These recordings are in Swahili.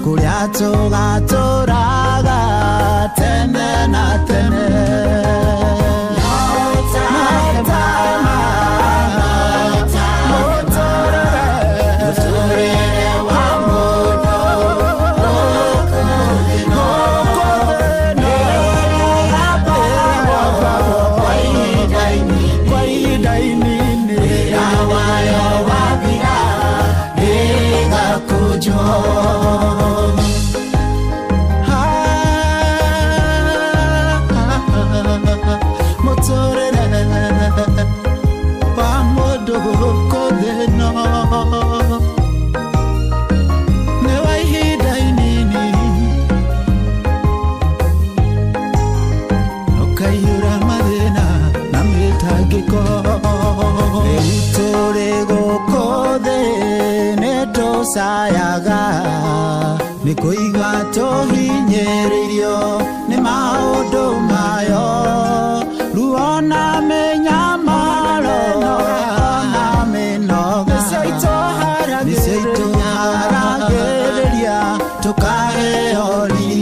kuria tugatoraga tene na tene. Sayaga nikuiga tohinyeririo ni maundu mayo ruona menyamaro na menoga niseito haragiriria tukahe ori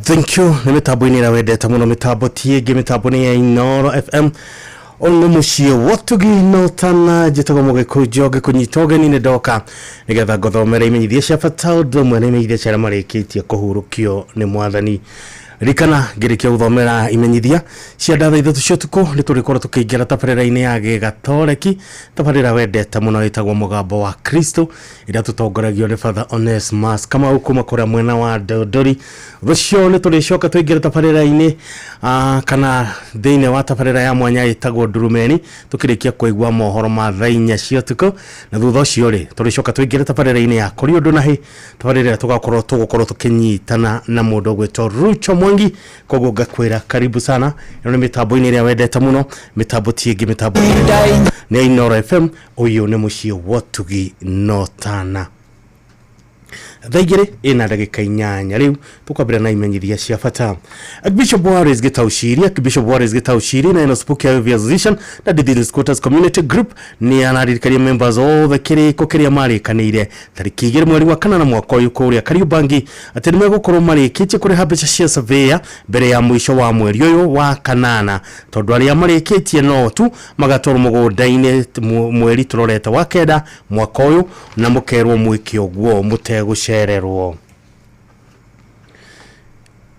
Thank you. Nimetabu ini na wedeta muno mitabo tiege mitabo ni ya Inoro FM. Ono mushio watugi no tana jitago moge kujoge kunyitoge ni nedoka. Nigetha gothomera imenyithia cia fatao domwe na imenyithia cia mareketie kuhurukio ni mwathani. Rikana ngirikia uthomera imenyithia cia ndatha ithatu cia tuko niturikora tukiingera tabarira-ini ya Gigatoreki tabarira wendete muno itagwo mugambo wa Kristo ira tutongoragio ni Father Onesmus kama ukuma kuria mwena wa Dodori rucio nituricoka tuingera tabarira-ini kana thiine wa tabarira ya mwanya itagwo Ndurumeni tukirikia kuigwa mohoro ma thainya cia tuko na thutha ucio ri turicoka tuingera tabarira-ini ya kuri undu nahi tabarira tugakorwo tukinyitana na mundu gwetwo Rucho Mwangi kogo gakwera karibu sana ino mitambo ini ria wendete muno mitambo tienge mitambo ni Inoro FM uyu ni mucio watugi notana Thaigire ina ndagika 8 riu tukabira na imenyithia cia fata Bishop Wallace Gitaushiri na ino spoke aviation na the Scooters Community Group ni anaririkania members all the kiria marikanire tariki 2 mweri wa 4 mwaka uyu kuria Kariubangi ati ni megukorwo marikitie kuri habicha cia surveyor mbere ya mwisho wa mweri uyu wa 8 tondu aria marikitie no tu magatorwo mugunda-ini mweri turoreta wa 9 mwaka uyu na mukerwo mwikio gwo mutegushererwo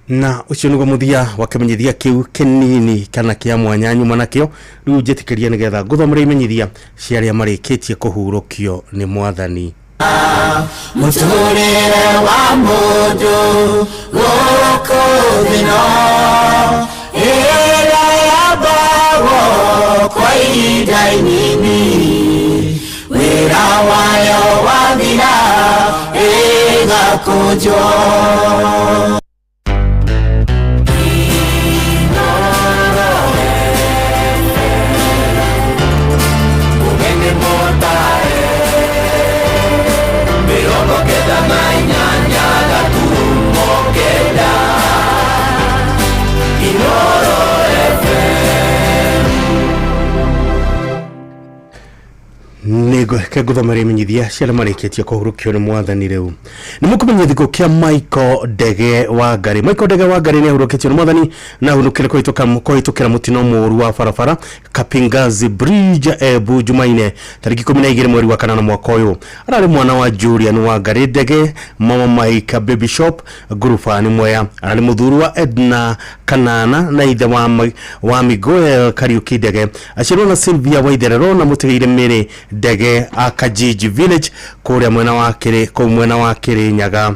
na ucio nugo muthia wakimenyithia kiu kinini kana kia mwanya nyuma nakio riu njitikiria nigetha nguthomera imenyithia cia aria marikitie kuhurukio ni mwathani muturire wa mundu goko thino ira yabago kwa ihinda inini wira wayo wathira igakujo ke guthomera imenyithia cia marikitie kuhurukio ni mwathani riu ni mukumenya thiko kia Michael Ndege wa Ngari. Michael Ndege wa Ngari ni ahurukitio ni mwathani na ahurukire kuhitukira mutino muru wa barabara Kapingazi Bridge Embu Jumaine tariki 12 mweri wa kanana mwaka uyu. Arari mwana wa Julian wa Ngari Ndege, mama Mike Baby Shop Gurufani Mwea. Arari muthuru wa Edna Kanana na ithe wa Migoe Kariuki Ndege. Ashirwo na Sylvia Waitherero na mutigire Mary Ndege Akajiji Village kuria mwena wa Kirinyaga.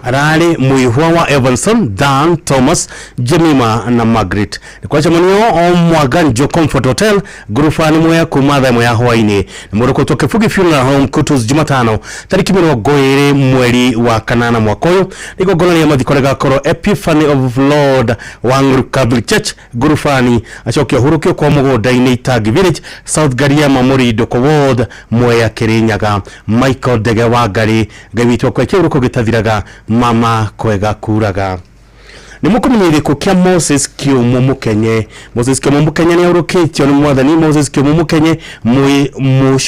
Arari muihwa wa Evanson, Dan, Thomas, Jemima na Margaret. Kwa chamanio o Mwaganjo Comfort Hotel Gurufani Mwea kumatha Mwea hwaini. Muroko toke Fugi Funeral Home Kutus Jumatano tariki 20 mweri wa kanana mwaka uyu. Igogona ya mathiko gakoro Epiphany of Lord Wanguru Catholic Church Gurufani acokia hurukio kwa mugonda-ini Itagi Village South Gariama Murindo Ward Mwea Kirinyaga. Michael Ndege wa Ngari gawitwa kwa kiuruko gitathiraga mama kwega kuraga. Ni mukumenyire ko kia Moses Kiumu Mukenye. Moses Kiumu Mukenye ni ahurukitio ni mwathani. Moses Kiumu Mukenye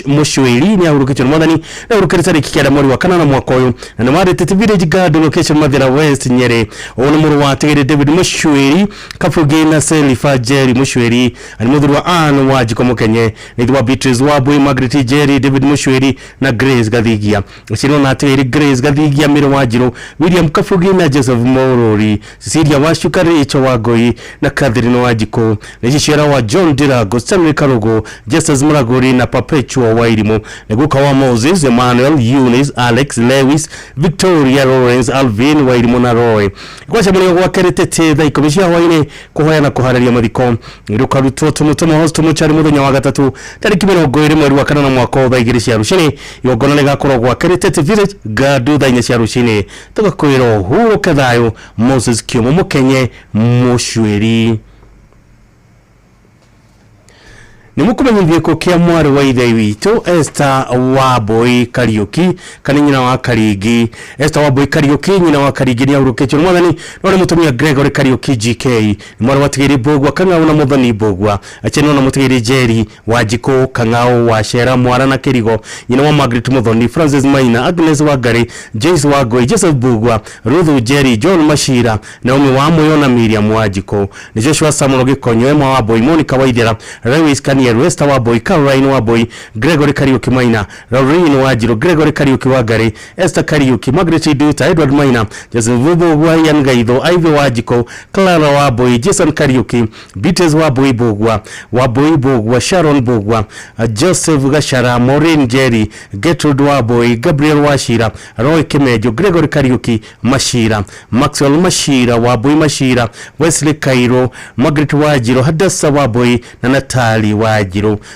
mushwiri ni ahurukitio ni mwathani na ahurukire tariki 9 mweri wa kanana mwaka uyu na ni Marete Village Guard location Mathira West Nyeri. Ono muru wa Tigiri David Mushwiri Kafuge na Selifa Jerry Mushwiri ani muthuru wa Anne Wajiko Mukenye ni wa Beatrice Wabui Margaret Jerry David Mushwiri na Grace Gathigia. Sino na Tigiri Grace Gathigia Miro Wajiro William Kafuge na Joseph Morori Cecilia Washukari Icho Wagoi na Catherine Wajiko Nishishira wa John Dirago Stanley Karugo Justus Muragori na Perpetua Wairimu Neguka wa Moses Emmanuel Eunice Alex Lewis Victoria Lawrence Alvin Wairimu na Roy. Kwa shamani wa keretete dha ikomishia waine kuhoya na kuhararia mathiko iruka ruto tumutomo host muchari muthenya wa gatatu tariki 20 mweri wa kanana mwaka dha igiri cia rushini igogona ligakorwo gwa Keretete Village Gadu dha inya cia rushini tugakwira huru kathayo Moses Kiumu Mukenye mushwiri. Ni mukumenyithie ko kia mwari wa ithe witu Esther Wabui Kariuki kana nyina wa Karigi. Esther Wabui Kariuki nyina wa Karigi ni ahurukitio ni mwathani no ni mutumia Gregory Kariuki GK. Ni mwari wa Tigiri Bogwa Kang'au na Muthoni Bogwa acheno na mutigiri Jerry Wajiko Kang'au wa Shera Mwara na Kirigo. Nyina wa Margaret Muthoni Francis Maina Agnes Wangari Jace Wagoi Joseph Bogwa Ruth Jerry John Mashira Naomi wa Moyo na Miriam Wajiko. Ni Joshua Samuel Gikonyo Emma Wabui Monica Waithera Lewis Esther Wabui Caroline Wabui Gregory Kariuki Maina Lauren Wajiro Gregory Kariuki Wangari Esther Kariuki Margaret Duta Edward Maina Joseph Bogwa Ian Gaitho Ivy Wajiko Clara Wabui Jason Kariuki Beatrice Wabui Bogwa Sharon Bogwa Joseph Gashara Maureen Jerry Gertrude Wabui Gabriel Washira Roy Kimejo Gregory Kariuki Mashira Maxwell Mashira Wabui Mashira Wesley Kairo Margaret Wajiro Hadassa Wabui na Natali Wajiro.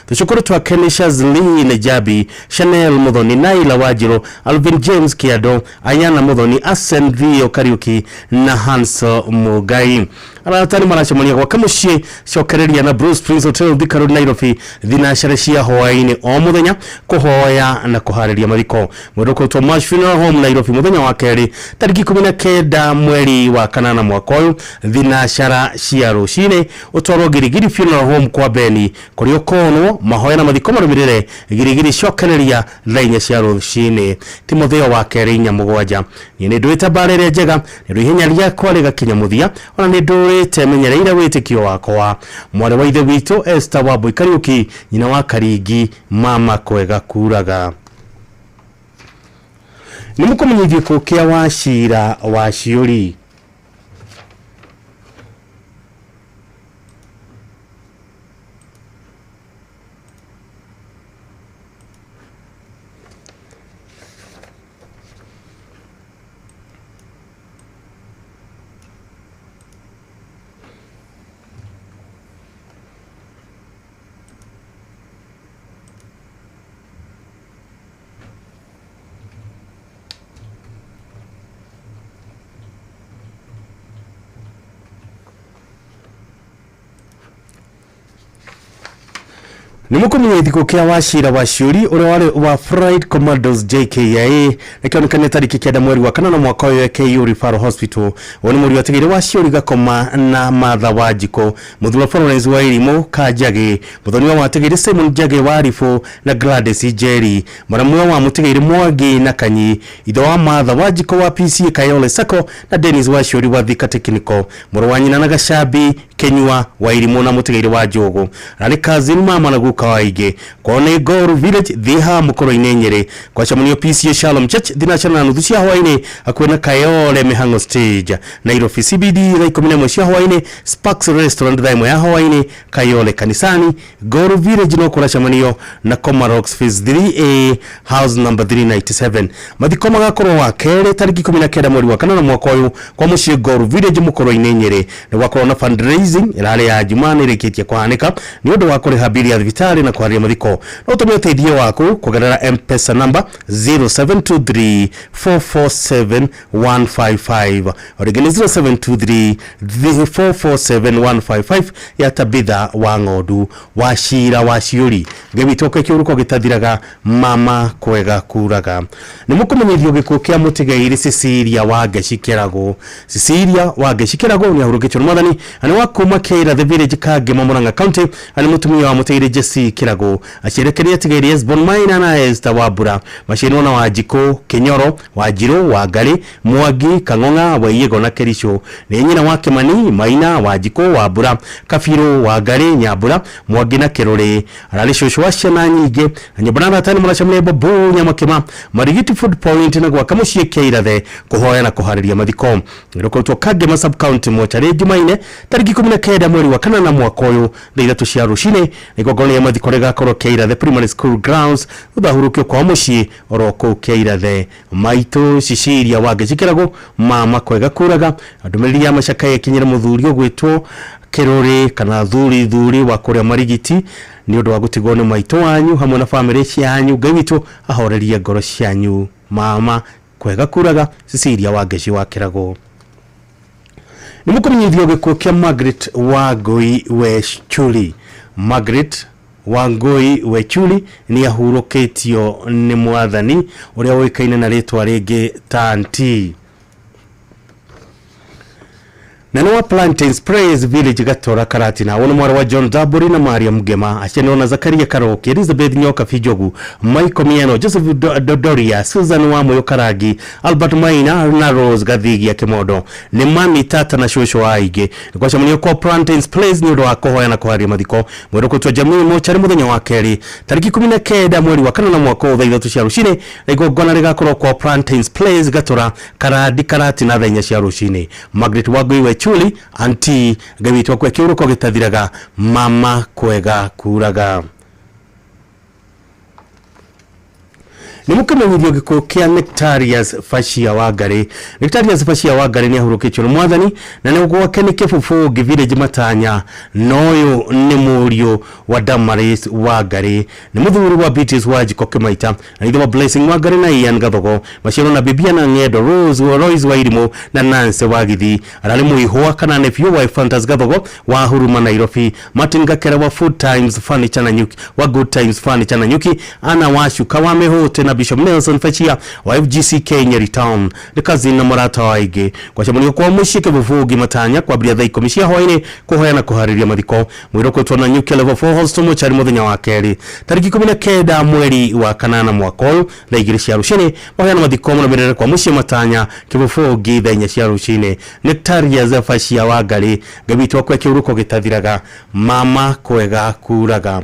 Tushukuru twa Kenisha Zline Jabi Chanel Muthoni Naila Wajiro Alvin James Kiado Ayana Muthoni Asen Vio Kariuki na Hanso Mugai. Aratani marachamania kwa kamushie shokereria na Bruce Prince Hotel Thikaru Nairobi thinasharishia hwaini o muthenya kuhoya na kuhariria mathiko. Mwiroko twa Marsh Funeral Home Nairobi muthenya wa keri tariki 19 mweri wa kanana mwaka uyu thinashara cia rucine utwaro Girigiri Funeral Home kwa Beni kurio kono mahoya na mathiko marumirire Girigiri shokereria thainya cia rucine Timotheo wa keri Nyamugwanja. Ni ndwita barere njega ni ihenya ria kwariga kinyamuthia ona ni temenyereire witikio wakwa mwari wa ithe witu Esther Wabui Kariuki nyina wa Karigi mama kwega kuraga. Ni mukumenyithie ko kia Washira wa Ciuri. Ni mukumenya thiko kia washira wa shuri ule wale wa Fried Commandos JKIA nikionekana tariki kenda mweri wa kanana mwaka wa KU Referral Hospital woni muri wategere wa shuri gakoma na matha wajiko muthura Florence wa irimu kajage muthoni wa wategere Simon Jage warifo na Gladys Jerry maramuwa wa mutegere Mwagi na Kanyi itho wa matha wajiko wa PC Kayole Sako na Dennis wa shuri wa Thika Technical murwanyina na Gashabi Kenywa wa irimu na mutegere wa Jogo rali kazi mama na kawaige kone Goru Village thiha mukoro inenyere kwa chamunio PC Shalom Church dinachana na nuthu cia hwaine akwena Kayole mihango stage Nairobi CBD thaa 11 cia hwaine Sparks Restaurant thaa 1 ya hwaine Kayole kanisani Goru Village no kora chamunio na Comarox Phase 3A house number 397 mathiko magakorwo wa kere tariki 19 mweri wa kanana mwaka uyu kwa mucie Goru Village mukoro inenyere ni wakorwo na fundraising irare ya Jumani rikitie kwanika ni undu wa kuriha bili ya vitali na kwaria mathiko no tumia teithio wako kugerera M-Pesa number 0723447155 origini 0723447155 ya Tabitha wa Ng'ondu wa Shira wa Ciuri ngewitoke kiuruko gitathiraga mama kwega kuraga ni mukumenyithio gikuo kia mutigairi Cecilia wa Geshikerago Cecilia wa Geshikerago ni ahurukitwo mwathani ani wakuma Keira the village Kage Murang'a county ani mutumia wa mutigairi Jesse Kirago acherekeria tigeri Esbon Maina na Esther Wabura mashino na Wajiko Kenyoro Wajiro Wagari Mwagi Kang'ong'a Waiyego na Kerisho ni nyina wake Mani Maina Wajiko Wabura Kafiro Wagari Nyabura Mwagi na Kerore aralisho washa na nyige anyabana atani murachamle bobo nyamakema Marigiti Food Point na gwa kamushie Keira the kuhoya na kuhariria mathiko ndoko to Kagema sub county mochare Jumaine tariki 19 mweri wa kanana mwaka uyu ndeira tushia rushine igogone ya mathiko rega koro Keira the primary school grounds udahurukio kwa mushie oroko Keira the maito Cecilia wa Geshikerago mama kwega kuraga adumeriri ya mashaka ya kinyira muthuri ogwitwo Kerore kana thuri wa kuria Marigiti ni undu wa gutigone maito wanyu hamwe na family cianyu ngawito ahoreria ngoro cianyu mama kwega kuraga Cecilia wa Geshi wa Kerago ni mukumenyithio gikuo kia Margaret Wangui Wechuli Margaret Wangui Wechuli ni ahuruketio ni mwathani uria wikaine na ritwa ringi Tanti Nanoa Plantains Praise Village Gatora Karatina wona mwara wa John Daburi na Maria Mugema achene na Zakaria Karoki Elizabeth Nyoka Fijogu Michael Miano Joseph Dodoria Susan Wamoyo Karagi Albert Maina na Rose Gathigi ya Kemodo ni mami tata na shosho aige kwa shamunio kwa Plantains Praise ni udo akohoya na kuharia mathiko mwero kutwa jamii mochari muthenya wa keri tariki 19 mweri wa kanana mwaka thaa 3 cia rucine igogona rigakorwo kwa Plantains Praise Gatora Karatina thaa 4 cia rucine Margaret Wangui Chuli anti gawitwa kwa kiuruko gitathiraga mama kwega kuraga ni mukumenyithio gikuo kia Nectarius Fashia Wangari Nectarius Fashia Wangari ni ahurukitwo mwathani na ni gwake ni Kifufu Village Matanya noyo ni murio wa Damaris Wangari ni muthuri wa Beatrice Wajiko Kimaita na itho Blessing Wangari na Ian Gathogo mashiro na Bibiana Ngedo Rose wa Irimu na Nancy Wagithi arali muihwa kana nephew wa Fantas Gathogo wa Huruma Nairobi Martin Gakera wa Food Times Furniture na Nyuki wa Good Times Furniture na Nyuki ana washuka wa mehote na Bishop Nelson Fachia wa FGC Nyeri Town ni kazi na murata waige kwa shamunio kwa mushike buvugi Matanya kwa bria thaa 10 cia hwaine kuhoya na kuhariria mathiko mwiroko twana Nyuki level 4 hostel chari muthenya wa keri tariki 19 mweri wa kanana mwaka uyu thaa 2 cia rucine kuhoya na mathiko murabirire kwa mushike Matanya kibuvugi thaa 4 cia rucine Nectarius Fashia Wangari gabitwa kwa kiuruko gitathiraga mama kwega kuraga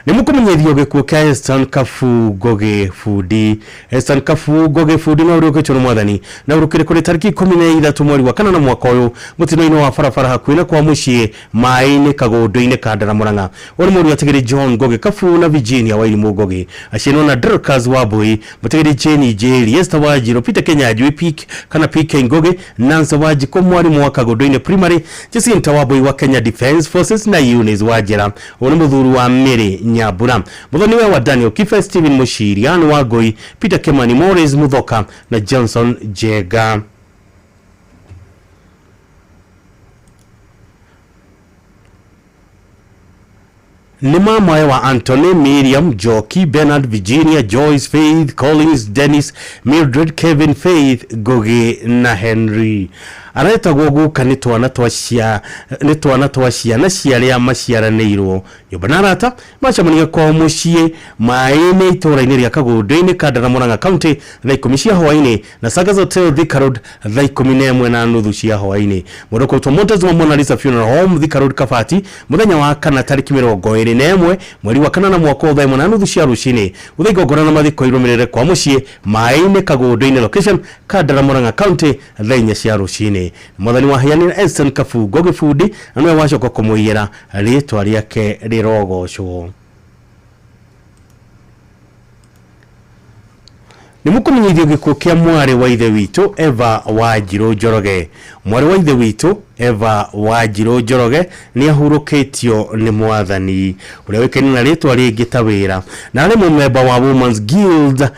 ni mukumenyithio gikuo kia Eston Kafugoge Fudi Eston Kafugoge Fudi na urukitwo mwathani na urukire kuri tariki 13 mweri wa kanana mwaka uyu mutino-ini wa farafara hakuina kwa mushie maini kagondo-ini ka Murang'a uri muri wategeri John Goge Kafu na Virginia wa Irimu Goge ashino na Dorcas Wabui mutegeri Jenny Jerry Esther Wajiro Peter Kenya Jui Peak kana PK Ngoge Nancy Wajiko mwarimu wa kagondo-ini primary Jacinta Wabui wa Kenya Defence Forces na Eunice Wajira uri muthuri wa Mary Nyabura muthoni wa Daniel Kife Steven Mushirian Wagoi Peter Kemani Morris Muthoka na Johnson Jega ni mama wa Anthony, Miriam, Joki, Bernard, Virginia, Joyce, Faith, Collins, Dennis, Mildred, Kevin, Faith, Gogi na Henry. Areta guka ni twana twashia na ciaria maciaranirwo nyumba na arata macamania kwa mucie maine itura-ini ria Kagundo-ini Kandara Murang'a County thaa 10 cia hwaini na Sagas Hotel Thika Road thaa 11:30 cia hwaini. Muroko to Montes wa Mona Lisa Funeral Home Thika Road Kabati muthenya wa kana tariki 21 mweri wa kana na mwaka wa 8:30 cia rucini uthaiga ngora na mathiko irumirire kwa mucie maine Kagundo-ini location Kandara Murang'a County thaa 4 cia rucini. Mwathani wa Hiani Elson Kafugo Gifudi anwe wacoko kumuyira ritwa riake rirogocwo. Nimukumenyithio gikuo kia mwari wa ithe witu Eva Wanjiru Njoroge. Mwari wa ithe witu Eva Wanjiru Njoroge ni ahurukitio ni mwathani uria wikeni na ritwa ringi ta wira na ari mumemba wa Women's Guild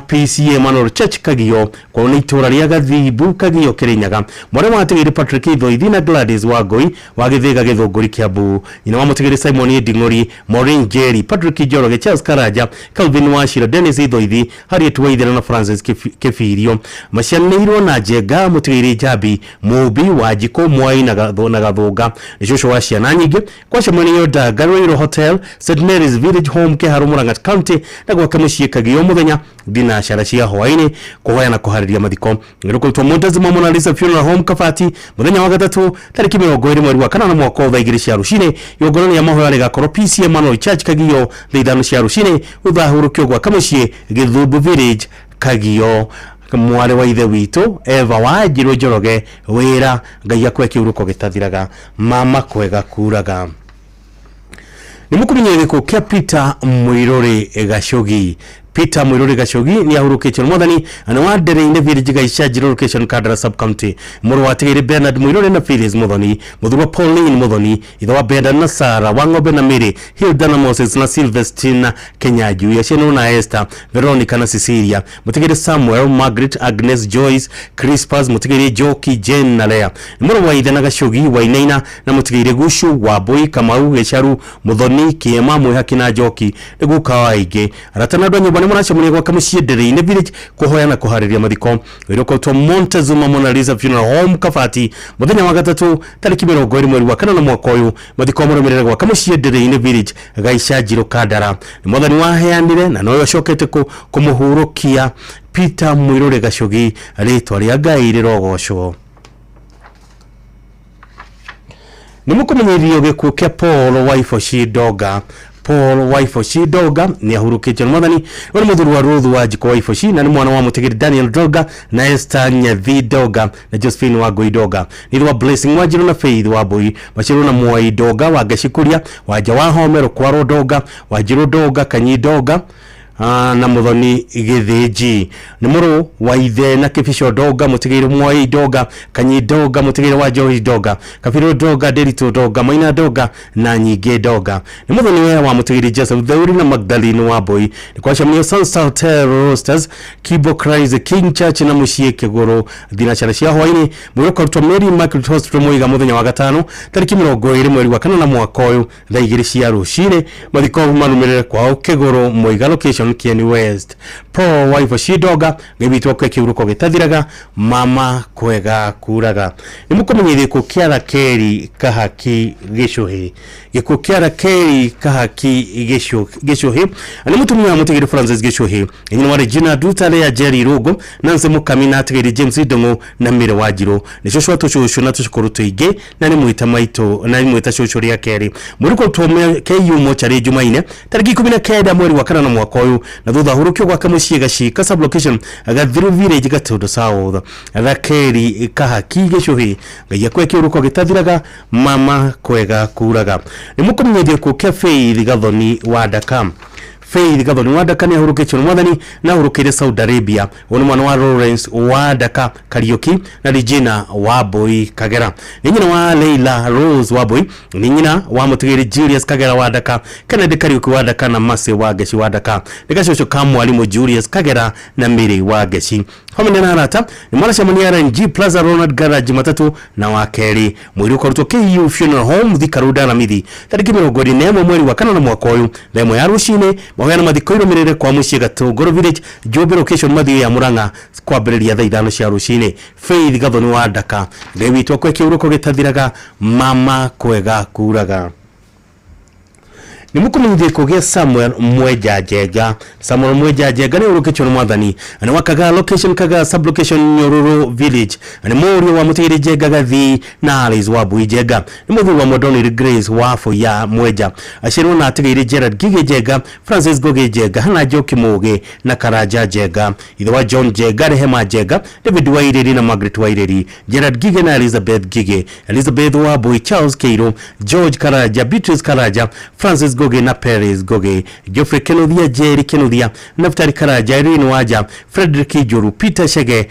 PCA Emmanuel Church Kagio kwa ni itura ria Gathibu Kagio Kirinyaga. Mwari wa Tigiri Patrick Ithoithi na Gladys Wangui wa Githiga Githunguri Kiambu. Nyina wa Mutigiri Simon Nding'ori, Maureen Jerry, Patrick Njoroge, Charles Karanja, Calvin Washira, Dennis Ithoithi, Harriet Waithera na Francis Kifirio. Macianirwo na Njenga Mutigiri Jabi Mubi Wajiko Mwai na Gathunga ni shosho wa ciana nyingi kwa cemanio Garwairo Hotel St Mary's Village Home Kiharu Murang'a County na gwaka muciĩ Kagio muthenya thinacara cia hwaini kuhoya na kuhariria mathiko. Ngirukutwo Montes wa Mona Lisa Funeral Home Kabati muthenya wa gatatu tariki 20 mweri wa kana na mwaka wa 2 cia rucini. Igongona ya mahoya rigakorwo PCA Emmanuel Church Kagio thaa 5 cia rucini uthahurukio gwa kamuciĩ Githubu Village Kagio. Mwari wa ithe witu Eva Wanjiru Njoroge wira Ngai akwe kiuruko gitathiraga mama kwega kuraga. Nimukumenyithia gikuo kia Peter Mwiruri Gacogi. Peter Mwiruri Gacogi ni ahurukitio mwathani ana wa Ndere-ini Village Gaichanjiro location Kandara sub county. Muru wa Tigiri Bernard Mwiruri na Phyllis Muthoni, muthurwa Pauline Muthoni, ithe wa Bernard na Sara wa Ng'ombe na Mary, Hilda na Moses na Sylvestina Kenyaju, Yasheno na Esther, Veronica na Cecilia, Mutigiri Samuel, Margaret, Agnes, Joyce, Crispus, Mutigiri Joki, Jane na Lea. Muru wa ithe na Gacogi wa Inaina na Mutigiri Gushu wa Boy Kamau Gecharu Muthoni Kiema Mwihaki na Joki niguka waige aratana ndonyo bwana muracemania gwa kamuciĩ Ndere-ini Village kuhoya na kuhariria mathiko. Wirokotwo Montes wa Mona Lisa Funeral Home Kabati muthenya wa gatatu tariki 20 mweri wa kana na mwaka uyu mathiko marumirire gwa kamuciĩ Ndere-ini Village Gaichanjiro Kandara. Ni mwathani wa heanire na noyo acokete kumuhurukia Peter Mwiruri Gacogi ritwa ria Ngai rirogocwo. Nimukumenyithio gikuo kia Paul Waifoshi Doga. Paul Waifoshi Doga ni ahurukitio mwathani uri muthuri wa Ruth Wanjiku Waifoshi na ni mwana wa Mutigiri Daniel Doga na Esther Nyathi Doga na Josephine Wangui Doga. Ni wa Blessing Wanjiru na Faith Wambui Machiru na Mwai Doga wa Gacikuria Wanja wa Homero Kwaro Doga Wanjiru Doga Kanyi Doga na Muthoni Githiji. Ni muru wa ithe na Kibisho Doga Mutigiri Mwai Doga Kanyi Doga Mutigiri wa Joy Doga Kabiru Doga Derito Doga Maina Doga na Nyige Doga. Ni muthoni wa Mutigiri Joseph Theuri na Magdalene Wambui. Ni kwa Shamio Sunset Hotel Roasters Kibo Christ King Church na muciĩ Kiguru thinacara cia hwaini. Mwiroko rutwa Mary Margaret Hospital Muiga muthenya wa gatano tariki 20 mweri wa kana na mwaka uyu thaa 2 cia rucini mathiko marumirire kwao Kiguru Muiga location Kieni West. Paul Waifoshi Doga ngibitwo kwa kiuruko gitathiraga mama kwega kuraga. Nimukumenyithia gikuo kia Rakeri Kahaki Gicuhi. Gikuo kia Rakeri Kahaki Gicuhi ani mutumia wa Mutigiri Francis Gicuhi nyina wa Regina Dutale ya Jerry Rugo Nancy Mukami na Tigiri James Ndongo na Mire Wanjiru. Ni shosho tushushu na tushukuru tuige na ni muita maito na ni muita shosho ria Keri. Muriko tuome KU mochari Jumaine tariki 19 mweri wa kana na mwaka uyu na thutha hurukio gwa kamuciĩ Gacika sub location Gathiru Village Gatundo South. Rakeri Kahaki Gicuhi Ngai akwe kiuruko gitathiraga mama kwega kuraga. Nimukumenyithia gikuo kia Faith Gathoni wa Dakam. Faith Gathoni Wadaka ni ahurukĩtio nĩ Mwathani na ahurũkĩire Saudi Arabia. Ũyũ nĩ mwana wa Lawrence Wadaka Kariuki na Regina Wambui Kagera. Nĩ nyina wa Leila Rose Wambui, nĩ nyina wa mũtigĩri Julius Kagera Wadaka, Kennedy Kariuki Wadaka na Mercy Wangeci Wadaka. Nĩ gacũcũ ka mwarimu Julius Kagera na Mary Wangeci. Hamwe na arata ni mwanacemania RNG Plaza Ronald Garage Matatu na wa Kerry. Mwĩrĩ ũkarutwo KU Funeral Home Thika Road Aramithi tarĩki 21 mweri wa kanana mwaka ũyũ themo ya rũcinĩ. Mahoyana mathiko irũmĩrĩre kwa mũciĩ Gatũngũrũ Village Njũmbĩ location Mathioya ya Murang'a kwambĩrĩria thaa 5 cia rũcinĩ. Faith Gathoni Wadaka Ngai witũ kwa kĩurũko gĩtathiraga mama kwega kuraga. Ni mukumenyithie kũgĩa Samuel Mweja Njenga. Samuel Mweja Njenga nĩ ũrũkĩtio nĩ Mwathani na wakaga location kaga sub location Nyũrũrũ Village. Ni mũriũ wa mũtigĩri Njenga Gathi na Alice Wambui Njenga. Ni mũthuri wa Modonil Grace Wafũ ya Mweja. Aciarĩirwo na atigĩri Gerald Gigi Njenga, Francis Gogi Njenga, Hannah Njoki Mũgĩ na Karanja Njenga. Ithe wa John Njenga, Rehema Njenga, David Wairĩri na Margaret Wairĩri, Gerald Gigi na Elizabeth Gigi, Elizabeth Wambui, Charles Keiro, George Karanja, Beatrice Karanja, Francis Gogi na Paris Gogi, Geoffrey Kenuthia, Jerry Kenuthia, Naftali Karanja, Irene Waja, Frederick Ijuru, Peter Shege,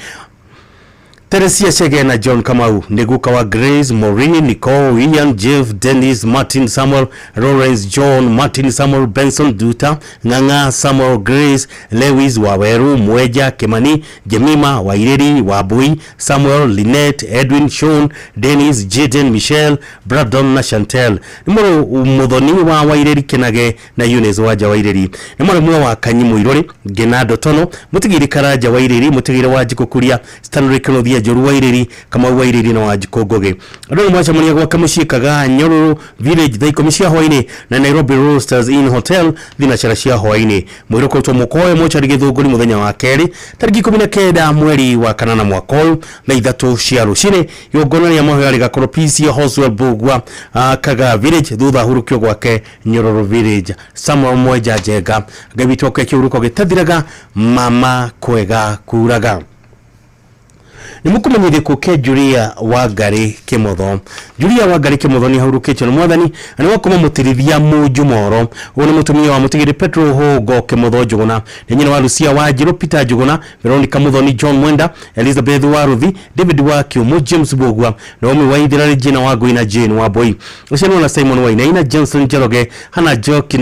Teresia Shege na John Kamau. Neguka wa Grace, Maureen, Nicole, Ian, Jeff, Dennis, Martin Samuel, Lawrence John, Martin Samuel, Benson Duta, Nganga Samuel, Grace, Lewis Waweru, Mweja, Kemani, Jemima, Waireri, Wabui, Samuel, Lynette, Edwin, Sean, Dennis, Jaden, Michelle, Brandon na Chantel. Nimoro muthoni wa Waireri Kenage na Eunice Waja Waireri. Nimoro mwa wa Kanyimu Irore, Genado Tono, Mutigiri Karaja Waireri, Mutigiri Wajiko Kuria, Stanley Kenuthia Joru Waireri, kama Waireri na Wajiko Goge. Adoni mwacha mwania kwa kamushi kaga Nyũrũrũ Village thaiko mishia hwaini na Nairobi Roosters Inn Hotel thina charashia hwaini. Mwĩrĩ kũrutwo mũkoe mochari Gĩthũngũri mũthenya wa kerĩ tariki 19 mweri wa kanana mwaka ũyũ na 3 cia rũcinĩ. Igongona rĩa mahoya rĩgakorwo PC Hoswell Bugwa Kaga Village thutha hurũkio gwake Nyũrũrũ Village. Samuel Mweja Njenga Ngai witũ kwa kĩurũko gĩtathiraga mama kwega kuraga. Ni mukumenyithie kũke Julia Wangari Kimotho. Julia Wangari Kimotho ni ahurũkĩtio nĩ Mwathani na wakoma mũtirithia Mũnju Moro. Ũyũ nĩ mũtumia wa mũtigĩri Petro Hongo Kimotho Njũgũna, nĩ nyina wa Lucia Wanjiru, Peter Njũgũna, Veronica Muthoni, John Mwenda, Elizabeth Waruthi, David Wakiumu, James Bugwa, Naomi Waithira, Regina Wangui na Jane Wambui. Ũciarĩirwo na Simon Wainaina, Johnson Njoroge, Hannah Njoki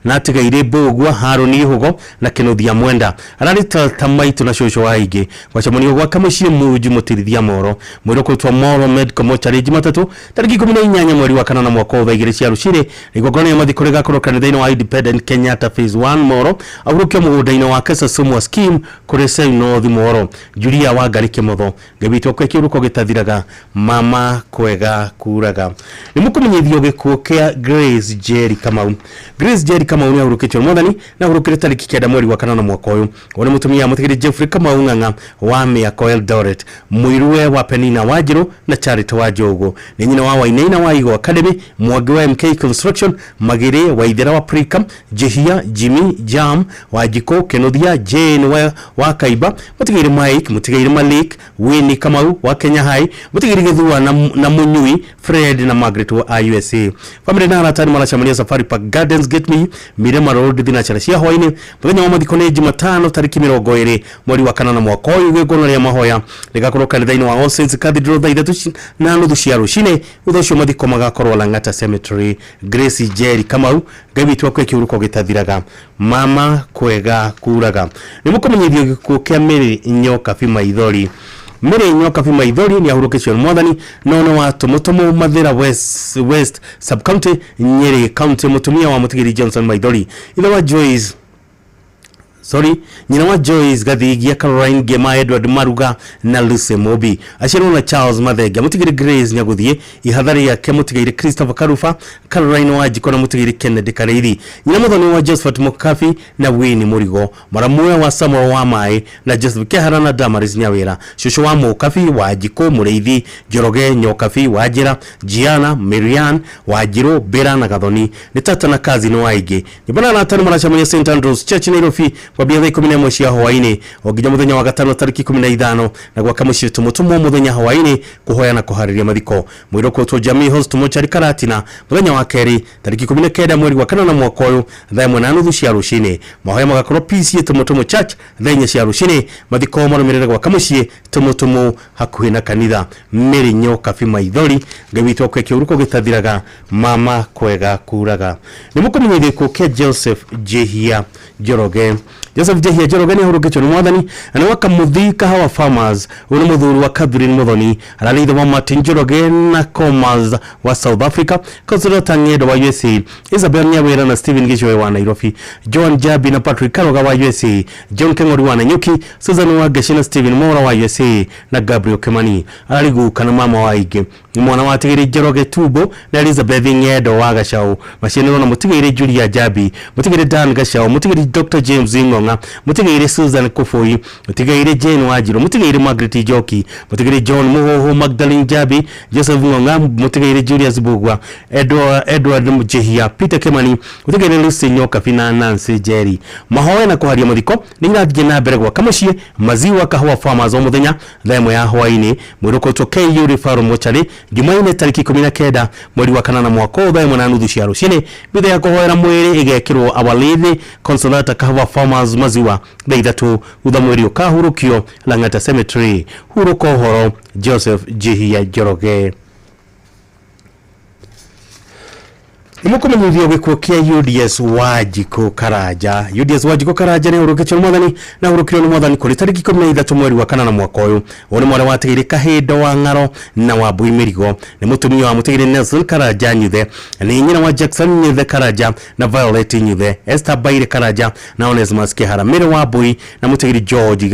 na atigaire Bugwa, Haroni Hugo na Kenuthia Mwenda. Ararita tamaitu na shosho waige wachamonio gwa kamushi Mũnju mũtirithia Moro. Mwĩrĩ kũrutwo Moro Medical Mortuary Jumatatu tariki 18 mweri wa kanana mwaka wa 2 cia rũcinĩ. Igongona ya mathiko rĩgakorwo kanitha-inĩ wa Independent Kenyatta Phase 1 Moro, ahurũkio mũgũnda-inĩ wa Kesasumwa Scheme kũrĩ Sel North Moro. Julia Wangari Kimotho Ngai witũ kwa kĩurũko gĩtathiraga mama kwega kuraga. Nĩ mũkũmenyithio gĩkuũ kĩa Grace Jerry Kamau. Grace Jerry Kamau ni ahurũkĩtio nĩ Mwathani na ahurũkĩre tariki 9 mweri wa kanana mwaka ũyũ. Ũyũ nĩ mũtumia mũtigĩri Jeffrey Kamau Ng'ang'a wa mĩako Eldoret, mũirũwe wa Penina Wanjiru na Charity Wanjũgũ. Nĩ nyina wa Wainaina wa Igo Academy, Mwangi wa MK Construction, Magĩrĩ Waithera wa Pricam, Jehia, Jimmy, Jam, Wanjiko, Kenuthia, Jane wa Kaiba, mũtigĩri Mike, mũtigĩri Malik, Winnie Kamau wa Kenya High, mũtigĩri Gĩthua na Mũnyui, Fred na Margaret wa USA. Family na arata ni maracemania Safari Park Gardens Gate Me Mirema Road thina charashia hwaini mũthenya wa mathiko nĩ Jumatano tariki 20 mweri wa kanana mwaka ũyũ. Igongona rĩa mahoya rĩgakorwo kanitha-inĩ wa All Saints Cathedral thaa 3:30 cia rũcinĩ. Thutha ũcio mathiko magakorwo Lang'ata Cemetery. Grace Jerry Kamau Ngai witũ kwa kĩurũko gĩtathiraga mama kwega kuraga. Nĩ mũkũmenyithio gĩkuũ kĩa Mary Nyokabi Maithori. Mary Nyokabi Maithori ni ahurũkĩtio nĩ Mwathani na no wa tumutumu Mathira West Sub County Nyeri County. Mũtumia wa mũtigĩri Johnson Maithori, ithe wa Joyce nyina wa Joyce Gathigia, Caroline Gema, Edward Maruga na Lucy Mobi. Aciarĩirwo na Charles Mathenge, mũtigĩri Grace Nyaguthie, ihathari yake mũtigĩri Christopher Karufa, Caroline Wanjiko na mũtigĩri Kennedy Kareithi. Nyina mũthoni wa Josephat Mukabi na Winnie Murigo, maramuoya wa Samuel wa Mai na Joseph Kehara na Damaris Nyawira. Shushu wa Mukabi, Wanjiko, Mũrĩithi, Njoroge, Nyokabi, Wanjira, Giana, Marian, Wanjiru, Bera na Gathoni. Ni tata na kazi ni waige. Nibana na tano maracemania St Andrews Church Nairobi kwambia thaa 11 cia hwaini oginya muthenya wa gatano tariki 15 na gwaka muciĩ tumutumwo muthenya hwaini kuhoya na kuhariria mathiko mwiroko to Jamii Host Mochari Karatina muthenya wa keri tariki 19 mweri wa kanana mwaka uyu thaa 1:30 cia rucini mahoya magakorwo PCA tumutumwo church thaa 4 cia rucini mathiko marumirire gwaka muciĩ tumutumwo hakuhi na kanitha Mirinyo Kabi Maithori ngawitwo kwe kiuruko gitathiraga mama kwega kuraga nimukumenyithie ko ke Joseph Jehia Njoroge ni hurugĩtwo nĩ mwathani na wakamuthi Kahawa Farmers uno muthuri wa Catherine Muthoni aralithe wa Martin Njoroge na Commerce wa South Africa Consultant Ngedo wa USA Isabel Nyawira na Steven Gishowe wa Nairobi John Jabi na Patrick Karoga wa USA John Kengori wa Nanyuki Susan wa Geshi na Steven Mora wa USA na Gabriel Kimani ariguka na mama wa Ige mwana wa Tigiri Njoroge Tubo na Elizabeth Ngedo wa Gashau machenero na Mutigiri Julia Jabi Mutigiri Dan Gashau Mutigiri Dr. James Ingonga Mutigiri Susan Kufoi Mutigiri Jane Wajiro Mutigiri Margaret Joki Mutigiri John Muhoho Magdalene Jabi Joseph Ngonga Mutigiri Julius Bugwa Edward Mjehia Peter Kimani Mutigiri Lucy Nyoka Fina Nancy Jerry mahoya na kuharia muthiko ningathie na mbere gwa kamucie maziwa Kahawa Farmers muthenya thaa 1 ya hwaini mwiroko to KU Referral Mochari Jumaine tariki 19 mweri wa kanana mwaka thaa 1:30 cia rucini bithe ya kuhoera mwiri igekirwo awalithi Consolata Kahawa Farmers maziwa thaa 3 utha mweri ukahurukio Lang'ata Cemetery huruko horo Joseph Jehia Njoroge Nimukumenyithio gikuo kia UDS Wajiko Karaja ni hurugĩtwo mwathani na hurukirwo ni mwathani kuri tariki 13 mweri wa kanana mwaka uyu uri mwara watigiri Kahindo wa Ng'aro na wa Mbui Mirigo ni mutumia wa mutigiri Nelson Karaja Nyuthe ni nyina wa Jackson Nyuthe Karaja na Violet Nyuthe Esther Baire Karaja na Onesmus Kihara Mire wa Mbui na mutigiri George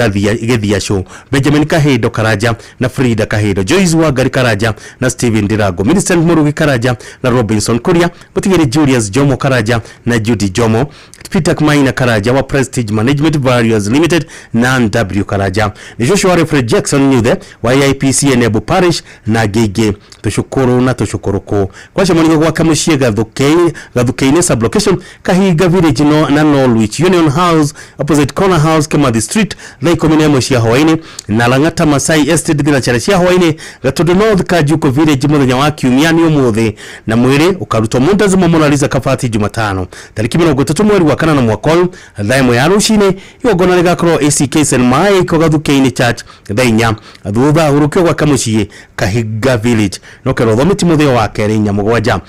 Gethia Show Benjamin Kahindo Karaja na Frida Kahindo Joyce Wangari Karaja na Steven Dirago Millicent Murugi Karaja na Robinson Kuria mutigiri Julius Jomo Karaja na Judy Jomo Peter Kmaina Karaja wa Prestige Management Various Limited na NW Karaja ni Joshua Alfred Jackson Nyuthe wa IPC Enebu Parish na Gege tushukuru ko kwa shamaniko kwa kamushie Gathukeine sublocation Kahiga Village na Norwich Union House opposite Corner House Kimathi Street Laikomine Moshia Hwaini na Lang'ata Masai Estate thina Charisia Hwaini Gatodo North Kajuko Village muthenya wa kiumiani umuthi na mwiri ukarutwa Mondazi Mona Kafati Jumatano tariki 30 mweri wa kanana mwaka uyu thaa 1 ya rucini igongona rigakorwo ACK St Mike Gathukeine Church thaa 4 thutha hurukio gwa kamushie Kahiga Village no kero thomiti muthio wa keri nyamugwanja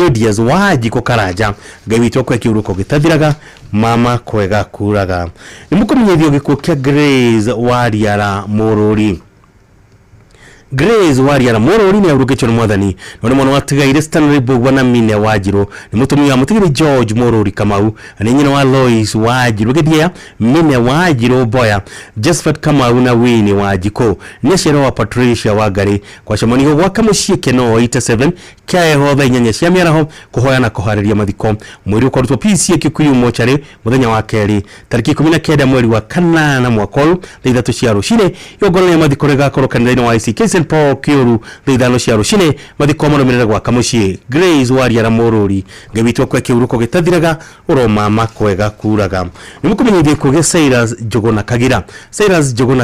UDS Wajiko Karaja ngawitwo kwa kiuruko gitathiraga mama kwega kuraga nimukumenyithio gikuo kia Grace Wariara Mururi Grace Wariara Mururi ni hurugĩtwo ni mwathani no mwana wa Tigaire Stanley Bugwa na Mine Wajiro ni mutumia wa mutigiri George Mururi Kamau ni nyina wa Lois Wajiro Gethia Mine Wajiro Boya Josephat Kamau na Winnie Wajiko ni cero wa Patricia Wangari kwa shamaniko gwa kamushie Keno 87 kia hotha inyanya cia miaraho kuhoya na kuhariria mathiko mwiri ukorutwo PCA Kikuyu Mochari muthenya wa keri tariki 19 mweri wa kanana mwaka uyu thaa 3 cia rucini igongona rĩa mathiko rigakorwo kanitha-inĩ wa ICK Paul Kiuru thaa 5 cia rucini mathiko marumirire gwa kamushie Grace Wariara Mururi ngawitwo kwa kiuruko gitathiraga uroma makwega kuraga nimukumenyithie kuge Cyrus Njuguna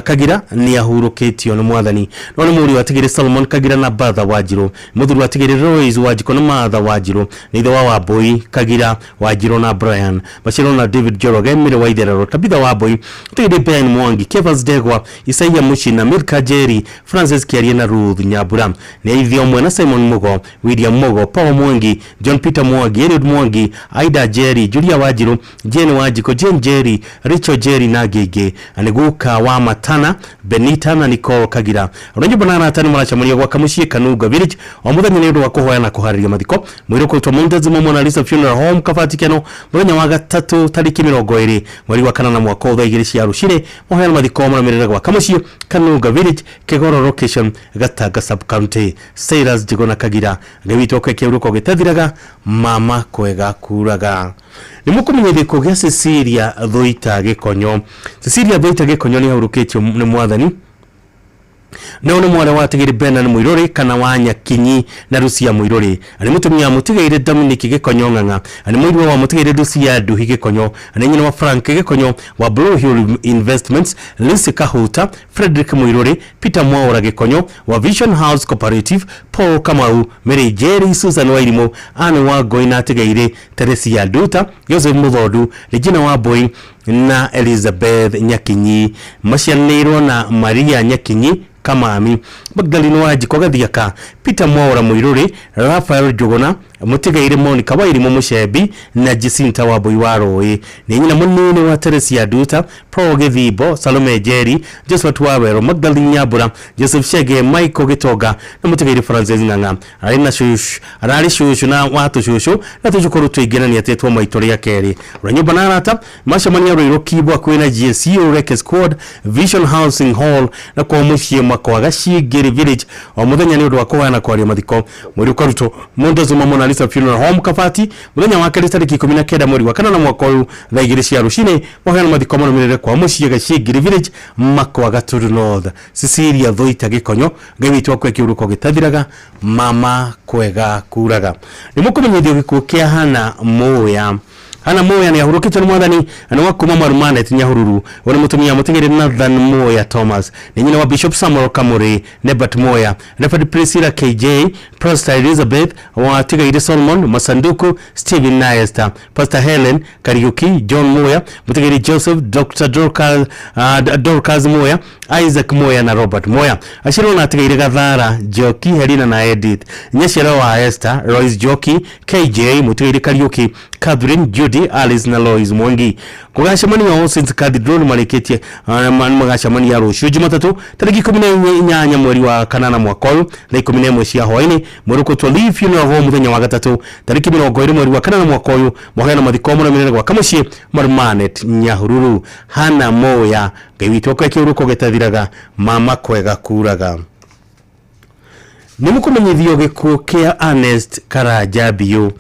Kagira ni ahurukĩtio ni mwathani no ni muri wa Tigiri Solomon Kagira na Batha Wajiro muthuri wa Tigiri Royce Wajiko na Martha Wajiro ni ithe wa Wambui Kagira Wajiro na Brian Bashiro na David Njoroge Mire wa Itherero Tabitha Wambui Tigiri Ben Mwangi Kevas Degwa Isaiah Mushi na Milka Jerry Francis Kiarie na Ruth Nyabura ni ithe omwe na Simon Mugo William Mugo Paul Mwangi John Peter Mwangi Edward Mwangi Aida Jerry Julia Wajiro Jane Wajiko Jane Jerry Richard Jerry na Gege aniguka wa Matana Benita na Nicole Kagira Ronyo Banana atani marachamuria gwa kamushie Kanuga Village omuthenya ni undu wa kuhoya na kuhariria mathiko mwiroko to Mondazi Mona Lisa Funeral Home Kafati Keno muthenya wa gatatu tariki 20 mweri wa kanana mwaka thaa 2 cia rucini muhoya na mathiko maramirire gwa kamushie Kanuga Village Kigoro location Gataga sub county Cyrus Njuguna Kagira ngawitwo kwa kiuruko gitathiraga mama kwega kuraga nimukumenyithie kugia Cecilia Thoita Gikonyo ni hurukĩtio ni mwathani none mwana watigire Bernard Muiruri kana wanya kinyi na Rusia Muiruri ari mutumia mutigire Dominic Gekonyonganga ari muirwo wa mutigire Rusia Duhi Gekonyo ari nyina wa Frank Gekonyo wa Blue Hill Investments Lucy Kahuta Frederick Muiruri Peter Mwaura Gekonyo wa Vision House Cooperative Paul Kamau Mary Jerry Susan Wairimo Anne wa Goina Tigaire Teresia Duta Joseph Muthodu Regina wa Boy na Elizabeth Nyakinyi Mashaniro na Maria Nyakinyi Kamami Magdaleno Wajiko Gathiaka Peter Mwaura Muiruri Rafael Jogona Mutigaire Monica Wairimo Mushebi na Jacinta wa Boiwaroe ni nyina munene wa Teresia Duta Paul Gethibo Salome Jerry Joseph Wawero Magdalene Nyabura Joseph Shege Michael Gitoga na Mutigaire Francis Nganga arina shush arari shush na watu shushu na tujukuru twigena ni atetwa maitore ya keri ranyoba narata mashamani ya Roiro Kibwa kwena GSU Rec Squad Vision Housing Hall na kwa mushie mwako Gashigiri Village omuthenya ni undu wakwa na kwa mathiko muri kwaruto Mondo Zuma Monalisa Funeral Home Kafati muthenya wa keri tariki 19 mweri wa kanana mwaka uyu thaa 2 cia rucine mwahana mathiko manumirire kwa mushie Gashigiri Village makwa Gaturu North Cecilia Thoita Gikonyo ngewitwa kwa kiuruko gitathiraga mama kwega kuraga ni mukumenyithio gikuo kia Hana Moya ni ahurukite mwathani ana wakuma marumane tinyahururu wale mutumia mutingire Nathan Moya Thomas ni nyina wa Bishop Samuel Kamuri Nebat Moya Reverend Priscilla KJ Pastor Elizabeth wa Tigaire Solomon Masanduku Stephen Naesta Pastor Helen Kariuki John Moya mutingire Joseph Dr. Dorcas Moya Isaac Moya na Robert Moya ashiro na Tigaire Gathara Joki Helena na Edith Nyeshera wa Esther Royce Joki KJ mutingire Kariuki Catherine Judy Alice na Lois Mwangi kugashamani wa Oceans Cathedral maleketie magashamani ya Rosho Jumatatu tariki 14 mweri wa kanana mwaka uyu na 11 cia hoini muruko to Leaf Funeral Home muthenya wa gatatu tariki 20 mweri wa kanana mwaka uyu mwahena mathiko na minene kwa kamushi Marmanet Nyahururu Hana Moya ngewitwa kwa kiuruko getathiraga mama kwega kuraga Nimukumenyithio gikuo kia Ernest Karajabio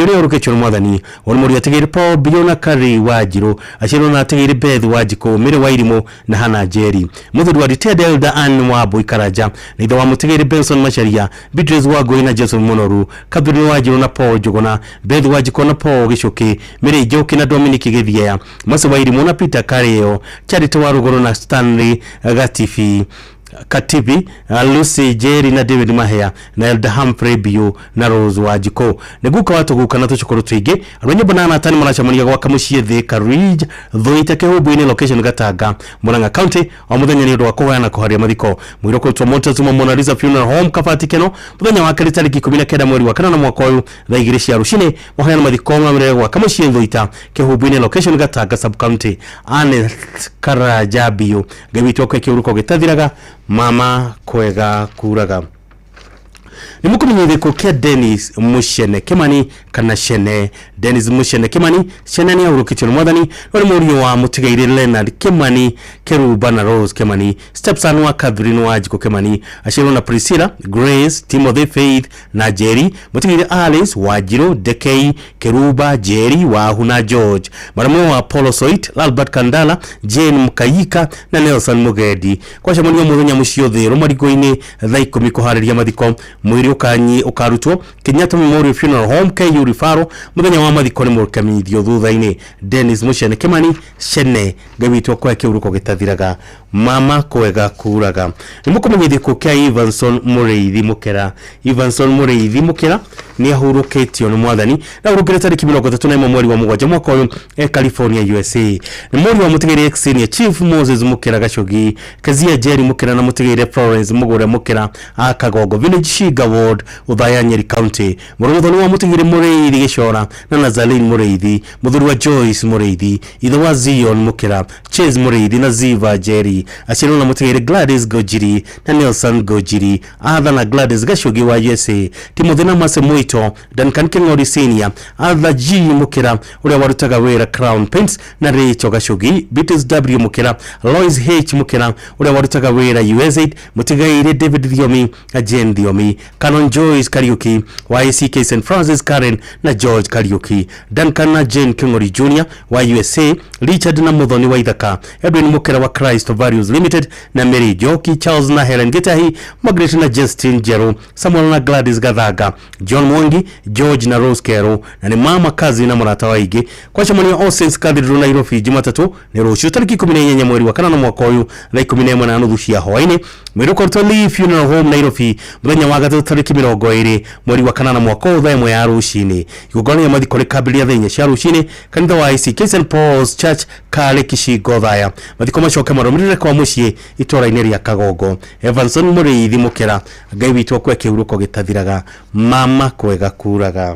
ni orukechoro mwathani on muri ategere Paul Biona Kari Wajiro ashiro na ategere Beth Wajiko Mere Wairimo na Hana Jerry muthudu wa retired elder Anne Wabui Karaja nitho wa mutegere Benson Macharia Beatrice Wagoi na Joseph Monoru Kabiri Wajiro na Paul Jogona Beth Wajiko na Paul Gishoke Mere Joki na Dominic Githia Mase Wairimo na Peter Kareo Charity Warugoro na Stanley Gatifi Katibi Lucy Jerry na David Mahea na Elda Humphrey Bio na Rose Wajiko neguka watu gukana tuchukuru twige arwenye banana atani marachamania gwa kamushie the Ridge Thoita Kehubu ine location Gataga Murang'a County omuthenya ni ndo wakoya na kuharia mathiko mwiroko twa Mondo Zuma Monalisa Funeral Home Kafati keno muthenya wa keri tariki 19 mweri wa kanana mwaka uyu thaa 2 cia rucine mwahana mathiko mamire gwa kamushie Thoita Kehubu ine location Gataga sub county Ane Karajabio ngewitwa kwa kiuruko gitathiraga mama kwega kuraga Nimukumenyithio gikuo kia Dennis Mushene Kimani kana Shene Dennis Mushene Kimani Shene ni ahurukitio mwathani wali murio wa Mutigaire Leonard Kimani Keruba na Rose Kimani stepson wa Catherine Wajiko Kimani ashiro na Priscilla Grace Timothy Faith na Jerry Mutigaire Alice Wajiro Dekei Keruba Jerry wa Huna George maramo wa Apollo Soit Albert Kandala Jane Mukayika na Nelson Mugedi kwa shamani wa muthenya mucio thero marigoine thaa 10 kuhariria mathiko mwiri ukanyi ukarutwo Kenyatta Memorial Funeral Home KU Rifaro muthenya wa mathiko ni mukamithio thutha-ini Dennis Mushene Kimani Shene ngawitwo kwa kiuruko gitathiraga mama kwega kuraga nimukumenyithio gikuo kia Evanson Mureithi Mukera ni ahuruketio ni mwathani na urukire tariki 31 mweri wa mugwanja mwaka uyu California USA ni mweri wa mutigire Senior Chief Moses Mukera Gachogi Kazia Jerry Mukera na mutigire Florence Mugore Mukera Akagogo Village Shiga Ward Uthaya Nyeri County muruthoni wa mutigire Mureithi Gicora na Nazarene Mureithi muthuri wa Joyce Mureithi ithe wa Zion Mukera Chase Mureithi na Ziva Jerry ashiro na mutigire Gladys Gojiri na Nelson Gojiri atha na Gladys Gachogi wa USA Timothy na Mase Ndito, Duncan King'ori Senior, Arthur G Mukira uria warutaga wira Crown Paints na Rachel Gashugi, Beatles W Mukira, Lois H Mukira uria warutaga wira USA, Mutigaire David Thiomi, Jane Thiomi, Canon Joyce Kariuki, YCK St Francis Karen na George Kariuki, Duncan na Jane King'ori Jr wa USA, Richard na Muthoni wa Ithaka, Edwin Mukira wa Christ Values Limited na Mary Joki, Charles na Helen Gitahi, Margaret na Justin Jero, Samuel na Gladys Gathaga, John Mwangi, George na Rose Kero, na ni mama kazi na murata waige kwa chamani ya All Saints Cathedral Nairobi Jumatatu ni rũciũ tariki 14 mweri wa kanana mwaka uyu thaa 11:30 cia hwaini Mwiruko Lee Funeral Home Nairobi muthenya wa gatatu tariki 20 mweri wa kanana mwaka uyu thaa 1 ya rũciinĩ igongona rĩa mathiko rĩkambĩrĩria thaa 4 cia rũciinĩ kanitha wa ICK St Paul's Church Kale Kishigo thaya mathiko macoke marũmĩrĩre kwa mũciĩ itũũra-inĩ rĩa Kagongo Evanson Mũrĩithi Mũkĩra Ngai witũ kwa kĩhurũko gĩtathiraga mama kwega kuraga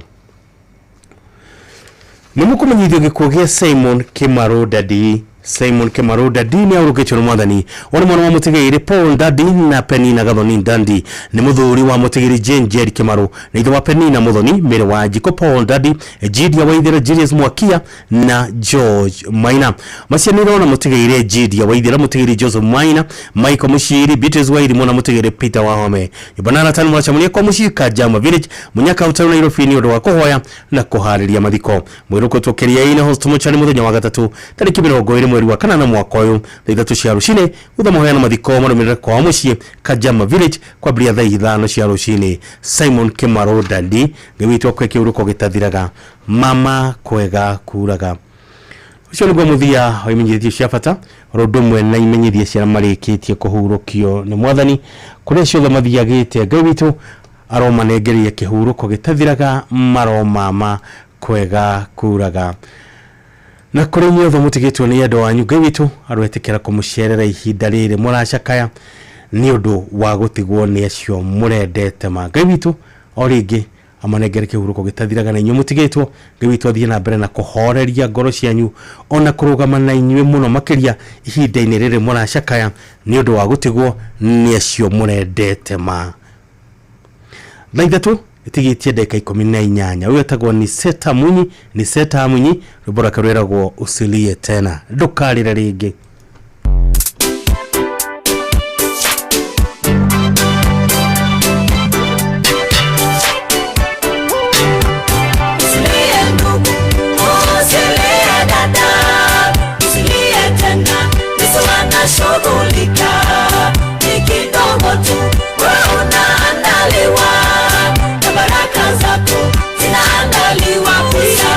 Numukumenyithio gĩkuũ gĩa Simon Kimaru Dadi Simon Kimaru Dadi ni aurukĩtio nĩ Mwathani ona mwana wa mũtigaire Paul Dadi na Penina Gathoni Dandi ni mũthuri wa mũtigaire Jane Jerry Kimaru na ithe wa Penina Muthoni mere wa Jiko Paul Dadi Jidia Waithera Julius Mwakia na George Maina macianĩrwo na mũtigaire Jidia Waithera mũtigaire Joseph Maina Michael Mushiri Beatrice Wairi mwana mũtigaire Peter Wahome ibanana tani mwachamunia kwa Mushika Jama Village Munyaka utauna Nairobi ni ũndũ wa kũhoya na kũharĩria mathiko mwiruko tukiria ina host muchani muthenya wa gatatu tariki 20 mweri wa kanana mwaka uyu thaa 3 cia rũciinĩ thutha mahoya na mathiko marũmĩrĩre kwa mũciĩ Kajama Village kwa bria thaa 5 cia rũciinĩ Simon Kimaru Dandi ngĩwitwo kwa kĩhurũko gĩtathiraga mama kwega kuraga ucio nĩguo mũthia wa imenyithio cia bata rũndũmwe na imenyithia cia marĩkĩtie kũhurũkio nĩ Mwathani kũrĩa ciothe mathiagĩte Ngai witũ aromanengeria kĩhurũko gĩtathiraga maro mama kwega kuraga na kuri nyothe mutigitwo ni andu anyu Ngai witũ arwetekera kumucerera ihinda rĩrĩ mũracakaya ni ũndũ wa gutigwo ni acio murendete ma Ngai witũ o rĩngĩ amanengere kĩhurũko gĩtathiraga na inyuĩ mutigitwo Ngai witũ athiĩ na mbere na kũhoreria ngoro cianyu ona kũrũgama na inyuĩ mũno makĩria ihinda-inĩ rĩrĩ mũracakaya ni ũndũ wa gutigwo ni acio murendete ma thaa 3 itigitie dakika 18 uyu etagwo ni Seta Munyi rubora karweragwo usilie tena ndukarire ringi Zinaandaliwa pia.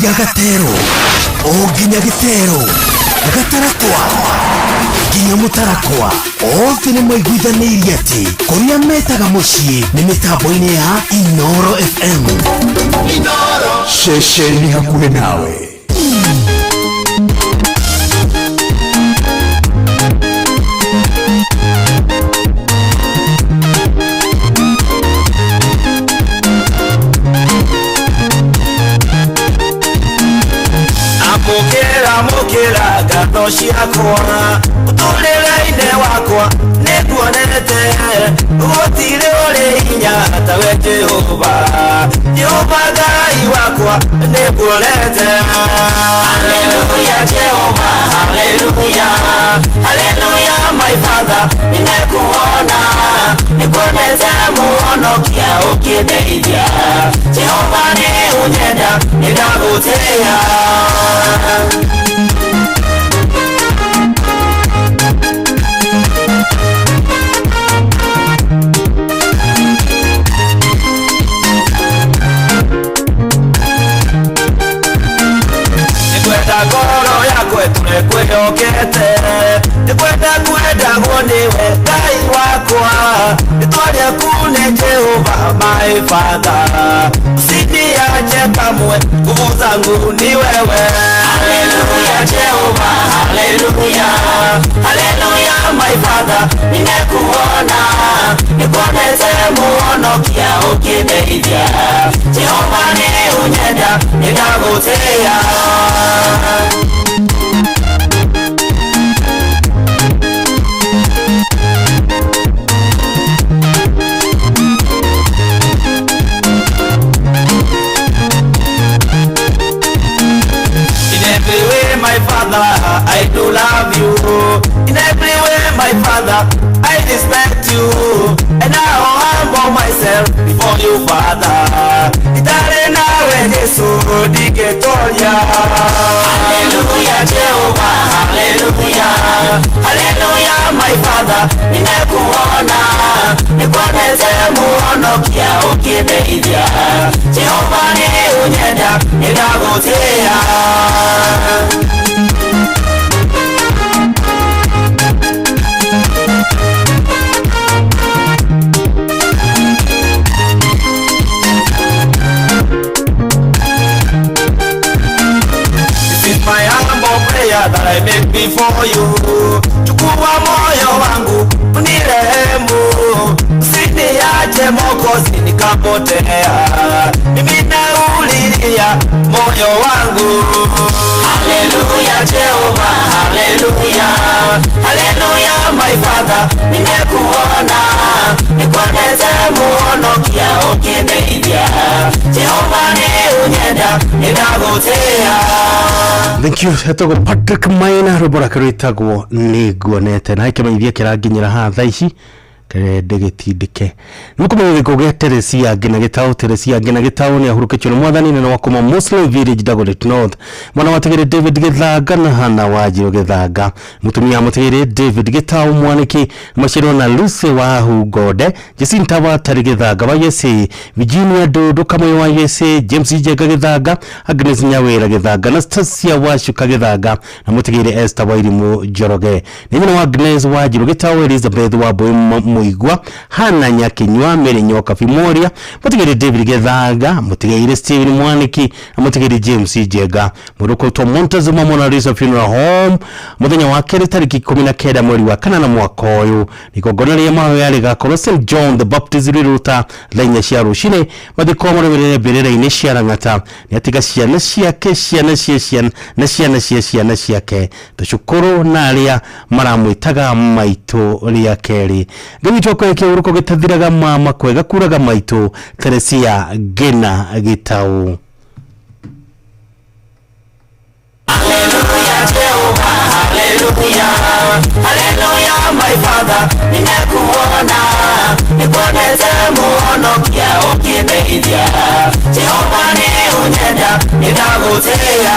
Kuria gatero Oginya gitero Gatarakwa Ginya mutarakwa Othe nĩ maiguithanirie ati Kuria metaga muciĩ nĩ mitambo-inĩ ya Inooro FM. Inooro Shesheni hakuhĩ nawe. Mukira gato ciakwa utulire-ine wakwa nĩkuonete gũtirĩ ũrĩ hinya ta we Jehova Jehova Ngai wakwa nĩkuonete Haleluya Jehova Haleluya Haleluya my Father nĩkuona nĩkuonete mũhonokia ũkĩndeithia Jehova nĩ ũnyenda nĩndagũtĩĩa Ngoro yakwe tunekwĩhokete kwendagwo nĩwe Ngai wakwa rĩtwa rĩaku nĩ Jehova my Father usiniache kamwe nguvu zangu ni wewe Haleluya Jehova Haleluya Haleluya my Father nimekuona nikuonete muhonokia ũkĩndeithia Jehova nĩ ũnyenda nĩndagũtĩĩa My Father, I do love you. In every way, my Father, I respect you. And I humble myself before you, Father. Itarena Yesu diketoria. Hallelujah, Jehovah. Hallelujah. Hallelujah, my Father. Nimekuona, nikuoneze muhonokia ũkĩndeithia. Jehova nĩ ũnyenda, nĩndagũtĩĩa. My humble prayer that I make before you. Chukua moyo wangu unirehemu, usiniache Mwokozi nikapotea. Mimi naulilia moyo wangu. Haleluya Jehova, haleluya, haleluya my Father, nimekuona nikuoneze muhonokia ũkĩndeithia. Jehova nĩ ũnyenda nĩndagũtĩĩa. Thank you. Hetagwo Patrick Maina rwĩmbo rwake rwĩtagwo nĩnguonete na kĩmenyithia kĩranginyĩra haha thaa ici ndĩgĩtindĩke nĩkũmenya gĩkũ gĩa Teresia ngina gĩtaũ Teresia ngina gĩtaũ nĩ ahurũkĩtio nĩ mwathani nene wa kuma Muslim Village Dagoretti North mwana watigĩrĩ David Gĩthanga na Hana Wanjirũ Gĩthanga mũtumia mũtigĩrĩ David Gĩtaũ mwanĩki Maciaro na Lucy wa Hungode Jacinta wa Tari Gĩthanga wa Yese Virginia Dodo Kamwe wa Yese James Njenga Gĩthanga Agnes Nyawĩra Gĩthanga Anastasia Wacuka Gĩthanga na mũtigĩrĩ Esther Wairimu Njoroge nĩ nyina wa Agnes Wanjirũ Gĩtaũ Elizabeth wa Muigwa Hana Nyakinywa Mary Nyoka Fimoria mũtigĩrĩ David Gĩthanga mũtigĩrĩ Steven Mwaniki na mũtigĩrĩ James Njenga mũrũkotwo Montezuma Mona Lisa Funeral Home mũthenya wa kerĩ tarĩki 19 mweri wa kanana mwaka ũyũ igongona rĩa mahoya rĩgakorwo St John the Baptist Riruta thainya cia rũcinĩ mathiko marũmĩrĩre mbĩrĩra-inĩ cia Rang'ata nĩatiga ciana ciake tũcukuru na arĩa maramwĩtaga maitũ rĩa kerĩ gĩtwo kwekĩa ũrũko gĩtathiraga mama kwega kuraga maitũ Teresia Ngina Gĩtaũ. Hallelujah Jehovah, hallelujah, hallelujah my Father, nimekuona nikuoneze muhonokia ũkĩndeithia. Jehova nĩ ũnyenda nĩndagũtĩĩa.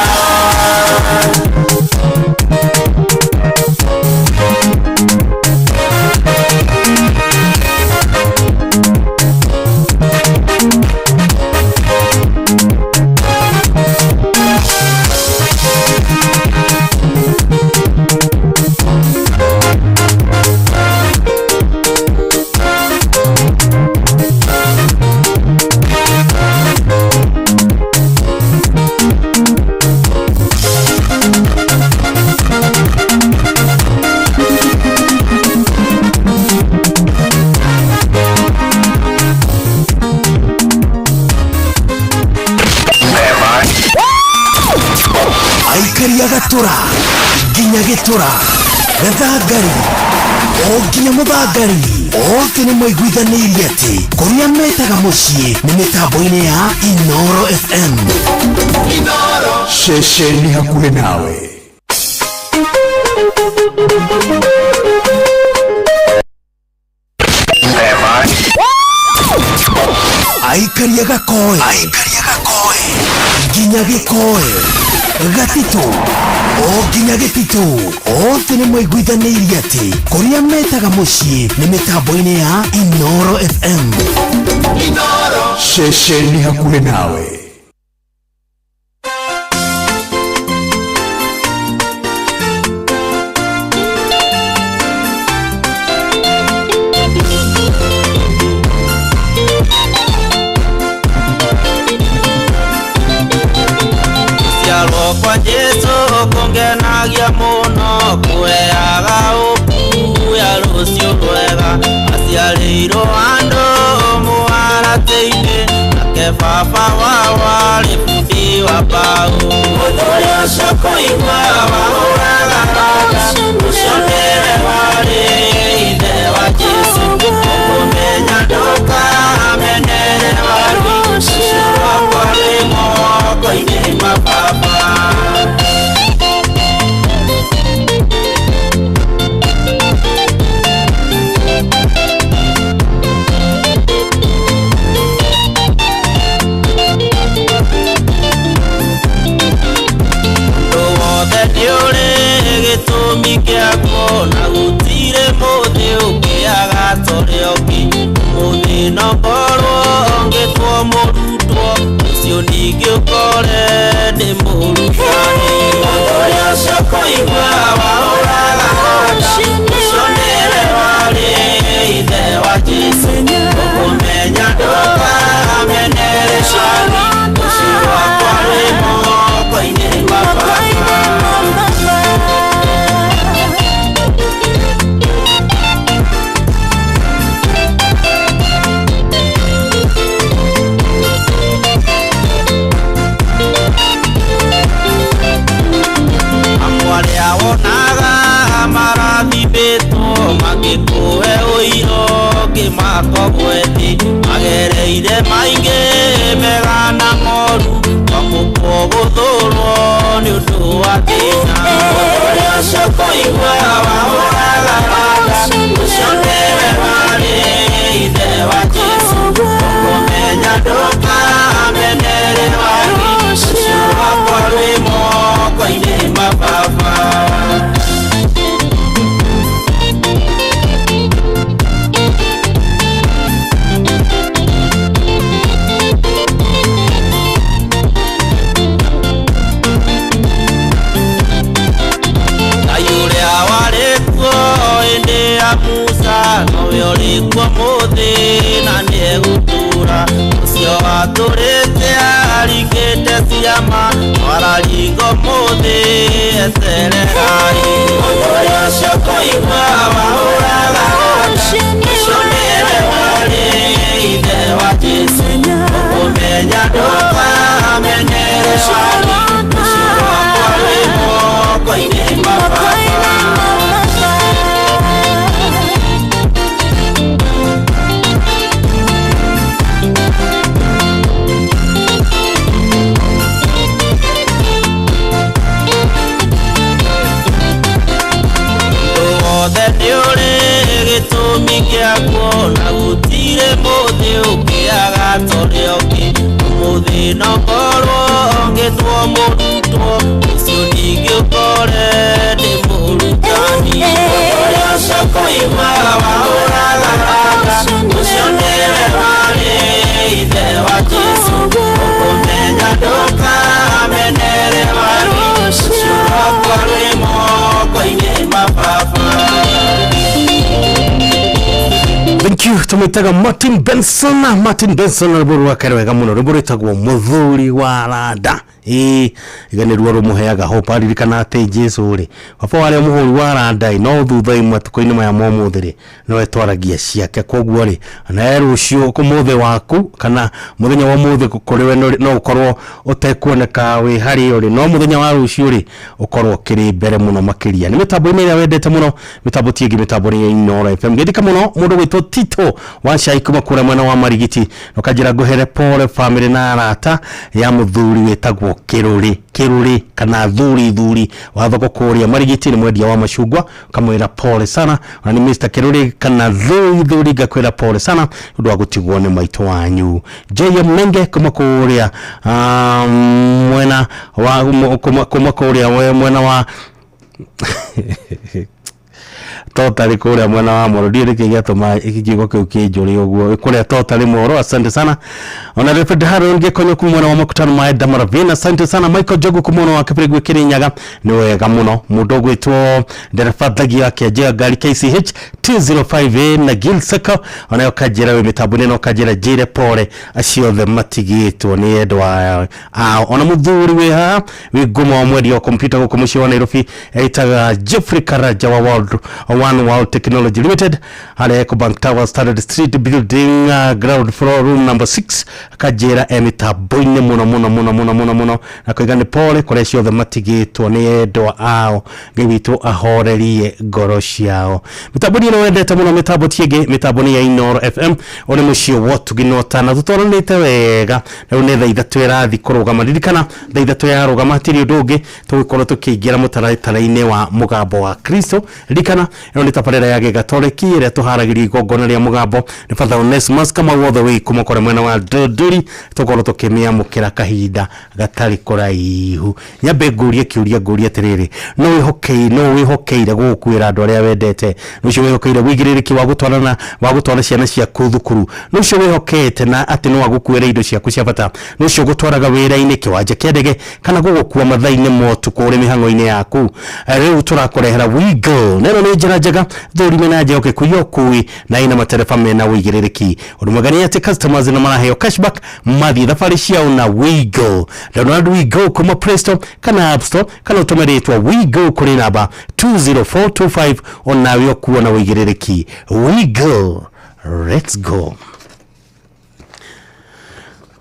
Gatura Gathangari Oginya Muthangari Othe nĩ mwaiguithanĩirie atĩ kũrĩa metaga mũciĩ nĩ mĩtambo-inĩ ya Inooro FM. Inooro ceceni hakuhĩ nawe. Aikaria Gakoe nginya Gĩkoe Gatito o nginya Gĩtito othe nĩ mwaiguithanĩirie atĩ kũrĩa metaga mũciĩ nĩ mĩtambo-inĩ ya Inooro FM. Inooro ceceni hakuhĩ nawe. Kwa Jesu kungenagia muno kweaga ukuya rucio rwega aciarĩirwo andũ mũharatĩ-inĩ nake baba wao arĩ bundi wa mbaũ. Mũndũ ũrĩa ũcio kũigua wahũraga randa ũcio nĩwe warĩ ithe wa Jesu ũkũmenya ndũkamenere wari ũcio wakwa wĩ moko-inĩ ma baba. Gĩtũmi kĩaguo na gũtirĩ mũthĩ ũngĩaga tũrĩ ũngĩ mũthĩ no ngorwo ngĩtwo mũrutwo ũcio ningĩ ũkore ndĩ mũrutani. Mũndũ ũrĩa ũcio kũigua wahũraga randa ũcio nĩwe warĩ ithe wa Jesu ũkũmenya ndũkamenere wari ũcio wakwa wĩ moko-inĩ ma baba. Magĩkũhe ũiro ngĩmakobwethi magereire maingĩ mega na moru kwamũkwo gũthũrwo nĩ ũndũ wa thĩna. Mũndũ ũrĩa ũcio kũigua wahũraga randa ũcio nĩwe warĩ ithe wa Jesu ũkũmenya ndũkamenere wari ũcio wakwa wĩ moko-inĩ ma baba. Nowe ũrĩkuo mũthĩ na nĩegũtũũra ũcio watũrĩte aringĩte ciama wararingo mũthĩ etererai. Mũndũ ũrĩa ũcio kũigua wahũraga randa ũcio nĩwe warĩ ithe wa Jesu ũkũmenya ndũkamenere wari ũcio wakwa wĩ moko-inĩ ma baba. Gĩtũmi kĩaguo na gũtirĩ mũthĩ ũngĩaga tũrĩ ũngĩ mũthĩ no ngorwo ngĩtwo mũrutwo ũcio ningĩ ũkore ndĩ mũrutani. Mũndũ ũrĩa ũcio kũigua wahũraga randa ũcio nĩwe warĩ ithe wa Jesu ũkũmenya ndũkamenere wari ũcio wakwa wĩ moko-inĩ ma baba. thank you tumetaga Martin Benson ruburu wakarwega muno ruburu tagwo muthuri wa rada igane ruo rumuheaga hope aririkana ate Jesu ri baba wale muhuri wa rada no thutha imwe tukoini maya momuthiri no etwaragia ciake kogwo ri na rucio kumuthe waku kana muthenya wa muthe kuriwe no ukorwo utekuoneka wi hari uri no muthenya wa rucio ri ukorwo kiri mbere muno makiria ni mitambo ine ya wendete muno mitambo tiegi mitambo ni Inoro FM ngedika muno mundu wito Tito wanshai kuma kura mwana wa Marigiti no kajira guhere pole family na arata ya muthuri wetagwo kiruri kana thuri wathoko kuria Marigiti ni mwendia wa mashugwa kamwira pole sana na ni Mr Kiruri kana thuri gakwira pole sana ndu agutigwo ni maito wanyu JM Menge kuma kuria mwena wa kuma kuria mwena wa totally kule mwana wa Morodi rikigatuma ikigigo kiukijuri ogwo kule totally moro asante sana ona Refred Haron gekonyo kumwana wa makutano ma Edda Maravina asante sana Michael Jogu kumono wa Kipirigwe Kirinyaga ni wega muno mudogo itwo nderefadagi yake je gari KCH 205A na Gilsaka ona yokajira we mitabune no kajira jire pole ashiothe matigitwo ni edwa ona muthuri we ha wiguma wa mwedi wa computer go kumushi wa Nairobi etaga Jeffrey Karaja wa One World Technology Limited hale Ecobank Tower Standard Street Building ground floor room number 6 kajira emitaboine muno na kwigane pole koresho the matigitwo ni edwa ao gibito ahorerie goroshi yao mitaboni no wendete muno mitabo tiege mitaboni ya Inoro FM ole mushio wotu ginotana tutoronete wega na unetha ithatu irathi kurugama ririkana ithatu ya rugama tiri ndugi tugikorwo tukigira mutaratara-ine wa mugambo wa Kristo ririkana ino ni taparera ya Gatoliki ire tuharagiri igongona ria mugambo ni Father Onesimus kama wothe wi kumokore mwena wa Dodori tukorwo tukimia mukira kahinda gatari kuraihu nyambe ngurie kiuria tiriri no wihokeire gukwira andu aria wendete nucio wihokeire wigiririki wa gutwara ciana cia kuthukuru nucio wihokete na ati no wagukwira indo ciaku cia bata nucio gutwaraga wira-ini kiwanja kia ndege kana gugukua mathaine motu kuri mihango-ini yaku riu turakurehera wigo nero ni njira njega thuri mena nje okuyokui na ina materefa mena wigiririki urumagani ati customers na maraheo cashback mathi thafari ciao na wigo Donald Wigo kuma Play Store kana App Store kana utumeretwa wigo kuri namba 20425 onawe okuwa na wigiririki wigo let's go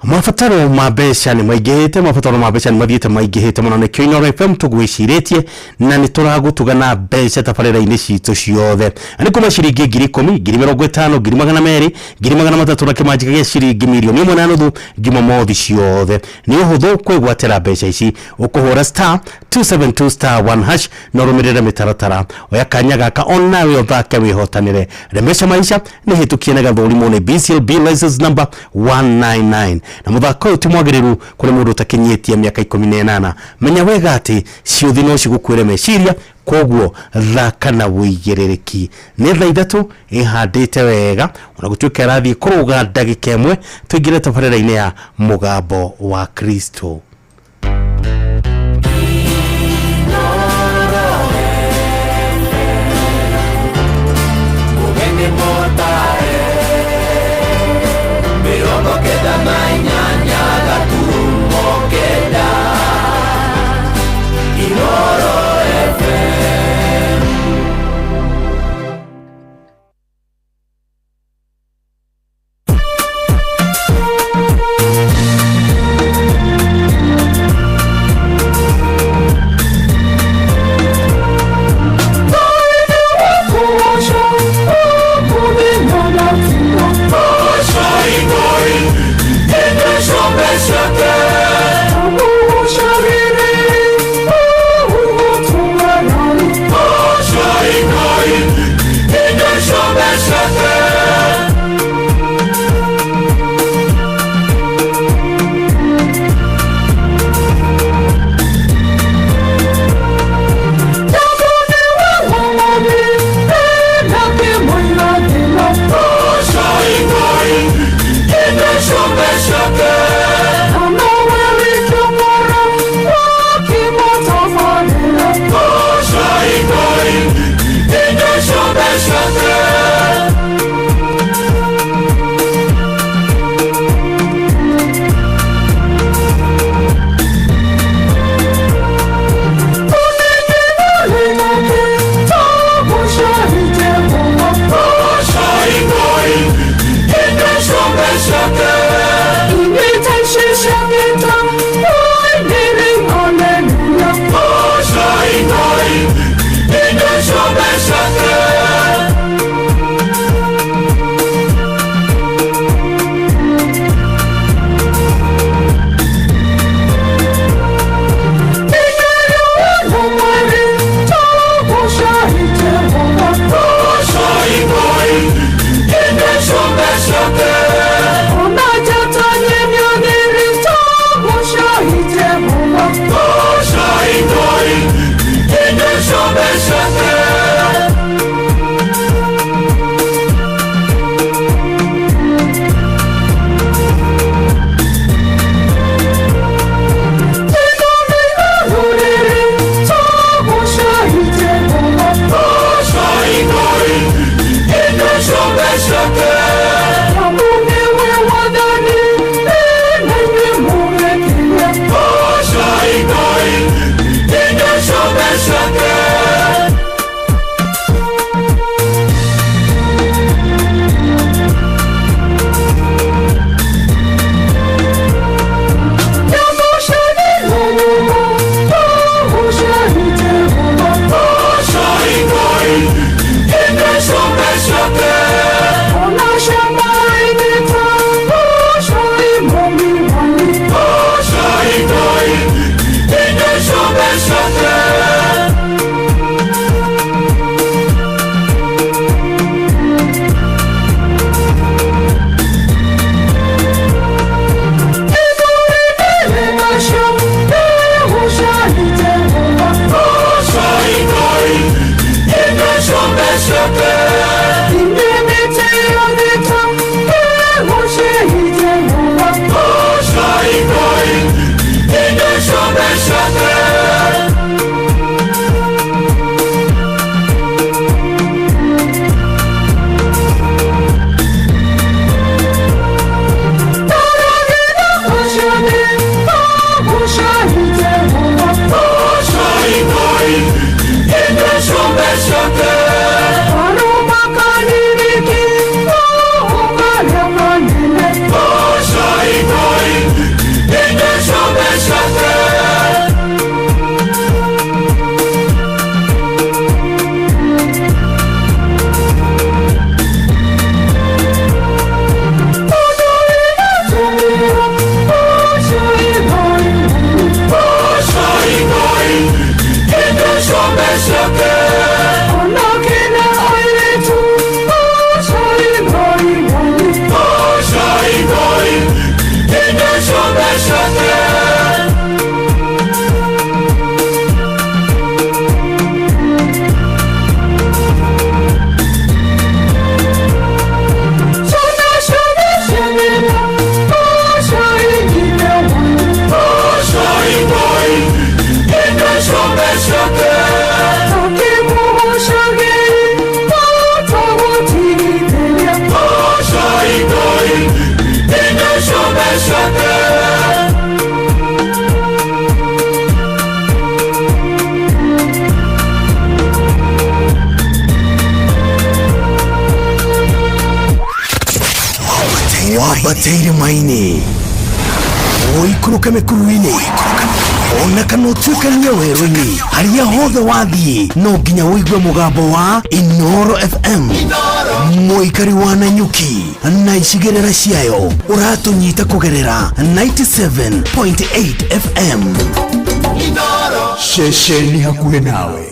mafataro mabesha ni maigehete mafataro mabesha ni mathiete maigehete muno nekyo Inoro FM tugwiciretie na ni turagutugana besha tafarera-ini citu ciothe ani kuma ciringi 10,000 50,000 200,000 300,000 na kimanjika gia ciringi milioni 1.5 jumamothi ciothe ni uhuthu kwigwatira besha ici ukuhura *272*1# no rumirire mitaratara oya kanya gaka onawe uthake wihotanire remesha maisha ni hitukie na gathurimo ni BCLB license number 199 na muthako uyu timwagiriru kuri mundu utakinyetie miaka 18 menya wega ati ciuthi no cigukwire meciria kogwo thaka na wigiririki ni thaa ithatu ihandite wega ona gutuika rathi kuruga ndagika imwe tuingire tafarira-ini ya mugambo wa Kristo wabateire maini oikuruka mikuruini ona kanotuikania werũ-inĩ harĩa hothe wathiĩ no nginya wĩigue mũgambo wa Inooro FM mũikari wa Nanyuki na icigĩrĩra ciayo ũratũnyita kũgerera 97.8 FM Inooro ceceni hakuhĩ nawe.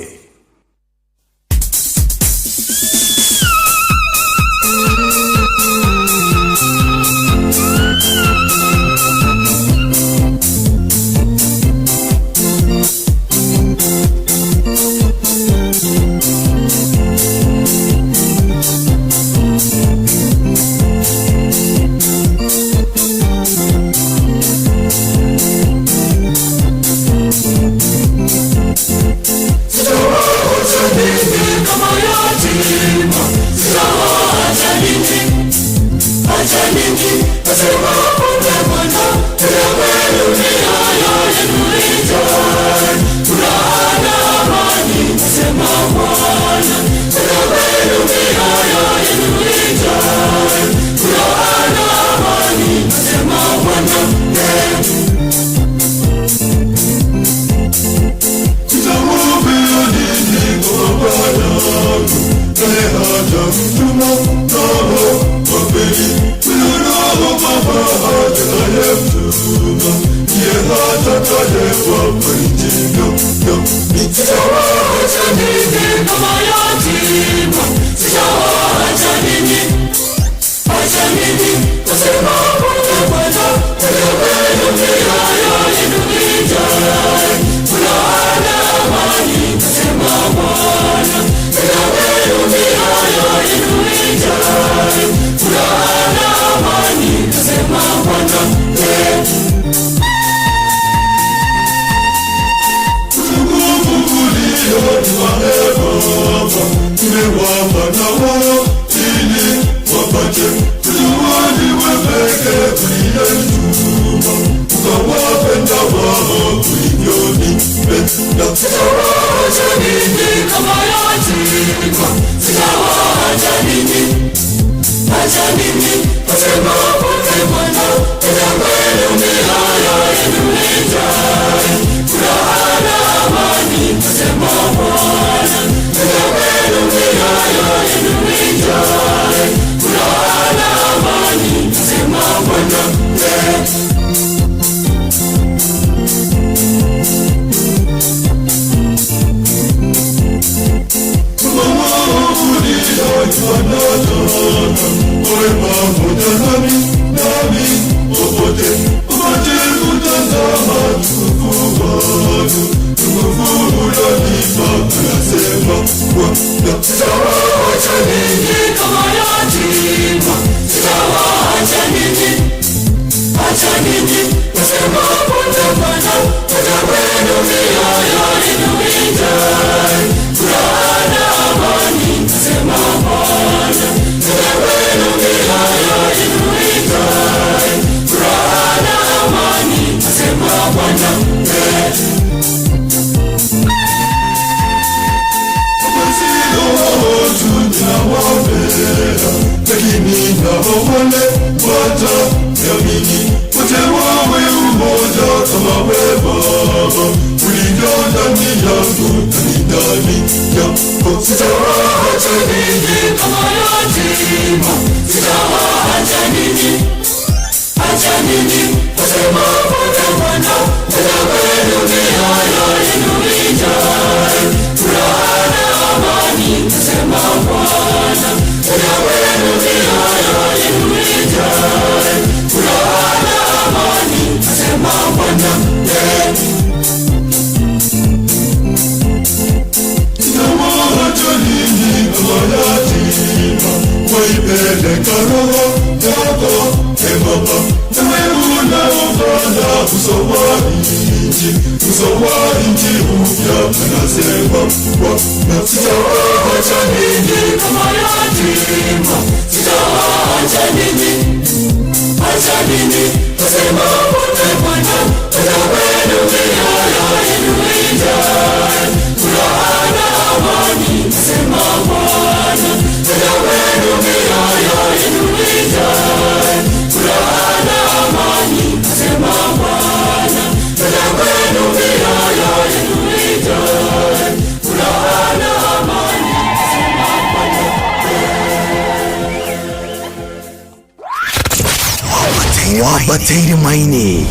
wabateire maini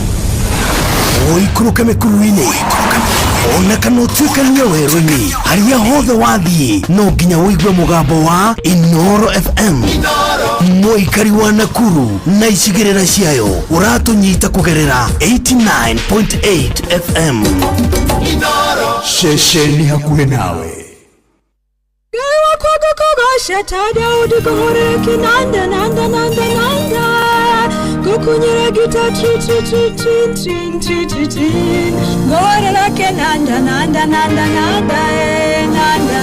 oikuruka mekuruini ona kana utuikania werũ-inĩ harĩa hothe wathiĩ no nginya wĩigue mũgambo wa Inoro FM. Mũikari wa Nakuru na icigĩrĩra ciayo ũratũnyita kũgerera 89.8 FM. Ceceni hakuhĩ nawe. Kukunyira gita trin trin trin trin trin trin trin trin. Gora la ke nanda nanda nanda nanda nanda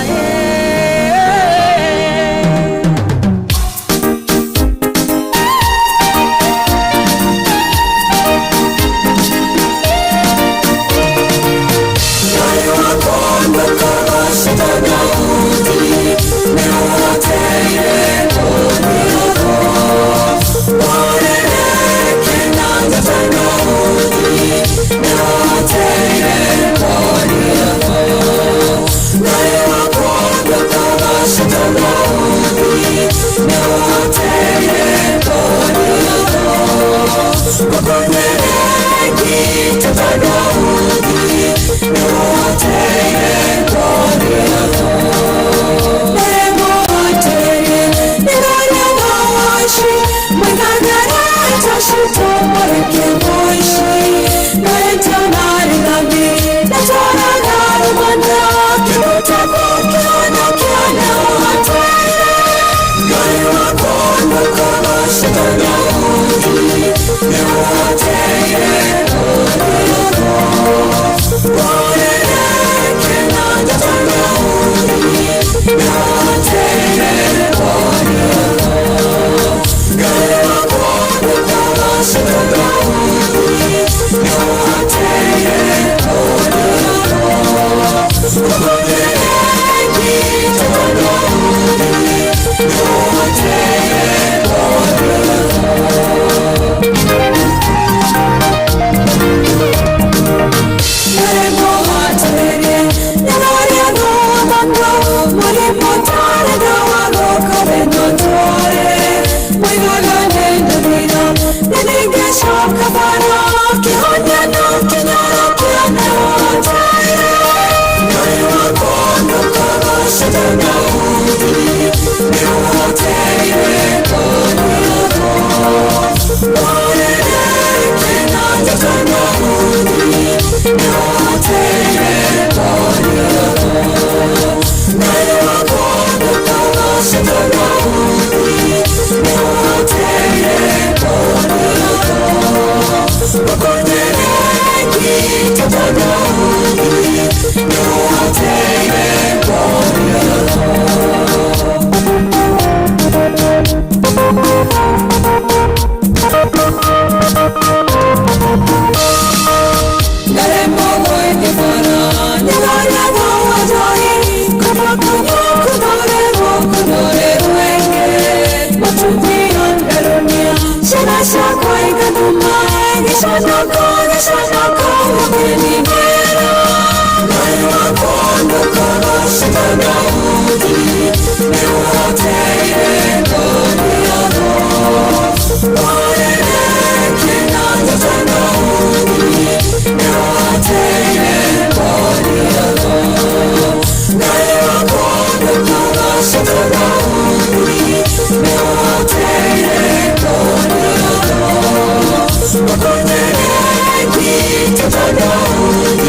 We're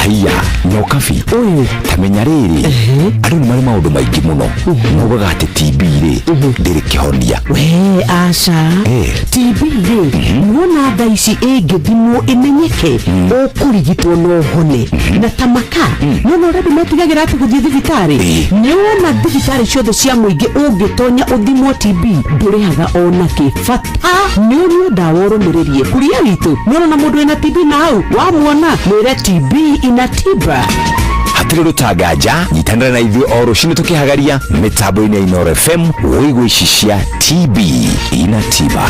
haiya nyokabi Oye tamenya riri andu ni mari maundu maingi muno nugaga ati TB ri ndiri kihonia we aca TB ri wona thaici ingithimwo imenyeke ukurigitwo no hone na tamaka no rebi metigagira ati guthii thibitari ni wona thibitari ciothe cia muingi ungitonya uthimwo TB ndurihaga ona kifata ni uri ndawa urumiririe kuria witu no na mundu ena TB na hau wamwona mwire TB inatiba hatiri rutagaja nyitanira na ithuĩ o rũciinĩ tukihagaria mitambo-inĩ ya Inooro FM wĩigua ici cia TB inatiba.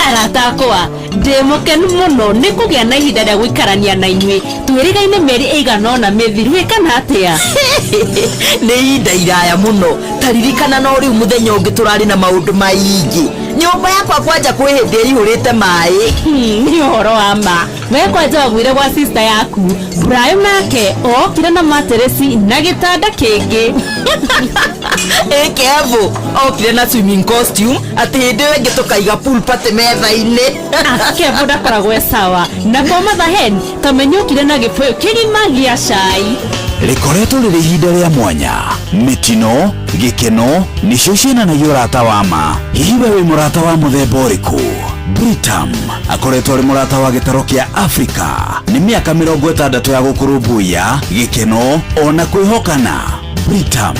Aratakwa ndimukenu muno ni kugia na ihinda rĩa gũikarania na inyuĩ twĩrĩgaine mĩeri ĩigana ũna mĩthiru kana atĩa nĩ ihinda iraya muno taririkana no rĩu mũthenya ũngĩ tũrarĩ na maũndũ maingĩ nyũmba yakwa kwanja kwĩ hĩndĩ ĩihũrĩte maĩ nĩ ũhoro wa ma we kwanja wagwire gwa sister yaku Brian nake okire na materesi na gĩtanda kĩngĩ Kevo okire na swimming costume atĩ hĩndĩ ĩyo ĩngĩ tũkaiga pool party metha-inĩ Kevo ndakoragwo sawa na kwa mathahen tamenyokire na gĩbũyũ kĩgima gĩa cai rĩkoretwo rĩrĩ ihinda rĩa mwanya mitino gĩkeno nĩcio cienanagia ũrata wa ma hihi we wĩ mũrata wa mũthemba ũrĩkũ Britam akoretwo arĩ mũrata wa gĩtaro kĩa Afrika nĩ mĩaka 60 ya gũkũrũmbũiya gĩkeno ona kwĩhokana Britam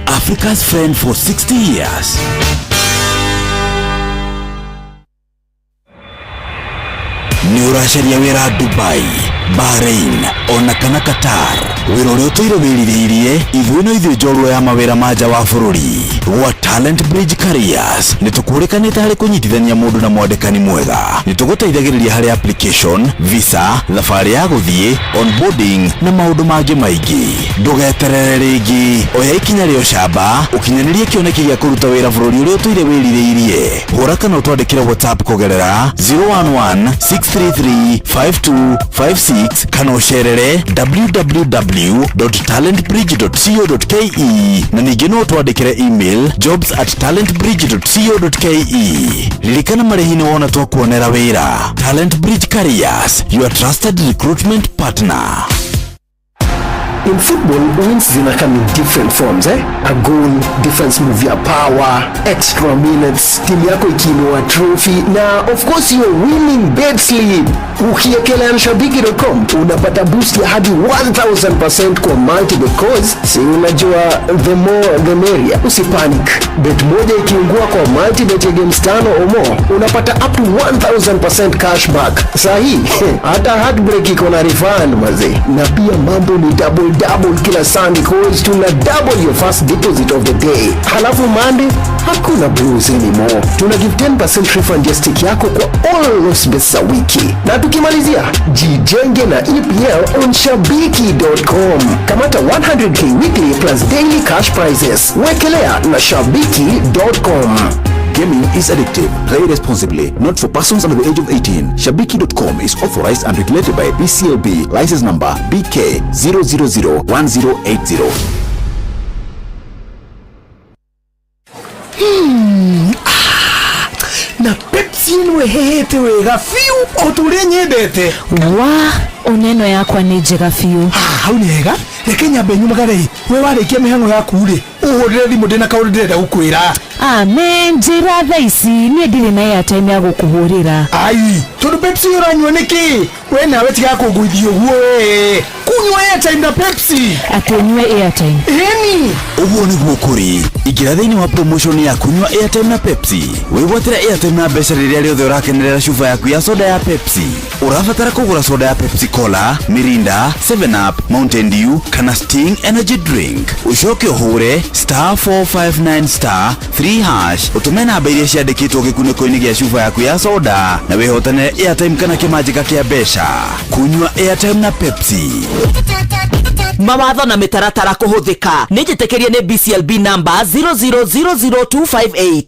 Africa's friend for 60 years. Ni uracaria wira Dubai, Bahrain, ona kana Qatar. Wira uria tuirĩrĩirie ithuĩ no ithuĩ njorua ya mawĩra manja wa bũrũri wa Talent Bridge Careers nĩ tũkũrĩkanĩte harĩ kũnyitithania mũndũ na mwandĩkani mwega. Nĩ tũgũteithagĩrĩria harĩ application, visa, thabarĩ ya gũthiĩ, onboarding na maũndũ mangĩ maingĩ. Ndũgeterere rĩngĩ, oya ikinya rĩo camba ũkinyanĩrie kĩoneki gĩa kũruta wĩra bũrũri ũrĩa ũtũirĩrĩirie. Hũra kana ũtwandĩkĩre WhatsApp kũgerera 011-633-5256 kana ũcerere www.talentbridge.co.ke na ningĩ no ũtwandĩkĩre email jobs@talentbridge.co.ke. Ririkana marĩhi nĩ wona twakuonera wĩra. Talent Bridge Careers, your trusted recruitment partner. In football, wins come in different forms, A goal, difference move your power, extra minutes, timu yako ikiinua trophy, na of course your winning bet slip. Ukiekelea Shabiki.com unapata boost ya hadi 1000% kwa multiple codes. Si unajua the more the merrier. Usipanic. Bet moja ikiungua kwa multibet ya games 5 or more, unapata up to 1000% cashback. Sahi, hata heartbreak iko na refund maze. Na pia mambo ni double kila Sunday cause tuna double your first deposit of the day. Halafu Monday hakuna blues anymore. Tuna give 10% refund ya stake yako kwa all those bets za wiki. Na tukimalizia, jijenge na EPL on Shabiki.com. Kamata 100k weekly plus daily cash prizes. Wekelea na Shabiki.com. Gaming is addictive. Play responsibly. Not for persons under the age of 18. Shabiki.com is authorized and regulated by BCLB. License number BK 0001080. Na Pepsi nwe hehete wega fiu oturia nyendete wa oneno yakwa nĩ njega fiu hau nĩ hega reke nyambe nyumagare we warĩkia mĩhang'o yaku rĩ ũhũrĩre thimũ ndĩna kaũndũ ndĩrenda gũkwĩra amen njĩra thaa ici niĩ ndirĩ na airtime ya gũkũhũrĩra ai tondũ Pepsi ũranyua nĩkĩ we nawe tiga kũngũithia ũguo we kunywa airtime na Pepsi atunyue airtime eni ũguo nĩguo kũrĩ ingĩra thĩinĩ wa promotion ya kunywa airtime na Pepsi wĩgwatĩra airtime na mbeca rĩrĩa rĩothe ũrakenerera cuba yaku ya soda ya Pepsi ũrabatara kũgũra soda ya Pepsi Cola, Mirinda, 7up, Mountain Dew kana Sting energy drink ucoke ũhũre *459*3# ũtũme namba iria ciandĩkĩtwo gĩkunĩko-inĩ gĩa cuba yaku ya soda na wĩhotanĩre airtime kana kĩmanjĩka kĩa mbeca. Kunywa airtime na Pepsi. Mawatho na mĩtaratara kũhũthĩka nĩ njĩtĩkĩrie nĩ BCLB number 0000258.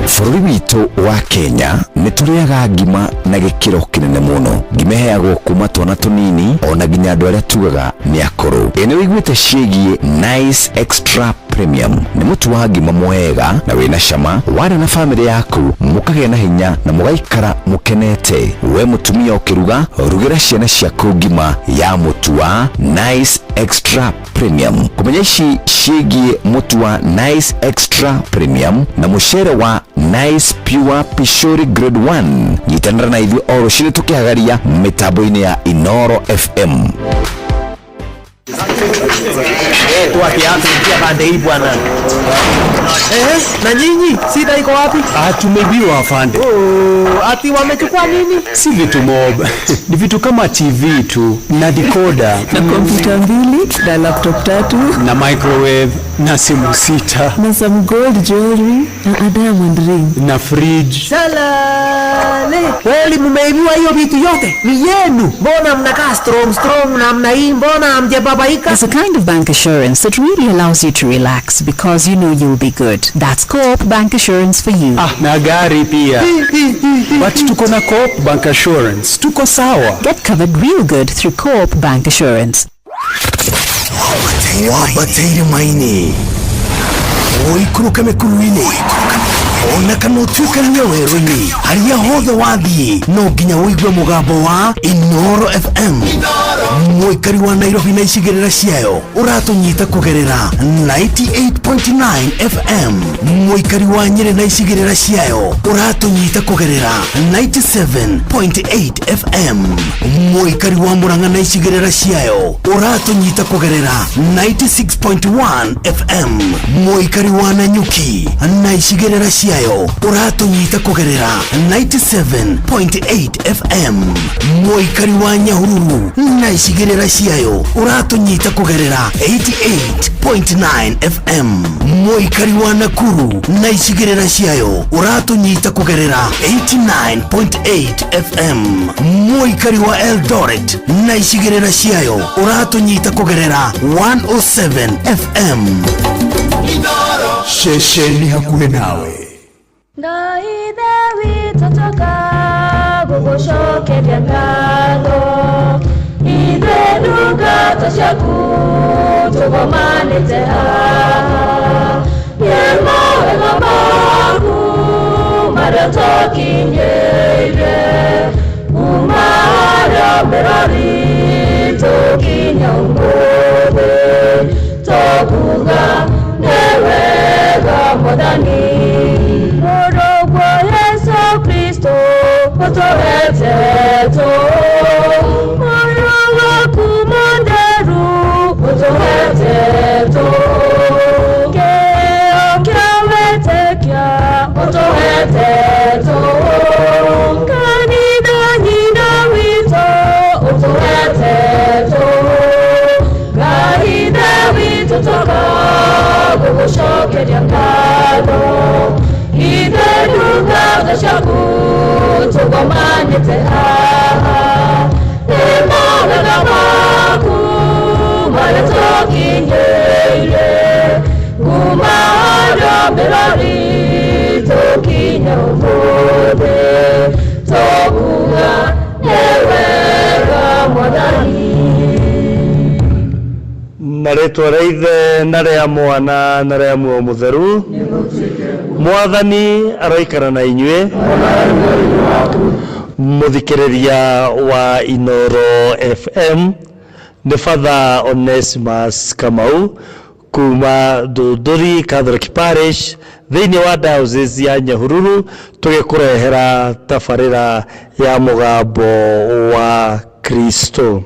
Bũrũri witũ wa Kenya nĩ tũrĩaga ngima na gĩkĩro kĩnene mũno. Ngima ĩheagwo kuma twana tũnini ona nginya andũ arĩa tugaga nĩ akũrũ. Ĩnĩ wĩiguĩte ciĩgiĩ nice extra Premium ni mutu wa ngima mwega na wina cama wara na family yaku mukagĩa na hinya na mugaikara mukenete. We mutumia ukiruga rugira ciana ciaku ngima ya mutu wa Nice Extra Premium. Kumenya ici ciĩgiĩ mutu wa Nice Extra Premium na mucere wa Nice Pure Pishori Grade 1 nyitanĩra na ithuĩ oro cire tukihagaria mitambo-inĩ ya Inoro FM. Kwa kiasi kia pande hii bwana. Na nyinyi sida iko wapi? Tumebiwa afande. Ati wamechukua nini? Si vitu mob. Ni vitu kama TV tu na decoder na kompyuta 2 na laptop 3 na microwave na simu 6 na some gold jewelry na diamond ring na fridge. Salale. Kweli mmeibiwa hiyo vitu yote? Ni yenu. Mbona mnakaa strong na mna hii mbona hamjababaika? It's a kind of bank assurance that really allows you to relax because you know you'll be good. That's Coop Bank Assurance for you. Na gari pia. But tuko na Coop Bank Assurance. Tuko sawa. Get covered real good through Coop Bank Assurance. Wabateire maini oikuruka mekuruini ona kanotuka nyaweroni haria hothe wathie no nginya uigue mugambo wa Inoro FM. Muikari wa Nairobi na icigirira ciayo uratunyita kugerera 98.9 FM. Muikari wa Nyeri na icigirira ciayo uratunyita kugerera 97.8 FM. Muikari wa Murang'a na icigirira ciayo uratunyita kugerera 96.1 FM. Muikari wa Nanyuki na icigirira ciayo uratunyita kugerera 97.8 FM. Muikari wa Nyahururu na icigirira ciayo uratunyita kugerera 88.9 FM. Muikari wa Nakuru na icigirira ciayo uratunyita kugerera 89.8 FM. Muikari wa Eldoret na icigirira ciayo uratunyita kugerera 107 FM. Shesheni hakuhe nawe. Ndaithe witũ tũkagũgũcokeria ngatho ithuĩ ndungata ciaku tũgomanĩte haha nĩ mawega maku marĩa tũkinyĩire kuma harĩa mĩrori tũkinya ũmũthĩ tũkuga nĩ wega Mwathani. Utoheteto moyo waku monderu utoheteto keo wetekia utoheteto kanida nyina wito utoheteto kahida wito toka gugushokeria ngado ideruga gashaku tugomanĩte haha nĩ mawega maku marĩa tũkinyĩire kuma harĩa mĩrori tũkinya ũmũthĩ tũkuga nĩ wega Mwathani. Na rĩtwa rĩa Ithe na rĩa Mwana na rĩa Muoyo Mũtheru. Mwathani aroikara na inyuĩ. Muthikĩrĩria wa Inoro FM nĩ Father Onesimus Kamau kuma Ndũndũri Catholic Parish thĩinĩ wa diocese ya Nyahururu tũgĩkũrehera tabarĩra ya mũgambo wa Kristo.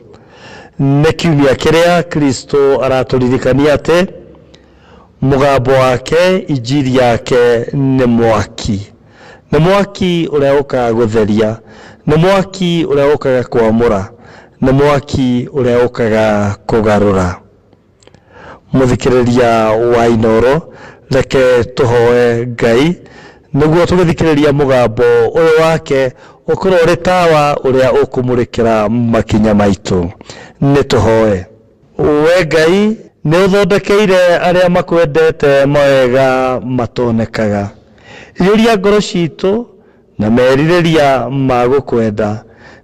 Nĩ kiumia kĩrĩa Kristo aratũririkania atĩ mugambo wake injiri yake ni mwaki. Ni mwaki ũrĩa ũkaga gũtheria, ni mwaki ũrĩa ũkaga kwamũra, ni mwaki ũrĩa ũkaga kũgarũra. Mũthikĩrĩria wa Inoro, reke tũhoe Ngai nĩguo tũgĩthikĩrĩria mũgambo ũyũ wake ũkorwo ũrĩ tawa ũrĩa ũkũmũrĩkĩra makinya maitũ. Nĩ tũhoe. We Ngai nĩ ũthondekeire arĩa makwendete mawega matonekaga. Iria ngoro citũ na merirĩria magũkwenda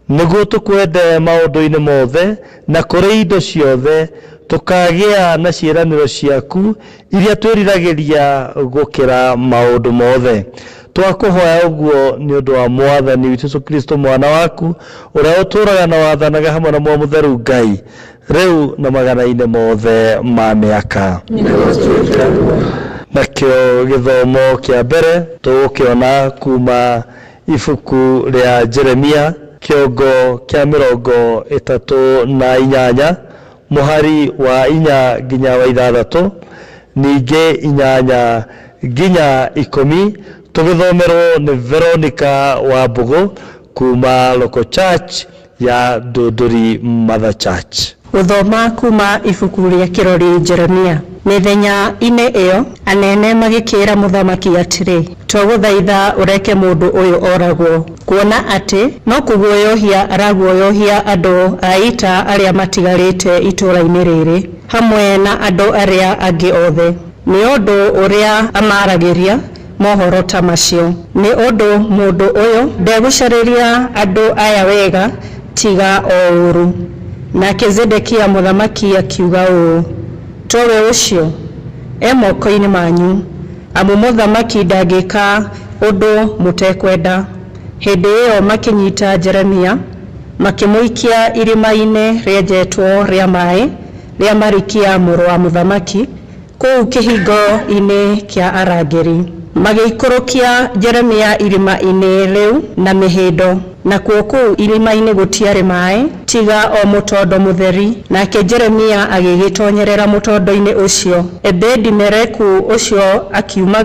nĩguo tũkwende maũndũ-inĩ mothe na kũrĩ indo ciothe tukagia na ciĩranĩro ciaku iria twĩriragĩria gũkĩra maũndũ mothe. Twakuhoya ũguo nĩ ũndũ wa Mwathani witũ Yesu Kristo mwana waku ũrĩa ũtũũraga na wathanaga hamwe na Muoyo Mũtheru Ngai rĩu na magana-inĩ mothe ma mĩaka. Nakĩo gĩthomo kĩa mbere tũgũkĩona kuma ibuku rĩa Jeremia kĩongo kĩa 38 mũhari wa 4 nginya wa 6 ningĩ 8 nginya 10 tũgĩthomerwo nĩ Veronica wa Mbugu kuma Local Church ya Ndũndũri Mother Church. Gũthoma kuma ibuku rĩa kĩrori Jeremia. Mĩthenya ine ĩyo anene magĩkĩra mũthamaki atĩrĩ, twagũthaitha ũreke mũndũ ũyũ oragwo, kuona atĩ no kũguoyohia araguoyohia andũ a ita arĩa matigarĩte itũũra-inĩ rĩrĩ hamwe na andũ arĩa angĩ othe. Nĩ ũndũ ũrĩa amaragĩria mohoro ta macio, nĩ ũndũ mũndũ ũyũ ndegũcarĩria andũ aya wega tiga o ũũru. Nake Zedekia mũthamaki akiuga ũũ, towe ũcio moko-inĩ manyu, amu mũthamaki ndangĩka ũndũ mũtekwenda. Hĩndĩ ĩyo makĩnyita Jeremia makĩmũikia irima-inĩ rĩenjetwo rĩa maĩ rĩa Marikia mũrũ wa mũthamaki kũu kĩhingo-inĩ kĩa arangĩri. Magĩikũrũkia Jeremia irima-inĩ rĩu na mĩhĩndo, na kũu irima-inĩ gũtiarĩ maĩ tiga o mũtondo mũtheri. Nake Jeremia agĩgĩtonyerera mũtondo-inĩ ũcio. Ebedi-Meleku ũcio akiuma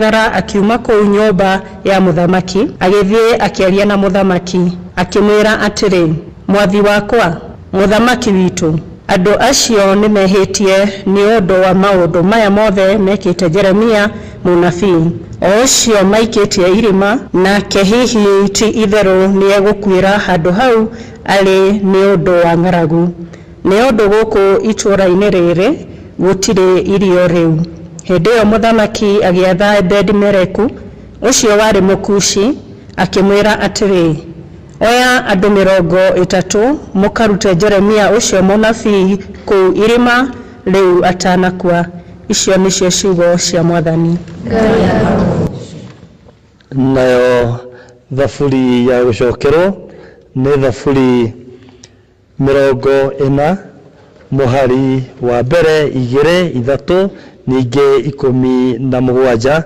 kũu nyũmba ya mũthamaki agĩthiĩ akĩaria na mũthamaki akĩmwĩra atĩrĩ, mwathi wakwa mũthamaki witũ, andũ acio nĩ mehĩtie nĩ ũndũ wa maũndũ maya mothe mekĩte Jeremia mũnabii. O ũcio maikĩtie irima, nake hihi ti itherũ nĩ egũkuĩra handũ hau arĩ nĩ ũndũ wa ng'aragu. Nĩ ũndũ gũkũ itũũra-inĩ rĩrĩ gũtirĩ irio rĩu. Hĩndĩ ĩyo mũthamaki agĩatha Ebedi-Meleku ũcio warĩ Mũkushi akĩmwĩra atĩrĩ, oya andũ 30 mũkarute Jeremia ũcio mũnabii kũu irima rĩu atanakua. Icio nĩcio ciugo cia Mwathani. Nayo thaburi ya gũcokerwo nĩ thaburi 40 mũhari wa mbere 2, 3 ningĩ 17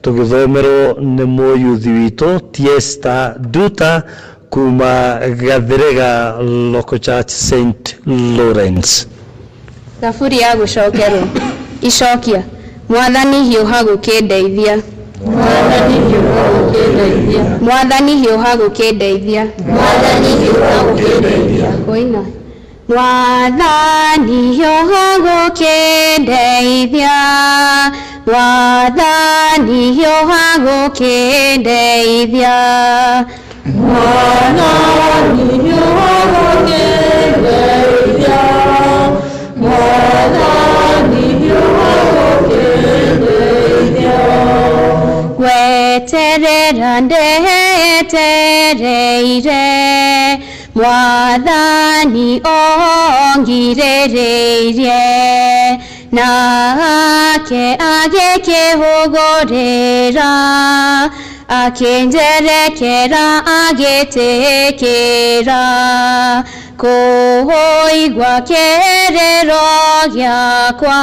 tũgĩthomerwo nĩ mũyuthi witũ Tiesta Nduta kuma Gathĩrĩga Local Church St. Lawrence. Thaburi ya gũcokerwo. Icokia, Mwathani hiũha gũkĩndeithia. Mwathani hiũha gũkĩndeithia. Koina. Mwathani hiũha gũkĩndeithia. Mwathani hiũha gũkĩndeithia. Mwathani hiũha gũkĩndeithia. Mwathani hiũha gũkĩndeithia. Gweterera ndetereire, Mwathani ongirĩrĩirie, nake agĩkĩhũgũrĩra, akĩnjerekera agĩtĩkĩra, kũigua kĩrĩro gĩakwa,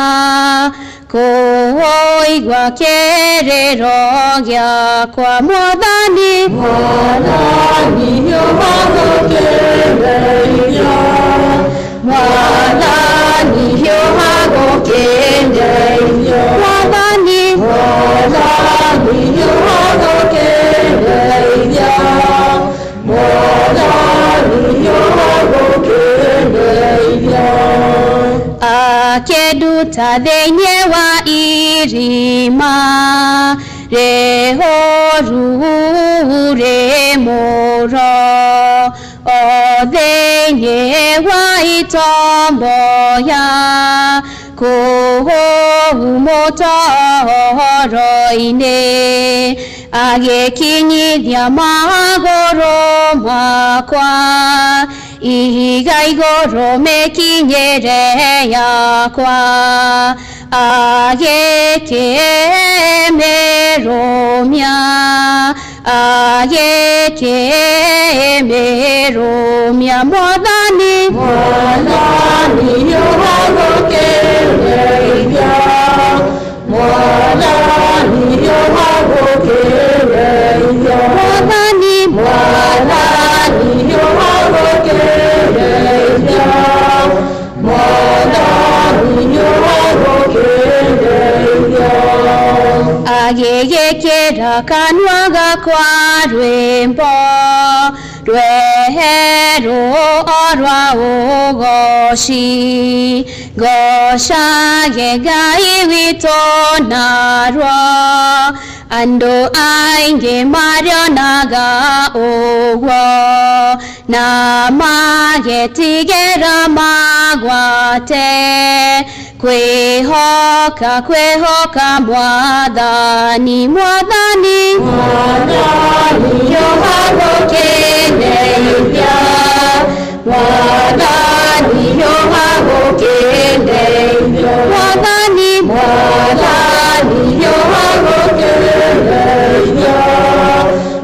kũigua kĩrĩro gĩakwa. Mwathani hiũha gũkĩndeithia. Mwathani hiũha gũkĩndeithia. Mwathani hiũha gũkĩndeithia. Mwathani hiũha gũkĩndeithia. Akĩnduta thĩinĩ wa irima rĩhũru rĩmũro, o thĩinĩ wa itomboya kũu mũtoro-inĩ, agĩkinyithia magũrũ makwa ihiga igũrũ mĩkinyĩre yakwa agĩkĩmĩrũmia Mwathani yohagũkĩrĩithia Mwathani yohagũkĩrĩithia Mwathani yohagũkĩrĩithia Mwathani yohagũkĩrĩithia agĩgĩkĩra kanua gakwa rwĩmbo rweheru orwa ugoshi goshage Ngai witũ narwo andũ aingĩ marionaga ũguo na magetigĩra magwate kwĩhoka Mwathani yohagũkĩrĩithia Mwathani yohagũkĩrĩithia Mwathani yohagũkĩrĩithia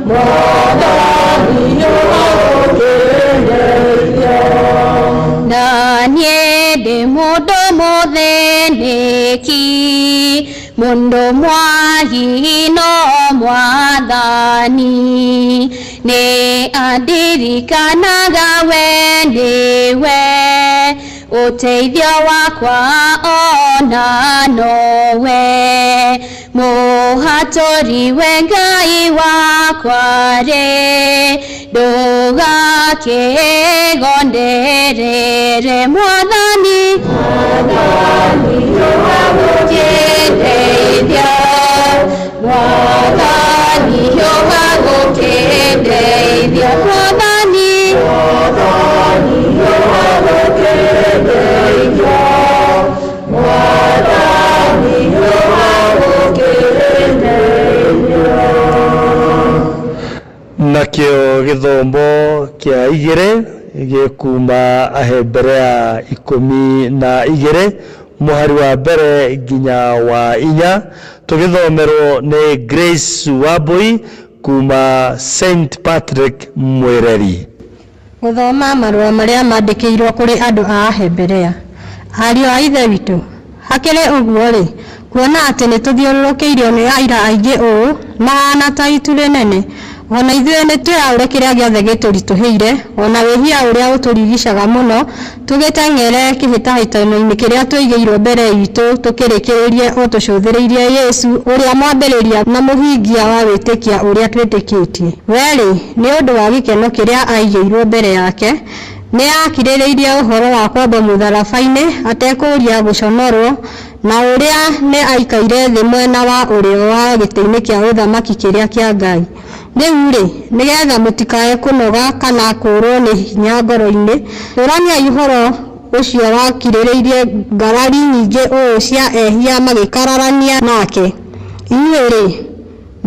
Mwathani yohagũkĩrĩithia na niĩ ndĩ mũndũ mũthĩnĩki mũndũ mwagi no Mwathani nĩ andirikanaga we nĩwe ũteithio wakwa ona nowe mũhatũri we Ngai wakwa rĩ ndũgakĩgonderere Mwathani yohagũkĩrĩithia Mwathani yohagũkĩrĩithia Mwathani yohagũkĩrĩithia Mwathani yohagũkĩrĩithia nakĩo gĩthomo kĩa 2 gĩkuma Aheberea 12 muhari wa mbere nginya wa 4 tugithomerwo nĩ Grace Wabui kuma St Patrick Mwereri. Gũthoma marũa marĩa mandĩkĩirwo kũrĩ andũ a Aheberea. Ariũ a ithe witũ, hakĩrĩ ũguo rĩ, kuona atĩ nĩ tũthiũrũrũkĩirio nĩ aira aingĩ ũũ mahana ta itu rĩnene, ona ithuĩ nĩ twĩaũre kĩrĩa gĩothe gĩtũritũhĩire, ona wĩhia ũrĩa ũtũrigicaga mũno, tũgĩteng'ere kĩhĩtahĩtano-inĩ kĩrĩa twĩigĩirwo mbere itũ, tũkĩrĩkĩrĩrie o tũcũthĩrĩirie Yesu ũrĩa mwambĩrĩria na mũhingia wa wĩtĩkia ũrĩa twĩtĩkĩtie. Weri nĩ ũndũ wa gĩkeno kĩrĩa aigĩirwo mbere yake, nĩ akirĩrĩirie ũhoro wa kwamba mũtharaba-inĩ atekũria gũconorwo, na ũrĩa nĩ aikaire thĩ mwena wa ũrĩo wa gĩtĩ-inĩ kĩa ũthamaki kĩrĩa kĩa Ngai. Rĩu rĩ, nĩgetha mũtikae kũnoga kana kũũrwo nĩ hinya ngoro-inĩ, ũraniai ũhoro ũcio wakirĩrĩirie ngarari nyingĩ ũũ cia ehia magĩkararania nake. Inyuĩ rĩ,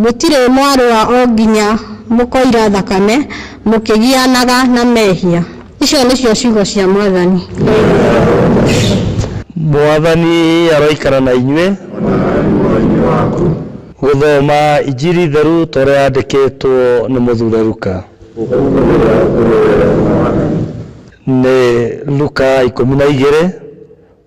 mũtirĩ mwarũa o nginya mũkoira thakame mũkĩgianaga na mehia. Icio nĩcio ciugo cia Mwathani. Mwathani aroikara na inyuĩ. Gũthoma injiri theru torĩa yandĩkĩtwo nĩ mũthure Luka. Nĩ Luka 12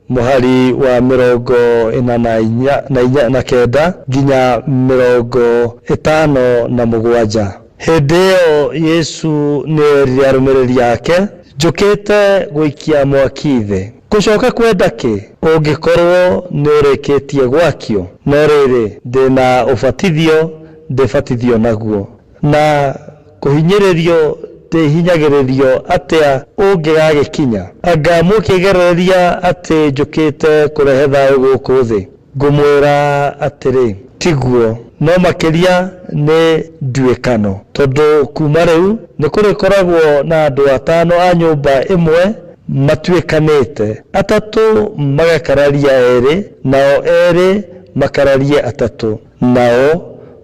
muhari wa 49 nginya 57. Hĩndĩ ĩyo Yesu nĩerire arũmĩrĩri ake, njũkĩte gũikia mwaki thĩ. Gũcoka kwenda kĩ? Ũngĩkorwo nĩũrĩkĩtie gwakio, no rĩrĩ ndĩna ũbatithio ndĩbatithio naguo, na kũhinyĩrĩrio ndĩhinyagĩrĩrio atĩa ũngĩgagĩkinya. Anga mũkĩgereria atĩ njũkĩte kũrehe thayũ gũkũ thĩ? Ngũmwĩra atĩrĩ, tiguo, no makĩria nĩ nduĩkano, tondũ kuma rĩu nĩ kũrĩkoragwo na andũ 5 a nyũmba ĩmwe matuĩkanĩte, 3 magakararia 2, nao 2 makararie 3, nao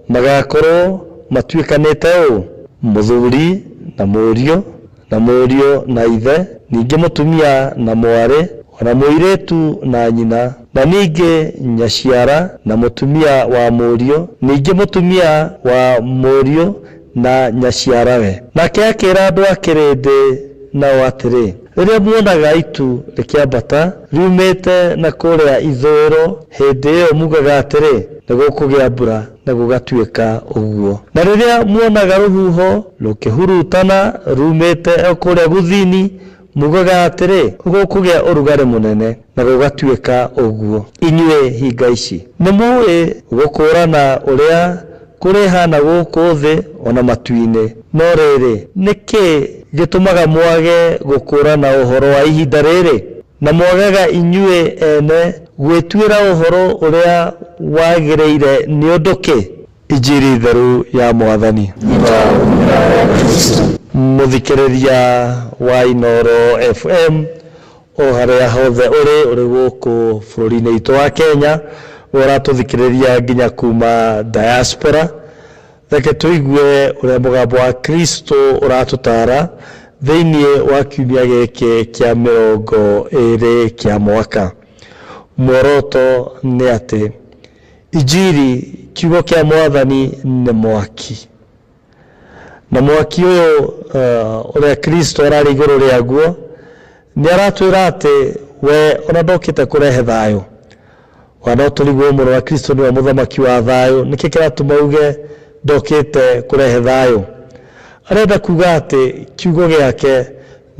magakorwo matuĩkanĩte ũũ, mũthuri na mũriũ na mũriũ na ithe, ningĩ mũtumia na mwarĩ, ona mũirĩtu na nyina, na ningĩ nyaciara na mũtumia wa mũriũ, ningĩ mũtumia wa mũriũ na nyaciara we. Nake akĩra andũ a kĩrĩndĩ nao atĩrĩ, rĩrĩa muonaga itu rĩkĩambata riumĩte na kũrĩa ithũĩro, hĩndĩ ĩyo mugaga atĩrĩ, nĩgũkũgĩa mbura, na gũgatuĩka ũguo. Na rĩrĩa muonaga rũhuho rũkĩhurutana rumĩte kũrĩa gũthini, mugaga atĩrĩ, gũkũgĩa ũrugarĩ mũnene, na gũgatuĩka ũguo. Inyuĩ hinga ici, nĩmũĩ gũkũrana ũrĩa kũrĩ hana gũkũ thĩ ona matu-inĩ. No rĩrĩ, nĩkĩ gĩtũmaga mwage gũkũrana ũhoro wa ihinda rĩrĩ, na mwagaga inyuĩ ene gwĩtuĩra ũhoro ũrĩa wagĩrĩire nĩ ũndũ kĩ? Injiri theru ya Mwathani. Mũthikĩrĩria wa Inooro FM o harĩa hothe ũrĩ gũkũ bũrũri-inĩ witũ wa Kenya, ũratũthikĩrĩria nginya kuma diaspora, reke tũigue ũrĩa mũgambo wa Kristo ũratũtara thĩinĩ wa kiumia gĩkĩ kĩa 20 kĩa mwaka. Muoroto nĩ atĩ injiri, kiugo kĩa Mwathani nĩ mwaki, na mwaki ũyũ ũrĩa Kristo ararĩ igũrũ rĩaguo nĩ aratwĩra atĩ we ona ndokĩte kũrehe thayũ, wana ũtũrigwo mũno wa Kristo nĩwe mũthamaki wa thayũ. Nĩkĩ kĩratũma uge ndokĩte kũrehe thayũ? Arenda kuga atĩ kiugo gĩake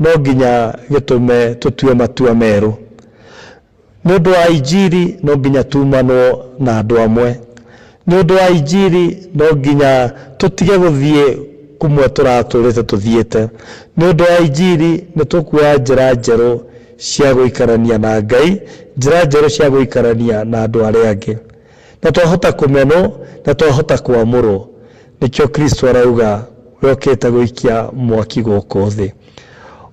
no nginya gĩtũme tũtue matua merũ. Nĩ ũndũ wa injiri no nginya tumanwo na andũ amwe. Nĩ ũndũ wa injiri no nginya tũtige gũthiĩ kumwe tũratũrĩte tũthiĩte. Nĩ ũndũ wa injiri nĩ tũkuoya njĩra njerũ cia gũikarania na Ngai, njĩra njerũ cia gũikarania na andũ arĩa angĩ, na twahota kũmenwo na twahota kwamũrwo. Nĩkĩo Kristo arauga yokĩte gũikia mwaki gũkũ thĩ.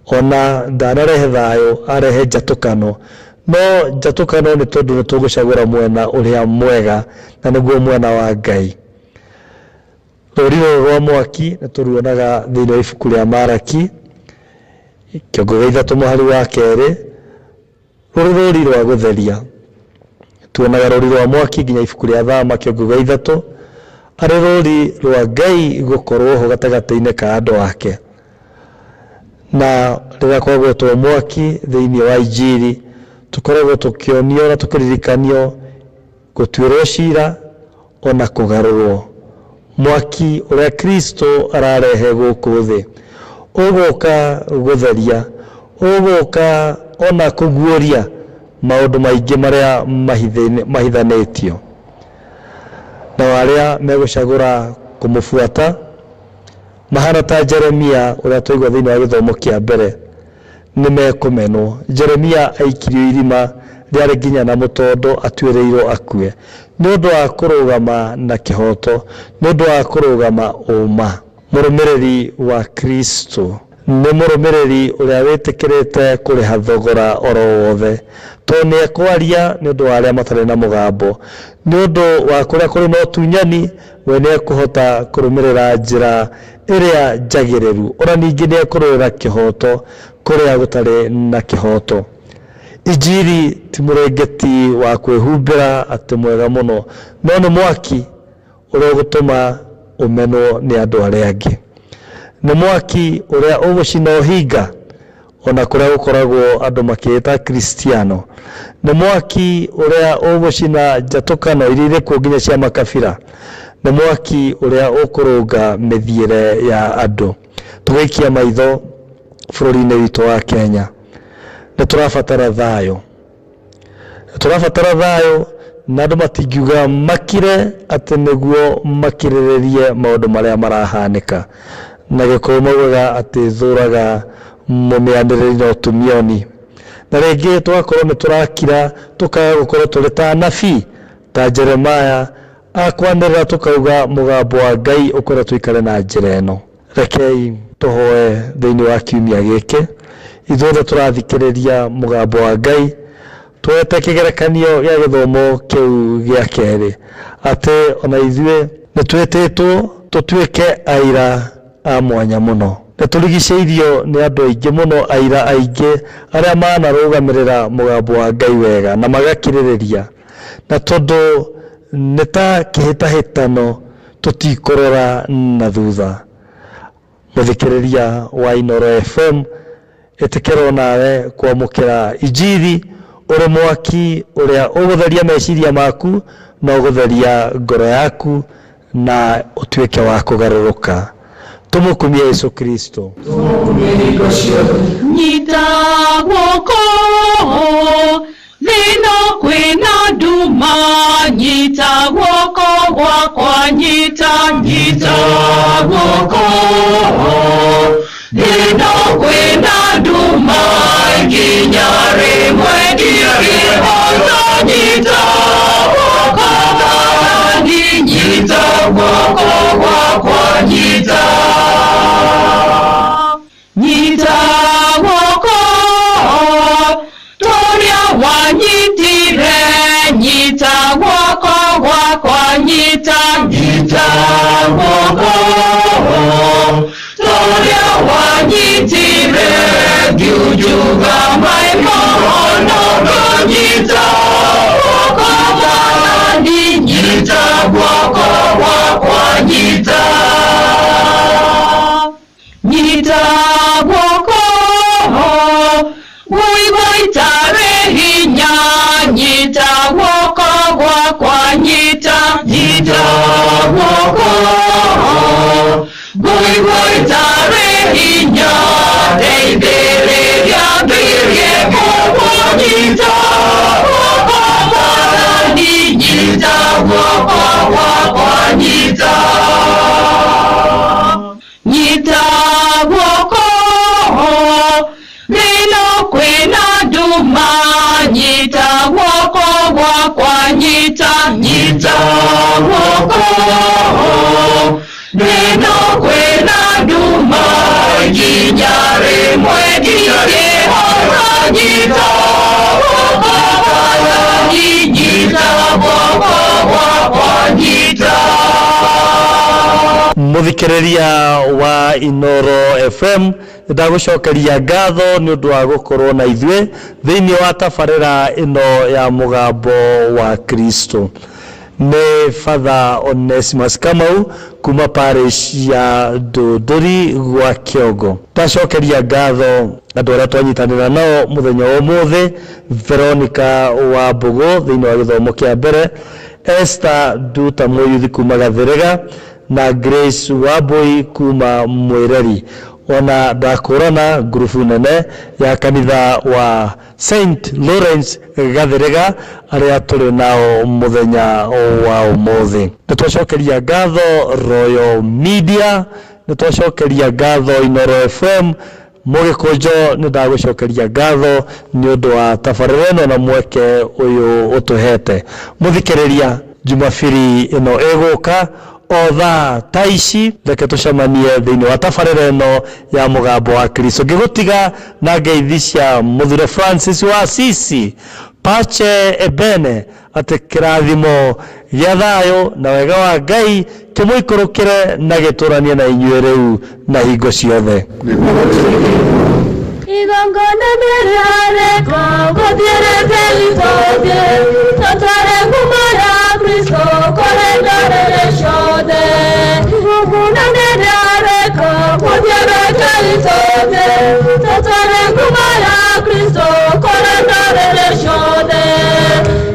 Ona ndanarehe thayũ, arehe njatũkano. No njatũkano nĩ tondũ nĩ tũgũcagũra mwena ũrĩa mwega, na nĩguo mwena wa Ngai. Rũrĩrĩ rwa mwaki nĩ tũruonaga thĩinĩ wa ibuku rĩa Malaki kĩongo gĩa 3 mũhari wa 2, rũrĩ rwa gũtheria. Tuonaga rũrĩ rwa mwaki nginya ibuku rĩa Thama kĩongo gĩa 3, arĩ rũrĩ rwa Ngai gũkorwo ho gatagatĩ-inĩ ka andũ ake. Na rĩrĩa kwagwetwo mwaki thĩinĩ wa injiri, tũkoragwo tũkĩonio na tũkĩririkanio gũtuĩrwo cira ona kũgarũrwo. Mwaki ũrĩa Kristo ararehe gũkũ thĩ ũgũka gũtheria, ũgũka ona kũguũria maũndũ maingĩ marĩa mahithanĩtio. Na arĩa megũcagũra kũmũbuata mahana ta Jeremia ũrĩa twaigua thĩinĩ wa gĩthomo kĩa mbere, nĩ mekũmenwo. Jeremia aikirio irima rĩarĩ nginya na mũtondo, atuĩrĩirwo akue nĩ ũndũ wa kũrũgama na kĩhoto, nĩ ũndũ wa kũrũgama ũma. Mũrũmĩrĩri wa Kristo nĩ mũrũmĩrĩri ũrĩa wĩtĩkĩrĩte kũrĩha thogora oro wothe, tondũ nĩ ekwaria nĩ ũndũ wa arĩa matarĩ na mũgambo, nĩ ũndũ wa kũrĩa kũrĩ na ũtunyani, we nĩ ekũhota kũrũmĩrĩra njĩra ĩrĩa njagĩrĩru, ona ningĩ nĩ ekũrũĩra kĩhoto kũrĩa gũtarĩ na kĩhoto. Injiri ti mũrengeti wa kwĩhumbĩra atĩ mwega mũno, no nĩ mwaki ũrĩa ũgũtũma ũmenwo nĩ andũ arĩa angĩ. Nĩ mwaki ũrĩa ũgũcina ũhinga ona kũrĩa gũkoragwo andũ makĩĩta Kristiano. Nĩ mwaki ũrĩa ũgũcina njatũkano iria irĩ kuo nginya cia makabira. Nĩ mwaki ũrĩa ũkũrũnga mĩthiĩre ya andũ. Tũgĩikia maitho bũrũri-inĩ witũ wa Kenya, nĩ tũrabatara thayũ. Tũrabatara thayũ, na andũ matingiuga makire atĩ nĩguo makirĩrĩrie maũndũ marĩa marahanĩka. Na gĩkũyũ maugaga atĩ thũraga mũmĩanĩrĩri na ũtumioni. Na rĩngĩ tũgakorwo nĩ tũrakira, tũkaga gũkorwo tũrĩ ta anabii ta Jeremia akwanĩrĩra, tũkauga mũgambo wa Ngai ũkwenda tũikare na njĩra ĩno. Rekei tũhoe thĩinĩ wa kiumia gĩkĩ, ithuothe tũrathikĩrĩria mũgambo wa Ngai, tuete kĩgerekanio gĩa gĩthomo kĩu gĩa kerĩ, atĩ ona ithuĩ nĩ twĩtĩtwo tũtuĩke aira a mwanya mũno. Turigiceirio ni andu aingi muno aira aingi aria manarugamirira mugambo wa Ngai wega na magakiririria na tondu neta kihitahitano tutikorora na thutha. Muthikiriria wa Inoro FM etikero nawe kwamukira injiri uri mwaki uria ugutheria meciria maku na ugutheria ngoro yaku na utuike wa kugaruruka. Tumukumie Yesu Kristo. Nyita guoko thino kwina nduma, nyita guoko gwakwa, nyita guoko thino kwina nduma, nginya rimwe ngirihoza, nyita guoko gwakwa, nyita guoko gwakwa, nyita guoko toria wanyitire, nyita guoko gwakwa, nyita guoko toria wanyitire, ngiujuga maimono, nyita guoko gwakwa, nyita guoko gwakwa, nyita guoko gui tare hinya, nyita guoko gwakwa, nyita guoko gui tare hinya, deithĩrĩria ngĩrie guoko, nyita guoko gwakwa, nyita guoko gwakwa, nyita guoko thino kwina nduma, nyita guoko gwakwa, nyita guoko thino kwina nduma, nginya rimwe ngirihoza, nyita guoko gwakwa, nyita guoko gwakwa, nyita. Muthikiriria wa Inoro FM ndagucokeria ngatho ni undu wa gukorwo na ithue thiini wa tabarira ino ya mugambo wa Kristo. Ni Father Onesimus Kamau kuma parish ya Ndũndũri gwa Kĩongo. Ndacokeria ngatho andu aria twanyitanira nao muthenya wa umuthi, Veronica wa Mbugu thiini wa githomo kia mbere, Esther Nduta Mũyuthi kuma Gathĩrĩga na Grace Wabui kuma Mwireri. Ona ndakurana grupu nene ya kanitha wa St. Lawrence Gathĩrĩga aria turi nao muthenya wa umuthi. Nitwacokeria ngatho Royal Media, nitwacokeria ngatho Inoro FM, Mugikunjo nindagucokeria ngatho ni undu wa tabarĩra ĩno na mweke uyu utuhete. Muthikiriria Jumapili ino eguka o thaa ta ici, reke tucemanie thiini wa tabarĩra ĩno ya mugambo wa Kristo, ngigutiga na ngeithi cia Muthure Francis wa Assisi, Pache Ebene, ati kirathimo gia thayo na wega wa Ngai kimuikurukire na gituranie na inyuĩ rĩu na hingo ciothe. Igongona merare ko gothiere itoje, tatare kumara Kristo korendare shode. Igongona merare ko gothiere itoje, tatare kumara Kristo korendare shode.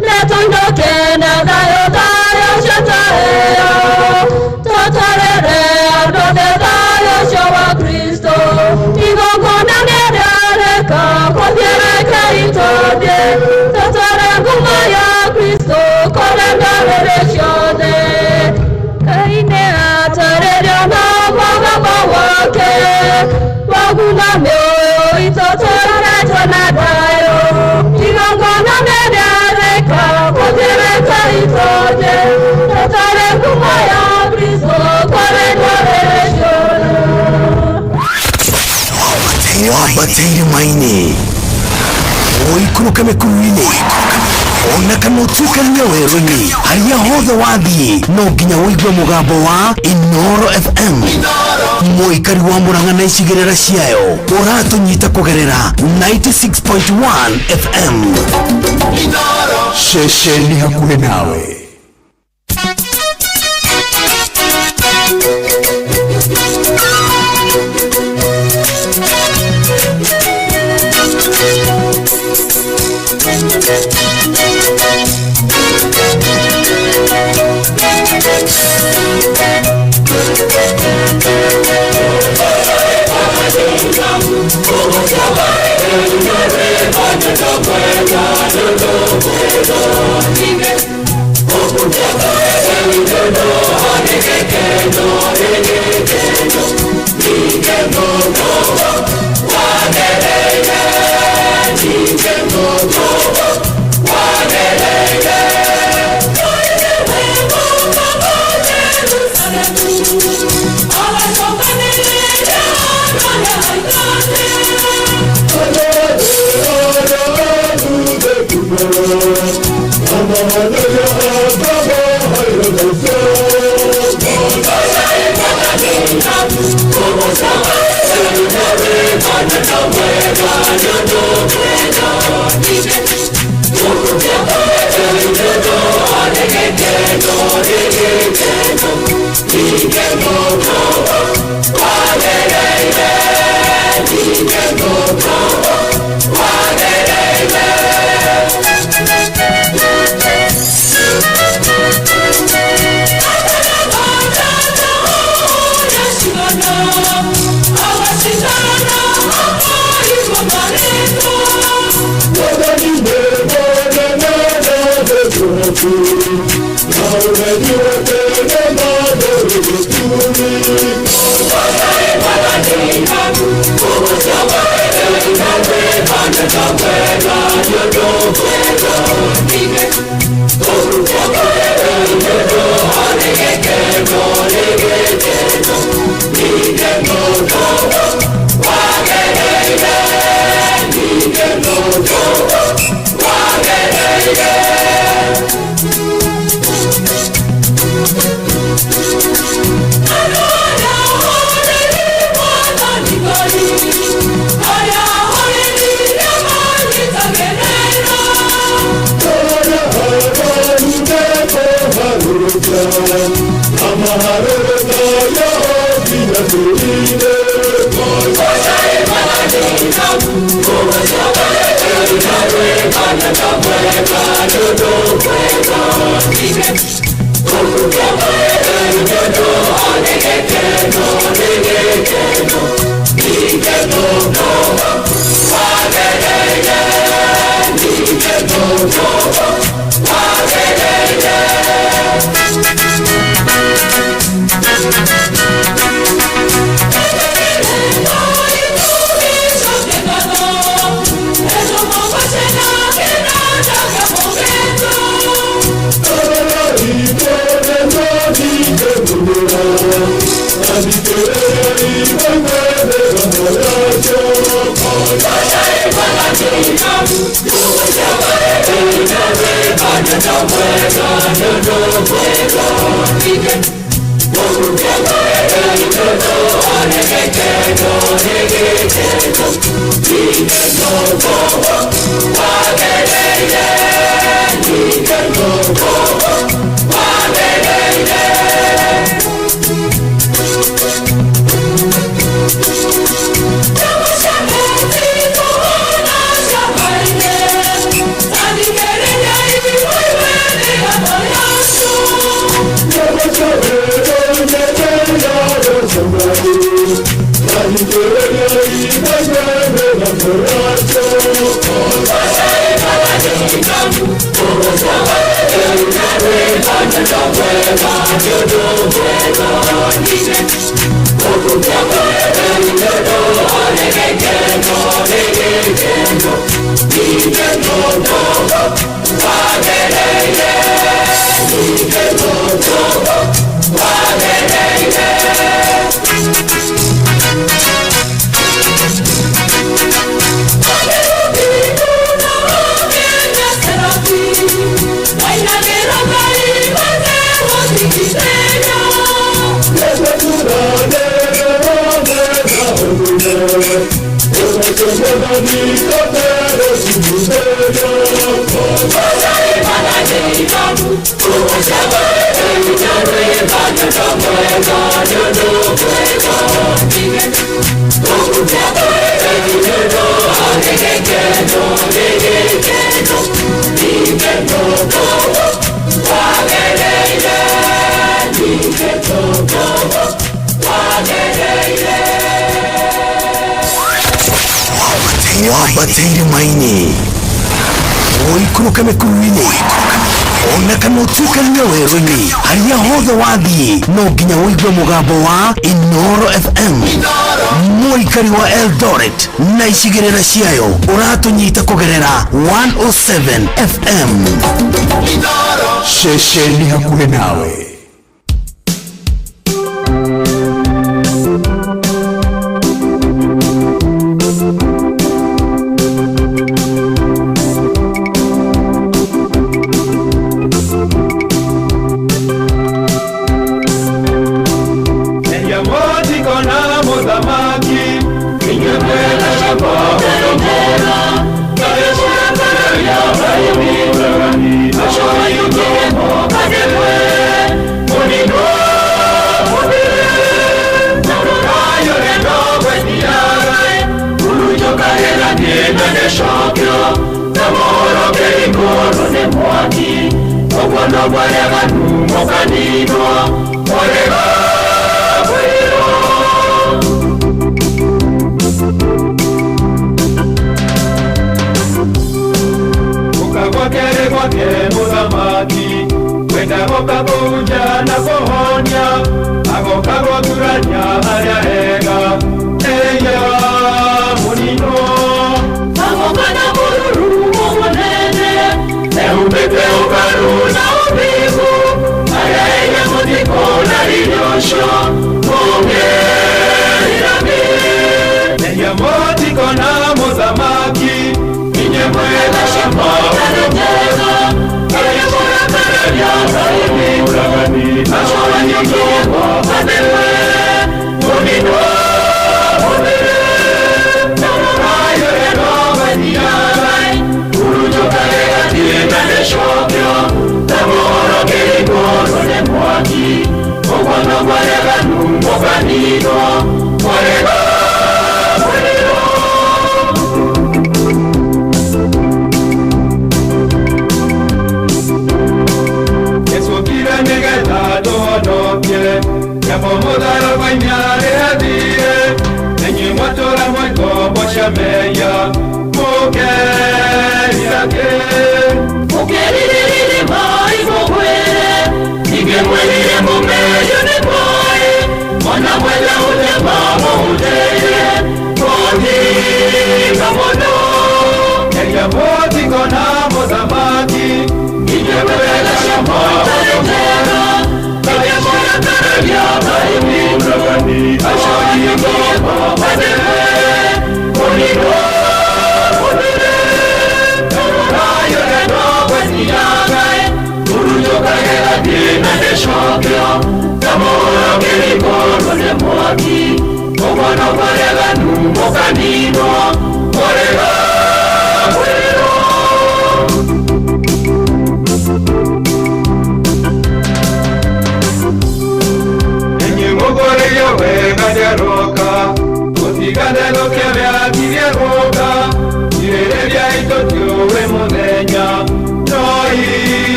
Netondoke na dayo shatayo, tatare adode dayo shawa Kristo. Igongona tatara kumaya Kristo korendare shode. Kaine atarera na baba wake, waguna mioyo itotora tona dayo. Igongona merare ka kotereka itoje, tatara kumaya Kristo korendare shode. Wabatiri maini Oikuruka mekuruine ona kana utuikania werũ-inĩ harĩa hothe wathiĩ no nginya wĩigue mũgambo wa Inooro FM. Mũikari wa Mũrang'a na icigĩrĩra ciayo ũratũnyita kũgerera 96.1 FM. Ceceni hakuhĩ nawe. Wabatiri maini oikuruka mekuruini ona kana utuikania werũ-inĩ harĩa hothe wathiĩ no nginya ũigue mũgambo wa Inooro FM mũikari wa Eldoret na icigĩrĩra ciayo ũratũnyita kũgerera 107 FM ceceni hakuhĩ nawe.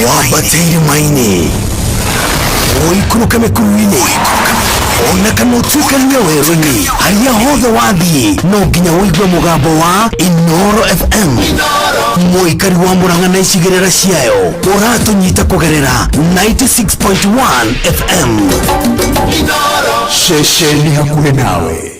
wabatĩire maini ũikũrũka mĩkuru-inĩ ona kana ũtuĩkanĩre werũ-inĩ harĩa hothe wathiĩ no nginya ũigue mũgambo wa Inooro FM mũikari wa Mũrang'a na icigĩrĩra ciayo ũratũnyita kũgerera 96.1 FM ceceni hakuhĩ nawe.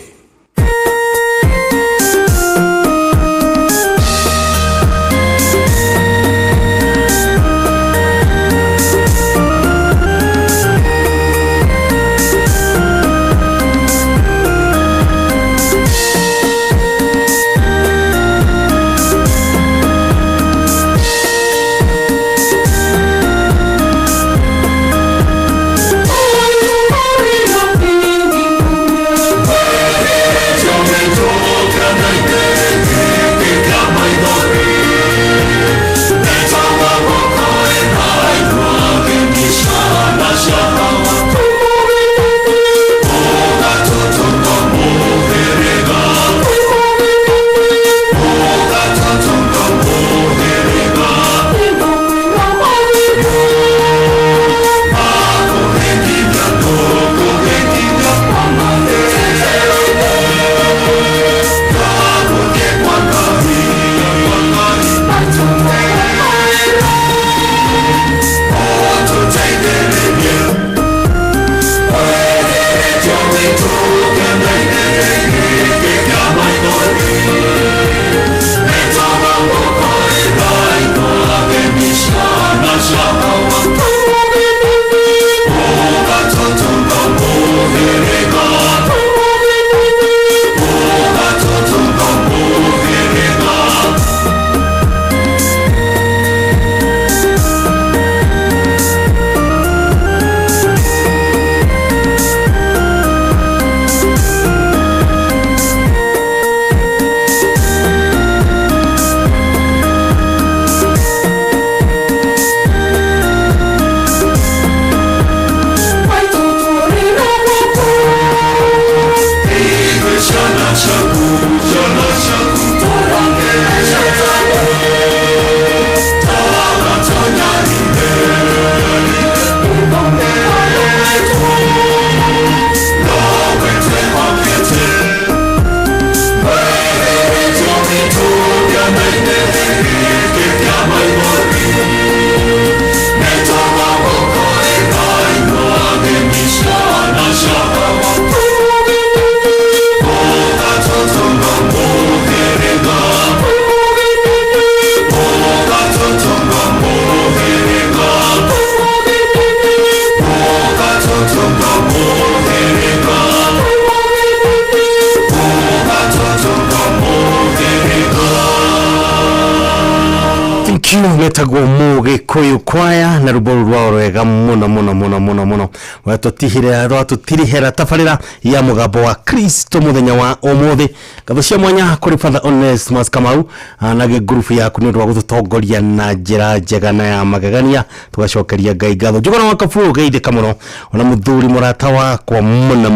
metagwo Mũgĩkũyũ kwaya na rwĩmbo rwao rwega mũno rwatũtirihera tabarĩra ya mũgambo wa Kristo mũthenya wa ũmũthĩ. Ngatho cia mwanya kũrĩ Father Onesmus Kamau na gĩgurubu yaku nĩ ũndũ wa gũtũtongoria na njĩra njega na ya magegania. Tũgacokeria Ngai ngatho. Njũgũna wa Kabuo geithĩka mũno ona mũthuri mũrata wakwa mũno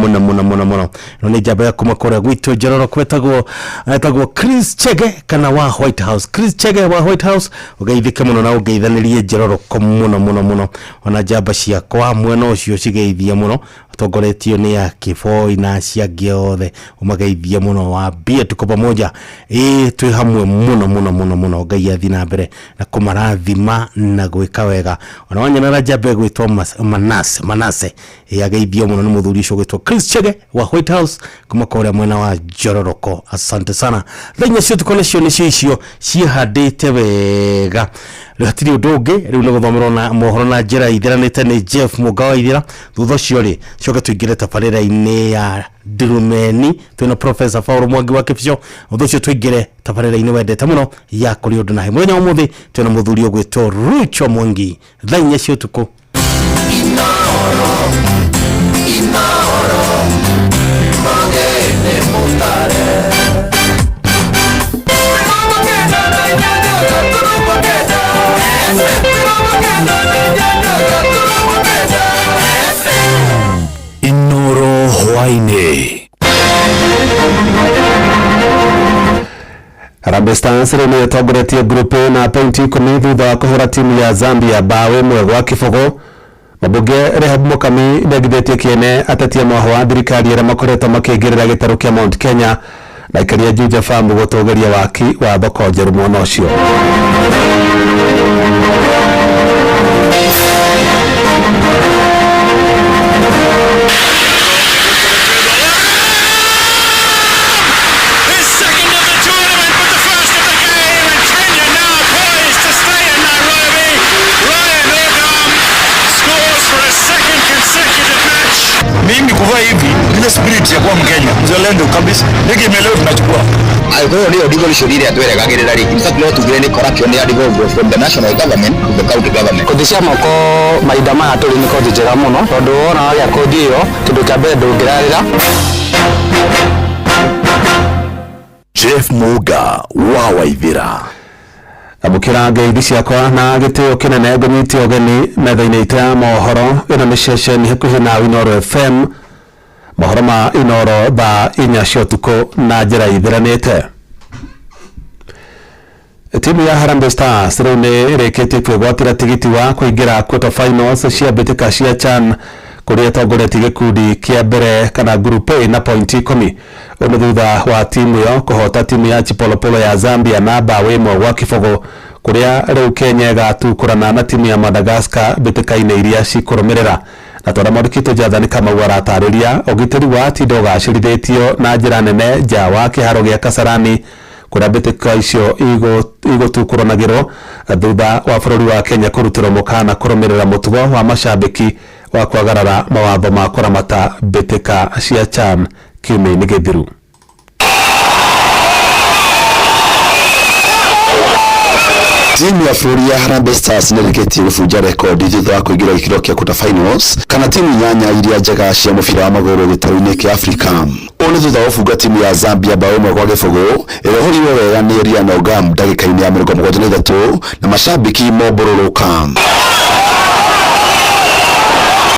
no nĩ njamba ya kuma kũrĩa gwitũ Njororoko etagwo Chris Chege kana wa White House. Chris Chege wa White House ugeithĩke mũno na ũgeithanĩrie Njororoko mũno ona njamba ciakwa mwena ũcio cigeithie mũno tongoretio nĩ ya Kiboi na ciangĩ othe umageithie mũno wa bia tuko pamoja twĩ hamwe mũno Ngai athi na mbere na kũmarathima na gwĩka wega ona wanyana njamba gwĩtwo Manase ageithio mũno nĩ mũthuri ũcio gwĩtwo Chris Chege wa White House kuma kũrĩa mwena wa Njororoko. Asante sana. Thenya cio tukonecio nĩ icio cihandĩte wega hatiri ũndũ ũngĩ rĩu nĩ gũthomerwo na mohoro na njĩra ithiranĩte nĩ Jeff Mũngawa ithira thutha ũcio rĩ coka tũingĩre tabarĩra-inĩ ya Ndurumeni twĩna Professor Paul Mwangi wa Kĩbico thutha ũcio tũingĩre tabarĩra-inĩ wendete mũno ya kũrĩ ũndũ nahe mũthenya wa ũmũthĩ twĩna mũthuri ũgwĩtwo Rucho Mwangi. Thenya cio tukũ Inooro hwainĩ. Harambee Stars ni togoretie group na pointi 10 thutha wa kuhura timu ya Zambia bawe mwegwa kifogo. Mabuge Rehab Mukami ndagithĩtie kiene atetia mwaho wa thirikari arĩa makoretwo makĩingĩrĩra gĩtarũ kĩa Mount Kenya na ikaria Juja Farm gũtũgĩria waki wa thoko njerũ mwena ũcio. Mimi kuvaa hivi ile spirit ya kuwa Mkenya mzalendo kabisa nige imeleo tunachukua alikuwa ndio digo lishorire atweregagirira rigi msaki no tugire ni corruption ya digo from the national government to the county government kudisha mako maidama aturi ni kodi jera muno tondu wona ya kodi iyo kindu kya mbere ndungirarira. Jeff Muga wa Waithira abukira ngeithi ciakwa na gitio kinene ngonyitio ogeni metha-inĩ ita mohoro ĩno nĩ ceceni hakuhĩ na Inoro FM mohoro ma Inoro thaa 4 cia ũtukũ na njĩra ithiranĩte. Timu ya Harambee Stars rĩu nĩ ĩrĩkĩtie kwĩgwatĩra tigiti wa kũingĩra quarter finals cia mbĩtĩka cia CHAN kũrĩa ĩtongoretie gĩkundi kĩa mbere kana group A na pointi 10 ũndũ thutha wa timu ĩyo kũhota timu ya Chipolopolo ya Zambia na bao ĩmwe gwa kĩbũgũ kũrĩa rĩu Kenya ĩgatukũrana na timu ya Madagascar mbĩtĩka-inĩ iria cikũrũmĩrĩra. Na twara Mwandĩkĩtwo Jathani Kamau aratarĩria ũgitĩri wa Tindo ũgacĩrithĩtio na njĩra nene nja wa kĩharo gĩa Kasarani kũrĩa mbĩtĩka icio igũtukũranagĩrwo thutha wa bũrũri wa Kenya kũrutĩrwo mũkana kũrũmĩrĩra mũtugo wa macambĩki wa kwagarara mawatho ma kũramata mbĩtĩka cia CHAN kiumia-inĩ gĩthiru. Timu ya bũrũri ya Harambee Stars nĩrĩkĩtie gũbunja rekodi thutha wa kũingĩra gĩkĩro kĩa quarter finals kana timu inyanya iria njega cia mũbira wa magũrũ gĩtarũ-inĩ kĩa Afrika. Ũũ thutha wa gũbunga timu ya Zambia bao ĩmwe gwa gĩbũgũ ĩrĩa wega nĩ Rian Ogam ndagĩka-inĩ ya 73 na macambĩki mombũrũrũka.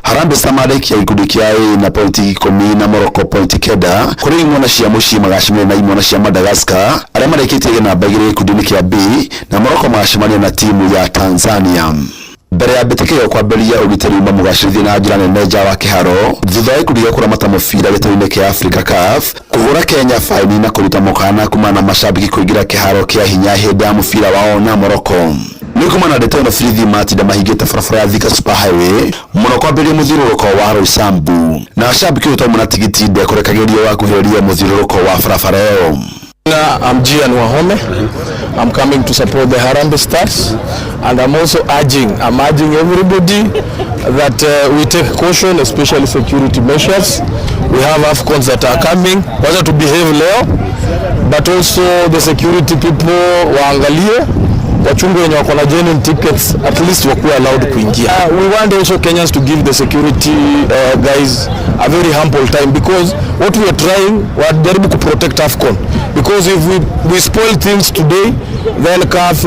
Harambee Stars marĩkia gĩkundi kĩa A na pointi 10 na Morocco pointi 9 kũrĩ imwana cia mũciĩ magacemania na imwana cia Madagascar arĩa marĩkĩtie namba 2 gĩkundi-inĩ kĩa B na Morocco magacemania na timu ya Tanzania. Mbere ya mbĩtĩka ĩyo kwambĩrĩria ũgitĩri uma mũgacĩrithie na njĩra nene nja wa kĩharo thutha wa gĩkundi gĩa kũramata mũbira gĩtarũ-inĩ kĩa Africa CAF kũhũra Kenya faini na kũruta mũkana kuma na macambĩki kũingĩra kĩharo kĩa hinya hĩndĩ ya mũbira wao na Morocco. Nikumana ndetono frithi matinda mahigĩte barabara ya Thika Super Highway mũno kwambĩrĩria mũthiũrũrũko wa Roysambu na acambĩki ũtau mũna tigiti ndekũrekagĩrio wa kuhĩrĩria mũthiũrũrũko wa barabara ĩyo. I'm Gian Wahome. I'm coming to support the Harambee Stars, and I'm urging everybody that we take caution, especially security measures. We have AFCONs that are coming, whether to behave leo, but also the security people waangalie wachungu wenye wako na genuine tickets at least wakuwe allowed kuingia. We want also Kenyans to give the security guys a very humble time, because what we are trying, we are jaribu to protect AFCON, because if we spoil things today, then CAF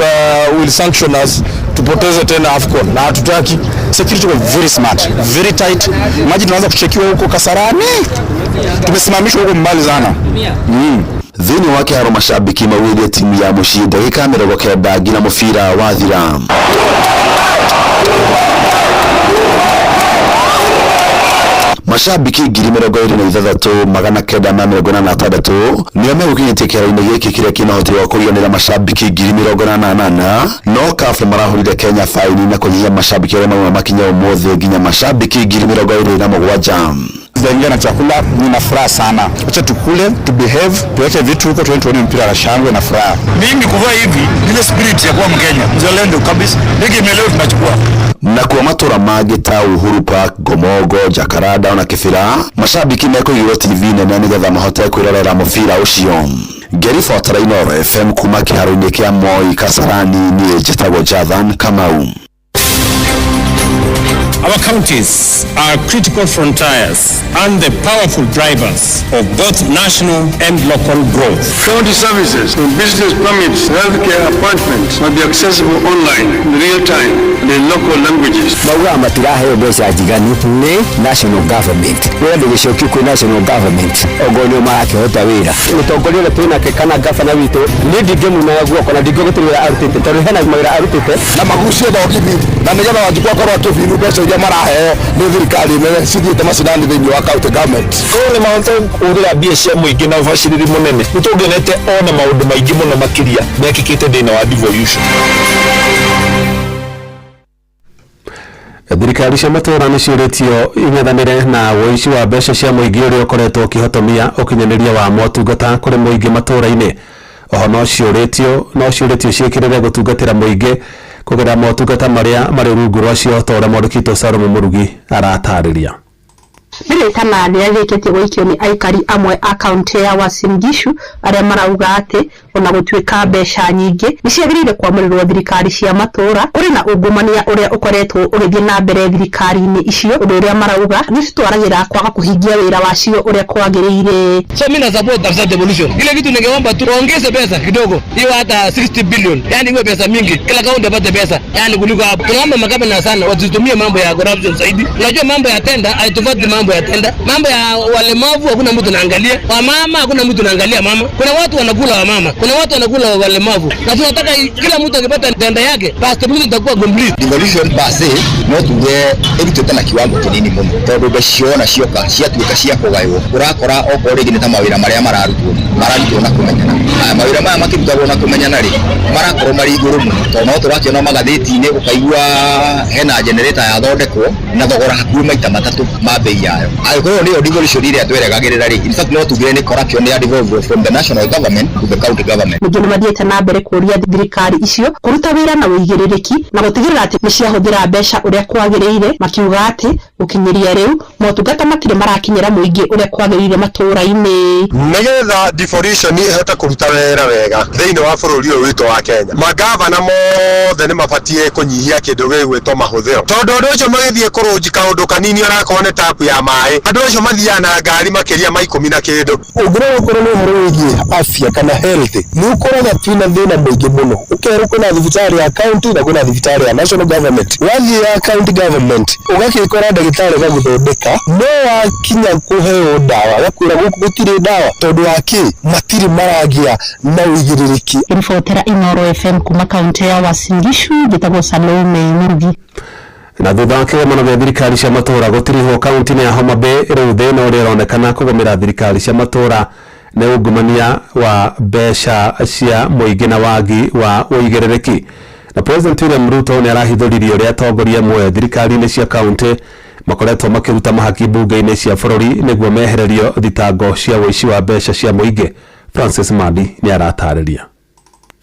will sanction us tupoteze tena AFCON na hatutaki. Security was very smart, very tight. Imagine tunaanza kuchekiwa huko Kasarani, tumesimamishwa huko mbali sana. Thĩinĩ wa kĩharo macambĩki mawĩrie timu ya mũciĩ ndagĩka 90 nginya mũbira wathira. Macambĩki 23,986 nĩo megũkinyĩtie kĩharo-inĩ gĩkĩ kĩrĩa kĩna ũhoti wa kũiganĩra macambĩki 88,000 no CAF marahũrire Kenya faini na kũnyihia macambĩki arĩa mamwe makinya ũmũthĩ nginya macambĩki 27,000. Tunaingia na chakula, nina furaha sana. Acha tukule, to behave, tuweke vitu huko, tuone mpira na shangwe na furaha. Mimi kuvaa hivi, ile spirit ya kuwa Mkenya mzalendo kabisa nige imeleo tunachukua. Na kwa matũra mangĩ ta Uhuru Park, Gomogo, Jakaranda na Kĩbĩra macambĩki mekũigĩrwo TV nene nĩgetha mahote kwĩrorera mũbira ũcio. Ngeri Fotara Inoro FM kuma kĩharo-inĩ kĩa Moi Kasarani niĩ njĩtagwo Jathan Kamau. Our counties are critical frontiers and the powerful drivers of both national and local growth. County services and business permits, healthcare appointments must be accessible online in real time and in local languages. Maua matirahe mbeca njiganu ni national government. Wende gicokio kwi national government. Ogonyo marakihota wira. Mutongoria ule twina kana gavana witu ni ndige muno guoko na ndige gutirira arutite tondu hena mawira arutite na magucio thogimi na nigetha wanjikwa korwa kibinu mbeca iria marahe ni thirikari nene cithiite macindani thiini wa county government. Ni maundu urira mbia cia muingi na ubaciriri munene nitugenete ona maundu maingi muno makiria mekikite thiini wa devolution. Thirikari cia matora nĩ ciũrĩtio ing'ethanĩre na woici wa mbeca cia mũingĩ ũrĩa ũkoretwo ũkĩhotomia ũkinyanĩria wa motungata kũrĩ mũingĩ matũũra-inĩ. Oho no ciũrĩtio ciĩkĩrĩre gũtungatĩra mũingĩ kũgerera motungata marĩa marĩ rungu rwacio ta ũrĩa mwandĩki Salome Mũrugi aratarĩria. Nire kana nĩarĩkĩtie gũikio nĩ aikari amwe a kaunti ya Uasin Gishu arĩa marauga atĩ ona gũtuĩka mbeca nyingĩ nĩciagĩrĩire kwamũrĩrwo thirikari cia matũũra kũrĩ na ungumania ũrĩa ũkoretwo ũgĩthiĩ na mbere thirikari-inĩ icio, ũndũ ũrĩa marauga nĩcitwaragĩra kwaga kũhingia wĩra wacio ũrĩa kwagĩrĩire. So mimi na support after devolution. Ile kitu ningeomba tuongeze pesa kidogo, hiyo hata 60 billion, yani iwe pesa mingi, kila kaunti apate pesa, yani kuliko hapo. Tunaomba magavana sana wasitumie mambo ya corruption zaidi. Unajua mambo ya tenda haitufati mambo ya tenda, mambo ya walemavu hakuna mtu anaangalia, wamama hakuna mtu anaangalia mama. Kuna watu wanakula wamama, kuna watu wanakula walemavu, na tunataka kila mtu akipata tenda yake basi tutakuwa complete. Devolution basi no tuge ebitete na kiwango kinini muno tondu mbeca cioka ciatuika cia kugaywo urakora okorigi ni ta mawira maria mararutwo na kumenyana mawira maya makirutagwo na kumenyana ri marakorwo mari iguru muno tondu no turakiona magatheti-ini ukaigua hena generator yathondekwo na thogora hakuhi maita matatu ma bei yayo agĩkorwo nĩyo devolution iria tweregagĩrĩra ri in fact no tuge ni corruption ya devolve from the national government to the county government. Ningĩ nĩmathiĩte na mbere kũria thirikari icio kũruta wĩra na ũigĩrĩrĩki na gũtigĩrĩra atĩ nĩciahũthĩra mbeca ũrĩa kwagĩrĩire, makiuga atĩ gũkinyĩria rĩu motungata matirĩ marakinyĩra mũingĩ ũrĩa kwagĩrĩire matũũra-inĩ. Nĩgetha devolution ĩhote kũruta wĩra wega thĩinĩ wa bũrũri ũyũ witũ wa Kenya, magavana mothe nĩ mabatie kũnyihia kĩndũ gĩgwĩtwo mahũthĩro, tondũ andũ acio magĩthiĩ kũrũnji kaũndũ kanini orakorwo nĩ tapu ya maĩ, andũ acio mathiaga na ngari makĩria ma 10 na kĩndũ. Ũngĩrora ũkorwo nĩ ũhoro wĩgiĩ afya kana health nĩ ũkoraga twĩna thĩna mũingĩ mũno. Ũkerwo kwĩna thibitarĩ ya county na kwĩna thibitarĩ ya national government. Wathiĩ ya county government ũgakĩkora ndagĩtarĩ gagũthondeka, no wakinya kũheo ndawa gakwĩra gũkũ gũtirĩ ndawa tondũ waki matirĩ maragĩa na ũigĩrĩrĩki. Ribotera Inooro FM kuma kaunti ya Uasin Gishu, njĩtagwo Salome Mũrugi. Na thutha wa kĩgomano gĩa thirikari cia matũũra gũtirihwo kaunti-inĩ ya Homa Bay, rĩu thĩna ũrĩa ũronekana kũgũmĩra thirikari cia matũũra nĩ ungumania wa mbeca cia mũingĩ na wagi wa ũigĩrĩrĩki. Na President William Ruto nĩ arahithũririe ũrĩa atongoria amwe thirikari-inĩ cia kaunti makoretwo makĩruta mahaki mbunge-inĩ cia bũrũri nĩguo mehererio thitango cia ũici wa mbeca cia mũingĩ. Francis Madi nĩ aratarĩria.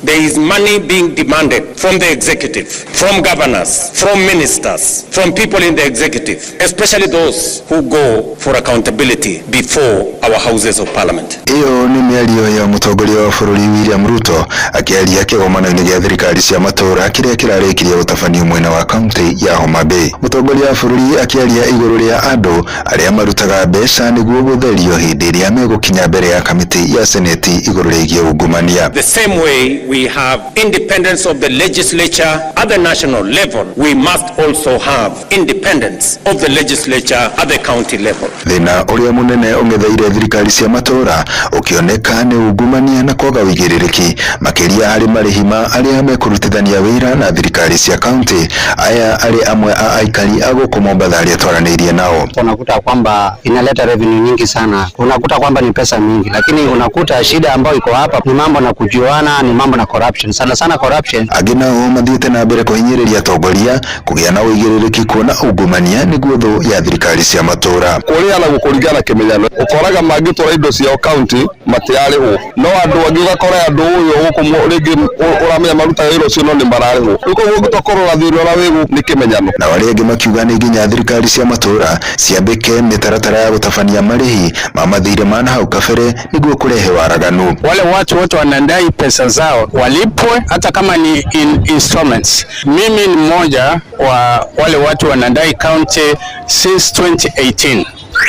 There is money being demanded from the executive, from governors, from ministers, from people in the executive, especially those who go for accountability before our houses of parliament. Iyo ni mĩario ya mũtongoria wa bũrũri William Ruto akĩaria kĩgomano-inĩ gĩa thirikari cia matũũra kĩrĩa kĩrarĩkirie gũtabanio mwena wa kaunti ya Homa Bay. Mũtongoria wa bũrũri akĩaria igũrũ rĩa andũ arĩa marutaga mbeca nĩguo gũtherio hĩndĩ ĩrĩa megũkinya mbere ya kamĩtĩ ya seneti igũrũ rĩgiĩ ungumania. The same way we have independence of the legislature at the national level, we must also have independence of the legislature at the county level. Thĩna ũrĩa mũnene ũng'etheire thirikari cia matũũra ũkĩoneka nĩ ungumania na kwaga ũigĩrĩrĩki makĩria harĩ marĩhi ma arĩa mekũrutithania wĩra na thirikari cia kaunti. Aya arĩ amwe a aikari a gũkũ Mombasa arĩa twaranĩirie nao. Unakuta kwamba inaleta revenue nyingi sana, unakuta kwamba ni pesa mingi, lakini unakuta shida ambayo iko hapa ni mambo na kujuana, ni mambo na corruption, sana corruption. Angĩ nao mathiĩte na mbere kũhinyĩrĩria atongoria kũgĩa na ũigĩrĩrĩki kuona ungumania nĩguo thũ ya thirikari cia matũũra. Kũrĩa na gũkũringana kĩmenyano ũkoraga mangĩtwara indo ciao county matiarĩhwo, no andũ angĩ ũgakora andũ ũyũ gũkũ rĩngĩ ũramenya marutaga wĩra ũcio no nĩ mararĩhwo, ũguo gũtokorwo na thĩna ũrĩa wĩgu nĩ kĩmenyano. Na arĩa angĩ makiuga nĩ nginya thirikari cia matũũra ciambĩke mĩtaratara ya gũtabania marĩhi ma mathirĩ ma hau kabere nĩguo kũrehe waraganu. Wale watu wote wanadai pesa zao walipwe hata kama ni in installments. Mimi ni mmoja wa wale watu wanadai county since 2018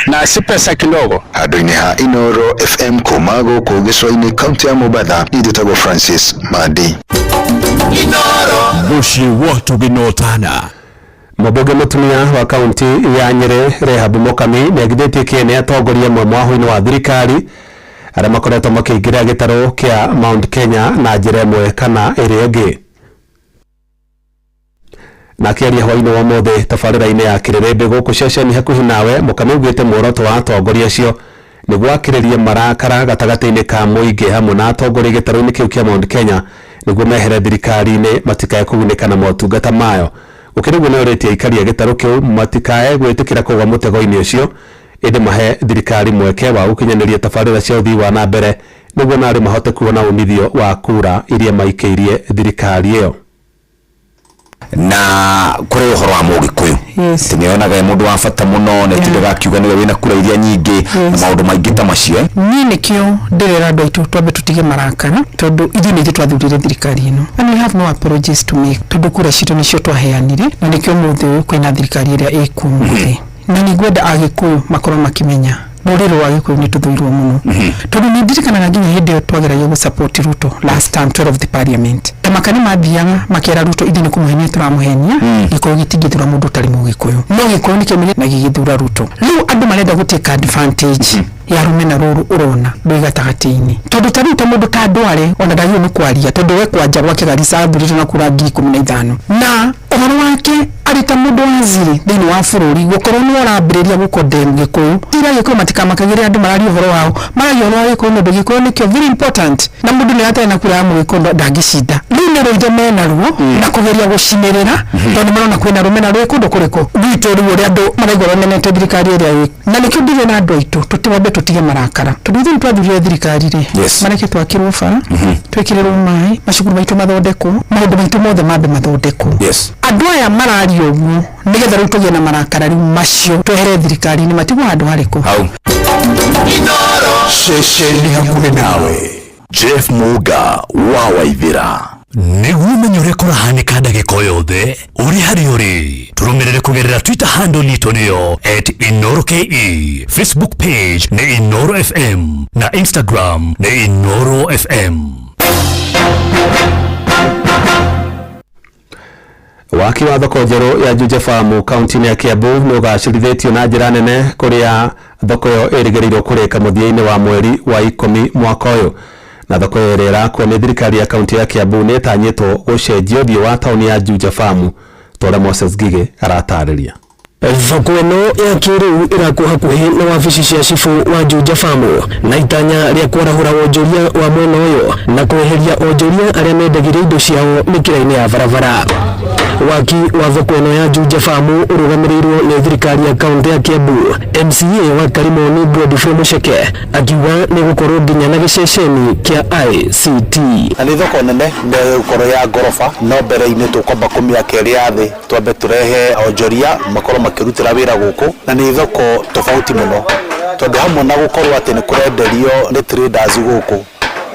na si pesa kidogo. Handũ-inĩ ha Inoro FM kumago kũ gĩcũa-inĩ kaunti ya Mombasa, nĩndĩtagwo Francis Madi. Mushi watu ginotana. Mũmbunge mũtumia wa kaunti ya Nyeri Rehab Mokami nĩagithĩtie kĩene atongoria amwe mwahũ-inĩ wa thirikari arĩa makoretwo makĩingĩra gĩtarũ kĩa Mount Kenya na njĩra ĩmwe kana ĩrĩa ĩngĩ. Na akĩaria hwaĩ-inĩ wa ũmũthĩ tabarĩra-inĩ ya Kĩrĩrĩmbĩ gũkũ ceceni hakuhĩ nawe, Mokami augĩte muoroto wa atongoria acio nĩ gwakĩrĩria marakara gatagatĩ-inĩ ka mũingĩ hamwe na atongoria gĩtarũ-inĩ kĩu kĩa Mount Kenya nĩguo mehere thirikari-inĩ matikae kũgunĩka na motungata mayo. Ukĩrĩguo nĩ ũrĩtie aikari a gĩtarũ kĩu matikae gwĩtĩkĩra kũgwa mũtego-inĩ ũcio, ĩndĩ mahe thirikari mweke wa gũkinyanĩria tabarĩra cia ũthii wa na mbere nĩguo narĩ mahote kuona umithio wa kura iria maikĩirie thirikari ĩyo. Na kũrĩ ũhoro wa Mũgĩkũyũ tĩnĩonaga mũndũ wa bata mũno na tĩndaga akiuga nĩwe wĩna kura iria nyingĩ na maũndũ maingĩ ta macio. Niĩ nĩkĩo ndĩrera andũ aitũ twambe tutige marakara tondũ ithuĩ nĩ twathurire thirikari ĩno, and we have no apologies to make tondũ kura citũ nĩcio twaheanire na nĩkĩo mũthĩ ũyũ kwĩna thirikari ĩrĩa ĩkuo. Na nĩngwenda Agĩkũyũ makorwo makĩmenya rũrĩrĩ rwa Gĩkũyũ nĩ tũthũirwo mũno tondũ nĩ ndirikanaga nginya hĩndĩ ĩyo twageragia gũsupport Ruto last term 12 of the parliament. Makani mathiaga makĩra Ruto ithuĩ nĩ kũmũhenia tũramũhenia Gĩkũyũ gĩtingĩthura mũndũ ũtarĩ Mũgĩkũyũ, no Gĩkũyũ nĩ kĩoimire na gĩgĩthura Ruto. Rĩu andũ marenda gũtake advantage ya rũmena rũrũ ũrona rwĩ gatagatĩ-inĩ tondũ ta rĩu ta mũndũ ta Ndware ona ndagĩrĩirwo nĩ kwaria tondũ we kwanja gwake Garissa athurĩtwo na kura 15,000 na ũhoro wake arĩ ta mũndũ wa ziri thĩinĩ wa bũrũri gũkorwo nĩ ũrambĩrĩria gũkondem Gĩkũyũ. Tira Gĩkũyũ matikamakagĩrĩra andũ mararia ũhoro wao, mararia ũhoro wa Gĩkũyũ na Gĩkũyũ nĩkĩo very important, na mũndũ nĩ atarĩ na kura ya Mũgĩkũyũ ndangĩcinda. Rĩu nĩ rũithe mena ruo na kũgeria gũcinĩrĩra tondũ marona kwĩna rũmena rwĩ kũndũ kũrĩkũ gwitũ rĩu ũrĩa andũ maraigua rũmenete thirikari ĩrĩa ĩ. Na nĩkĩo ndire na andũ aitũ tũtiwambe tutige marakara tondũ ithuĩ nĩtwathurire thirikari rĩ mareke twakĩrwo bara twĩkĩrĩrwo maĩ, macukuru maitũ mathondekwo, maũndũ maitũ mothe mambe mathondekwo. Andũ aya mararia ũguo nĩgetha rĩu tũgĩe na marakara rĩu macio twehere thirikari-inĩ matigwo handũ harĩkũ. Ceceni hakuhĩ nawe, Jeff Muga wa Waithĩra. Nĩguo ũmenye ũrĩa kũrahanĩka ndagĩka yothe ũrĩ harĩa ũrĩ, tũrũmĩrĩre kũgerera Twitter handle itũ nĩyo @InoroKE, Facebook page nĩ Inoro FM na Instagram nĩ Inoro FM. Waki wa thoko njerũ ya Juja Farm kaunti-inĩ ya Kiambu nĩ ũgacĩrithĩtio na njĩra nene kũrĩa thoko ĩyo ĩrĩgĩrĩirwo kũrĩka mũthia-inĩ wa mweri wa 10 mwaka ũyũ, na thoko ĩyo ĩrakwo nĩ thirikari ya kaunti ya Kiambu nĩ ĩtanyĩtwo gũcenjia ũthiũ wa taũni ya Juja Farm tũrĩa Moses Gige aratarĩria. Thoko ĩno ya kĩrĩu ĩrakwo hakuhĩ na wabici cia cibu wa Juja Farm na itanya rĩa kwarahũra wonjoria wa mwena ũyũ na kweheria onjoria arĩa mendagĩria indo ciao mĩkĩra-inĩ ya barabara. Waki wa thoko ĩno ya Juja Farm ũrũgamĩrĩirwo nĩ thirikari ya kaunti ya Kiambu. MCA wa Karimoni Godfrey Mucheke akiuga nĩ gũkorwo nginya na gĩceceni kĩa ICT. Nĩ thoko nene gũkorwo ya ngoroba, no mbere-inĩ tũkwamba kũmĩaka ĩrĩ yathĩ twambe tũrehe onjoria makorwo makĩrutĩra wĩra gũkũ, na nĩ thoko tofauti mũno tondũ hamwe na gũkorwo atĩ nĩ kũrenderio nĩ traders gũkũ,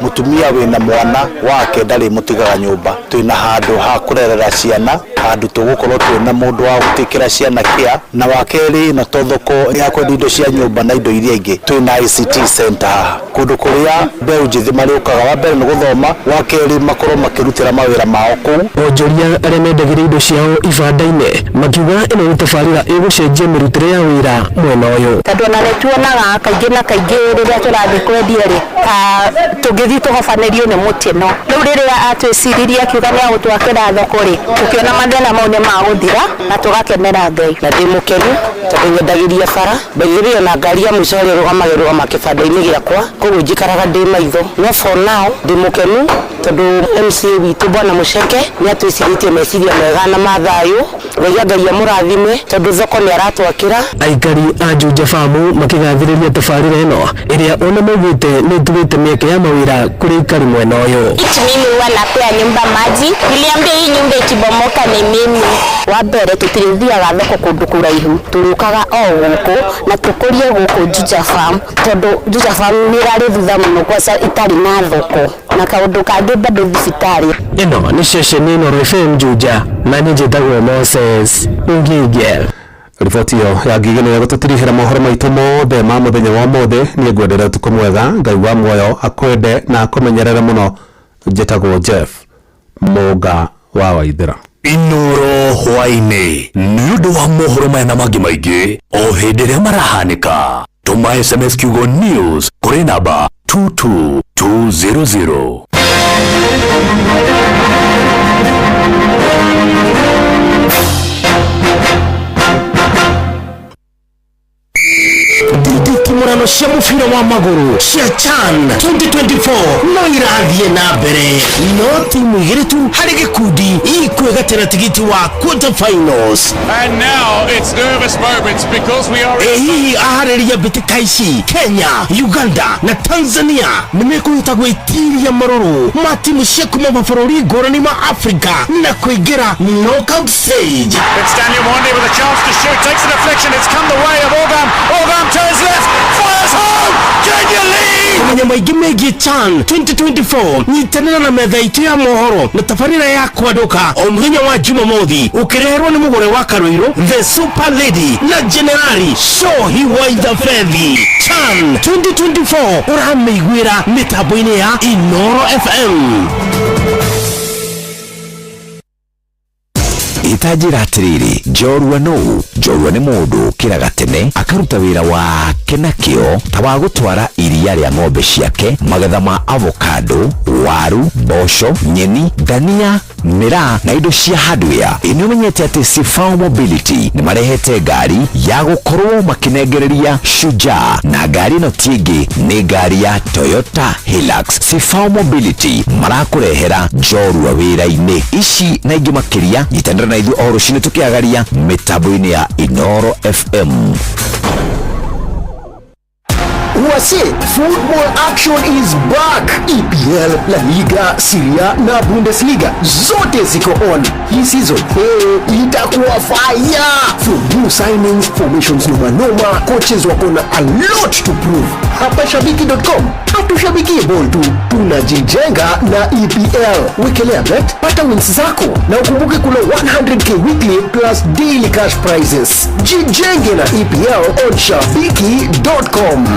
mutumia wĩna mwana wake ndarĩ mũtigaga nyũmba. Twĩna handũ ha kũrerera ciana, handũ tũgũkorwo twĩna mũndũ wa gũtikĩra ciana kĩa, na wakerĩ na to thoko ya kwendia indo cia nyũmba na indo iria ingĩ. Twĩna ICT center haha, kũndũ kũrĩa mbeũ njĩthĩ marĩũkaga, wa mbere nĩ gũthoma, wakerĩ makorwo makĩrutĩra mawĩra mao kũu. Onjoria arĩa mendagĩria indo ciao ibanda-inĩ makiuga ĩno nĩ tabarĩra ĩgũcenjia mĩrutĩre ya wĩra mwena ũyũ. Tondũ ona nĩ tuonaga kaingĩ na kaingĩ rĩrĩa tũrathiĩ kwendia rĩ tũngĩthiĩ tũhobanĩrio nĩ mũtino. Rĩu rĩrĩa atwĩciririe akiuga nĩ agũtwakĩra thoko rĩ, tũkĩona mathĩna mau nĩ magũthira na tũgakenera Ngai. Na ndĩ mũkenu tondũ nyendagĩria bara, mbagĩrĩrio na ngari ya mũico ĩrĩa ĩrũgamagĩrĩrwo kĩbanda-inĩ gĩakwa, koguo njikaraga ndĩ maitho. No for now ndĩ mũkenu tondũ MCA witũ Bwana Mucheke nĩ atwĩcirĩtie meciria mega na mathayũ Ngai mũrathime tondu thoko nĩ aratwakĩra. Aikari a Juja Farm makigathĩrĩria tabarĩra ĩno ĩrĩa ona maugĩte nĩ ĩtugĩte mĩeke ya mawĩra kũrĩ aikari mwena ũyũ. Mimi huwa napea nyumba maji. Niliambia hii nyumba ikibomoka ni mimi. Wa mbere tũtirĩthiaga thoko kũndũ kũraihu. Tũrũkaga o gũkũ na tũkũrie gũkũ Juja Farm tondu Juja Farm nĩ ĩrarĩ thutha mũno kwa itarĩ na thoko na kaũndũ kangĩ bado thibitarĩ. Ĩno nĩ ceceni Inooro FM Juja na nĩ njĩtagwo Moses Ngige. Riboti yo ya Ngigĩ ya gũtũtirihĩra mohoro maitũ mothe ma mũthenya wa ũmũthĩ nĩ ngwendera ũtukũ mwega Ngai wa muoyo akwende na akũmenyerere mũno. Njĩtagwo Jeff Mũga wa Waithĩra. Inooro hwainĩ nĩ ũndũ wa mohoro maya na mangĩ maingĩ o hĩndĩ ĩrĩa marahanĩka tũma SMS kiugo news kũrĩ namba 22200. Kimurano cia mubira wa maguru cia CHAN 2024 no irathiĩ na mbere. No timu igĩrĩ tu harĩ gĩkundi ikwĩgatĩra tigiti wa quarter finals. And now it's nervous moments because we are hihi aharĩria mbĩtĩka ici Kenya, Uganda na Tanzania nĩmekũhota gwĩtiria marũrũ ma timu cia kuma mabũrũri ngũrani ma Africa na kũingĩra knockout stage. It's Daniel Mwandi with a chance to shoot, takes a deflection, it's come the way of Ogam turns left, fires home, Kenya lead! Kumenya maingĩ megiĩ CHAN 2024 nyitanĩra na metha itũ ya mohoro na tabarĩra ya kwanduka o mũthenya wa Jumamothi ũkĩreherwo nĩ mũgũre wa Karũirũ, The Super Lady na Generali Shohi Waitha Fethi. CHAN 2024 ũramĩiguĩra mĩtambo-inĩ ya Inooro FM. Itajira atiriri Njorua no Njorua nĩ mũndũ kĩraga tene akaruta wĩra wake na kĩo ta wa gũtwara iria rĩa ng'ombe ciake, magetha ma avocado, waru, mboco, nyeni, dania, miraa na indo cia hardware. Nĩũmenyete atĩ Sifao Mobility nĩ marehete ngari ya gũkorwo makinengereria Shujaa, na ngari ĩno ti ĩngĩ nĩ ngari ya Toyota Hilux. Sifao Mobility marakũrehera Njorua wĩra-inĩ ici na ingĩ makĩria. Nyitanĩra na ithuĩ o rũciinĩ tũkĩagaria mĩtambo-inĩ ya Inooro FM. Wase, football action is back. EPL, La Liga, Serie A na Bundesliga zote ziko on. Hii season itakuwa fire. From new signings, formations noma, coaches wako na a lot to prove. Hapa Shabiki.com hatushabikie ball tu, tunajijenga na EPL. Wekelea bet, pata wins zako na ukumbuke kuna 100k weekly plus daily cash prizes. Jijenge na EPL on Shabiki.com.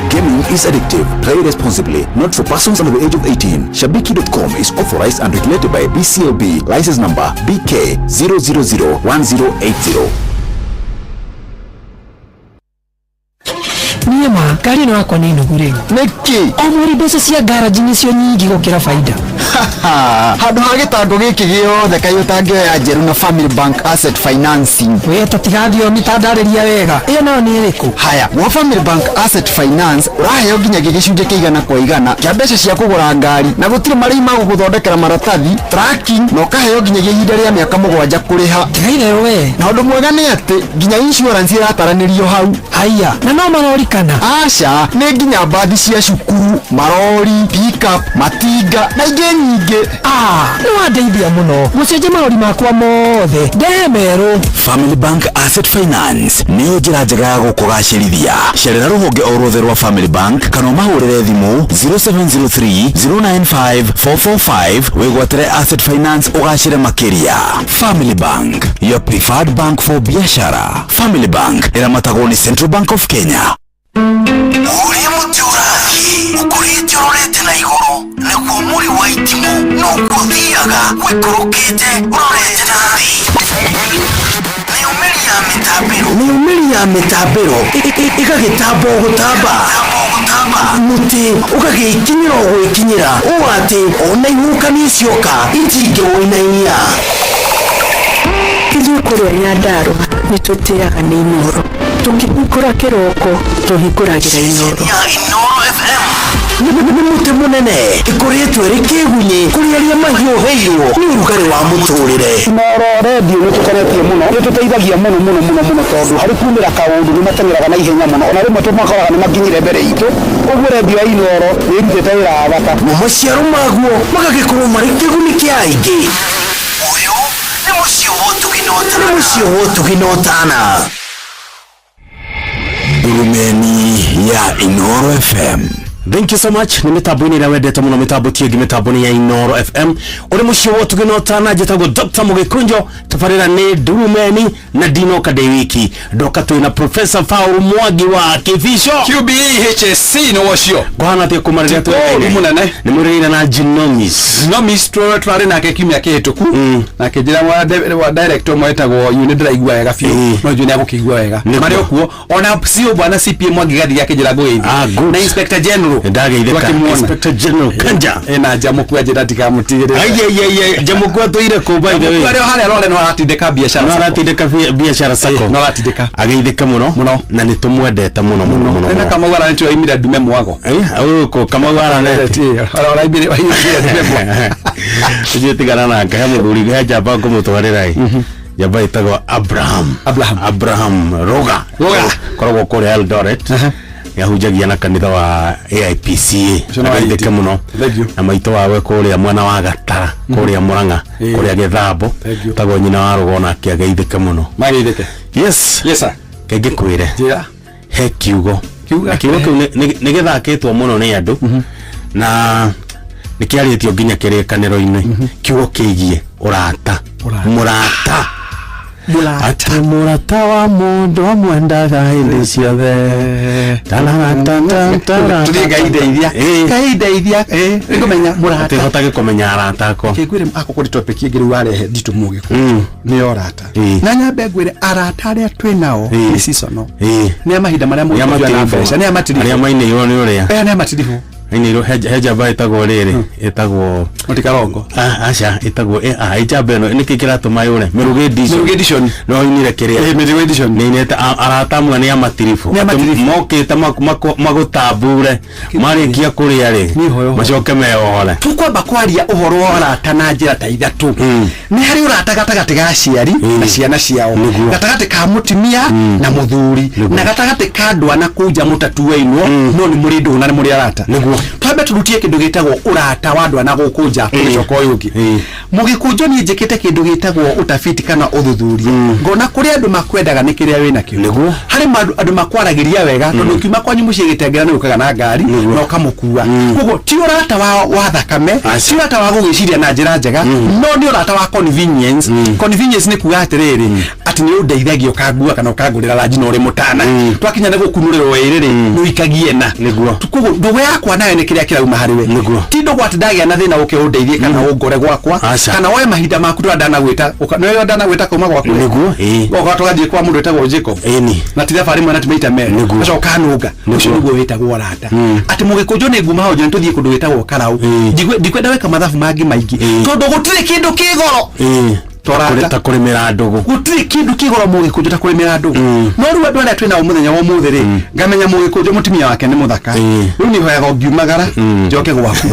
Gaming is addictive. Play responsibly. Not for persons under the age of 18. Shabiki.com is authorized and regulated by BCLB. License number BK 0001080. Niema, gari no akwa nĩ nugure. Nĩkĩ? O mweri mbeca cia garaji nĩcio nyingĩ gũkĩra faida. Handũ ha gĩtango gĩkĩ gĩothe kaĩ ũtangĩoya njerũ na Family Bank Asset Financing. Wee tatigathio mitandarĩria wega. Ĩyo nayo nĩ ĩrĩkũ? Haya, wa Family Bank Asset Finance ũraheo nginyagia gĩcunjĩ kĩigana kwa igana kĩa mbeca cia kũgũra ngari na gũtirĩ marĩhi ma gũgũthondekera maratathi, tracking na ũkaheo nginyagia ihinda rĩa mĩaka 7 kũrĩha. Tigaire we. Na ũndũ mwega nĩ atĩ nginya insurance ĩrataranĩrio hau. Haya, na no marorikana. Aca, nĩ nginya mbathi cia cukuru, marori, pickup, matinga na ingĩ nyingĩ. Nĩ wandeithia mũno. Mũcenje marori makwa mothe. Ndemerũ. Family Bank Asset Finance nĩyo njĩra njega ya gũkũgacĩrithia. Cerera rũhonge o ruothe rwa Family Bank kana mahũrĩre thimũ 0703 095 445 wĩgwatĩre Asset Finance ũgacĩre makĩria. Family Bank, your preferred bank for biashara. Family Bank ĩramatagwo nĩ Central Bank of Kenya. Ũrĩa mũtĩ ũrathiĩ ũkũrĩte ũrorete na igũrũ naguo mũri wa itimũ no gũthiaga gwĩkũrũkĩte ũrorete na thĩ. Nĩumĩri ya mĩtambĩro ĩgagĩtamba o gũtamba, mũtĩ ũgagĩkinyĩra o gwĩkinyĩra ũũ atĩ ona ihuhũkanio cioka itingĩwĩnainia. Ithuĩ kũrĩa Nyandarua nĩ tũtĩaga nĩ Inooro. Tũngĩhingũra kĩroko tũhingũragĩra Inooro. Inooro FM muti munene ikoretwo ri kigunyi kuri aria mahioheirwo ni urugari wa muturire noro radio ni tukoretie muno ni tuteithagia muno tondu hari kumira kaundu ni matengeraga na ihenya muno ona rimwe tumakoraga ni maginyire mbere itu uguo radio ya Inoro ni irutite wira wa bata mu maciaro maguo magagikorwo mari kiguni kia aingi uyu ni mucio wotuginotana Durumeni ya Inoro FM. Thank you so much. Ni mitambo ina wendete muno mitambo tiegi mitambo ya Inoro FM. Uri mucio wotuginotana jetagwo Dr. Mugikunjo tafarira ni Durumeni na Dino Kadewiki. Doka tuina Professor Faulu Mwagi wa Kivisho. QBHSC no wasio. Gwana te kumaria tu. Ni murira na Genomics. Genomics twari na ke kimya kehituku. Na ke jira wa director mwetagwo Unidra igwa wega fiu. No juni agukigwa wega. Mari okuo ona sio bwana CPM Mwagi gathi yake jira goithi. Na Inspector General ndageitheka Inspector General Kanja ena jamuku ajira tikamutire aye jamuku atuire ko by the way wale hale role no aratindeka biashara no aratindeka biashara sako no aratindeka ageitheka muno na nitumwendete muno na kama wala nitio imira dume mwago ko kama wala neti ala ibire dume mwago tujitigana na kahe muthuri ga jamba ko mutwarira jamba itagwa Abraham Roga koragwo kuri Eldoret yahujagia na kanitha wa AIPCA ageitheke muno na maito wawe kuria mwana wa Gatara kuria Muranga kuria Githambo tago nyina wa Rugona akiageitheke muno mageitheke yes sir kenge kwire he kiugo ni githakitwo muno ni andu na nikiaritio nginya kirikaniro-ini kiugo kigie urata ati murata wa mundu amwendaga hindi ciothe gaindeithia ngomenya murata hotage kumenya arata ako kigwire akukuri topic igiri warehe nditu mugiku ni orata na nyambe gwire arata aria twinao ni seasonal ni amahinda maria mu mbeca ni amatirifu aria mainirwo ni uria ni amatirifu Iniro heja ba itagwo riri itagwo mutikarongo acha itagwo ijambe no nikikira tumayure miruge edition no inire kiria miruge edition ni neta arata mwe ni amatirifu mokite magutambure marikia kuria ri macoke meohore tukwamba kwaria uhoro wa arata na njira ta ithatu ni hari urata gatagati ga ciari na ciana ciao gatagati ka mutimia na muthuri na gatagati ka ndwana kuja mutatuweinwo no ni muri ndu na ni muri arata twambe turutie kindu gitagwo urata wa ndwana gukunja kucoka uyugi mugikunjo ni njikite kindu gitagwo utafiti kana uthuthuria ngona kuri andu makwendaga ni kiria wina kio hari andu makwaragiria wega tondu kiuma kwanyu mucie gitengera ni ukaga na ngari no kamukua kugo ti urata wa thakame ti urata wa gugiciria na njira njega no ni urata wa convenience ni kuga atiriri ati ni undeithagio kangua kana ukangurira ranji no ri mutana twakinya nego kunuriro wiriri no ikagie na kugo ndugu yakwa nayo ni kiria kira uma hariwe ti ndugu atidagia na thina uke undeithie kana ungore gwakwa kana woe mahinda maku twandana gwita no ndana gwita kuma gwakwa goka twathie kwa mundu etagwo Jacob na tira fari mwana timaita mere aco kanunga ucio niguo witagwo rata ati mugikunjo ni nguma hoje ntuthie kundu witagwo Karau ndikwenda weka mathabu mangi maingi tondu gutire kindu kigoro torata kurimira ndugu gutire kindu kigoro mugikunjo ta kurimira ndugu no ru andu aria twina umuthenya wa muthi ri ngamenya mugikunjo mutimia wake ni muthaka ru ni hoyaga ngiumagara njoke gwaku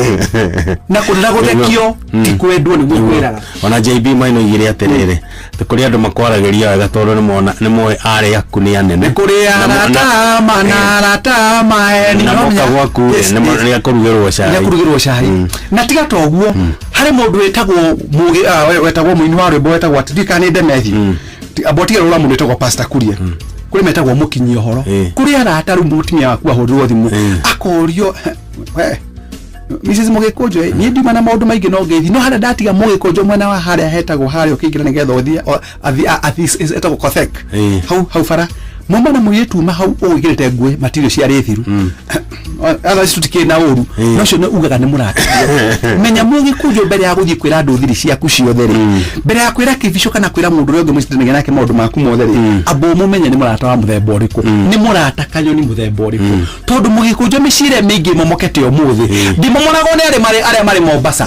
na kurira guthekio ti kwendwo ni gwiraga ona JB maino igire atiriri tikuri andu makwaragiria wega tondu ni moe ari akuni anene kuri arata manarata maeni na moka gwaku ni akurugirwo cai na tiga toguo hari mundu wetagwo mugi wetagwo muini wa rwimbo wetagwo atirika ni Demethi abotiga rura mundu wetagwo Pastor Kuria kuri metagwo mukinyi ohoro kuri arata ru mutimia waku ahurwo thimu akorio Mrs. Mugikunjo ni ndima na maundu maingi no ngeithi no hara ndatiga Mugikunjo mwena wa haria hetagwo haria ukingira ni getho athi etagwo Kothek hau fara mama na muyetu ma hau ugirite ngwe material cia rithiru ala situtike na uru no cio no ugaga ni murata menya Mugikunjo mbere ya guthie kwira andu thiri ciaku ciothe ri mbere ya kwira Kivisho kana kwira mundu uri ungi mucitinage nake maundu maku mothe ri abo mumenye ni murata wa muthemba uriku ni murata kanyoni muthemba uriku tondu Mugikunjo micire mingi momokete umuthi ndimomoragwo ni aria mari Mombasa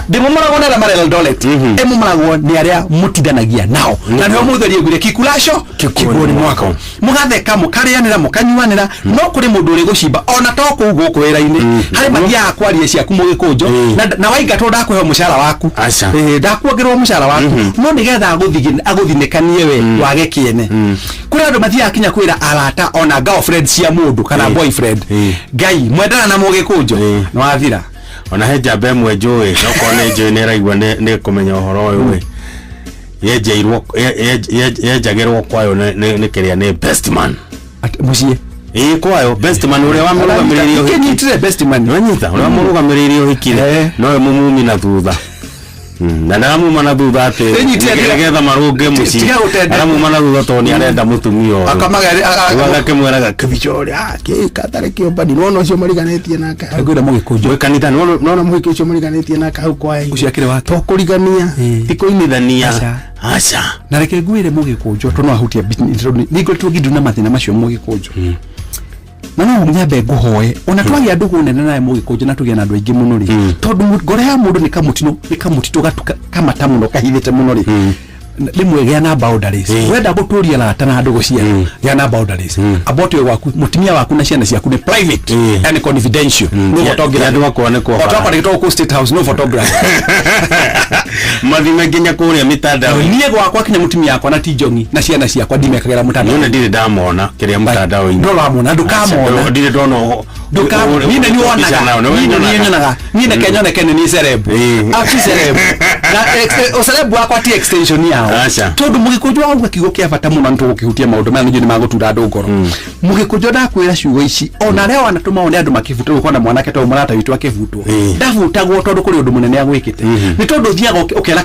ndimomoragwo ni aria mari Eldoret emomoragwo ni aria mutindanagia nao na ndio mutherie gwire kikulasho kikuoni mwako mugatheka mukarianira mukanyuanira no kuri mundu uri gucimba ona to ku guku wira-ini hari magia kwaria ciaku mugikunjo na waingatwo ndakuhe mushara waku ndakuongerwo mushara waku no nigetha aguthinekanie we wage kiene kuri andu mathia kinya kwira arata ona girlfriend cia mundu kana boyfriend ngai mwendana na mugikunjo no athira ona he jambe mwe njui nokone njui ni raigwa ni kumenya uhoro uyu we yenjagirwo kwayo ni kiria ni best man mucie kwayo best man uria wa murugamiririo kinyitire best man wanyita uria murugamiririo hikire no mumumi na thutha na ndamu mana thutha ati ngegetha marunge muci ndamu mana thutha to ni arenda mutumio akamweraga kibichori katare kiobani nono cio mariganetie nake ngwira mugikunjo kanitha nono muhiki cio mariganetie nake hau kwa guciakire wa to kurigania tikuinithania acha na reke ngwire mugikunjo to no ahutia ningo tugidu na mathina macio mugikunjo no nyambe nguhoe ona twagia ndugu nene naye mugikunjo na tugia na andu aingi muno ri tondu ngore ya mundu ni kamutito gatuka kama tamuno kahithite muno ri limwe gya na boundaries wenda guturia la tana ndugu cia gya na boundaries about we waku mutimia waku na ciana ciaku ni private and confidential no photography andu akone kwa photography to state house no photography mathime nginya kuria mitandao niye gwakwa kinya mutimia yakwa na tijongi na ciana ciakwa ndimekagera mutandao none ndire ndamona kiria mutandao ndo ramona ndukamona ndire ndono ndukamona ni wonaga ni kenyone kene ni celeb afi celeb na celeb wakwa ti extension yao tondu mugikunjo au kigo kia bata muno ntu gukihutia maundu maya ni magutura andu ngoro mugikunjo ndakwira ciugo ici ona leo anatuma one andu makivuta ukona mwanake to murata witu akivutwo ndavutagwo tondu kuri undu munene agwikite ni tondu thiaga ukera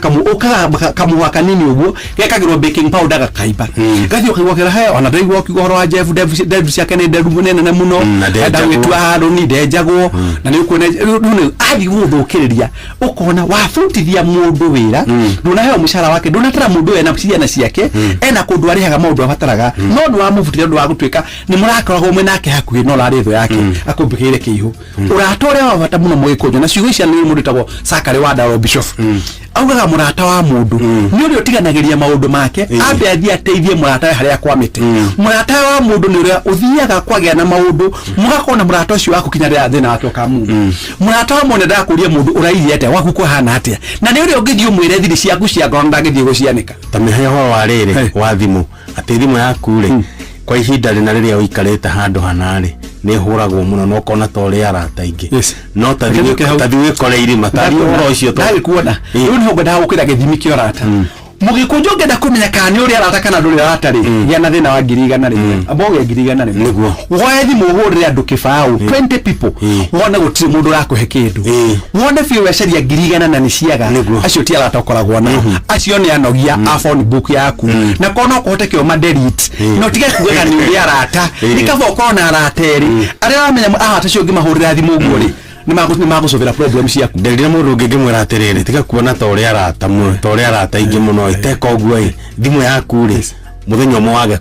kamuwa kanini uguo gekagirwo baking powder gakaiba gathi ukigwokera he ona ndaigwo kigoro wa Dev ciake ni nderu munene muno ndagwitua handu ni ndejagwo na ni ukuone nune athi guthukiriria ukona wafutithia mundu wira ndunaheo mushara wake ndunatara mundu ena ciana ciake ena kundu arihaga maundu abataraga no ni wamuvutira ndu wa gutwika ni murakoragwo mwe nake hakuhi no laritho yake akumbikire kiihu uratore wa bata muno mugikunjo na ciugo icia ni mundu tagwo Sakare wa Daro Bishop augaga murata wa mundu ni uri utiganagiria maundu make ambe athie ateithie murata haria kwamite murata wa mundu ni uria uthiaga kwagia na maundu mugakona murata ucio wako kinya thina wake ka mundu murata wa mundu ndakuria mundu urairie ate waku kuhana atia na ni uri ungithio mwire thiri ciaku cia ngoro ndangithie gucianika tamehe ho warire wa thimu ati thimu yaku ri kwa ihinda rina riria uikarite handu hanari ni huragwo muno no kona to ri arata ingi no tathiwe koreiri matari horo ucio to ndari kuona riu ni ngwenda gukira githimi kio rata mugikunjo ngenda kumenya kana uri arata kana nduri arata ri ya na thina wa 100 rimwe aboge 100 rimwe niguo wathi muhurire andu kibao 20 people wona gutiri mundu rakuhe kindu wona fi weceria 100 na ni ciaga acio ti arata ukoragwo na acio ni anogia a phone book yaku na kono kote kio ma delete no tige kuga ni uri arata nikabo kona arata ri aria wamenya arata cio ngimahurira thimu guo ri ni magusovera problem ciaku ndirira mundu ngimwira atiriri tiga kuona ta uri arata mu ta uri arata ingi muno iteka oguo thimu yaku ri muthenya umwe wage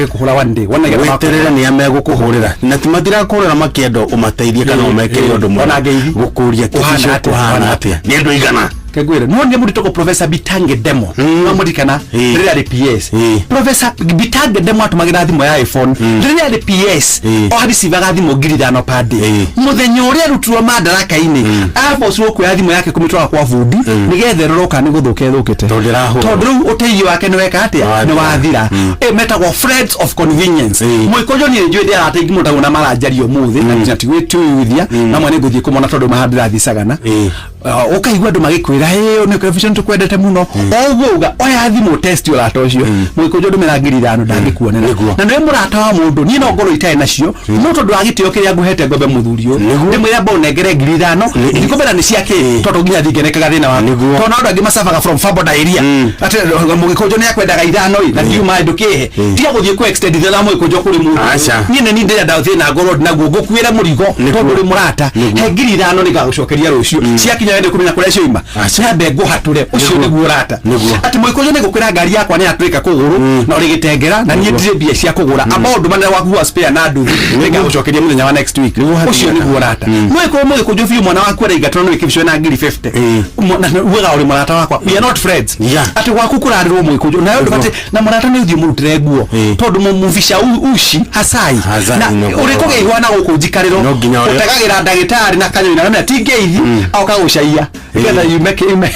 kuhura one day wona weterere ni amegukuhurira na timatira kurira makiendo umateithie kana umekere undu mwana gukuria kuhana atia ni ndu igana kegwira no ndi muri toko Professor Bitange Demo no muri kana riri PS Professor Bitange Demo atumagira thimo ya iPhone riri PS o hadisi vaga thimo ngirithano padi muthenya uria rutuwa madaraka ini apo swo ku thimo yake kumitwa kwa vudi nigetheroroka ni guthukethukite tondu uteithio wake ni weka atia ni wathira metagwo friends of convenience muikonjo ni njwithia ateithio mutago na maranjario muthi na tiwituithia na mwane guthie kumona tondu mahadira thisagana ukaigwa ndu magikwira ni television tukwendete muno oguga oya thimu test yo lato cio muikonjo ndu merangirithano ndangikuonera na ndio murata wa mundu ni no ngoro itae nacio no tondu agitio kiria nguhete ngombe muthurio ndi mwira bonengere ngirithano ndikobera ni ciake tondu nginya thingenekaga thina wa tona ndu angi masafaga from Fabo Diarrhea ati mugikonjo ni akwendaga ithano na thiuma ndukihe tia guthie ku extend thina muikonjo kuri mundu ni ni ndira thina ngoro na guo ngukwira murigo tondu ri murata he ngirithano ni gagucokeria rucio ciakinya kumenya wende kumenya kũrĩa cioima ciambe ngũhatũre ũcio nĩguo rata ati mũikũrũ nĩgũkwĩra ngari yakwa nĩ yatũrĩka kũgũrũ na ũrĩgĩtengera na niĩ ndirĩ mbia cia kũgũra amaũndũ manene wakuua spare na nduthi nĩngagũcokeria mũthenya wa next week ũcio nĩguo rata mũikũrũ biũ mwana waku arĩingatwo nĩ wĩkĩbicwo na ngiri 50 na uga ũrĩ mũrata wakwa we are not friends ati gwaku kũrarĩrwo mũikũrũ na ũndũ bati na mũrata nĩ ũthiĩ mũrutĩre nguo tondũ mũmubica uci hasai na ũrĩkũgeihwa na gũkũ njikarĩro ũtegagĩra ndagĩtarĩ na kanyũi na tingeithi aoka gũcaia getha yume kĩga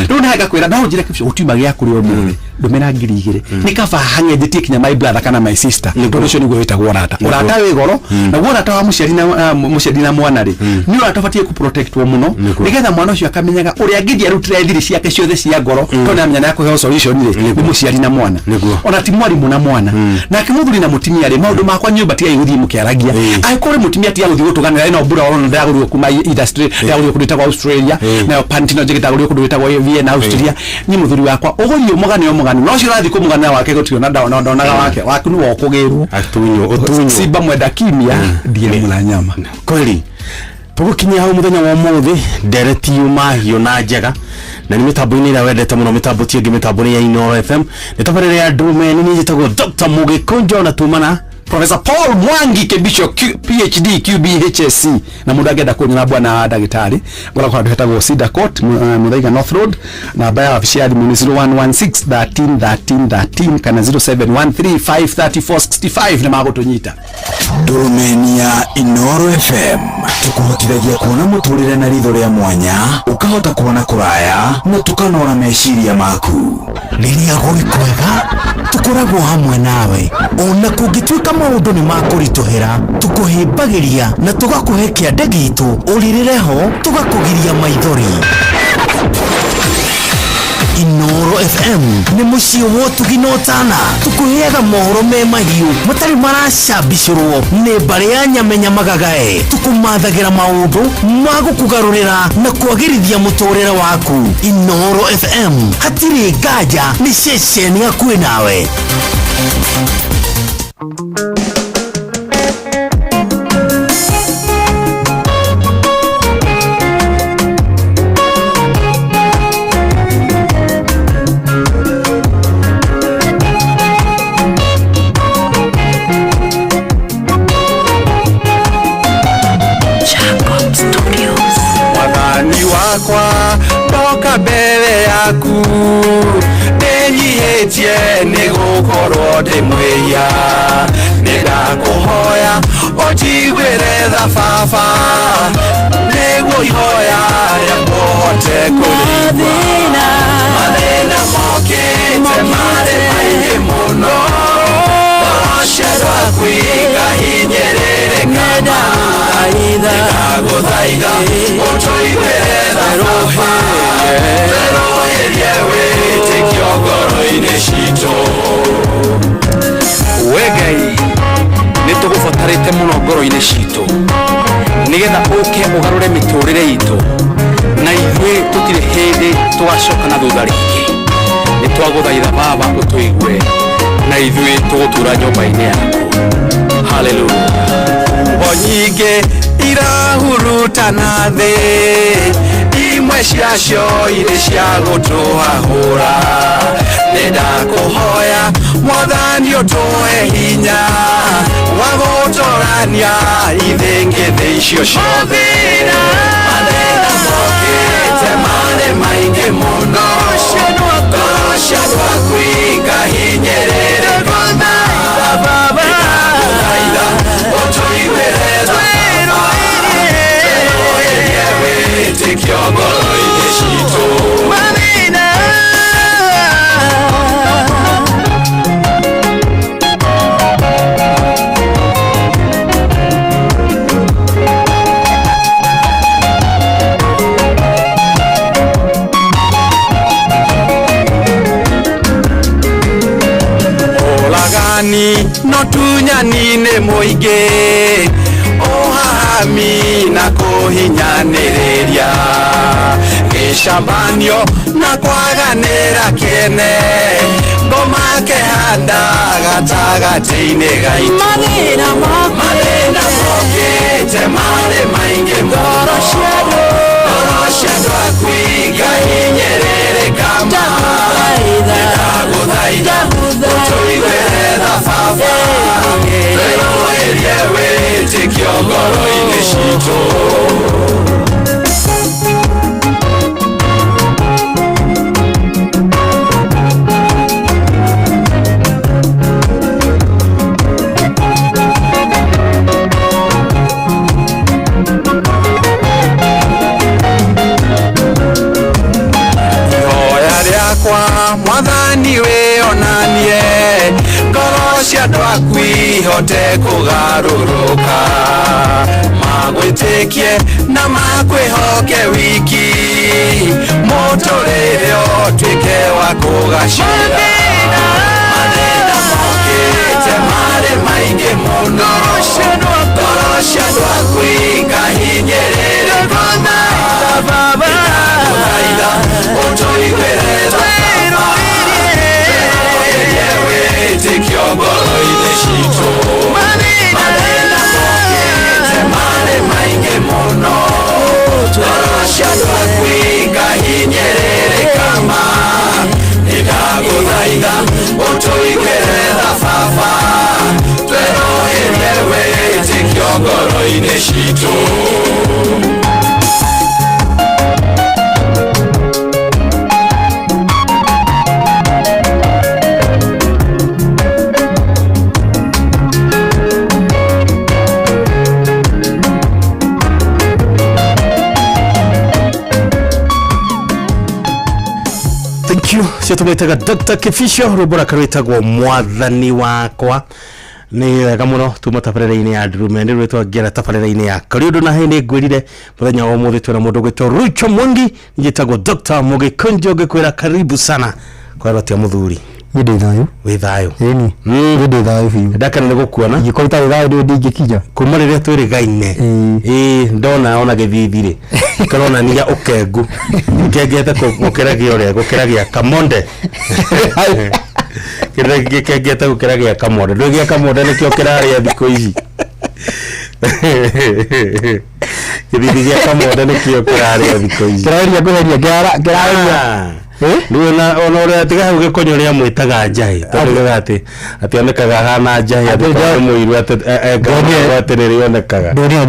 rĩu nanga kwĩra no njĩre kĩbicũ ũtiuma gĩa kũrĩ ũmũthĩ ndũmĩra 2,000 nĩ kaba hang'enjetie kinya my brother kana my sister tondũ ũcio nĩguo wĩtagwo rata ũrata wĩ goro na guo rata wa mũciari na mwana rĩ nĩ ũrata ũbatiĩ kũ-protectwo mũno nĩgetha mwana ũcio akamenyaga ũrĩa ngĩthi arutĩre thiri ciake ciothe cia ngoro tondũ nĩamenya nĩ akũheo solution rĩ nĩ mũciari na mwana ona ti mwarimũ na mwana nake mũthuri na mũtumia rĩ maũndũ makwa nyũmba tiga gũthiĩ mũkĩaragia angĩkorwo mũtumia tiga gũthiĩ gũtũganĩra ĩno mbura ona ndagũrĩrwo kuma industry ndagũrĩrwo kũndũ gwĩtagwo Australia nayo pantino njĩgĩtagũrĩrwo kũndũ gwĩtagwo Vienna Austria nĩ mũthuri wakwa ũgũrio mũgani no cio rathi kũmũganĩra wake gũtirĩ na ndawa na ndonaga wake waku nĩ wokũgĩrwo atunyo simba mwenda kimia ndiye mula nyama kweli tugukinyia hau muthenya wa mũthĩ ndereti yumahio na njega na nĩ mĩtambo-inĩ ĩrĩa wendete mũno mĩtambo ti ĩngĩ mĩtambo-inĩ ya Inooro FM nĩ tabarĩra ya Ndũrũme nĩ njĩtagwo Dr. Mũgĩkũnjo na tumana Professor Paul Mwangi Kebisho PhD QBHSC na mũndũ angĩenda kũnyona bwana ndagĩtarĩ ngora kwa ndetagwo Cedar Court Muthaiga North Road na baya official ni 0116131313 kana 0713534565 na magũtũnyita Ndũrũme ya Inooro FM tukũhotithagia kuona mũtũrĩre na ritho rĩa mwanya ukahota kuona kũraya na tukanora meciria maku rĩrĩa gwĩ kwega tũkoragwo hamwe nawe ona kũngĩtuĩka maũndũ nĩ makũritũhĩra tũkũhĩmbagĩria na tũgakũhe kĩande gitũ ũrĩrĩre ho tũgakũgiria maithori Inooro FM nĩ mũciĩ wa ũtugi na ũtana tũkũheaga mohoro me mahiũ matarĩ maracambicũrwo nĩ mbarĩ ya nyamenya magagae tũkũmathagĩra maũndũ ma gũkũgarũrĩra na kwagĩrithia mũtũrĩre waku Inooro FM hatirĩ nganja nĩ ceceni hakuhĩ nawe wakwa ndoka mbere yaku ndĩnyihĩtie nĩ gũkorwo ndĩ mwĩya nĩndakũhoya ũnjiguĩre tha baba nĩguo ihoya rĩakwa ũhote kũrĩigua mathĩna mokĩte marĩ maingĩ mũno ngorocia rwaku ikahinyĩrĩrĩka ndagũthaitha ũtũiguĩre tha baba tũrũhĩrie wĩtĩkio ngoro-inĩ citũ we Ngai nĩ tũgũbatarĩte mũno ngoro-inĩ citũ nĩgetha ũke ũgarũre mĩtũrĩre itũ na ithuĩ tũtirĩ hĩndĩ tũgacoka na thutha rĩngĩ nĩ twagũthaitha baba ũtũigue na ithuĩ tũgũtũra nyũmba-inĩ yaku haleluya ngo nyingĩ irahurutana thĩ imwe ciacio irĩ cia gũtũhahũra nĩndakũhoya mwathani ũtũhe hinya wa gũtũrania ithingithĩ icio ciothe mathĩna mokĩte marĩ maingĩ mũno ngorocia rwaku ikahinyĩrĩrĩka ndagũthaitha ũtũiguĩre tha baba tũrũhĩrie wĩtĩkio ngoro-inĩ citũ no tunyanine mũingĩ ũhahami na kũhinyanĩrĩria gĩcambanio na kwaganĩra kĩene ngoma kĩhanda gatagatĩ-inĩ gaitũ mathĩna mokĩte marĩ maingĩ mũno utoigwerera baba tweroherie wĩtĩkio ngoro-inĩ citũ. Mwathani wĩonanie ngoro cia andũ aku ihote kũgarũrũka, magwĩtĩkie na makwĩhoke wiki, mũtũrĩre ũtuĩke wa kũgacĩra. Mathĩna mokĩte marĩ maingĩ mũno, ngoro cia andũ aku ikahinyĩrĩrĩka, ndagũthaitha ũtũiguĩre wĩtĩkio ngoro-inĩ citũ. Mathĩna mokĩte marĩ maingĩ mũno, ngoro cia andũ aku ikahinyĩrĩrĩka, ndagũthaitha ũtũiguĩre baba, tweroherie wĩtĩkio ngoro-inĩ citũ. Tumetaga Dr. Kifisho rubora karitagwo mwathani wakwa ni wega muno tuma tabarĩra-inĩ ya Ndurume nĩ rwĩtwa ngera tabarĩra-inĩ ya Kariũndũ na hĩ nĩ ngwĩrire mũthenya wa ũmũthĩ twĩna mũndũ gwĩtwo Rucho Mwangi njĩtagwo Dr. Mũgĩkũnjo ngĩkwĩra karibu sana kwa rotia mũthuri Ndĩ thayo wĩ thayo ĩni ndĩ thayo biũ ndakana nĩ gũkuona ingĩkorwo itarĩ thayo ndingĩkinya kuma rĩrĩa twĩrĩgaine ndona ona gĩthithirĩ karonania ũkengu kengete gũkĩragia ũrĩa gũkĩragia kamonde kengete gũkĩragia kamonde ndũĩ gĩa kamonde nĩkĩo kĩrarĩa thikũ ici gĩthithi gĩa kamonde nĩkĩo kĩrarĩa thikũ ici kĩrarĩa kĩrarĩa Nuna ona tiga hau gĩkonyo rĩa mwĩtaga njahĩ tondũ atĩ onekaga hana njahĩ atĩ mũiru atĩ onekaga ndoni nĩ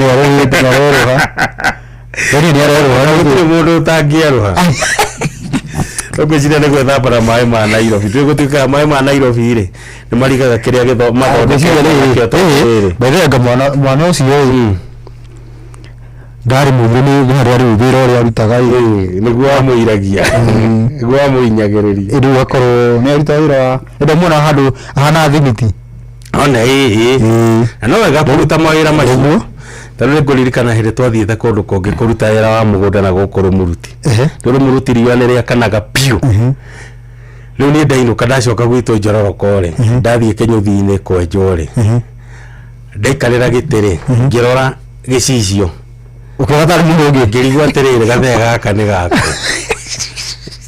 arũha gũtirĩ mũndũ ũtangĩerũha ũgwĩciria nĩ gwĩthambara maĩ ma Nairobi twĩ gũtuĩkaga maĩ ma Nairobi rĩ nĩ marigaga kĩrĩa gĩthondeketwo mwana ũcio ngari mũthĩ nĩ harĩa rĩu wĩra ũrĩa arutaga nĩguo amũiragia nĩguo amũinyagĩrĩria rĩu akorwo nĩ aruta wĩra wa ĩndo muona handũ ahana thimiti ona na no wega kũruta mawĩra macio tondũ nĩngũririkana hĩndĩ twathiĩte kũndũ kũngĩ kũruta wĩra wa mũgũnda na gũkũ Rũmuruti Rũmuruti riũa nĩ rĩakanaga piũ rĩu niĩ ndainũka ndacoka gwitũ Njororoko rĩ ndathiĩ Kĩnyũthi-inĩ kwenjwo rĩ ndaikarĩra gĩtĩ-rĩ ngĩrora gĩcicio ũkĩgata mũndũ ũngĩ ngĩrigwo atĩrĩrĩ gathega gaka nĩ gako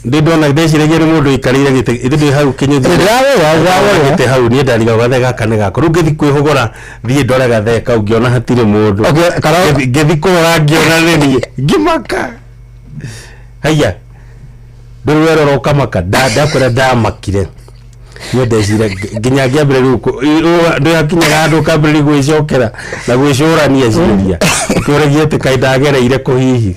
ndona ndeciragia nĩ mũndũ ikarĩire gĩtĩ ndĩ hau Kĩnyũthi gĩtĩ hau niĩ ndarigwo gathega gaka nĩ gako rĩu ngĩthi kwĩhũgũra thiĩ ndore gathega kau ngĩona hatirĩ mũndũ ngĩthi kũrora ngĩona nĩ niĩ ngĩmaka haiya ndũrwerora ũkamaka ndakwĩra ndamakire niĩ ndecira nginya ngĩambĩrĩria rĩu ndĩakinyaga handũ ũkambĩrĩria gwĩcokera na gwĩcũrania ciũria ũkĩũragia atĩ kaĩ ndagereire kũ hihi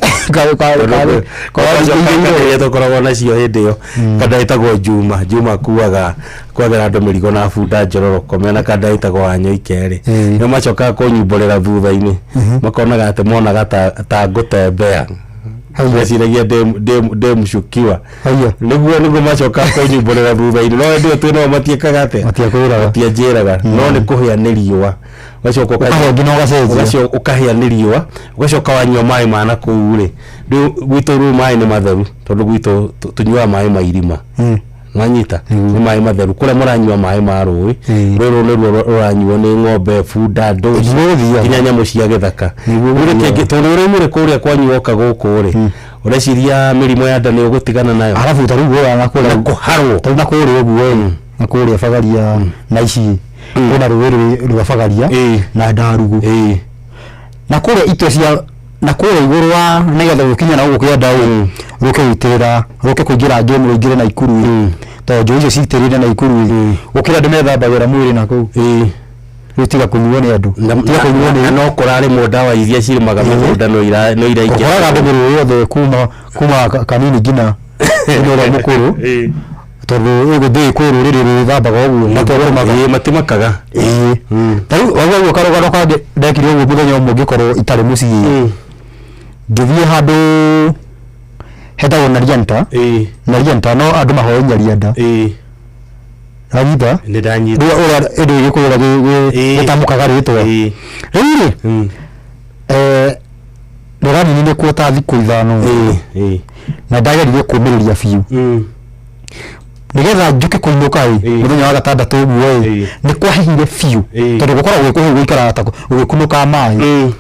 iria tũkoragwo nacio hĩndĩ ĩyo kada ĩtagwo Juma kuagĩra andũ mĩrigo na bunda Njororoko mena kada ĩtagwo Wanyoike-rĩ nĩo macokaga kũnyumbũrĩra thutha-inĩ makonaga atĩ monaga ta ngũtembea ngeciragia ndĩmũcukiwa nĩguo macoka kũnyumbũrĩra thutha-inĩ no hĩndĩ ĩyo twĩnao matiĩkaga atĩa matianjĩraga no nĩ kũhĩa nĩ riũa ũgacoka ũkahĩa nĩ riũa ũgacoka wanyua maĩ ma nakũu rĩ rĩu gwitũ rĩu maĩ nĩ matheru tondũ gwitũ tũnyuaga maĩ ma irima mwanyita nĩ maĩ matheru kũrĩa mũranyua maĩ ma rũĩ rũrũ nĩruo rũranyuo nĩ ng'ombe bunda ndũci nginya nyamũ cia gĩthaka tondũ ũrĩmũrĩ kũrĩa kwanyu oka gũkũ rĩ ũreciria mĩrimũ ya nda nĩ ũgũtigana nayo arabu ta rĩu na kũharwo tondũ na kũrĩa ũguo na kũrĩa Bagaria na ici kwĩna rũĩ rwa Bagaria na Ndarugu na kũrĩa itwe cia na kũrĩa igũrũ wa nĩgetha gũkinya na gũkũ kĩa Ndaũ rũke gũitĩrĩra rũke kũingĩra ngemu rũingĩre na Ikuru to njohi icio citirire na ikuru ukira ndimethambagĩra mwĩrĩ na kũu gutiga kunyuo nĩ andũ tiga kunyuo nĩ no kũrarĩ mũndawa iria cirumaga mĩgũnda no iraingĩ ũkoraga ndũmĩrĩri yothe kuma kanini nginya ũrĩa mũkũrũ tondũ ũgũthiĩ kwĩ rũrĩrĩ rũthambaga ũguo matimakaga tarĩu waguo karũgano ka ndekire ũguo mũthenya ũmwe ngĩkorwo itarĩ mũciĩ ngĩthiĩ handũ hetagwo Narianta no andũ mahoe Nyarianda anyita ndanyita ũrĩa ĩndũ ĩgĩkũra gĩtamũkaga rĩtwa rĩu rĩrani nĩ kuo ta thikũ ithano na ndagerire kũmĩrĩria biũ nigetha njuke kũinũka mũthenya wa gatandatũ ũguo nĩ kwahihire biũ tondũ gũkoragwo gwĩkũhũ gũikara ta ũgĩkunũka maĩ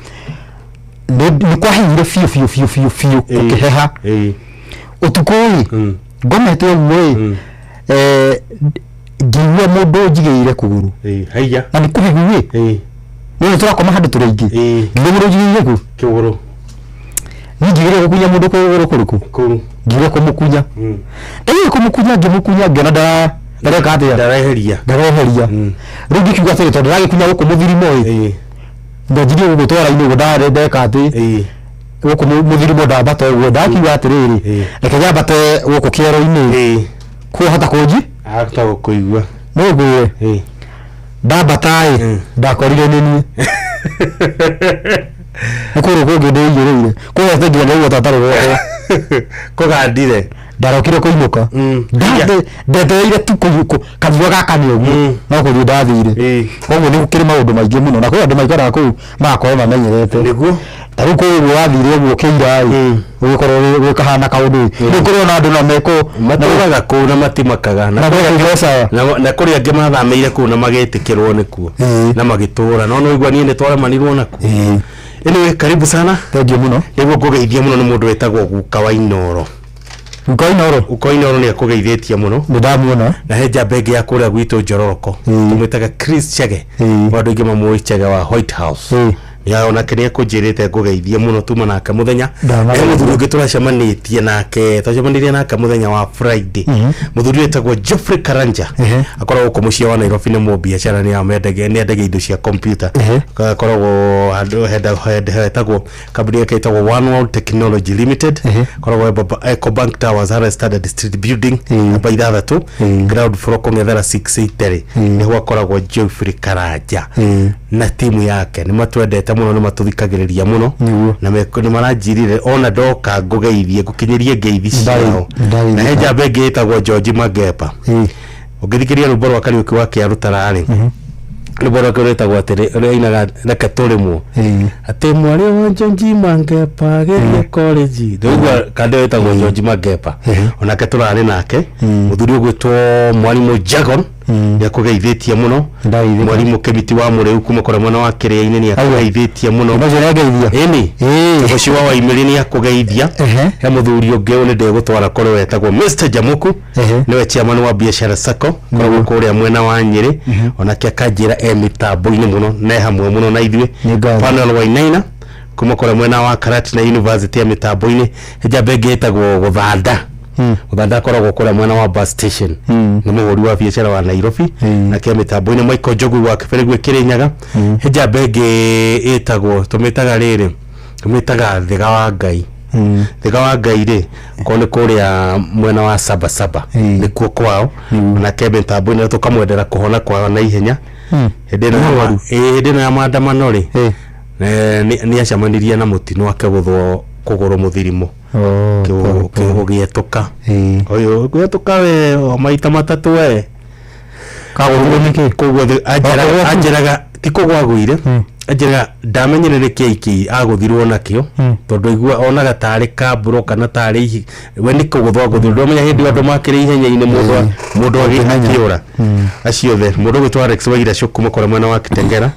nĩ kwahihire biũ ũkĩheha ũtukũ ngomete ũguo ngĩigua mũndũ njigĩire kũgũrũ na nĩ kũhehu nĩ tũrakoma handũ tũrĩ aingĩ mũndũ njigĩire kũgũrũ ningigire gũkunya mũndũ kũgũrũ kũrĩkũ ngire kũmũkunya ndagire kũmũkunya ngĩona ndareka atĩa ndareheria rĩu ngĩkiuga atĩrĩ tondũ ndagĩkunya gũkũ mũthirimo ndanjirie gũgũtwara-inĩ ũguo ndeka atĩ gũkũ mũthirimo ndambata ũguo ndakiuga atĩrĩrĩ reke nyambate gũkũ kĩero-inĩ kuohota kũnji ahota gũkũigua no ngwĩre ndambata ndakorire nĩ niĩ kũrũ kũngĩ ndĩigĩrĩire kũrĩa nginya nĩguo tatarĩ gwakwa kũgandire ndarokire kũinũka ndetereire tu kathua gaka nĩ ũguo no kũthiĩ ndathire koguo nĩ gũkĩrĩ maũndũ maingĩ mũno na kũrĩ andũ maikaraga kũu magakorwo mamenyerete nĩguo tarĩu kũguo wathire ũguo kĩira ũgĩkorwo gwĩkahana kaũndũ rĩu kũrĩ ona andũ na meko matũraga kũu na matimakaga na kũrĩ angĩ mathamĩire kũu na magĩtĩkĩrwo nĩkuo na magĩtũra no noigua niĩ nĩ twaremanirwo nakuo anyway karibu sana thengiũ mũno nĩguo ngũgeithia mũno nĩ mũndũ wĩtagwo Guka wa Inoro Guka Inoro nĩ akũgeithĩtie mũno nĩ ndamuona na he njamba ĩngĩ ya kũrĩa gwitũ Njororoko tũmwĩtaga Chris Chege andũ aingĩ mamũĩ Chege wa White House onake nĩ ekũnjĩrĩte ngũgeithie mũno tuma nake mũthenya mũthuri ũngĩ tũracemanĩtie nake twacemanirie nake mũthenya wa Friday mũthuri wĩtagwo Geoffrey Karanja akoragwo gũkũ mũciĩ wa Nairobi nĩ mũbiacara nĩ endagia indo cia computer akoragwo handũ hetagwo kambuni yake ĩtagwo One World Technology Limited akoragwo Ecobank Towers Harris Standard Street Building namba 6 ground floor kũng'ethera 683 nĩho akoragwo Geoffrey Karanja na timu yake nĩ matwendete mũno nĩ matũthikagĩrĩria mũno na nĩ maranjirire ona ndoka ngũgeithie ngũkinyĩrie ngeithi ciao na he njamba ĩngĩ ĩtagwo George Magepa ũngĩthikĩria rwĩmbo rwa Kariũki wa Kĩarũtara-rĩ rwĩmbo rwake rwĩtagwo atĩrĩ ũrĩa ainaga reke tũrĩmwo atĩ mwarĩ wa George Magepa geria college ndĩugua kandĩ wĩtagwo George Magepa onake tũrarĩ nake mũthuri ũgwĩtwo mwarimũ Jagon nĩ akũgeithĩtie mũno mwarimũ Kĩbiti wa Mũrĩu kuma kũrĩa mwena wa Kĩrĩa-inĩ nĩ akũgeithĩtie mũno ĩni ũcio wa Waimĩrĩ nĩ akũgeithia he mũthuri ũngĩ nĩ ndĩgũtwara kũrĩa wetagwo Mr. Jamuku nĩwe chairman wa biashara sacco kũrĩa kũrĩa mwena wa Nyĩrĩ onake akanjĩra mĩtambo-inĩ mũno na hamwe mũno na ithuĩ Panel Wainaina kuma kũrĩa mwena wa Karati na University ya mĩtambo-inĩ njamba ĩngĩ ĩtagwo Gũthanda Gũthanda akoragwo kũrĩa mwena wa bus station nĩ mũhũri wa biashara wa Nairobi na kĩa mĩtambo-inĩ Michael Njogu wa Kĩbere gwĩ Kĩrĩnyaga njamba ĩngĩ ĩtagwo tũmĩtaga rĩrĩ tũmĩtaga Thĩga wa Ngai Thĩga wa Ngai-rĩ nĩ kũrĩa mwena wa Sabasaba nĩkuo kwao na kĩa mĩtambo-inĩ tũkamwendera kũhona kwao na ihenya hĩndĩ ĩno ya maandamano-rĩ nĩ acemanirie na mũtino akĩgũthwo kũgũrũ mũthirimo gũgĩetũka ũyũ gũgĩetũka we maita matatũ we kagũrũ nĩkĩ koguo anjĩraga ti kũgwagũire anjĩraga ndamenyire nĩ kĩiki agũthirwo nakĩo tondũ igua onaga tarĩ kambũro kana tarĩ we nĩ kũgũthwo agũthirwo ndũmenya hĩndĩ andũ makĩrĩ ihenya-inĩ mũndũ agĩkĩũra acio othe mũndũ gwĩtwo Alex Waira Shukuma kũrĩa mwena wa Kitengera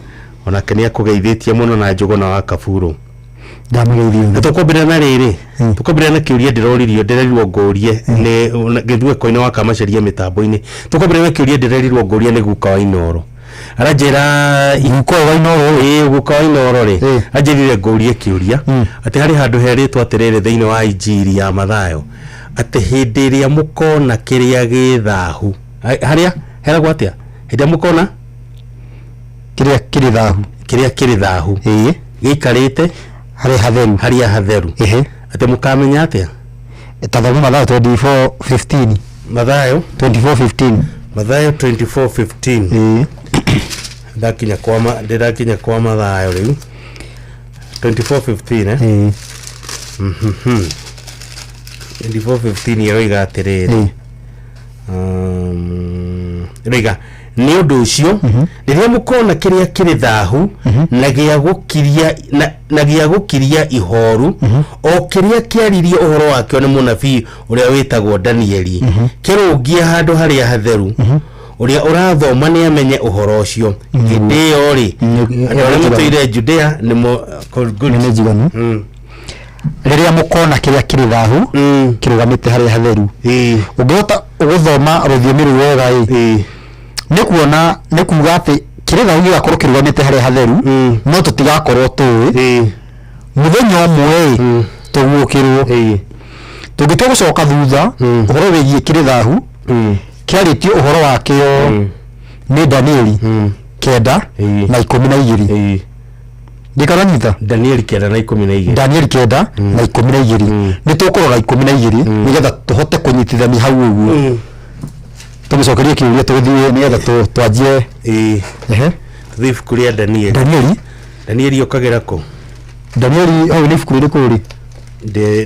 onake nĩ akũgeithĩtie mũno na Njũgũna wa Kaburu na tũkwambĩrĩra na rĩrĩ tũkwambĩrĩra na kĩũria ndĩrerirwo ngũrie nĩ gĩthuĩko-inĩ wa Kamacharia mĩtambo-inĩ tũkwambĩrĩra na kĩũria ndĩrerirwo ngũrie nĩ Guka wa Inoro aranjĩra Guka wa Inoro-rĩ anjĩrire ngũrie kĩũria atĩ harĩ handũ herĩtwo atĩrĩrĩ thĩinĩ wa Injiri ya Mathayo ati hindi ria mukona kiria githahu haria heragwo atia hindi mukona kiria kiri thahu gikarite haria hatheru ati mukamenya atia Tathamu Mathayo 24:15 Mathayo 24:15 ndakinya kwa Mathayo riu 24:15 24:15 yoiga atiriri riga ni undu ucio riria mukona kiria kiri thahu na gia gukiria ihoru o kiria kiaririe uhoro wakio ni munabii uria witagwo Danieli kirungia handu haria hatheru uria urathoma ni amenye uhoro ucio gideo ri ane mutoire Judea ni mo good njiganu riria mukona kiria kiri thahu kirugamite haria hatheru ungihota uguthoma ruthiumi ru wega ni kuona ni kuga ati kiri thahu gigakorwo kirugamite haria hatheru no tutigakorwo tuwi muthenya umwe tugukirwo tugitwa gucoka thutha uhoro wigie kiri thahu kiaritio uhoro wakio ni Danieli 9:12 Dikaranyita Danieli 9:12 Danieli 9:12 ni tukurora 12 nigetha tuhote kunyitithania hau uguo tumicokerie kiuria tuthie nigetha twanjie thifu kuria Danieli okagira ko Danieli au ni fuku ririku ri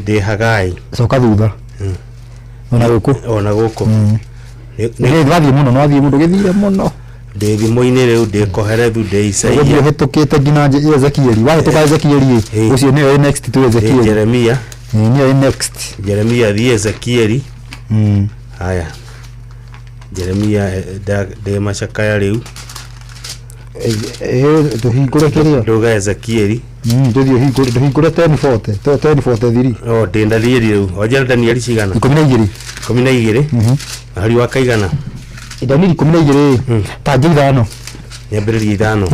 de Hagai coka thutha ona guku ni vathie muno no athie mundu githire muno de thimo-ini riu de koherethu de Isaia ndio hetukite ngina Ezekieli wa hetuka Ezekieli ucio ni next to Ezekieli Jeremia ni next Jeremia thi Ezekieli haya Jeremia de machakaya riu tuhingure kirio nduga Ezekieli ndio hingure 10:40 thiri de Danieli riu oja Danieli cigana 12 hari wakaigana Danieli 12 taji ithano nyambiririe ithano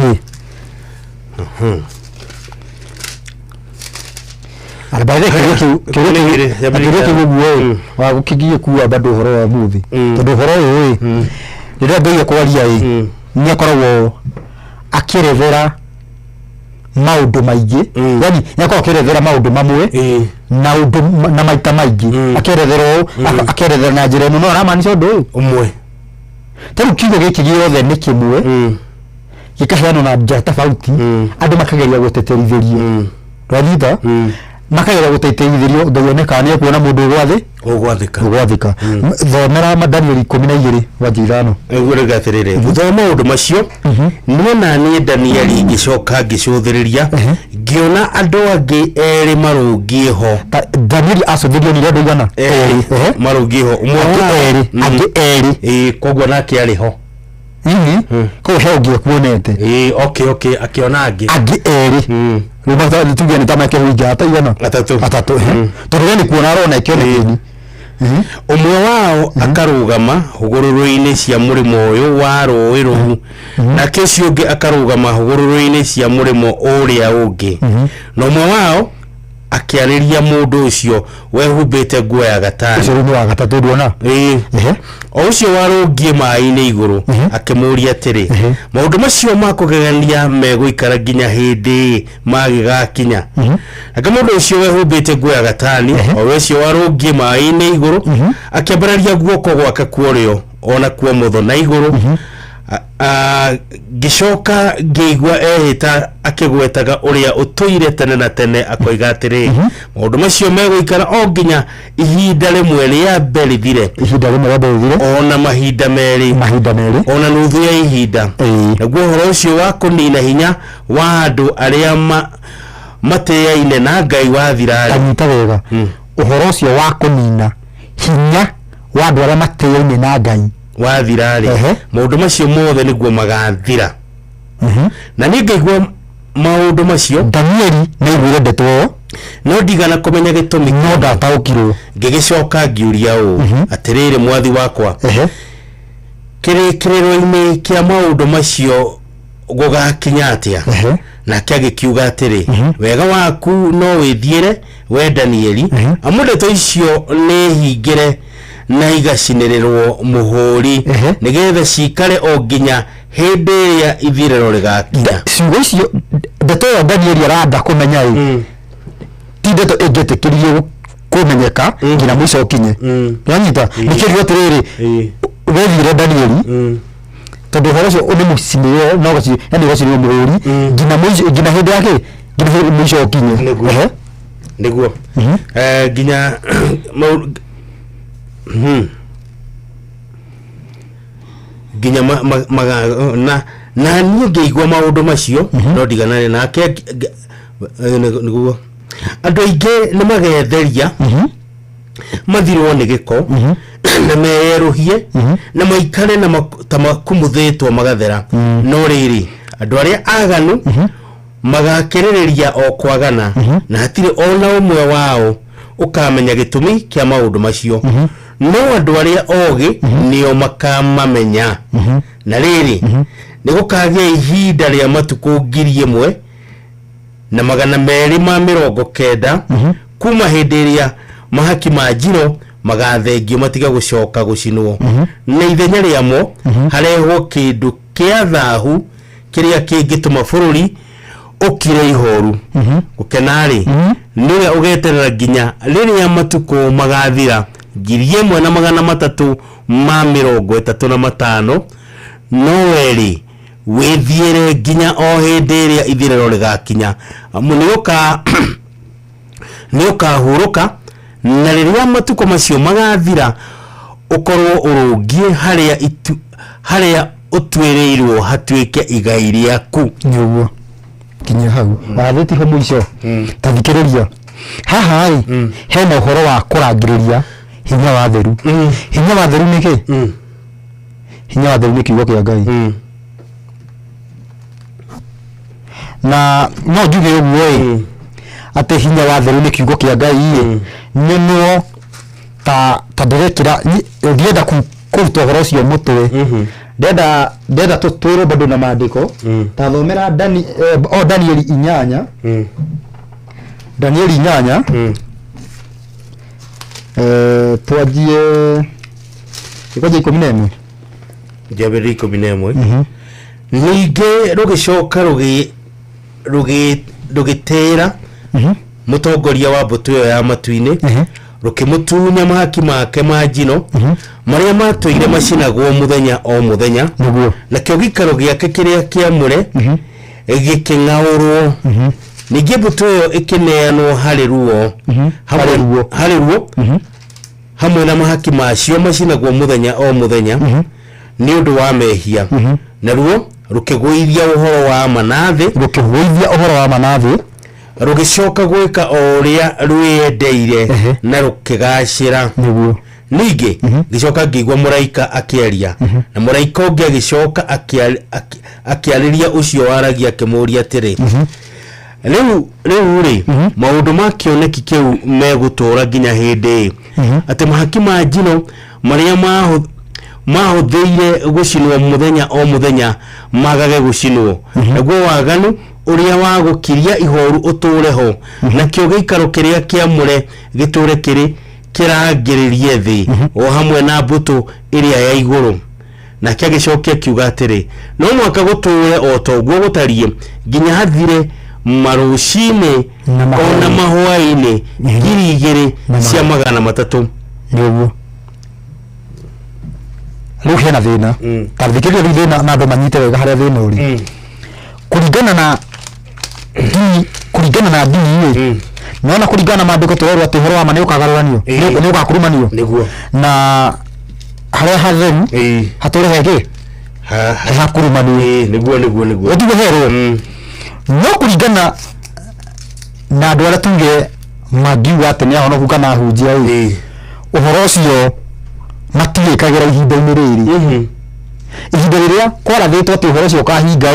Arbaide kirio wa gukigie kuwa bado horo wa muthi tondu horo uyu rira ngai kwaria ni akoragwo akirevera maundu maingi yani yako akirevera maundu mamwe na undu na maita maingi akirevera na njira no aramaanisha undu umwe taru kigo giki giothe ni kimwe gikaheanwo na njira tofauti andu makageria guteterithirio rwathiita makageria guteterithirio ndoneka ni kuona mundu ugwathika thomera Danieli 12 wajirano egure gatirire guthoma undu macio niona ni Danieli gicoka gicuthiriria ngiona andu angi eri marungie ho Danieli acuthirio ni andu igana marungie ho umwe angi eri kogwo nake ari ho ko heogie kuonete okay akiona angi eri rumata tuge ni tamake huija hata igana atatu tondu ni kuona arona ikionekeni umwe wao akarugama hugururu-ini cia murimo uyu wa rũĩ rũu na kesi ungi akarugama hugururu-ini cia murimo uria ungi na umwe wao akiariria mundu ucio wehumbite nguo ya gatani ucio ni wa gatatu ndona o ucio warungie mai-ini iguru akimuria atiri maundu macio makugegania meguikara nginya hindi magigakinya aka mundu ucio wehumbite nguo ya gatani o ucio warungie mai-ini iguru akiambararia guoko gwake kuorio ona kuo mutho na iguru gicoka ngigwa ehita akigwetaga uria utuire tene na tene akoiga atiri maundu macio meguikara o nginya ihinda rimwe ria mbere thire ona mahinda meri ona nuthu ya ihinda naguo horo ucio wa kunina hinya wa andu aria mateyaine na ngai wa thirari anyita wega uhoro ucio wa kunina hinya wa andu aria mateyaine na ngai wa thirari maundu macio mothe niguo magathira na ningeigua maundu macio Danieli naiguire ndeto no ndigana kumenya gitumi no ndataukirwo ngigicoka ngiuria atiriri mwathi wakwa kirikiriro-ini kia maundu macio gugakinya atia na kiagikiuga atiri wega waku no withiire we Danieli amundeto icio nĩ hingĩre na igacinĩrĩrwo muhuri nigetha cikare o nginya hĩndĩ ĩrĩa ithirĩro rĩgakinya. Ciugo icio ndeto ya Danieli aranda kũmenya ti ndeto ĩngĩtĩkĩrio kũmenyeka nginya mũico kinye. Nĩanyita nĩkĩrio atĩrĩrĩ wethire Danieli tondũ ũhoro ũcio nĩ mũcinĩro no gũci yani gũcinĩrwo muhuri nginya mũico nginya hĩndĩ yake nginya mũico kinye. Nĩguo nginya nginya na niĩ ngĩigua maũndũ macio no ndiganane nake nĩguo andũ aingĩ nĩ magetheria mathirwo nĩ gĩko na meyerũhie na maikare na makumuthĩtwo magathera no rĩrĩ andũ arĩa aganu magakĩrĩrĩria o kwagana na hatirĩ ona ũmwe wao ukamenya gĩtũmi kĩa maũndũ macio no andũ arĩa ogĩ nĩo makamamenya na rĩrĩ nĩ gũkagĩa ihinda rĩa matukũ 1,000 na 290 kuma hĩndĩ ĩrĩa mahaki ma njino magathengio matiga gũcoka gũcinwo na ithenya rĩamo harehwo kĩndũ kĩa thahu kĩrĩa kĩngĩtũma bũrũri ũkire ihoru gũkenarĩ nĩwe ũgeterera nginya rĩrĩa matukũ magathira 1335 no weri wĩthiĩre nginya o hĩndĩ ĩrĩa ithirĩro rĩgakinya nĩ ũkahurũka na rĩrĩa matukũ macio magathira ũkorwo ũrũngie harĩa ũtuĩrĩirwo hatuĩke igai rĩaku. Nĩguo kinya hau arathĩtiho mũico tathikĩrĩria haha hena ũhoro wa kũrangĩrĩria hinya wa theru. Hinya wa theru nĩ kĩ? Hinya wa theru nĩ kiugo kĩa Ngai na no njuge ũguo atĩ hinya wa theru nĩ kiugo kĩa Ngai nyono ta ndĩrekĩra ndienda kũruta ũhoro ũcio mũtwe ndenda tũtwĩrwo bado na maandĩko ta thomera Danieli 8 Danieli 8 twanjie ikoje 11 Jabiri 11 ningĩ rũgĩcoka rũgĩtera mũtongoria wa mbũtũ ĩyo ya matu-inĩ rũkĩmũtunya mahaki make ma njino marĩa matũire macinagwo mũthenya o mũthenya na kĩo gĩikaro gĩake kĩrĩa kĩamũre gĩkĩng'aũrwo ningĩ mbũtũ ĩyo ĩkĩneanwo harĩ ruo hamwe na mahaki macio macinagwo mũthenya o mũthenya nĩ ũndũ wa mehia naruo rũkĩgũithia ũhoro wa manathĩ rũgĩcoka gwĩka o ũrĩa rwĩendeire na rũkĩgacĩra. Ningĩ gĩcoka ngĩigua mũraika akĩaria na mũraika ũngĩ agĩcoka akĩarĩria ũcio waragia akĩmũria atĩrĩ rĩu rĩ maũndũ ma kĩoneki kĩu megũtũra nginya hĩndĩ atĩ mahaki ma njino marĩa mahũthĩire gũcinwo mũthenya o mũthenya magage gũcinwo naguo waganu ũrĩa wa gũkiria ihoru ũtũre ho na kĩo gĩikaro kĩrĩa kĩamũre gĩtũre kĩrangĩrĩrie thĩ o hamwe na mbũtũ ĩrĩa ya igũrũ na kĩagĩcokia kiuga atĩrĩ no mwaka gũtũre o toguo gũtariĩ nginya hathire marũcinĩ ona mahũa-inĩ 2,300. Nĩguo rĩu hena thĩna tarĩkĩria rĩu thĩna na andũ manyite wega harĩa thĩna ũrĩ kũringana na dini naona kũringana na maandĩko tũrerwo atĩ ũhoro wa ma nĩ ũkagarũranio nĩ ũgakurumanio na harĩa hatheru hatũre heke hakurumanio nĩguo ũtuge herwo no kũringana na andũ arĩa tuge mangiuga atĩ nĩ ahonoku kana ahunjia ũhoro ũcio matiĩkagĩra ihinda-inĩ rĩrĩ ihinda rĩrĩa kwarathĩtwo atĩ ũhoro ũcio ũkahinga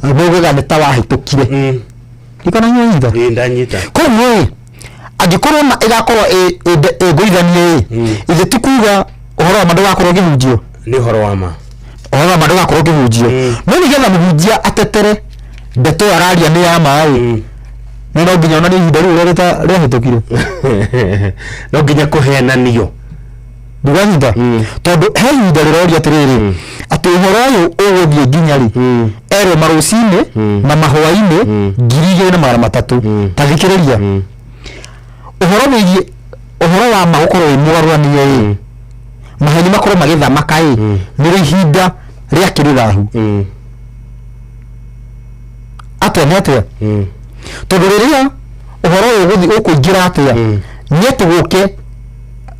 nĩugaga nĩ ta wahĩtũkire ndanyita koguo angĩkorwo ĩgakorwo ĩngũithanie ithe ti kuga ũhoro wa ma ndũgakorwo ũkĩhunjio nĩ ũhoro wa ma ndũgakorwo ũkĩhunjio no nĩgetha mũhunjia atetere ndeto araria nĩ ya ma no nginya ona ni ihinda riu reta rehitũkire no nginya kũhenanio nduganyita tondu he ihinda riroria atiriri ati uhoro uyu ũgũthiĩ nginya ri erwo marucinĩ na mahũa-inĩ 2,300 tathikĩrĩria uhoro wĩgiĩ uhoro wa magũkorwo wĩ mũgarũranie maheni makorwo magĩthamaka nĩ ihinda rĩa kĩrĩrahu atĩa atĩa tondu rĩrĩa uhoro ũyũ gũthiĩ ũkũingĩra atĩa nĩ atĩ gũke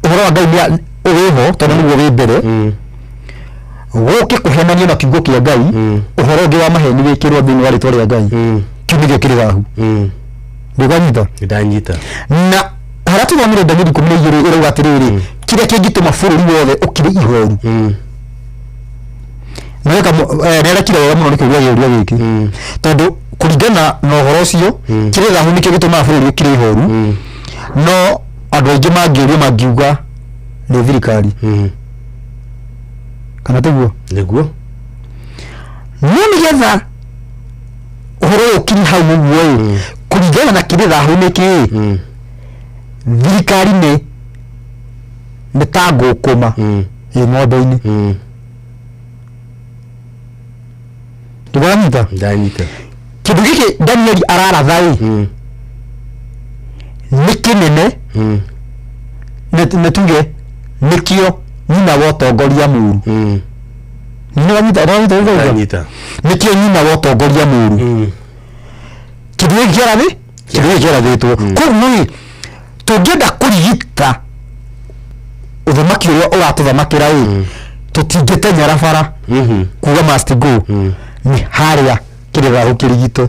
uhoro wa Ngai ũrĩho tondu nĩguo wĩ mbere gũke kũhenanio na kiugo kĩa Ngai uhoro ũngĩ wa maheni wĩkĩrwo thĩinĩ wa rĩtwa rĩa Ngai kiu nĩkĩo kĩrĩrahu ndũganyita ndanyita na harĩa tũthomire Danieli 12 ĩrauga atĩrĩrĩ kĩrĩa kĩngĩtũma bũrũri wothe ũkire ihoru nerekire wega mũno nĩkĩũria gĩũria gĩkĩ tondu kũringana na ũhoro ũcio kĩrĩrahu nĩkĩo gĩtũmaga bũrũri ũkire ihoru no andũ aingĩ mangĩũrio mangiuga nĩ thirikari kana tiguo nĩguo no nĩgetha ũhoro ũyũ ũkiri hau ũguo kũringana na kĩrĩrahu nĩkĩ thirikari nĩ ta ngũkũma ĩ ng'ombe-inĩ ndũranyita kĩndũ gĩkĩ Danieli araratha nĩ kĩnene nĩ tuge nĩkĩo nyina wa ũtongoria mũũru nĩkĩo nyina wa ũtongoria mũũru kĩndũ gĩkĩ kĩarathĩtwo koguo tũngĩenda kũrigita ũthamaki ũrĩa ũratũthamakĩra tũtingĩtenyera bara kuga must go nĩ harĩa kĩrĩrahu kĩrigite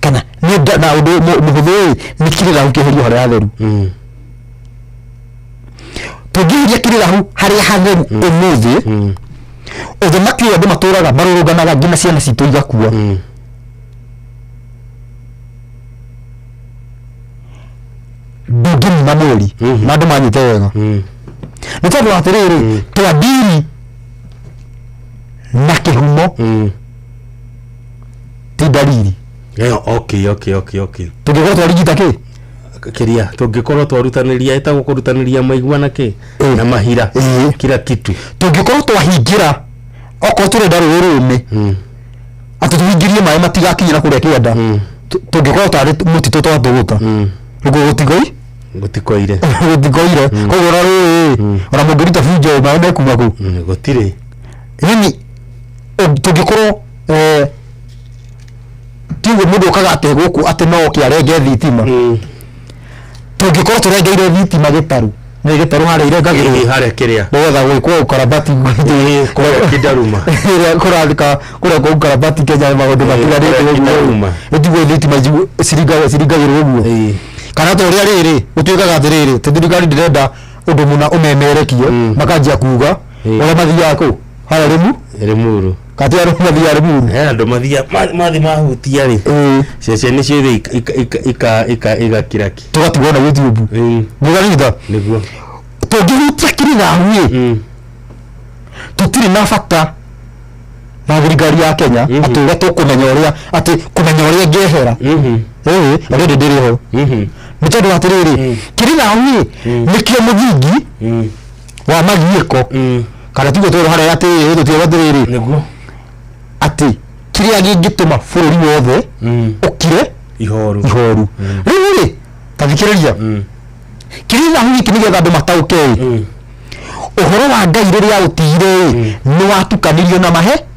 kana na ũndũ mũhũthũ nĩ kĩrĩrahu kĩeherio harĩa hatheru tũngĩheria kĩrĩrahu harĩa hatheru ũmũthĩ ũthamaki ũyũ andũ matũraga marũrũnganaga nginya ciana citũ igakua ndũngĩnina mweri na andũ manyite wega nĩ tondũ wa atĩrĩrĩ twandini na kĩhumo ti ndariri tũngĩkorwo twarigita kĩria tũngĩkorwo twarutanĩria ĩtagwo kũrutanĩria maigua na kĩ na mahira kila kitu tũngĩkorwo twahingĩra okorwo tũrenda rũrĩrĩ atĩ tũhingĩrie maĩ matigakinyĩra kũrĩa kĩenda tũngĩkorwo tarĩ mũtitũ twatũgũta rũgũ gũtikoire koguo na rũrĩrĩ ona mũngĩruta bunjo maĩ mekuma kũ gũtirĩ yani tũngĩkorwo tiuguo mũndũ ũkaga atĩ gũkũ atĩ no kĩarenge thitima tũngĩkorwo tũrengeire thitima gĩtaru nĩ gĩtaru harĩa irengagĩrwo harĩa kĩrĩa nĩgetha gwĩkwo ũkarabati kũrĩa kĩndaruma kũrathika kũrĩa kwa ũkarabati Kenya maũndũ matiganĩte ũguo ĩtiguo thitima ciringagĩrwo ũguo kana torĩa rĩrĩ ũtuĩkaga atĩrĩrĩ thirikari ndĩrenda ũndũ mũna ũmemerekio makanjia kuga ũrĩa mathiaga kũ harĩa Limuru kati ya mathiaga Limuru andũ mathi mahutia rĩ ceceni ciothe igakiraki tũgatigwo na YouTube mũgarĩtha nĩguo tũngĩhutia kĩrĩrahu tũtirĩ na bata na thirikari ya Kenya atĩ ũrĩa tũkũmenya ũrĩa atĩ kũmenya ũrĩa ngĩehera rĩrĩ ndĩrĩ ho nĩ tondũ atĩrĩrĩ kĩrĩrahu nĩkĩo mũthingi wa magiĩko kana tuge tũrĩ harĩa atĩ tũtiabatĩrĩrĩ nĩguo atĩ kĩrĩa gĩngĩtũma bũrũri wothe ũkire ihoru rĩu tathikĩrĩria kĩrĩrahu gĩkĩ nĩgetha andũ mataũke ũhoro wa Ngai rĩrĩa ũtigire nĩ watukanirio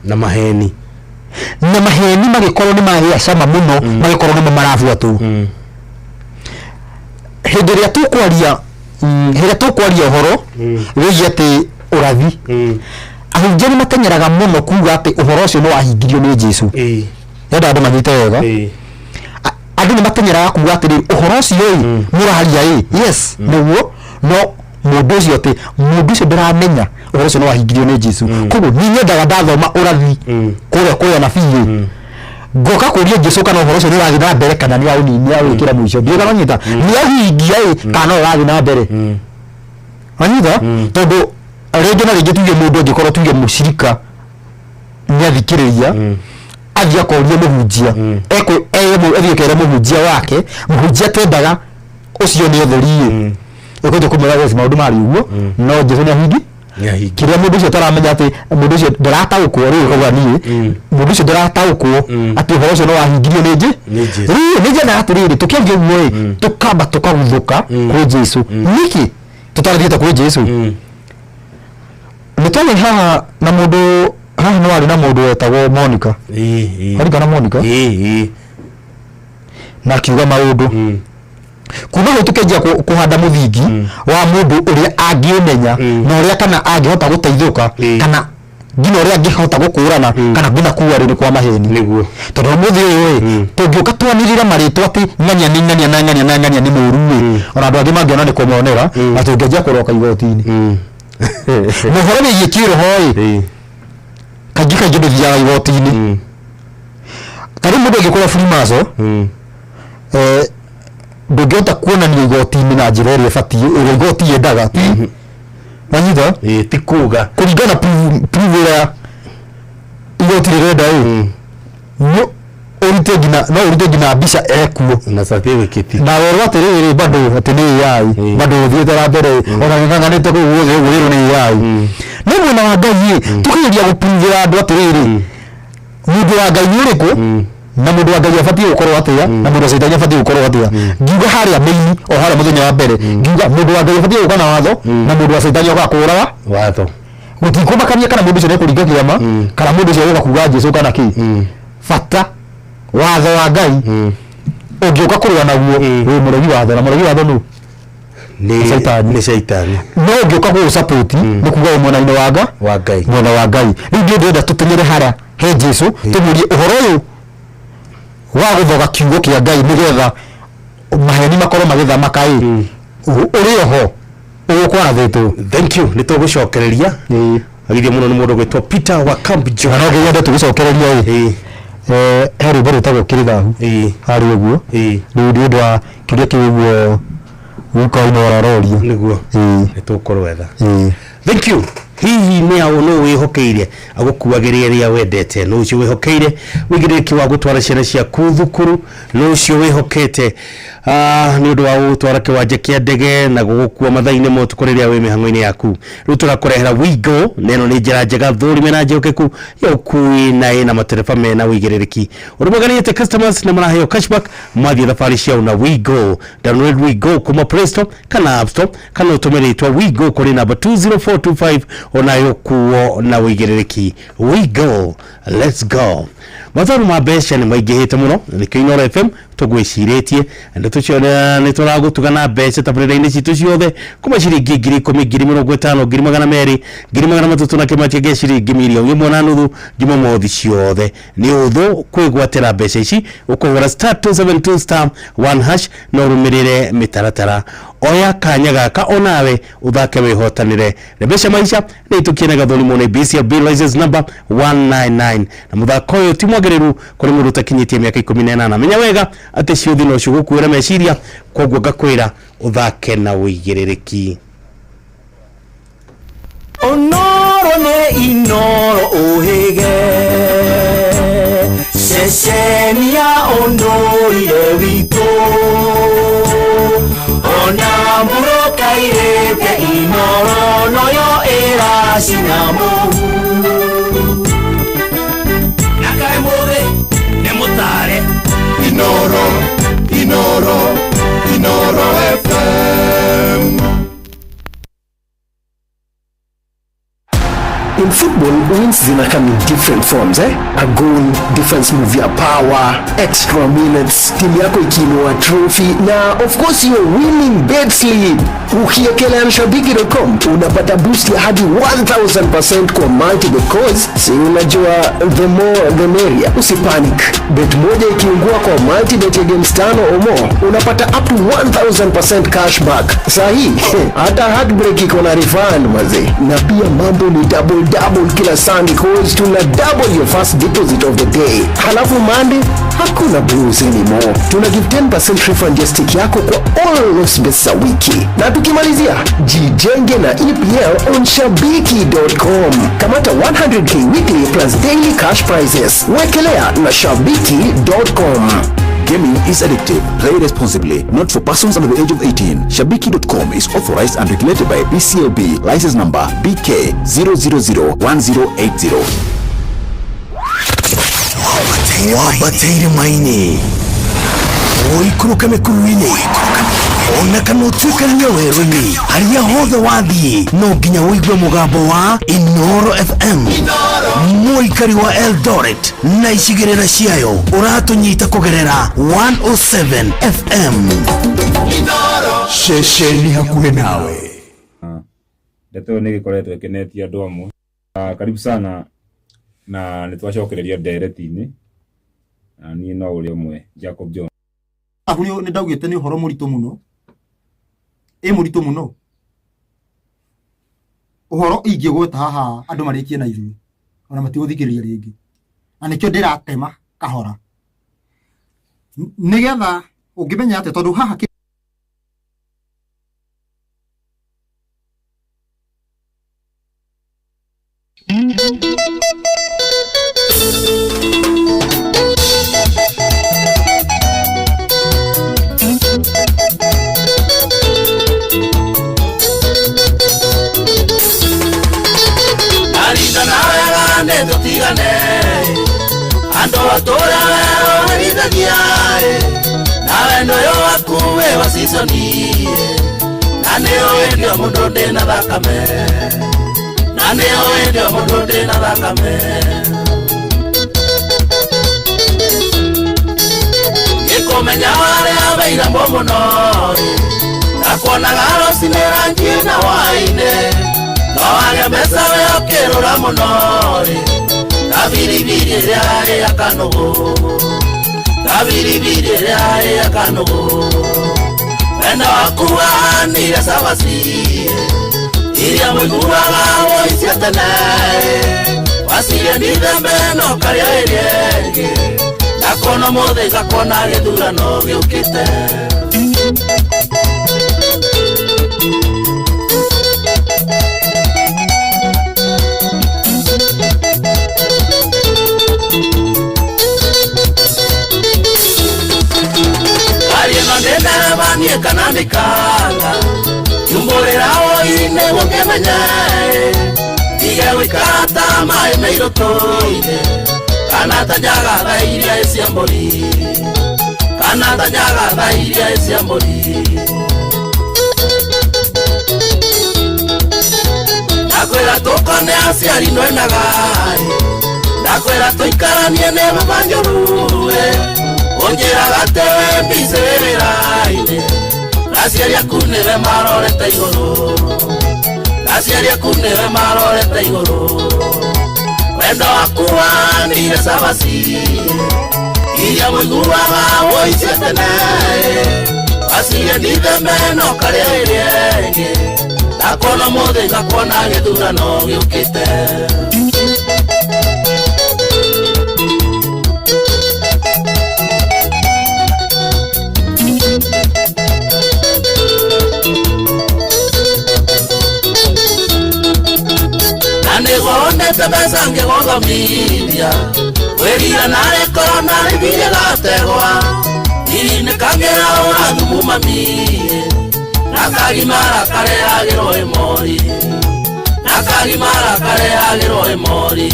na maheni magĩkorwo nĩ magĩa cama mũno magĩkorwo nĩmo marabuatwo hĩndĩ ĩrĩa tũkwaria ũhoro wĩgiĩ atĩ ũrathi ahunjia nĩ mateng'eraga mũno kuga atĩ ũhoro ũcio nĩ wahingirio nĩ Jesũ nenda andũ manyite wega andũ nĩ mateng'eraga kuga atĩ ũhoro ũcio mũraharia yes nĩguo no mũndũ ũcio ndĩramenya ũhoro ũcio nĩ wahingirio nĩ Jesũ koguo niĩ nyendaga ndathoma ũrathi kũrĩa nabii ngoka kũria Jesũ kana ũhoro ũcio nĩ ũrathiĩ na mbere kana nĩ aũninia wĩkĩra mũico ndiũga manyita nĩ ahingia kana ũrathiĩ na mbere manyita tondũ rĩngĩ na rĩngĩ tuge mũndũ angĩkorwo tuge mũcirika nĩ athikĩrĩria athiĩ akoria mũhunjia ethiokera muhunjia wake muhunjia tendaga ucio ni utheri ukoje kumera maundu mari uguo no Jesu ni ahingi kiria mundu ucio taramenya ati mundu ucio ndarataukwo riu koguo ni mundu ucio ndarataukwo ati uhoro ucio no wahingirio ni Jesu na atiriri tukiambia uguo tukamba tukaguthuka kwi Jesu niki tutarathiete kwi Jesu nitole haha na mundu haha no ari na mundu wetagwo Monica Monica na Monica na kiuga maundu kuma ho tukenjia kuhanda muthingi wa mundu uria angimenya na uria kana angihota guteithuka kana ngina uria angihota gukurana kana ngina kuwa ri kwa maheni niguo tondu muthi uyu tungiuka twanirira maritwa ati ng'ania ni ng'ania na ng'ania na ng'ania ni muru ona andu angi mangiona ni kumonera na tungenjia kuroka igoti-ini muhoro ni yikiro hoi kajika jindu vya igoti-ini kari mundu ngikora Freemason ndungihota kuonania igoti-ini na njira iria batie uria igoti yendaga wanyita ti kuga kuringana privile igoti rirenda no urite ngina mbica ekuo na certificate na wewe atiriri bado atini yai bado thietera mbere ona nganganite ku guthiro ni yai ni mwena wa Ngai tukiria guprivira andu atiriri mundu wa Ngai uriku na mundu wa Ngai afatie gukorwo atia na mundu wa Saitani afatie gukorwo atia ngiuga haria meini o haria muthenya wa mbere ngiuga mundu wa Ngai afatie gukana watho na mundu wa Saitani ogakuraga watho gutikumakania kana mundu ucio ne kuringa kiama kana mundu ucio yoga kuga Jesu kana ki fata watho wa Ngai ungiuka kurwa naguo we muregi watho na muregi watho nu ni Saitani no ungiuka ku support ni kuga mwena-ini wa Ngai mwena wa Ngai ndio ndenda tutenyere haria he Jesu tumurie uhoro uyu wa guthoga kiugo kia Ngai nigetha maheni makorwo magithama kai uri ho ugukora thitu thank you nitugucokereria agithia muno ni mundu gwitwo Peter wa Camp John no ngiyenda tugucokereria heri bari tago kirithahu hari uguo ndio ndwa kiria kiugo uka inora roria niguo nitukorwo wetha thank you hihi ni awo no wihokeire agukuagiria ria wendete no ucio wihokeire wigiriki wa gutwara ciana cia kuthukuru no ucio wihokete ni undu wa gutwara kiwanja kia ndege na gugukua mathaini mo tukuriria wi mihango-ini yaku riu turakurehera Wigo neno ni njira njega thurime na njokeku ya ukui na ina matereba mena wigiririki urumaganiite customers na maraheo cashback mwathie thabari ciao na Wigo download Wigo kuma Play Store kana App Store kana utumiritwa Wigo kuri namba 20425 onayo kuo na wigiririki Wigo let's go matharu ma besha ni maigihite muno ni Kinoro FM tugwiciretie ndo tuciona ni turagutugana besha tabrira-ini citu ciothe kuma ciringi 10,000 50,000 200,000 3,300 na kimache ge ciringi milioni 1.5 juma mothi ciothe ni uthu kwigwatira besha ici ukogora *272*1# na urumirire mitaratara oya kanya gaka onawe uthake wihotanire besha maisha ni tukienaga thoni mone BCB license number 199 na muthako uyu ti mwagiriru kuri mundu takinyitie miaka 18 menya wega ati ciuthi no cigukwira meciria koguo ngakwira uthake na wigiririki onoro ne inoro ohege sesenia ondorire wito ona muroka irete inoro noyo era sinamu nakae mode nemutare Inoro FM. In football, wins come in different forms, A goal, defense move your power, extra minutes, timu yako ikiinua trophy, na of course your winning bet slip. Ukiekelea Nshabiki.com unapata boost ya hadi 1000% kwa multiple calls. Si unajua the more the merrier. Usipanic. Bet moja ikiungua kwa multibet ya games 5 or more, unapata up to 1000% cashback. Sahi, hata heartbreak iko na refund maze. Na pia mambo ni double kila Sunday calls tuna double your first deposit of the day. Halafu Monday hakuna blues anymore. Tuna give 10% refund ya stick yako kwa all lost bets za wiki. Na tukimalizia, jijenge na EPL on Shabiki.com. Kamata 100k weekly plus daily cash prizes. Wekelea na Shabiki.com. Gaming is addictive. Play responsibly. Not for persons under the age of 18. Shabiki.com is authorized and regulated by BCLB. License number BK 0001080. Wabatiri maini oikuruka mekuruini ona kanotwika nyaweruni haria hothe wathie no nginya uigue mugambo wa Inoro FM muikari wa Eldoret na icigirira ciayo uratunyita kugerera 107 FM Inoro shesheni hakuhe nawe ndeto nigikoretwo ikinetia andu amwe karibu sana na nitwacokereria ndereti-ini na ni no uri umwe Jacob John ahuri ni ndaugite ni horo murito muno murito muno uhoro ingigweta haha andu marikie na ithui ona matiguthikiria ringi anikio ndiratema kahora nigetha ungimenya ate tondu haha ando atora warithagia nawe ndoyo wakuwe wasiconi naneo ndio mundu ndina thakame naneo ndio mundu ndina thakame gikumenya waria beira muno nakuonaga rocinera njina waine no waria mbeca we ukirura muno Tabiribiri ya kanogo Tabiribiri ya kanogo Wenda wakuwa ya sabasi Iria mwigua gawo isiatene Wasiye nidembe no karia irienge Nakono mothe gakona githura no giukite Nenda banie kanandikanga Yumbore rao ine wongemenya Ige wikata mae meiro toine Kanata jaga dhairia esi ambori Kanata jaga dhairia esi ambori Nakwela tokone asiari noenagai Nakwela toikaranie nema manjoruwe Ongera gatewe mbizeraine Nasiaria kunere maroreta igoro Nasiaria kunere maroreta igoro Wendo wakuwa nire sabasi Iria mwiguaga woisietene Wasiye nidembe no karia irienge Nakono mothe ngakona githura no giukite Nigondete mbeca ngigothomiria Wĩrira narĩ korona rĩthire gategwa Irinĩkagĩra ũrathumu mami Nakagimara kareagĩrwo ĩmori Nakagimara kareagĩrwo ĩmori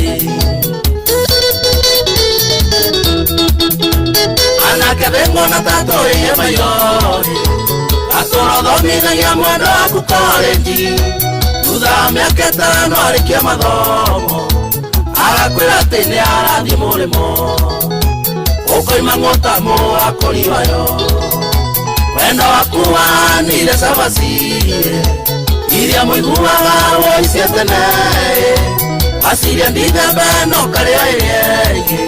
Anake vengo na tato ĩye mairori Atũrothomithagia mwendo waku korenji Thutha mĩaka ĩtano arĩkia mathomo agakwĩra atĩ nĩ arathiĩ mũrĩmo ũkoima ng'otamo akoriwayo wendo waku wanire cabaci iria mũiguaga woicie tene waciria ndithembe no karĩa ĩrĩengĩ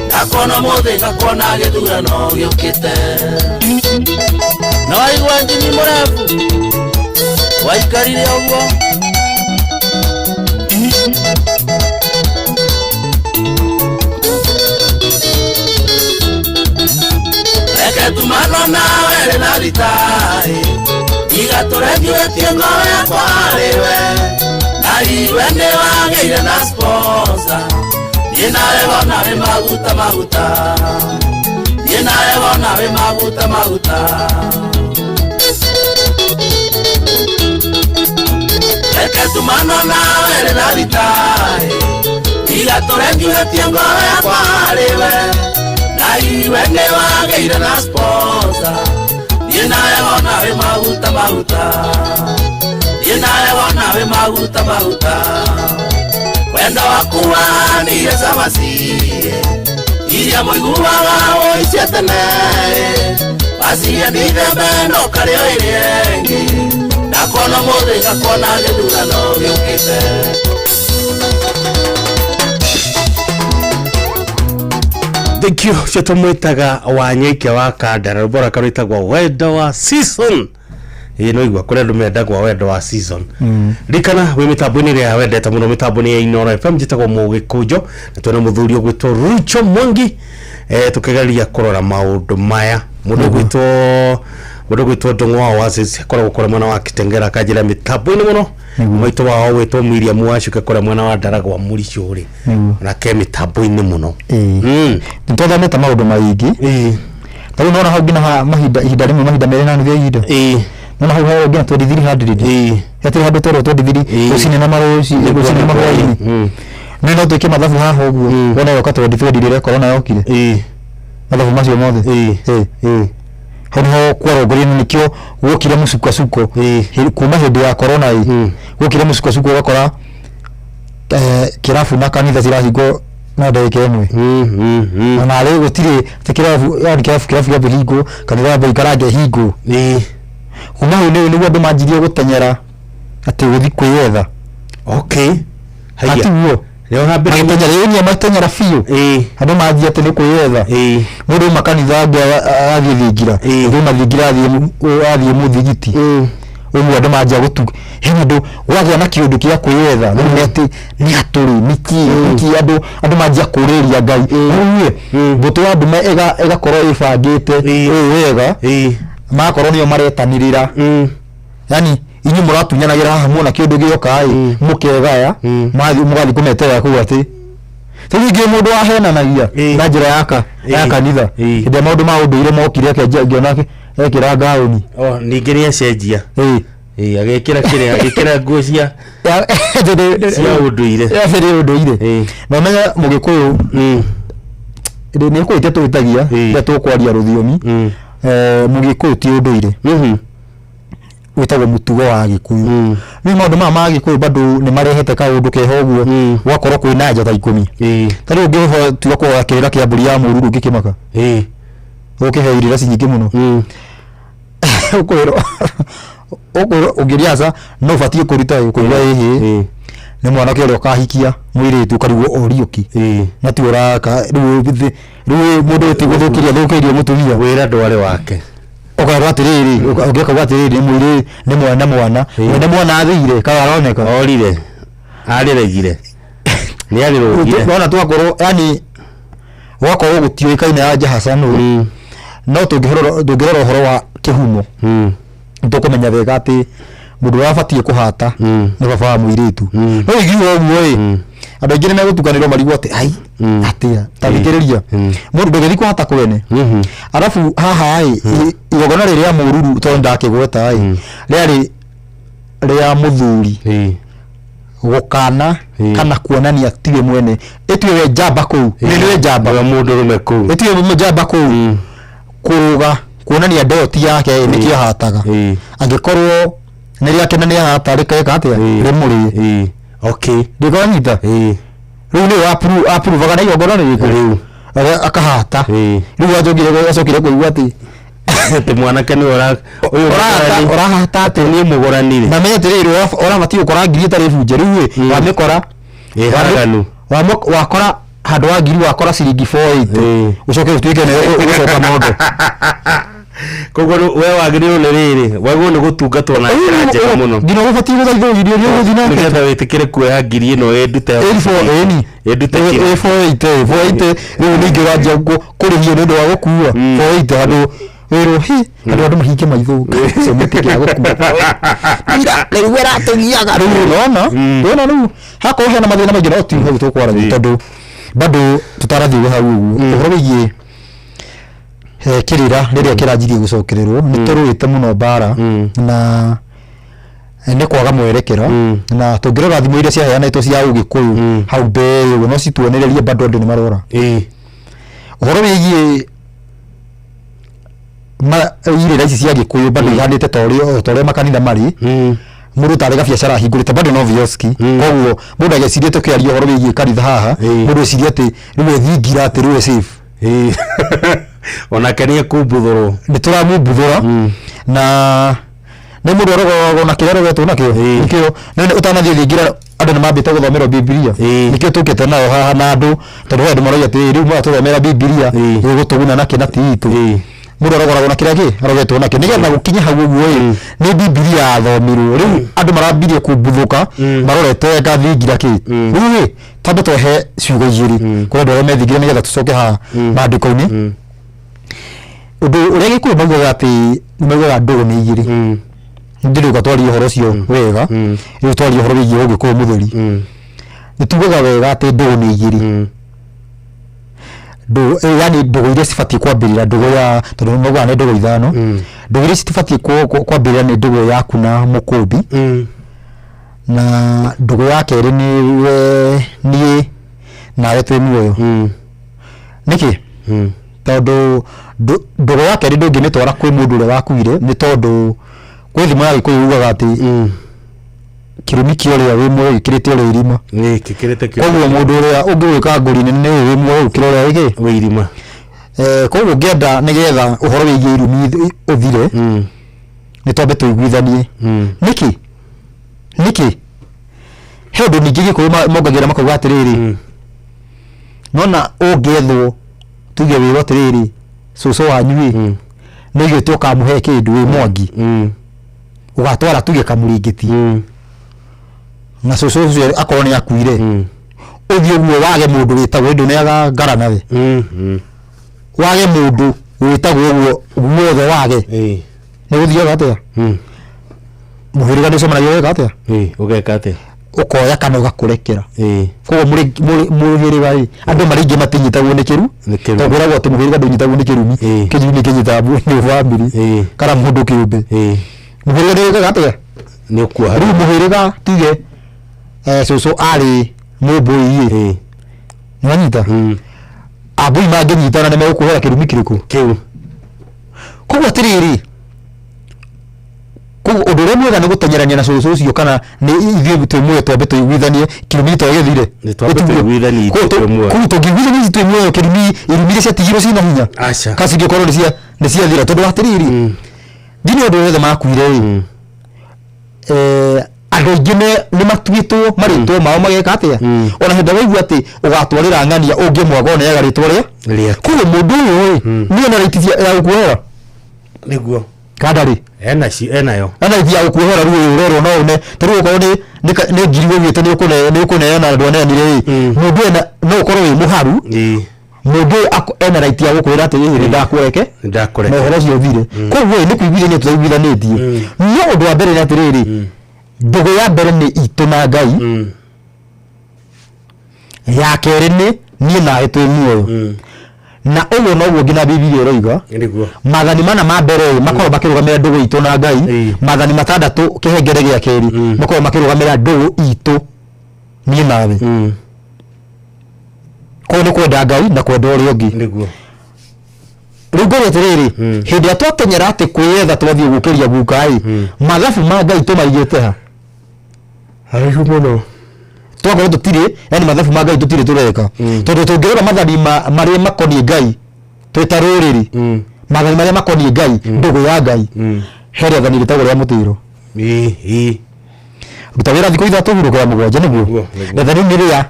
ndakona mũthĩ ngakuona gĩthurano gĩũkĩte na waigua njini mũrefu waikarire ũguo reke tumano nawe rĩna thitarĩ igatũrenjuĩtie ngoro yakwa rĩwe na iwe nĩ wagĩire na sponsor niĩ nawe wona nĩ maguta nawe wona we maguta maguta reke tumano nawe na vitae iga turengiuhetie ngoro yakwa harĩwe na iwe nĩ wagĩire na sponsor niĩ nawe wona we maguta maguta niĩ nawe wona we maguta maguta wendo waku wanire camacie iria mũiguaga woicie tene wacirie ndithembe no karĩ o ĩrĩa ĩngĩ ndakuona mũthĩ ngakuona gĩthurano gĩũkĩte thank you cio mwitaga Wanyeke wa Kandara rubora karwitagwo wendo wa season no igwa kuri andu mendagwo wendo wa season rikana we mitambo-ini ria wendete muno mitambo-ini ya Inooro FM jitagwo Mugikunjo na twena muthuri ogwitwo Rucho Mwangi tukigeria kurora maundu maya mundu gwitwo Ndung'u wa Oasis koragwo kora mwena wa Kitengera kajira mitambo-ini muno maitu wao witwo Miriam Wacuke kora mwena wa Ndaragwa Muricuri na ke mitambo-ini muno ntothamete maundu maingi tari nona hau ngina mahinda rimwe mahinda mere na nuthu ihinda nona hau hau ngina 2300 yatiri handu toro 23 ucine na maroci ucine na maroci no twike mathabu haha uguo wona yoka 23 rire corona yokire mathabu macio mothe hano kwarongorire nikio gukire musuko kuma hindi ya corona gukire musuko gakora kirafu na kanitha cirahingo na ndagika imwe na rĩu gũtirĩ kirafu yani kirafu ya hingo kanitha mbei karange hingo kuma hau nĩguo andũ manjirie gũteng'era atĩ gũthi kwĩyetha hatuo leo hambere gũteng'era mateng'era biũ andũ manjie atĩ nĩ kwĩyetha mũndũ makanitha angĩ athiĩ thingira mũndũ mathingira athiĩ mũthigiti ũguo andũ manjia gũtu hena andũ wagĩa na kĩũndũ kĩa kwĩyetha nĩ atĩ nĩ atũrĩ niki andũ manjia kũrĩria Ngai ũguo mbũtũ ya ndume ĩgakorwo ĩbangĩte wega makorwo nĩo maretanĩrĩra yani inyuĩ mũratunyanagĩra haha muona kĩũndũ gĩoka mũkegaya mũgathiĩ kũmeterera kũu atĩ rĩngĩ mũndũ wahenanagia na njĩra ya kanitha hĩndĩ ya maũndũ ma ũndũire mokire ngĩona ekĩra ngaũni ningĩ nĩ acenjia agĩkĩra kĩrĩa agĩkĩra nguo cia ũndũire na ũmenye Mũgĩkũyũ nĩ kwĩte twĩtagia rĩrĩa tũkwaria rũthiomi Mũgĩkũyũ ti ũndũire wĩtagwo mũtugo wa Gĩkũyũ rĩu maũndũ maya ma Gĩkũyũ bado nĩ marehete kaũndũ keho ũguo gwakorwo kwĩna njata ikũmi tarĩ ũngĩhoa tiga kwaga kĩrĩra kĩa mbũri ya mũruru ũngĩkĩmaka ũkĩhe irĩra cinyingĩ mũno ũkwĩrwo ũngĩriaca no ũbatiĩ kũruta kũigua ĩhĩ nĩ mwanake ũrĩa ũkahikia mũirĩtu ũkarigwo Oriũki na ti ũraka rĩu mũndũ ũtigũthũkĩria mũtumia wĩra ndwarĩ wake ũkarwo atĩrĩrĩ ũngĩkauga atĩrĩrĩ nĩ mwana athire kana aroneka orire arĩregire nĩ arĩrũgire wona twakorwo yani gwakorwo gũtiũĩkaine ya Hassan no tũngĩrora ũhoro wa kĩhumo tũkũmenya wega atĩ mũndũ ũrabatiĩ kũhata nĩ baba wa mũirĩtu no ĩgiuga ũguo andũ aingĩ nĩ megũtukanĩrwo marigwo atĩ ai atĩa tathikĩrĩria mũndũ ndũgĩthiĩ kũhata kwene arabu haha igongona rĩrĩa mũruru tondũ ndakĩgweta rĩarĩ rĩa mũthuri gũkana kana kuonania tiwe mwene ĩtuwe njamba kũu nĩwe njamba ya mũndũ rũme kũu ĩtuwe njamba kũu kũrũga kuonania ndoti yake nĩkĩo ahataga angĩkorwo nĩ rĩake nĩ ahata rĩkeka atĩa rĩmũrĩ ndĩkanyita rĩu nĩ apruvaga na igongona rĩrĩkũ rĩu akahata rĩu acokire kũigua atĩ mwanake nĩ ũrahata atĩ niĩ mũgũranire na menye atĩrĩrĩ ũrabatiĩ gũkora ngiri ĩtarĩ bunje rĩu wamĩkora wakora handũ wa ngiri wakora ciringi 480 ũcoke ũtuĩke ũgũcoka mondo koguo we wagĩrĩirwo nĩ rĩrĩ wagĩrĩirwo nĩ gũtungatwo na njĩra njega mũno nginya ũbatiĩ gũthaithĩrĩrio nĩ ũgũthiĩ na nĩgetha wĩtĩkĩre kuoya ngiri ĩno ĩndute rĩu ningĩ wanjia kũrĩhio nĩ ũndũ wa gũkua 480 handũ wĩrwo andũ mahinge maitho ũcio mũtĩkĩra gũkua rĩu ĩratũgiaga rĩu nona rĩu hakorwo hena mathĩna maingĩ no ti hau tũkwaragia tondũ bado tutarathiĩ hau ũguo ũhoro wĩgiĩ kirira riria kiranjirie gucokererwo ni turuite muno bara na ni kwaga mwerekero na tungirora thimu iria ciaheanĩtwo cia Ũgĩkũyũ hau mbere no cituonererie bado andũ nĩ marora ũhoro wĩgiĩ irĩra ici cia Gĩkũyũ bado ihanĩte ta ũrĩa makanitha marĩ mũndũ tarĩ gabiacara hingũrĩte bado no vioski koguo mũndũ ageciria tũkĩaria ũhoro wĩgiĩ kanitha haha mũndũ eciria atĩ rĩu thingira atĩ rĩu safe onake nĩ ekũmbuthũrwo nĩ tũramũmbuthũra na nĩ mũndũ arogoragwo na kĩrĩa rogetwo nakĩo nĩkĩo ũtanathiĩ thingira andũ nĩ mambĩte gũthomerwo Biblia nĩkĩo tũkĩte nayo haha na andũ tondũ andũ marauga atĩ rĩu maratũthomera Biblia gũtũguna nakĩ na tiitũ mũndũ arogoragwo na kĩrĩa kĩ arogetwo nakĩo nĩgetha gũkinya hau ũguo nĩ Biblia yathomirwo rĩu andũ marambirie kũmbuthũka marorete ngathingira kĩ rĩu tambe twehe ciugo igĩrĩ kũrĩ andũ arĩa methingira nĩgetha tũcoke haha maandĩko-inĩ ũndũ ũrĩa Gĩkũyũ maugaga atĩ maugaga ndũgũ nĩ igĩrĩ ndĩrĩuga twarie ũhoro ũcio wega rĩu twarie ũhoro wĩgiĩ Ũgĩkũyũ mũtheri nĩtugaga wega atĩ ndũgũ nĩ igĩrĩ yani ndũgũ iria cibatiĩ kwambĩrĩra ndũgũ ya tondũ maugaga nĩ ndũgũ ithano ndũgũ iria citibatiĩ kwambĩrĩra nĩ ndũgũ yaku na Mũkũmbi na ndũgũ ya kerĩ nĩ niĩ nawe twĩ muoyo nĩkĩ tondũ ndũgũ ya kerĩ ndũngĩmĩtwara kwĩ mũndũ ũrĩa wakuire nĩ tondũ kwĩ thimo ya Gĩkũyũ ugaga atĩ kĩrumi kĩa ũrĩa wĩ muoyo gĩkĩrĩte ũrĩa irima koguo mũndũ ũrĩa ũngĩwĩka ngũri nene wĩ muoyo gũkĩra ũrĩa wĩ irima koguo ngĩenda nĩgetha ũhoro wĩgiĩ irumi ũthire nĩ twambe tũiguithanie nĩkĩ he ũndũ ningĩ Gĩkũyũ mongagĩrĩra makauga atĩrĩrĩ nona ũngĩethwo tuge wĩrwo atĩrĩrĩ cũcũ wanyu nĩ igĩtwo kamũhe kĩndũ wĩ Mwangi ũgatwara tuge kamũringĩti na cũcũ ũcio akorwo nĩ akuire ũthiĩ ũguo wage mũndũ wĩtagwo ndũ nĩaga ngara nawe wage mũndũ wĩtagwo ũguo guothe wage nĩ gũthiaga atĩa mũhĩrĩga nĩũcemanagia wega atĩa ũgeka atĩa ũkoya kana ũgakũrekera koguo mũhĩrĩga andũ marĩ aingĩ matinyitagwo nĩ kĩru tondũ ũragwo atĩ mũhĩrĩga ndũnyitagwo nĩ kĩrumi kĩrumi nĩ kĩnyitagwo nĩ bamĩrĩ kana mũndũ kĩũmbe mũhĩrĩga nĩ wĩkaga atĩa nĩ ũkuoha rĩu mũhĩrĩga tuge cũcũ arĩ mũmbũi nĩwanyita ambũi mangĩnyitana nĩ megũkuohera kĩrumi kĩrĩkũ kĩu koguo atĩrĩrĩ koguo ũndũ ũrĩa mwega nĩ gũteng'erania na cũcũ ũcio kana nĩ ithuĩ twĩ muoyo twambe tũiguithanie kĩrumi twagĩthire twambe tũiguithanie koguo tũngĩiguithania twĩ muoyo kĩrumi irumi iria ciatigirwo cina hinya kana cingĩkorwo nĩ ciathira tondũ atĩrĩrĩ nginya ũndũ wothe makuire andũ aingĩ nĩ matuĩtwo marĩtwo mao mageka atĩa ona hĩndĩ waigua atĩ ũgatwarĩra ng'ania ũngĩmwaga oneaga rĩtwa rĩa koguo mũndũ ũyũ nĩ ena raiti ya gũkuohera nĩguo kandarĩ enayo raiti ya gũkuohera rĩu ũrorwo no une tarĩu ũkorwo nĩ ngiri ũgĩte nĩ ũkũneana andũ aneanire mũndũ ena no ũkorwo wĩ mũharu mũndũ ena raiti ya gũkwĩra atĩ nĩ ndakweke na ũhoro ũcio ũthire koguo nĩ kũiguithania tũtaiguithanĩtie no ũndũ wa mbere nĩ atĩrĩrĩ ndũgũ ya mbere nĩ itũ na Ngai ya kerĩ nĩ niĩ nawe twĩ muoyo na ũguo noguo nginya Biblia ĩroiga maathani mana ma mbere makorwo makĩrũgamĩrĩra ndũgũ itũ na Ngai maathani matandatũ kĩhengere gĩa kerĩ makorwo makĩrũgamĩrĩra ndũgũ itũ niĩ nawe koguo nĩ kwenda Ngai na kwenda ũrĩa ũngĩ rĩu ngorwo atĩrĩrĩ hĩndĩ ĩrĩa twateng'era atĩ kwĩyetha twathiĩ gũkĩria guka-ĩ mathabu ma Ngai tũmaigĩte ha haraihu mũno twakorwo tũtirĩ yani mathabu ma Ngai tũtirĩ tũreka tondũ tũngĩrora mathani marĩa makoniĩ Ngai twĩ ta rũrĩrĩ mathani marĩa makoniĩ Ngai ndũgũ ya Ngai he rĩathani rĩtagwo rĩa mũtĩro ruta wĩra thikũ ithatũ hurũkĩra mũgwanja nĩguo rĩathani nĩ rĩa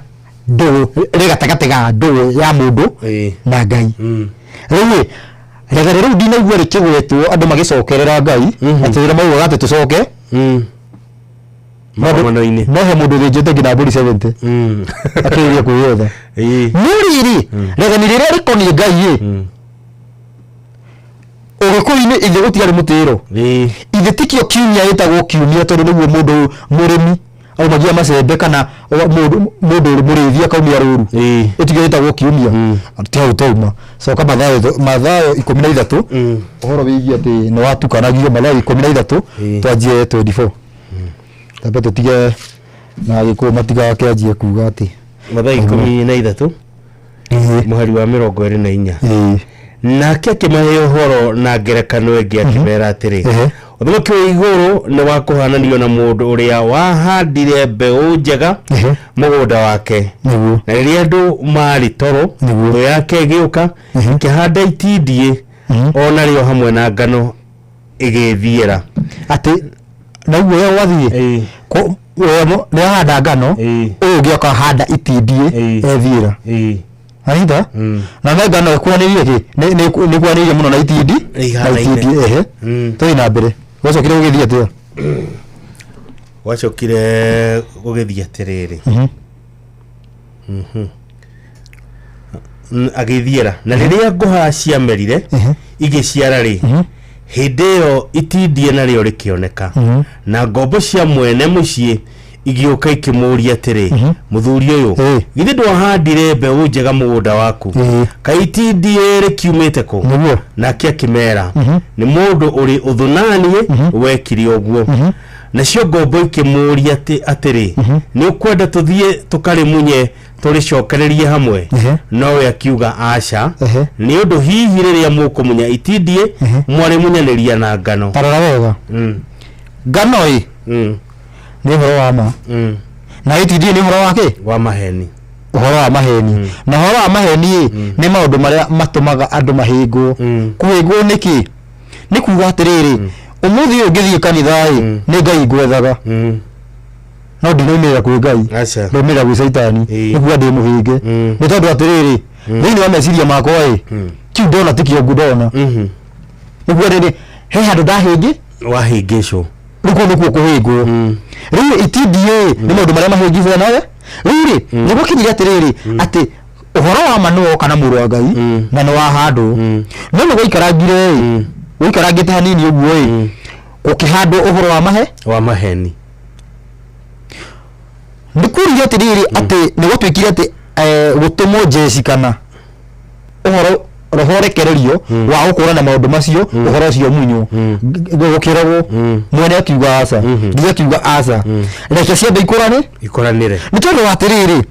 ndũgũ rĩ gatagatĩ ga ndũgũ ya mũndũ na Ngai rĩu rĩathani rĩu ndinaigua rĩkĩgwetwo andũ magĩcokerera Ngai atĩ wĩra maugaga atĩ tũcoke no he mũndũ thĩnjĩte nginya mbũri 70 akĩrĩria kwĩyetha no rĩrĩ rĩathani rĩrĩa rĩkoniĩ Ngai Ũgĩkũyũ-inĩ ithe gũtiarĩ mũtĩro ithe tikĩo kiumia ĩtagwo kiumia tondũ nĩguo mũndũ mũrĩmi au magia macembe kana mundu uri murithia kaumia ruru itigita gukiumia ati hau tauma so kama mathayo 13 uhoro wigi ati no watukanagia mathayo 13 twanjie 24 tabe tutige na gikuo matiga kianjie kuga ati mathayo 13 muhari wa 24 nake akimahe uhoro na ngerekano ingi akimera atiri uthoki wa iguru ni wa kuhananio na mundu uria wahandire mbeu njega mugunda wake na riria andu mari toro ndu yake giuka kihanda itindie ona rio hamwe na ngano igithiera ati naguo yo wathie ko ni handa ngano ugioka handa itindie ethiera aida na mega no kwanirie ki ni kwanirie muno na itindi toi na mbere wacokire gugithia tia wacokire gugithia tiriri agithiera na riria ngoha ciamerire igiciara ri hindi yo itindie na rio rikioneka na ngombo cia mwene mucie igioka ikimuria atiri muthuri uyu githi ndwahandire mbeu njega mugunda waku kaitindie rikiumite ku na kia kimera ni mundu uri uthunanie wekiri oguo nacio ngombo ikimuria atiri ni ukwenda tuthie tukari munye turicokererie hamwe nowe akiuga aca ni undu hihi riria mukumunya itindie mwari munyaniria na ngano tarara wega ngano i ni horo wa ma na itindie ni horo wake wa maheni horo wa maheni na horo wa maheni ni maundu maria matumaga andu mahingo kuhingwo niki ni kuga atiriri umuthi ungithie kanitha ni ngai ngwethaga no ndinoimira kwi ngai ndomira gwi saitani niguo ndi muhinge ni tondu atiriri thini wa meciria makwa kiu ndona tikio ngudona niguo ndi he handu ndahingi wahingicwo ruko nuko kuhingwo riu itindie ni maundu maria mahingithwa nawe riri niguo kinyira atiriri ati uhoro wa manuo kana muru wa ngai na no wa handu no no guikarangire guikarangite hanini uguo ukihando uhoro wa maheni ndikuri atiriri ati nigo twikire ati gutumo jesi kana uhoro rohorekererio wa ukura na maundu macio uhoro ucio munyo gukiragwo mwene akiuga aca ndia akiuga aca reke cia ikuranire nitondu atiriri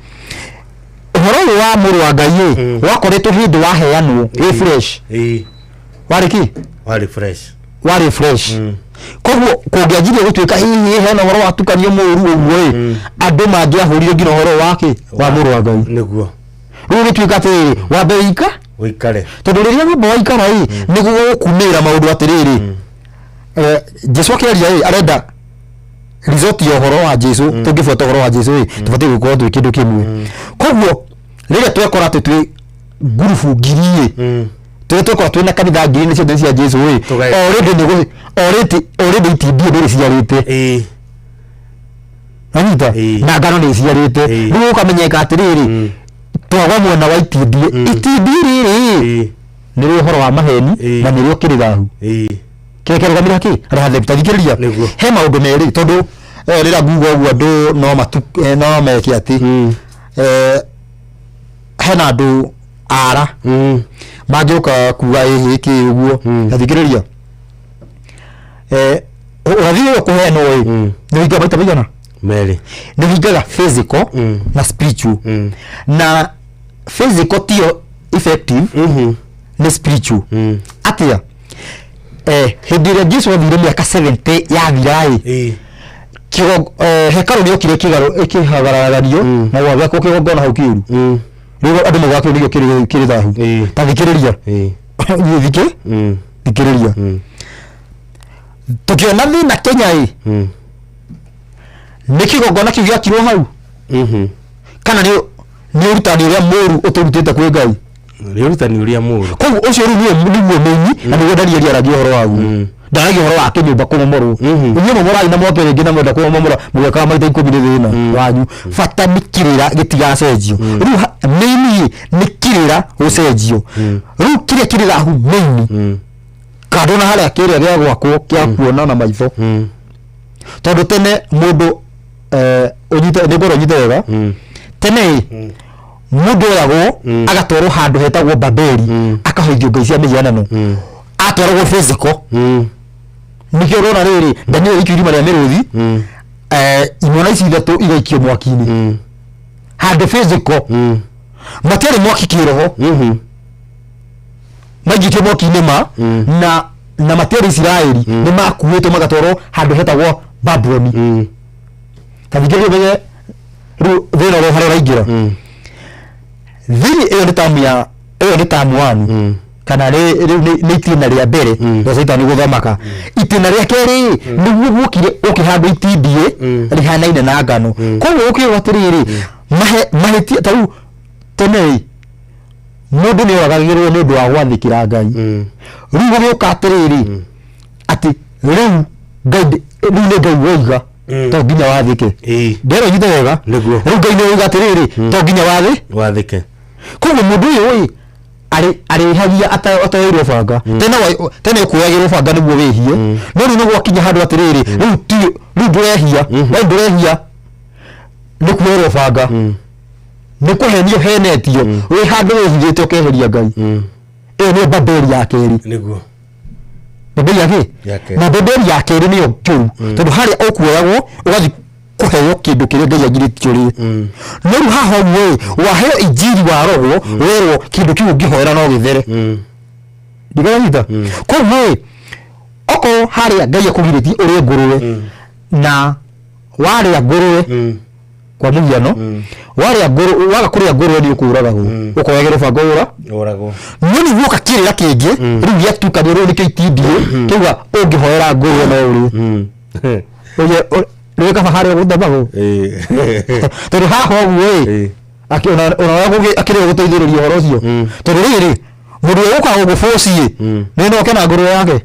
uhoro wa muru wa ngai wakoretwo hindi waheanwo wi fresh wari fresh koguo kungianjirie gutuika hihi hena uhoro watukanio muru uguo andu mangiahurire nginya uhoro wake wa muru wa ngai niguo riu gituika atiri wambe wikare tondu riria wambe waikara niguo kumira maundu atiriri Jesu akiaria arenda resort ya uhoro wa Jesu tungifuata uhoro wa Jesu tubati gukorwo twi kindu kimwe koguo riria twekora twi gurufu ngirie twekora twina kanitha ngiri ni cio cia Jesu already itindie ndiri ciarite anita na ngano ni ciarite riu ukamenyeka atiriri twagwa mwena wa itindie riri ni uhoro wa maheni na ni rio kirithahu kekerugamira ki rathe bitagikiriria he maundu meri tondu rira ngugo uguo andu no meke ati hena andu ara magioka kuga iki uguo athikiriria urathio kuhenwo ni wiga baita bigana meri ni wigaga physical na spiritual na physical tio effective ni spiritual atia hindire Jesu athire miaka 70 yathirai kigo hekaru ni okire ikihagararario na waga ko kigongona hau kiuru rigo andu mugakio nigio kiri thahu tathikiriria thikiriria tukiona thina Kenya ni kigongona kiu giakirwo hau kana ni urutani uria muru uturutite kwi ngai ni urutani uria muru koguo ucio niguo menyi na niguo ndariaria rangi uhoro wagu ndaragia uhoro wa kinyumba kumomoro unyuo momorai na mope ringi na mwenda kumomora mugeka maita 10 thina wanyu fata nikirira gitigacenjio riu meni nikirira gucenjio riu kiria kirira hu meni kadona haria kiria gia gwakwo kia kuona na maitho tondu tene mundu unyite ni ngoro nyite wega tene mundu yago agatoro handu hetagwo Babeli akahoithio ngai cia mihianano atwaragwo physical nikio rona riri Daniel ikirima ria miruthi imona ici ithatu igaikio mwaki-ini handu physical matiari mwaki kiroho magikio mwaki-ini na matiari Israeli ni makuitwo magatwarwo handu hetagwo Babyloni tathikiriria menye ru thina ro harira ingira thini iyo ni tamu wanu kana ni itina ria mbere ya Saitani guthamaka itina ria keri niguo gukire ukihandu itindie rihanaine na ngano koguo ukiro atiriri mahetia tau tene mundu ni wagagirwo ni undu wa gwathikira ngai riu gioka atiriri ati riu ngai ni ngai woiga to nginya wathike ndero nyite wega riu ngai ni woiga atiriri to nginya wathike koguo mundu uyu ari hagia atairwo banga tene kuagirwo banga niguo wihie no riu niguo kinya handu atiriri riu ndurehia ni kuerwo banga ni kuhenio henetio wi handu wihithite ukeheria ngai iyo ni Babeli ya keri niguo Babeli yake na Babeli ya keri niyo njuru tondu hari ukuoyagwo ugathi kuheo kindu kiria ngai agirĩtio ri no riu haha we waheo injiri warogwo werwo kindu kiu ngihoera no githere ndiganyita koguo oko haria ngai akugirĩtie uri nguruwe na waria nguruwe kwa muhiano waria nguruwe waga kuria nguruwe ni ukuragwo ukoyagirwo banga uragwo nini guka kirira kingi riu yatuka ni ri kitindie kiuga ungihoera nguruwe no uri oye kaba haria guthabago tondu haha we akiona akire guteithiriria horo cio tondu riri mundu uka gubucie ni no kena nguruwe yake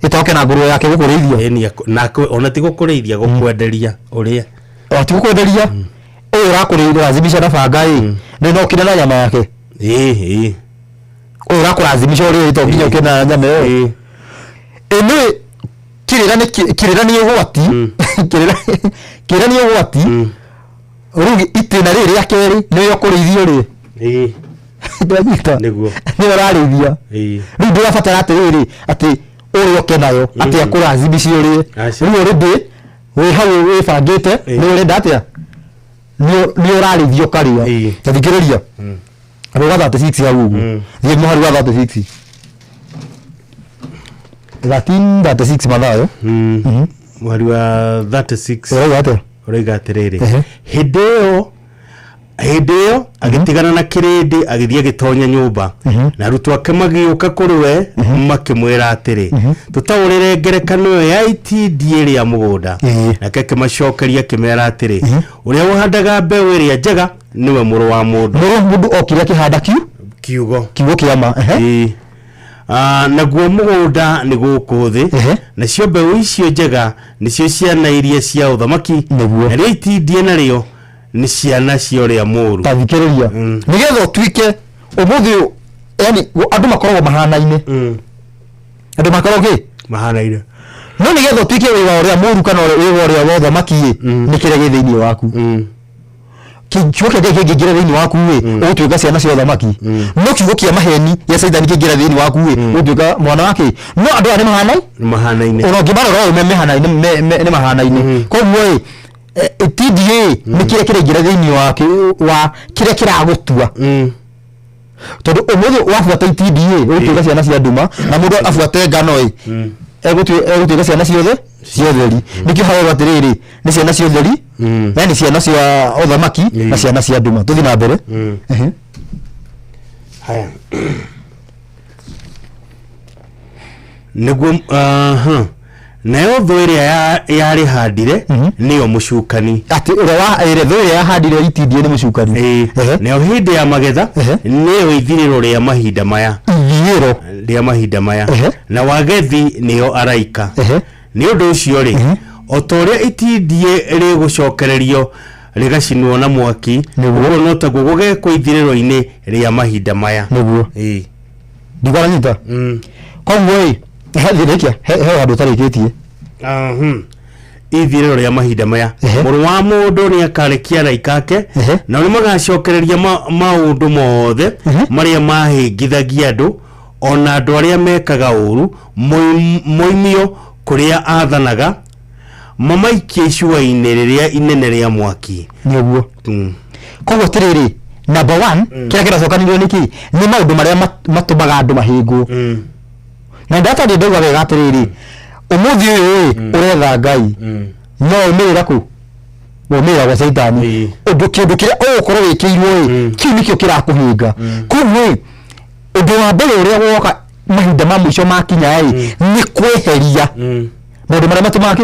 itoke na nguruwe yake gukurithia na ona ti gukurithia gukwenderia uria ati gukwenderia uyu urakurithia lazimisha na banga ni no kina na nyama yake uyu urakulazimisha uria ito nginya kina nyama yo ene kirira ni ugwati kirira ni ugwati rugi itina riri ya keri ni yo kurithio ri ndanyita niguo ni urarithia riu ndirabatara atiriri ati uyu kenayo ati akurazimisha uri riu rindi we hau we bangite ni urenda atia ni urarithio karia tathikiriria ruga 36 hau uguo thie muharu wa 36 36 mathayo mwari wa 36 uraiga atiriri hindi iyo agitigana na kirindi agithie gitonya nyumba na arutwo ake magiuka kuri we makimwira atiri tutaurire ngerekano yo ya itindie ria mugunda nake kimacokeria kimera atiri uria uhandaga mbeu iria njega niwe muru wa mundu okire kihanda kiugo kiama naguo mugunda ni guku thi nacio mbeu icio njega nicio ciana iria cia uthamaki na ria itindie nario ni ciana cio ria muru tathikiriria nigetha twike umuthi yani andu makoragwo mahanaine andu makoragwo mahanaine no nigetha twike wiwa ria muru kana wiwa ria uthamaki ni kire githiini waku kichuke kingira thiini waku we utwika ciana cia uthamaki no kiugo kia maheni ya Saitani kingira thiini waku we utwika mwana wake no andu ani mahanaine ono ngibara ro mahanaine ni mahanaine koguo TDA ni kire kingira thiini wake wa kire kiragutua tondu umuthi wafuata TDA utwika ciana cia nduma na mundu afuate ngano egutwika ciana ciothe ciotheri nikio hawa atiriri ni ciana ciotheri yani ciana cia uthamaki na ciana cia nduma tuthi na mbere haya niguo nayo thwĩrĩa yarĩ handire nĩyo mũcukani ati ũrĩa thwĩrĩa yahandire itindie nĩ mũcukani nayo hĩndĩ ya magetha nĩyo ithirĩro rĩa mahinda maya rĩa mahinda maya na wagethi nĩyo araika nĩ ũndũ ũcio rĩ o ta ũrĩa itindie rĩgũcokererio rĩgacinwo na mwaki ũguo no taguo gũgekwo ithirĩro-inĩ rĩa mahinda maya nĩguo ndigwaranyita koguo he handũ ũtarĩkĩtie ithiriro ria mahinda maya muru wa mundu ni akarekia na ikake na ni magacokereria maundu mothe maria mahingithagia andu ona andu aria mekaga uru moimio kuria athanaga mamaikie icua-ini riria inene ria mwaki niguo koguo tiriri number 1 kira kiracokanirwo niki ni maundu maria matumaga andu mahingu na ndata ndauga wega tiriri umuthi uyu uretha Ngai no umirira ku umira gwa Saitani undu kindu kiria ugukorwo wikirwo kiu nikio kirakuhinga koguo undu wa mbere uria woka mahinda ma mwisho makinya ni kweheria maundu maria matumaki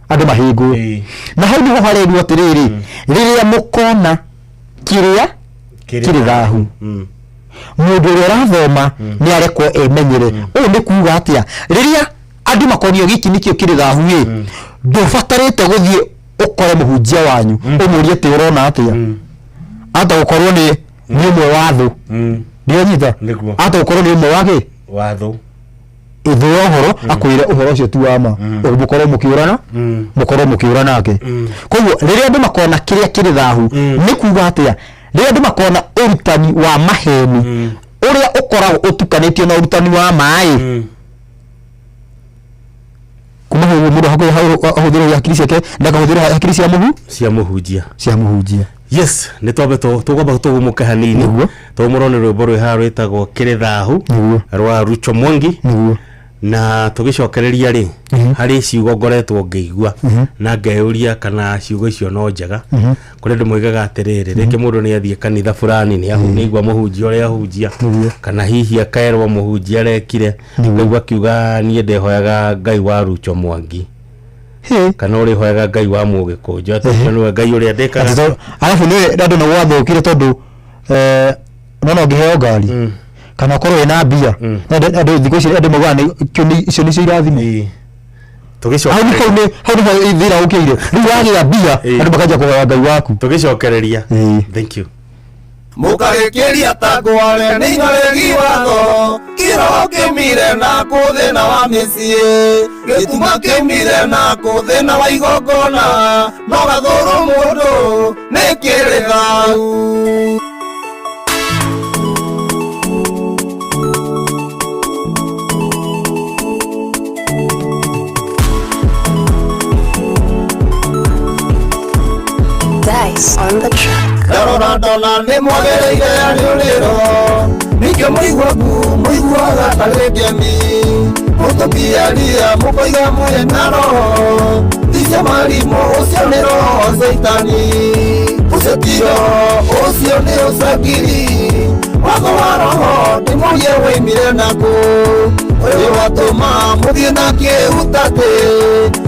andu mahingu na hau niho harerwo tiriri riria mukona kiria kiri thahu mundu uria rathoma ni arekwo emenyere uyu ni kuuga atia riria andu makonio giki nikio kiri thahu ndubatarite guthie ukore muhunjia wanyu umurie ti urona atia ata ukorwo ni umwe wa thu ndio nyita ata ukorwo ni umwe wake wa thu ithu ohoro akwire uhoro ucio tu wama mukorwo mukiurana nake koguo riria andu makona kiria kiri thahu ni kuuga atia riria andu makona urutani wa maheni uria ukoragwo utukanitio na urutani wa mai kuma huo mundu hakuthira hakiri ciake ndakahũthĩra hakiri cia muhunjia yes ni twambe tugomba tugumuke hanini tumurone rwimbo rwiha rwitagwo kiri thahu rwa Rucho Mwangi na tugicokereria ri hari ciugo ngoretwo ngeigua na ngeuria kana ciugo icio no njega kuri ndu moigaga atiriri reke mundu ni athie kanitha fulani ni ahunigwa muhunjia uria ahunjia kana hihi akaerwo muhunjia rekire ngegwa kiuga nie ndehoyaga Ngai wa Rucho Mwangi kana uri hoyaga Ngai wa Mugikunju atondu ni Ngai uria ndekaga alafu ni ndu no wathukire tondu no ngiheo ngari kana korwo ina mbia ndu thiko icio ndu mogane kioni icio ni irathimo tugicokereria hau ni ithira ukire riu wagira mbia ndu makaja kuhoya Ngai waku tugicokereria thank you mukagekeria tagware ni ngaregi watho kiro kemire na kuthina wa micie gituma kemire na kuthina wa igongona no gathuru mundu ni kiri thau Dice on the track. Darona ni mwagereire ariuriro nikyo muiguaga tarĩngĩmi mũtũkiaria mũkoiga mwĩna roho thicia marimũ ũcio nĩ roho Saitani ũcio ti roho ũcio nĩ ũcangiri watho wa roho ndĩmũrie woimire nakũ ũyũ watũma mũthiĩ na kĩhutatĩ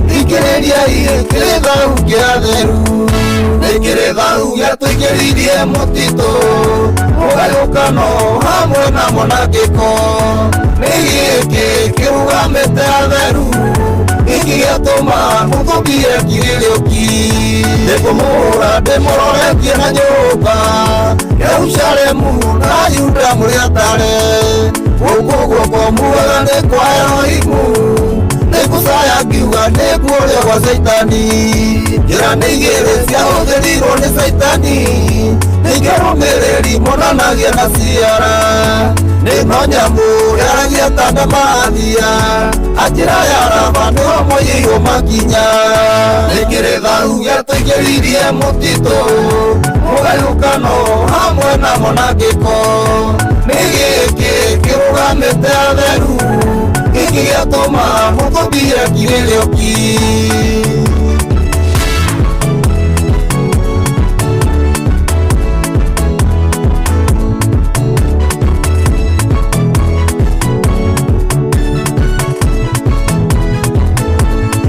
thikĩrĩriai kĩrĩ thau kĩa theru nikiri thau yatuikiririe mutito mugayukano hamwe na mwanangiko nigiki kirugamite atheru iki giatuma muthukie kiririoki ndikumura ndimũroretie na nyũmba Yerusalemu na Yuda mũrĩ atare gũkũ guoko mugaga nĩ kwa Elohimu nĩgũcaya ngiuga nĩguũrĩa gwa Saitani njĩra nĩ igĩrĩ ciahũthĩrirwo nĩ Saitani nĩingĩrũmĩrĩri monanagia na ciara nĩno nyamũ yaragia ta ndamathia anjĩra ya raba nĩho moyĩirwo makinya nĩkĩrĩ thau gĩatũingĩririe mũtitũ mũgayũkano hamwe na monangĩko nĩ gĩkĩ kĩrũgamĩte atheru gĩkĩ gĩatũma mũtũthire kirĩrĩoki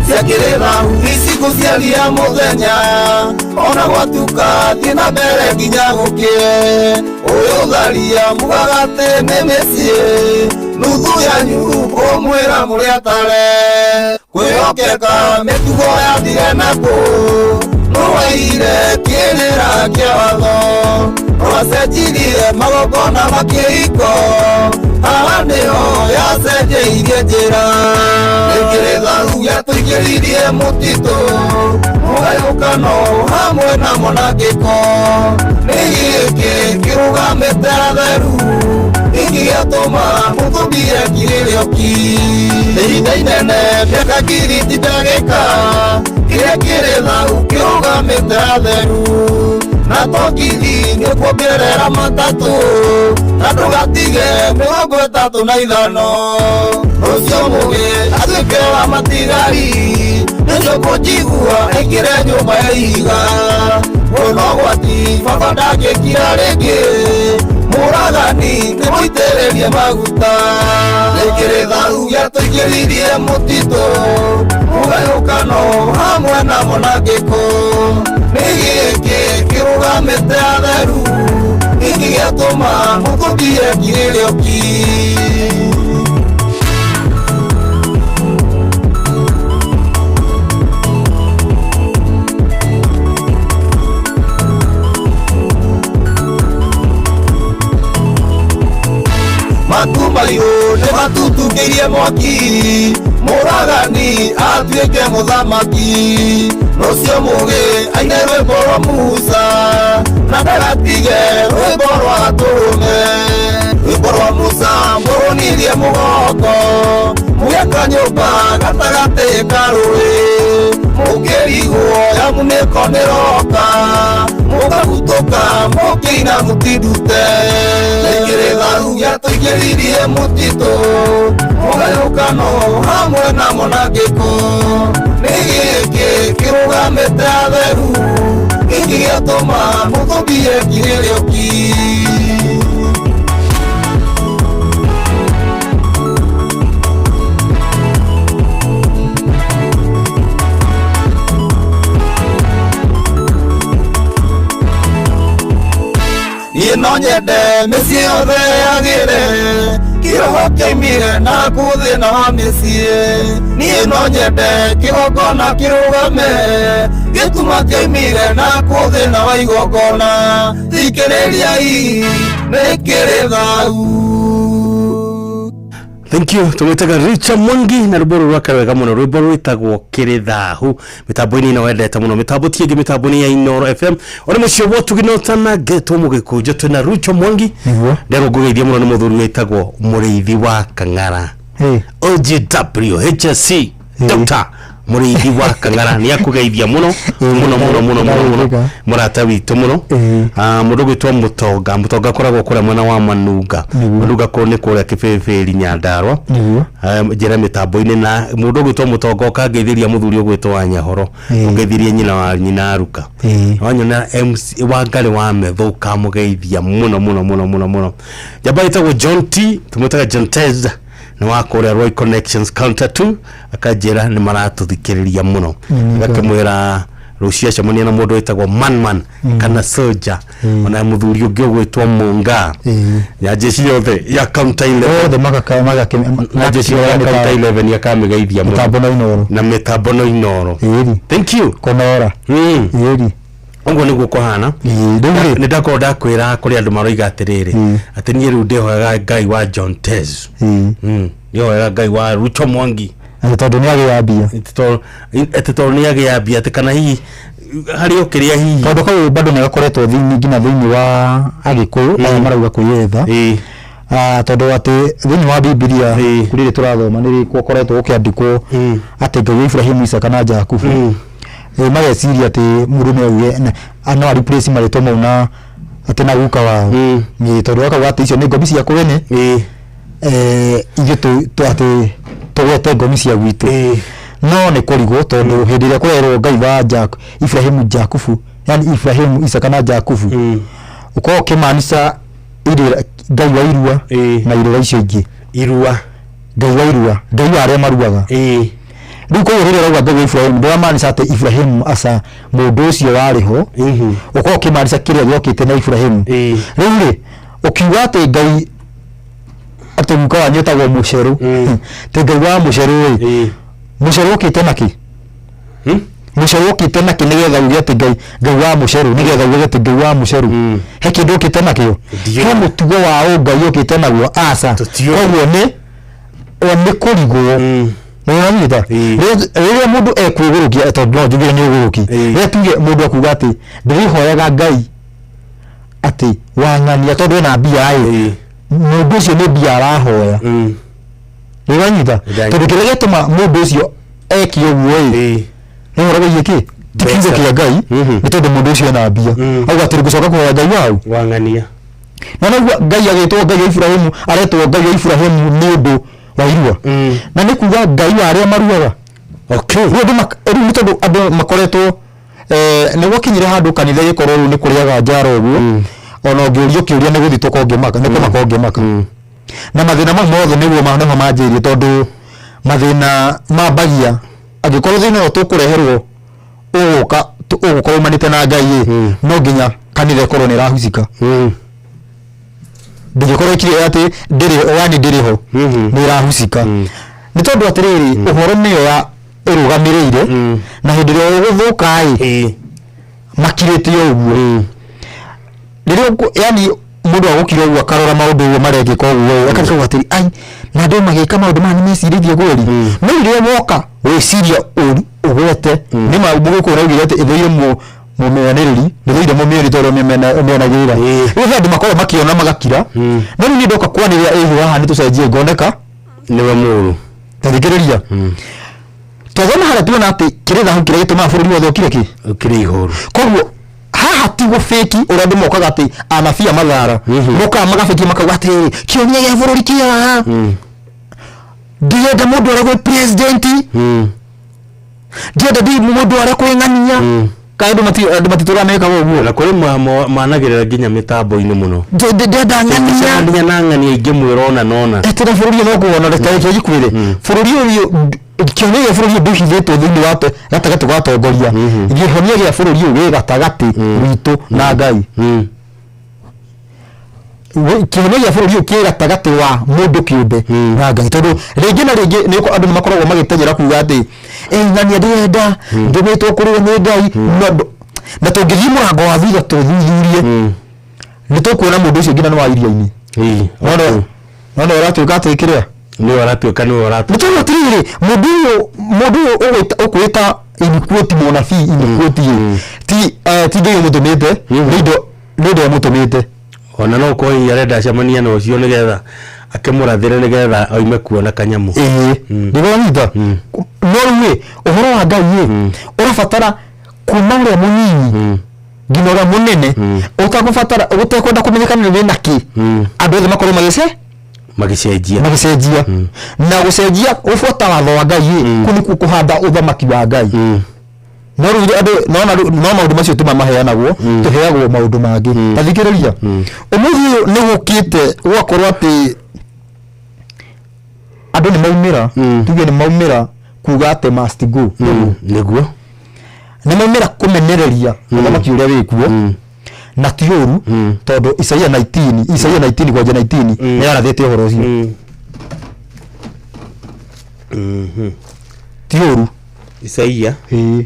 ciakĩrĩra icigo ciaria mũthenya ona gwatuka thiĩ na mbere nginya gũkĩe ũyũ tharia mugaga atĩ nĩ mĩciĩ nuthu yanyu ũmwĩra mũrĩ atare kwĩhokeka mĩtugo yathire nakũ nũwaire kĩrĩra kĩa watho rwacenjirie magongona makĩhiko haha nĩyo yacenjeirie njĩra ĩkĩrĩ thau yatũingĩririe mũtitũ mũgayũkano hamwe na mwanangĩko nĩ gĩkĩ kĩrũgamĩte atheru ingĩgĩatũma mũtũmbire kirĩrĩoki ihinda inene mĩaka ngiri ndagĩka kĩrĩa kĩrĩ thau kĩrũgamĩte atheru na tokithi nĩkuongerera matatũ na ndũgatige 35 rũciũ mũgĩ atuĩke wa matigari nĩcio kũnjigua aingĩre nyũmba ya ihiga wĩna ũgwati baba ndangĩkira rĩngĩ mũragani nĩmũitĩrĩrie maguta ĩkĩrĩ thau yatũingĩririe mũtitũ mũgayũkano hamwe na mwanangĩko nĩ gĩkĩ kĩrũgamĩte atheru ingĩgĩatũma mũtũmbire kirĩrĩoki matumairũ nĩ matutungĩirie mwaki mũragani atuĩke mũthamaki rũciũ mũgĩ aine rwĩmbo rwa Musa na ndagatige rwĩmbo rwa Gatũrũme rwĩmbo rwa Musa mũrũnirie mũgongo mũgĩaka nyũmba gatagatĩ ka rũĩ mũkĩrigwo yamunĩko nĩroka mũkagutũka mũkĩina mũtindute ĩkĩrĩ thau yatũingĩririe mũtitũ mũgayũkano hamwe na mwanangĩko nĩ gĩkĩ kĩrũgamĩte atheru ingĩgĩatũma mũtũmbire kirĩrĩoki niĩ no nyende mĩciĩ yothe yagĩre kĩroho kĩaimire na kũthĩna wa mĩciĩ niĩ no nyende kĩgongona kĩrũgame gĩtuma kĩaimire na kũthĩna wa igongona thikĩrĩriai nĩ kĩrĩ thau. Thank you. Tumetaga Richard Mwangi na rwĩmbo rwake rwega mũno rwĩmbo rwĩtagwo kĩrĩ thahu mitambo-inĩ ĩno wendete mũno mitambo tiĩngĩ mitambo-inĩ ya Inooro FM ona mũciĩ wo tuginotana getwo mũgĩkũnjo twĩna Richard Mwangi nderũngũgeithia mũno nĩ mũthuri wĩtagwo mũrĩithi wa Kang'ara OGW HSC Dr. mũrĩithi wa Kang'ara nĩ akũgeithia mũno mũno mũrata witũ mũno mũndũ gwĩtwo mũtonga koragwo kũrĩa mwena wa Manunga Manunga kũrĩa nĩ kũrĩa Kĩbĩbĩri Nyandarua njĩra mĩtambo-inĩ na mũndũ gwĩtwo mũtonga ũkangeithĩria mũthuri ũgwĩtwo wa Nyahoro ũngeithirie nyina wa nyina Ruka wanyona MC wa Ngarĩ wa Metho ũkamũgeithia mũno jamba ĩtagwo John T tumwĩtaga John Tez na wakũrĩa Roy Connections Counter 2 akajĩra nĩ maratũthikĩrĩria mũno agakĩmwĩra rũciũ acemania na mũndũ wĩtagwo Man kana Soldier ona mũthuri ũngĩ ũgwĩtwo Munga ya jeshi yothe ya Counter 11 othe na jeshi ya Counter 11 yakamĩgeithia mũno na mĩtambo no Inooro thank you Konora ũguo nĩguo kũhana nĩ ndakorwo ndakwĩra kũrĩ andũ maroiga atĩrĩrĩ atĩ niĩ rĩu ndĩhoyaga Ngai wa John Tez ndĩhoyaga Ngai wa Rucho Mwangi tondũ nĩ agĩambia tondũ nĩ agĩambia atĩ kana hihi harĩ ũkĩrĩa hihi tondũ kau bado nĩ gakoretwo nginya thĩinĩ wa Agĩkũyũ aya marauga kwĩyetha tondũ atĩ thĩinĩ wa Biblia kũrĩ tũrathoma nĩ gũkoretwo gũkĩandĩkwo atĩ Ngai wa Ibrahimu Isaka na Jakubu mageciria atĩ mũrũme ũyũ no ariplace marĩtwa mau na atĩ na guka wao tondũ wakaga atĩ icio nĩ ngomi cia kũwene ithuĩ atĩ tũgwete ngomi cia gwitũ no nĩ kũrigwo tondũ hĩndĩ ĩrĩa kũrerwo Ngai wa Ibrahimu Jakubu yani Ibrahimu Isaka na Jakubu ũkorwo ũkĩmaanisha Ngai wa irua na irũra icio ingĩ Ngai wa irua Ngai wa arĩa maruaga rĩu koguo rĩrĩa rauga Ngai wa Ibrahimu ndĩramaanisha atĩ Ibrahimu asa mũndũ ũcio warĩ ho ũkorwo ũkĩmaanisha kĩrĩa gĩokĩte na Ibrahimu rĩu rĩ ũkiuga atĩ Ngai atĩ guka wanyu etagwo mũcerũ tĩ Ngai wa mũcerũ mũcerũ ũkĩte nakĩ muceru ukite na kinigetha uge ati ngai wa muceru nigetha uge ati ngai wa muceru he kindu ukite na kio he mutugo wa ngai ukite naguo aca koguo ni kurigwo Nĩwanyita rĩrĩa mũndũ ekwĩgũrũkia tondũ no njuge nĩ ũgũrũki rĩrĩa tuge mũndũ akuga atĩ ndĩrĩhoyaga Ngai atĩ wang'ania tondũ ena mbia mũndũ ũcio nĩ mbia arahoya nĩwanyita tondũ kĩrĩa gĩtũma mũndũ ũcio eke ũguo nĩ ũhoro wĩgiĩ kĩ ti kiugo kĩa Ngai nĩ tondũ mũndũ ũcio ena mbia auga atĩ gũcoka kũhoya Ngai wau wang'ania na nĩguo Ngai agĩtwo Ngai wa Ibrahimu aretwo Ngai wa Ibrahimu nĩ ũndũ wairua na nĩ kuga Ngai wa arĩa maruaga rĩu nĩ tondũ andũ makoretwo nĩguo kinyire handũ kanitha gĩkorwo rĩu nĩ kũrĩaga njara ũguo ona ũngĩũrio kĩũria nĩ gũthiĩ tũkongĩmaka nĩ kũmakongĩmaka na mathĩna mau mothe nĩguo manĩho manjĩrie tondũ mathĩna mambagia angĩkorwo thĩna ũyũ tũkũreherwo ũgũkorwo umanĩte na Ngai no nginya kanitha ĩkorwo nĩ ĩrahucika ndĩgĩkorwo ikire atĩ ndĩrĩ ho nĩ ĩrahucika nĩ tondũ atĩrĩrĩ ũhoro nĩyo ya ĩrũgamĩrĩire na hĩndĩ ĩrĩa ũgũthũka makirĩte ũguo rĩrĩa yani mũndũ agũkira ũguo akarora maũndũ ũguo marekĩka ũguo akarĩka atĩrĩ ai na andũ magĩka maũndũ maya nĩmecirĩtie kweri no rĩrĩa woka wĩciria ũgwete nĩ maũndũ gũkũ ũraugire atĩ ĩthũire mũmeanĩrĩri ndĩrĩire mũmĩeri tondũ ũmĩanagĩrĩra rĩu andũ makorwo makĩona magakira no nĩ ndoka kwanĩrĩra ĩhũ haha nĩ tũcenjie ngoneka nĩwe mũru tarĩkĩrĩria twathoma harĩa tuona atĩ kĩrĩtha hau kĩrĩa gĩtũmaga bũrũri wothe ũkire ihũru koguo haha ti gũbĩki ũrĩa andũ mokaga atĩ anabia mathara mokaga magabĩki makauga atĩ kĩonia gĩa bũrũri kĩaha ndĩrenda mũndũ ũrĩa gwĩ president ndĩrenda mũndũ ũrĩa kwĩng'ania kaĩndũ matitũra mekaga ũguo na kũrĩ managĩrĩra nginya mĩtambo-inĩ mũno ndĩrenda ng'ania na ng'ania ingĩ mwĩrona nona etĩra bũrũri no kuona rĩtarĩkio gĩkuĩre bũrũri ũyũ kĩonia gĩa bũrũri ndũhithĩtwo thĩinĩ wa gatagatĩ ga atongoria gĩhonia gĩa bũrũri ũyũ gĩ gatagatĩ witũ na Ngai kĩonia gĩa bũrũri ũyũ kĩ gatagatĩ wa mũndũ kĩũmbe na Ngai tondũ rĩngĩ na rĩngĩ andũ nĩ makoragwo magĩteng'era kuga atĩ ng'ania ndĩrenda ndũmĩtwo kũrĩo nĩ Ngai na tũngĩthiĩ mũrango wa thutha tũthuthurie nĩ tũkuona mũndũ ũcio nginya nĩ wa iria-inĩ nona ũratuĩka atĩ kĩrĩa nĩ ũratuĩka nĩ ũratuĩka nĩ tondũ atĩrĩrĩ mũndũ ũyũ ũkwĩta inukuoti mũnabii inukuoti ti Ngai ũmũtũmĩte nĩ indo mũtũmĩte ona no kũhinya arenda acemania na ũcio nĩgetha akĩmũrathĩre nĩgetha oime kuona kanyamũ ndĩranyita no rĩu ũhoro wa Ngai ũrabatara kuma ũrĩa mũnini nginya ũrĩa mũnene ũtakũbatara ũtekwenda kũmenyekana nĩ wĩna kĩ andũ othe makorwo magĩcenjia na gũcenjia ũbuata watho wa Ngai kũu nĩkuo kũhanda ũthamaki wa Ngai no rĩu andũ no maũndũ macio tũmamaheanagwo tũheagwo maũndũ mangĩ tathikĩrĩria ũmũthĩ ũyũ nĩ gũkĩte gwakorwo atĩ andũ nĩ maumĩra tuge nĩ maumĩra kuga atĩ must go nĩguo nĩ maumĩra kũmenereria ũthamaki ũrĩa wĩkuo na ti ũru tondũ Isaia 19 kwanja 19 nĩ arathĩte ũhoro ũcio ti ũru Isaia 19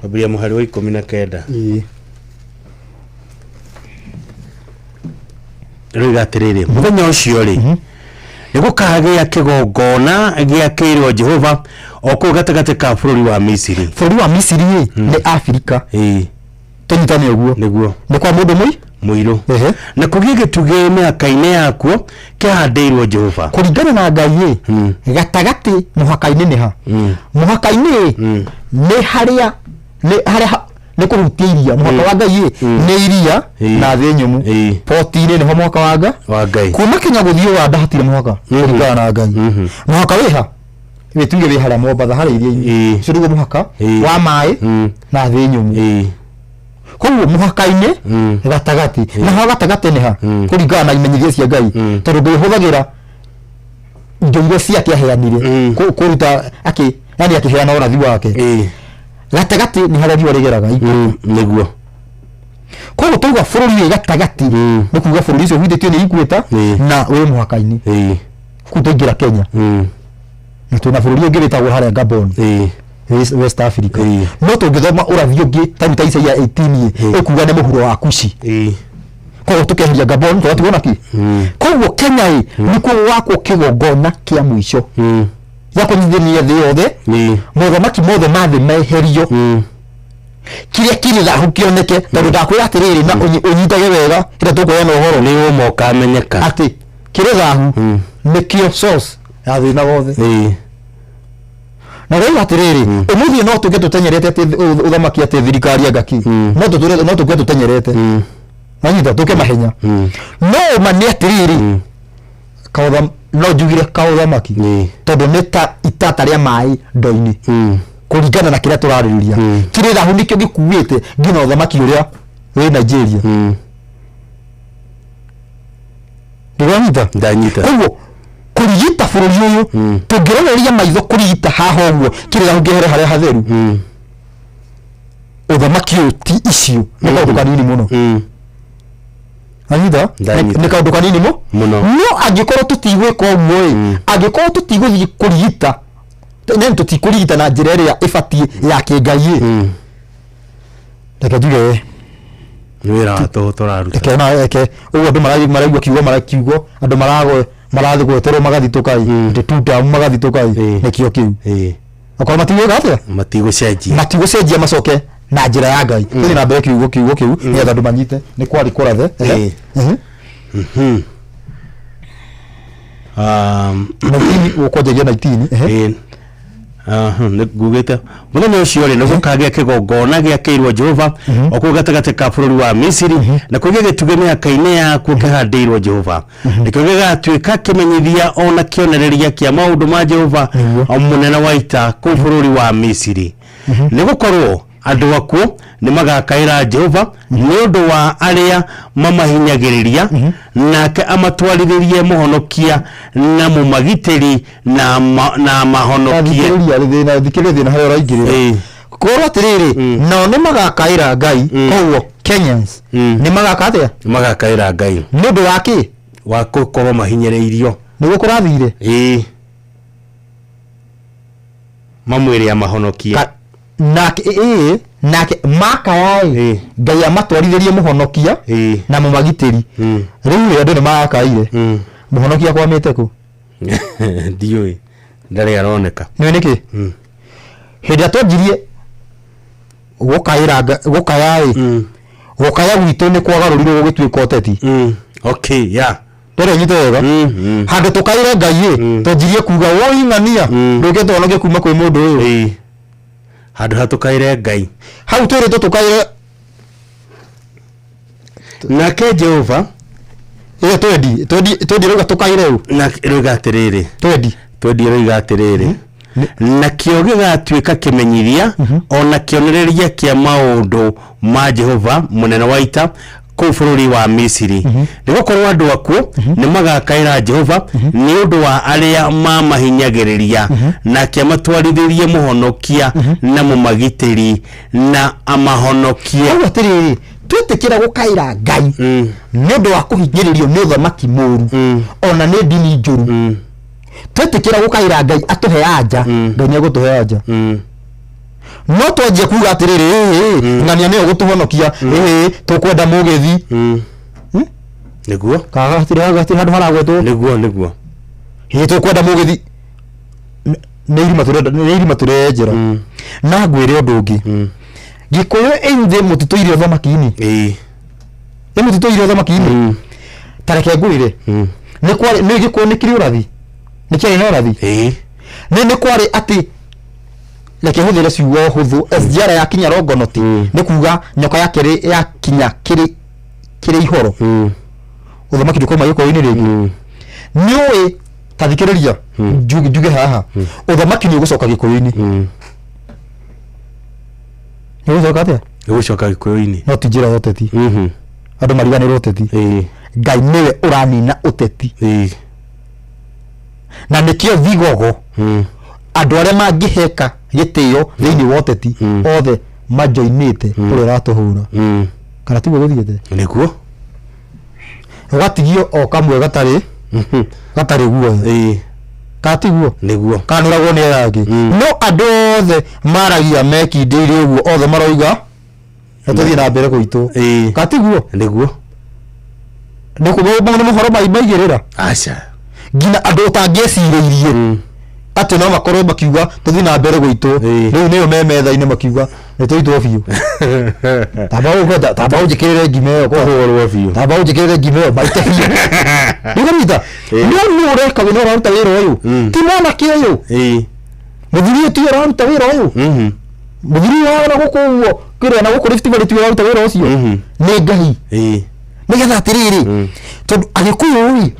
kwambĩrĩria mũhari wa 19 rĩu gatĩrĩrĩ mũthenya ũcio rĩ nĩ gũkagĩa kĩgongona gĩakĩirwo Jehova o kũu gatagatĩ ka bũrũri wa Misiri nĩ Afrika tũnyitane ũguo nĩguo nĩ kwa mũndũ mũirũ na kũgĩe gĩtugĩ mĩhaka-inĩ yakuo kĩhandĩirwo Jehova kũringana na Ngai gatagatĩ mũhaka-inĩ nĩ ha mũhaka-inĩ nĩ harĩa nĩ kũhutia iria mũhaka wa Ngai nĩ iria na thĩ nyũmũ poti-inĩ nĩho mũhaka wa Ngai kuma Kenya gũthiĩ Uganda hatirĩ mũhaka kũringana na Ngai mũhaka wĩ ha wĩtuge wĩ harĩa Mombatha harĩa iria-inĩ ũcio nĩguo mũhaka wa maĩ na thĩ nyũmũ koguo mũhaka-inĩ gatagatĩ na ho gatagatĩ nĩ ha kũringana na imenyithia cia Ngai tondũ ndĩhũthagĩra indo iria ciake aheanire kũruta yani akĩheana ũrathi wake gatagatĩ nĩ harĩa riũa rĩgeraga nĩguo koguo tauga bũrũri wĩ gatagatĩ nĩ kuga bũrũri ũcio ũhithĩtio nĩ ikweta na wĩ mũhaka-inĩ kũu twaingĩra Kenya na twĩna bũrũri ũngĩ wĩtagwo harĩa Gabon West Africa no tungithoma urathi ungi ta ica ya 18 ikuga ni muhuro wa Kushi ko tukeheria Gabon to tuona ki koguo Kenya ni ko wako kigongona kia mwisho ya kunyithania thi yothe muthamaki mothe mathi meherio kiria kiri thahu kioneke tondu ndakwira atiriri na unyitage wega kira tukoya na uhoro ni umoka amenyeka ati kiri thahu nikio source ya thina wothe na rĩu atiriri umuthi no tuge tutenyerete ati uthamaki ati thirikari angaki no tuge tutenyerete nanyita tuke mahenya no mani atiriri kautha no jugire kauthamaki tondu ni ta itata ria mai ndoini kuringana na kiria turaririria kiri thahu nikio gikuite ngina uthamaki uria wi Nigeria ndanyita koguo kurigita bururi uyu tungiroreria maitho kurigita haha uguo kiri thahu ngihere haria hatheru uthamaki ti icio ni kaundu kanini muno anyitha ni kaundu kanini muno no angikorwo tutigwika uguo angikorwo tutiguthiĩ kurigita nene tutikurigita na njĩra ĩrĩa ĩbatie ya kĩngai reke njuge wĩra tũraruta reke na reke ũguo andũ maraigua andũ marathi gweterwo magathitũkai ndĩtuta magathitũkai nĩkĩo kĩu akorwo matigwĩka atĩa matigũcenjia macoke na njĩra ya Ngai tũthiĩ na mbere kiugo kĩu nĩgetha andũ manyite nĩ kwari kũrathe ũkwanjagia 19 ngugite muthenya ucio ri niguo kagĩa kigongona gĩakĩirwo Jehova okuo gatagatĩ ka bũrũri wa Misiri na kũgĩa gĩtugĩ mĩaka-inĩ yakuo kĩhandĩirwo Jehova nĩkĩo gĩgatuĩka kĩmenyithia ona kĩonereria kĩa maũndũ ma Jehova mũnene wa ita kũu bũrũri wa Misiri nĩgũkorwo andũ akuo nĩ magakaĩra Jehova nĩ ũndũ wa arĩa mamahinyagĩrĩria nake amatwarithĩrie mũhonokia na mũmagitĩri na mahonokia thikĩrĩria na harĩa ũraingĩrĩra korwo atirĩrĩ nao nĩ magakaĩra Ngai koguo Kenyans nĩ magaka atĩa magakaĩra Ngai nĩ ũndũ wa kĩ wa gũkorwo mahinyĩrĩirio nĩguo kũrathire mamwĩre amahonokie nake makayai Ngai amatwarithĩrie mũhonokia na mũmagitĩri rĩu andũ nĩ magakaire mũhonokia kwamĩte kũ ndiũĩ ndarĩ aroneka nĩ nĩkĩ hĩndĩ atwanjirie gũkaya gwitũ nĩ kwagarũrirwo gũgĩtuĩka ũteti ndĩrĩ nyite wega handũ tũkaire Ngai twanjirie kuga woing'ania ndũkĩte ũhonokia kuma kwĩ mũndũ ũyũ handũ hatukaire Ngai hau twĩrĩtwo tukaire nake Jehova twendi rauga tukaire u na rauga atĩrĩrĩ twendi rauga atĩrĩrĩ nakĩo gĩgatuĩka kĩmenyithia ona kĩonereria kĩa maũndũ ma Jehova mũnene wa ita kũu bũrũri wa Misiri nĩgũkorwo andũ akuo nĩ magakaĩra Jehova nĩ ũndũ wa arĩa mamahinyagĩrĩria nake amatwarithĩrie mũhonokia na mũmagitĩri na amahonokie ũguo atĩrĩrĩ twĩtĩkĩra gũkaĩra Ngai nĩ ũndũ wa kũhinyĩrĩrio nĩ ũthamaki mũũru ona nĩ ndini njũru twĩtĩkĩra gũkaĩra Ngai atũhe anja Ngai nĩ egũtũhe anja no twanjie kuga atĩrĩrĩ ng'ania nĩyo gũtũhonokia tũkwenda mũgĩthi nĩguo hatirĩ handũ haragwetwo nĩguo tũkwenda mũgĩthi nĩ irima tũrenjera na ngwĩre ũndũ ũngĩ Gĩkũyũ ĩithĩ mũtitũire ũthamaki-inĩ mũtitũire ũthamaki-inĩ tareke ngwĩre nĩ Gĩkũyũ nĩ kĩrĩ ũrathi nĩ kĩarĩ na ũrathi nĩ kwarĩ atĩ reke hũthĩre ciugo hũthũ SGR yakinya rongonoti nĩ kuga nyoka yake yakinya kĩrĩ ihoro ũthamaki ndũkauma Gĩkũyũ-inĩ rĩngĩ nĩũĩ tathikĩrĩria njuge haha ũthamaki nĩ ũgũcoka Gĩkũyũ-inĩ nĩgũcoka atĩa nĩgũcoka Gĩkũyũ-inĩ no ti njĩra ya ũteti andũ mariganĩrwo ũteti Ngai nĩwe ũranina ũteti na nĩkĩo Vigogo andũ arĩa mangĩheka gĩtĩo thĩinĩ wa ũteti othe majoinĩte ũrĩa ũratũhũra kana tiguo gũthiĩte nĩguo ũgatigio o kamwe gatarĩ guoya katiguo niguo kanuragwo ni yangi no andu othe maragia mekindire uguo othe maroiga tuthie na mbere guitu katiguo niguo nikubo mohoro maigirira acha ngina andu utangĩcirĩirie atĩ no makorwo makiuga tuthie na mbere guitu rĩu nĩyo memetha-inĩ makiuga nĩtũitwo biũ tamba ũnjĩkĩrĩre ngima ĩyo kũhũrwo biũ tamba ũnjĩkĩrĩre ngima ĩyo maite biũ nĩgũnyita nĩ ũreka wĩna ũraruta wĩra ũyũ ti mwanake ũyũ mũthuri ũyũ ti ũraruta wĩra ũyũ mũthuri wao na gũkũ ũguo kĩrĩa na gũkũ Rift Valley ti ũraruta wĩra ũcio nĩ Ngai nĩgetha atĩrĩrĩ tondũ Agĩkũyũ-rĩ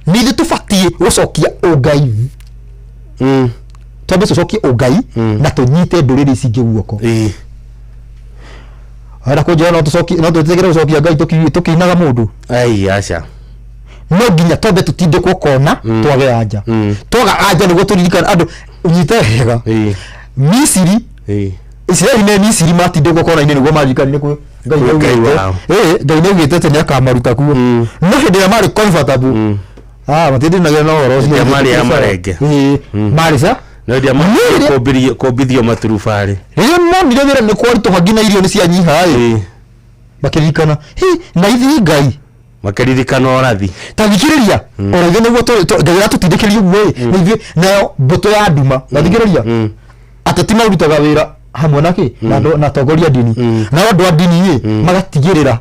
nĩithuĩ tũbatiĩ gũcokia ũngai twambe tũcokie ũngai na tũnyite ndũrĩrĩ ici ingĩ guoko ara kũnjĩra no twĩtĩkĩre gũcokia Ngai tũkĩinaga mũndũ aca no nginya twambe tũtindĩkwo kona twage anja twaga anja nĩguo tũririkana andũ ũnyite wega Misiri Israeli me Misiri matindĩkwo kona-inĩ nĩguo maririkane Ngai nĩaugĩte atĩ nĩakamaruta kuo no hĩndĩ ĩrĩa marĩ comfortable matindĩnagia na ũhoro ũcio marĩ amarenge marĩ ca kũmbithio maturubarĩ rĩrĩa monire wĩra nĩ kwaritũha nginya irio nĩ cianyiha makĩririkana na ithi Ngai makĩririkana ũrathi ta thikĩrĩria ũrathi nĩguo Ngai aratũtindĩkĩria ũguo na ithuĩ nayo mbũtũ ya nduma na thikĩrĩria ateti marutaga wĩra hamwe nake na atongoria ndini na andũ a ndini magatigĩrĩra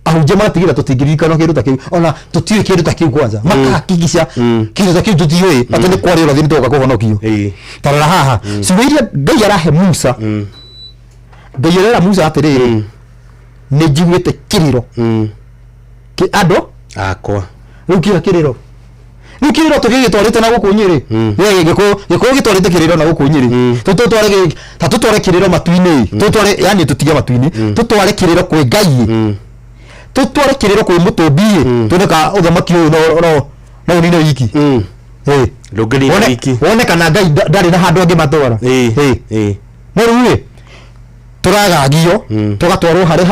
ahunjia magatigĩrĩra tũtingĩririkana kĩndũ ta kĩu ona tũtiũĩ kĩndũ ta kĩu kwanza makahakikica kĩndũ ta kĩu tũtiũĩ atĩ nĩ kwarĩ ũrathi nĩtũgoka kũhonokio tarora haha ciugo iria Ngai arahe Musa Ngai arera Musa atĩrĩrĩ nĩ njiguĩte kĩrĩro kĩ andũ akwa rĩu kĩra kĩrĩro rĩu kĩrĩro tũgĩgĩtwarĩte na gũkũ Nyĩrĩ gĩkũyũ gĩtwarĩte kĩrĩro na gũkũ Nyĩrĩ tũtware kĩrĩro matu-inĩ tũtware yani tũtige matu-inĩ tũtware kĩrĩro kwĩ Ngai tũtware kĩrĩro kwĩ mũtũmbi tuoneka ũthamaki ũyũ no ũnine wiki ndũngĩnina wiki wone kana Ngai ndarĩ na handũ angĩ matwara no rĩu tũragagio tũgatwarwo harĩ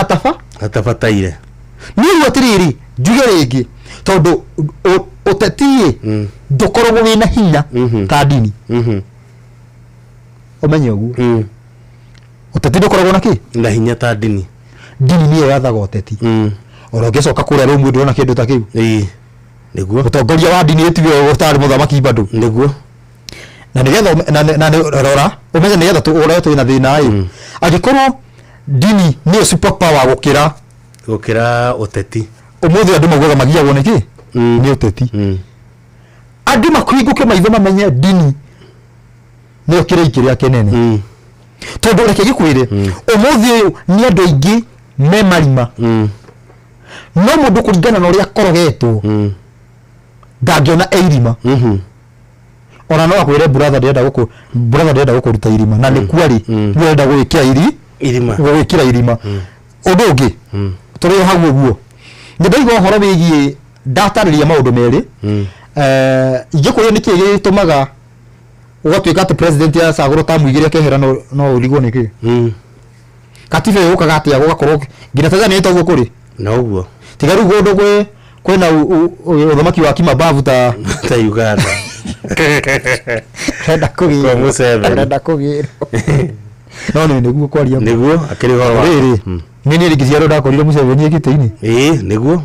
hatabataire nĩ rĩu atĩrĩrĩ njuge rĩngĩ tondũ ũteti ndũkoragwo wĩna hinya ta ndini ũmenye ũguo ũteti ndũkoragwo na kĩ na hinya ta ndini nĩyo yathaga ũteti ora ũngĩcoka kũrĩa rũmwe ndũrona kĩndũ ta kĩu nĩguo ũtongoria wa ndini ĩtiwe ũtarĩ mũthamaki bado nĩguo na nĩgetha rora ũmenye nĩgetha ũrĩa twĩna thĩna angĩkorwo ndini nĩyo super power gũkĩra ũteti ũmũthĩ andũ maugaga magiagwo nĩkĩ nĩ ũteti andũ makũhingũke maitho mamenye ndini nĩyo kĩrĩa kĩrĩa kĩnene tondũ reke gĩkwĩre ũmũthĩ ũyũ nĩ andũ aingĩ me marima no mũndũ kũringana na ũrĩa akorogetwo ndangĩona irima ona no akwĩre brother ndĩrenda gũkũruta irima na nĩ kwari ndĩrenda gwĩkĩra irima ũndũ ũngĩ tũrĩ hau ũguo nĩ ndaigua ũhoro wĩgiĩ ndatarĩria maũndũ merĩ ingĩkũria nĩkĩ gĩtũmaga ũgatuĩka atĩ president acagũrwo tamu igĩrĩ akehera no ũrigwo nĩkĩ katiba yũkaga atĩa gũgakorwo nginya Tanzania ĩtaguo kũrĩ na ũguo tiga rĩu kũndũ kwĩna ũthamaki wa kimabavu ta Uganda renda kũgĩrwo no nĩguo kwaria nĩguo akĩrĩ goro rĩrĩ nĩ rĩngĩciarwo ndakorire Museveni gĩtĩ-inĩ nĩguo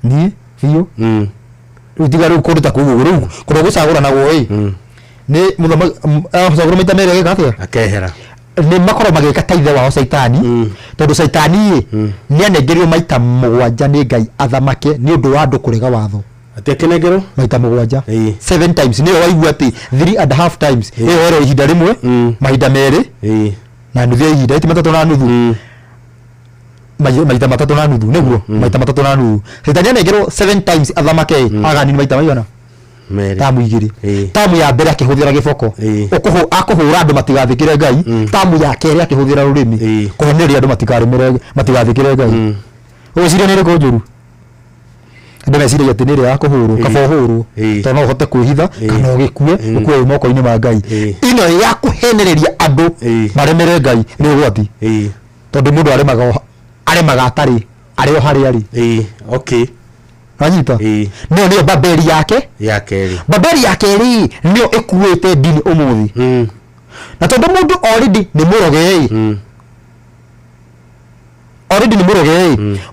niĩ biũ rĩu tiga rĩu kũndũ ta kũu rĩu kũrĩa gũcagũranagwo nĩ mũthamaki acagũrwo maita merĩ agĩka atĩa akehera nĩ makorwo magĩka ta ithe wao Caitani tondũ Caitani nĩ anengerio maita 7 nĩ Ngai athamake nĩ ũndũ wa andũ kũrega watho atĩkĩnengerwo maita 7 7 times nĩyo waigua atĩ 3.5 times ĩyo ero ihinda rĩmwe mahinda merĩ na nuthu ya ihinda iti 3 na nuthu maita 3 na nuthu nĩguo maita 3 na nuthu Caitani anengerwo 7 times athamake agani maita maigana tamu igĩrĩ tamu ya mbere akĩhũthĩra gĩboko akũhũra andũ matigathĩkĩre Ngai tamu ya kerĩ akĩhũthĩra rũrĩmĩ kũhoneria andũ matigathĩkĩre Ngai ũgĩciria nĩ rĩkũ njũru andũ meciragia atĩ nĩ ĩrĩa ya kũhũrwo kaba ũhũrwo tondũ no ũhote kwĩhitha kana ũgĩkue wĩ moko-inĩ ma Ngai ĩno ya kũhenereria andũ maremere Ngai nĩ ũgwati tondũ mũndũ aremaga atarĩ arĩ o harĩa arĩ anyita nio nio Babeli yake Babeli yake ri nio ekuwete dini umuthi na tondu mundu already ni murogei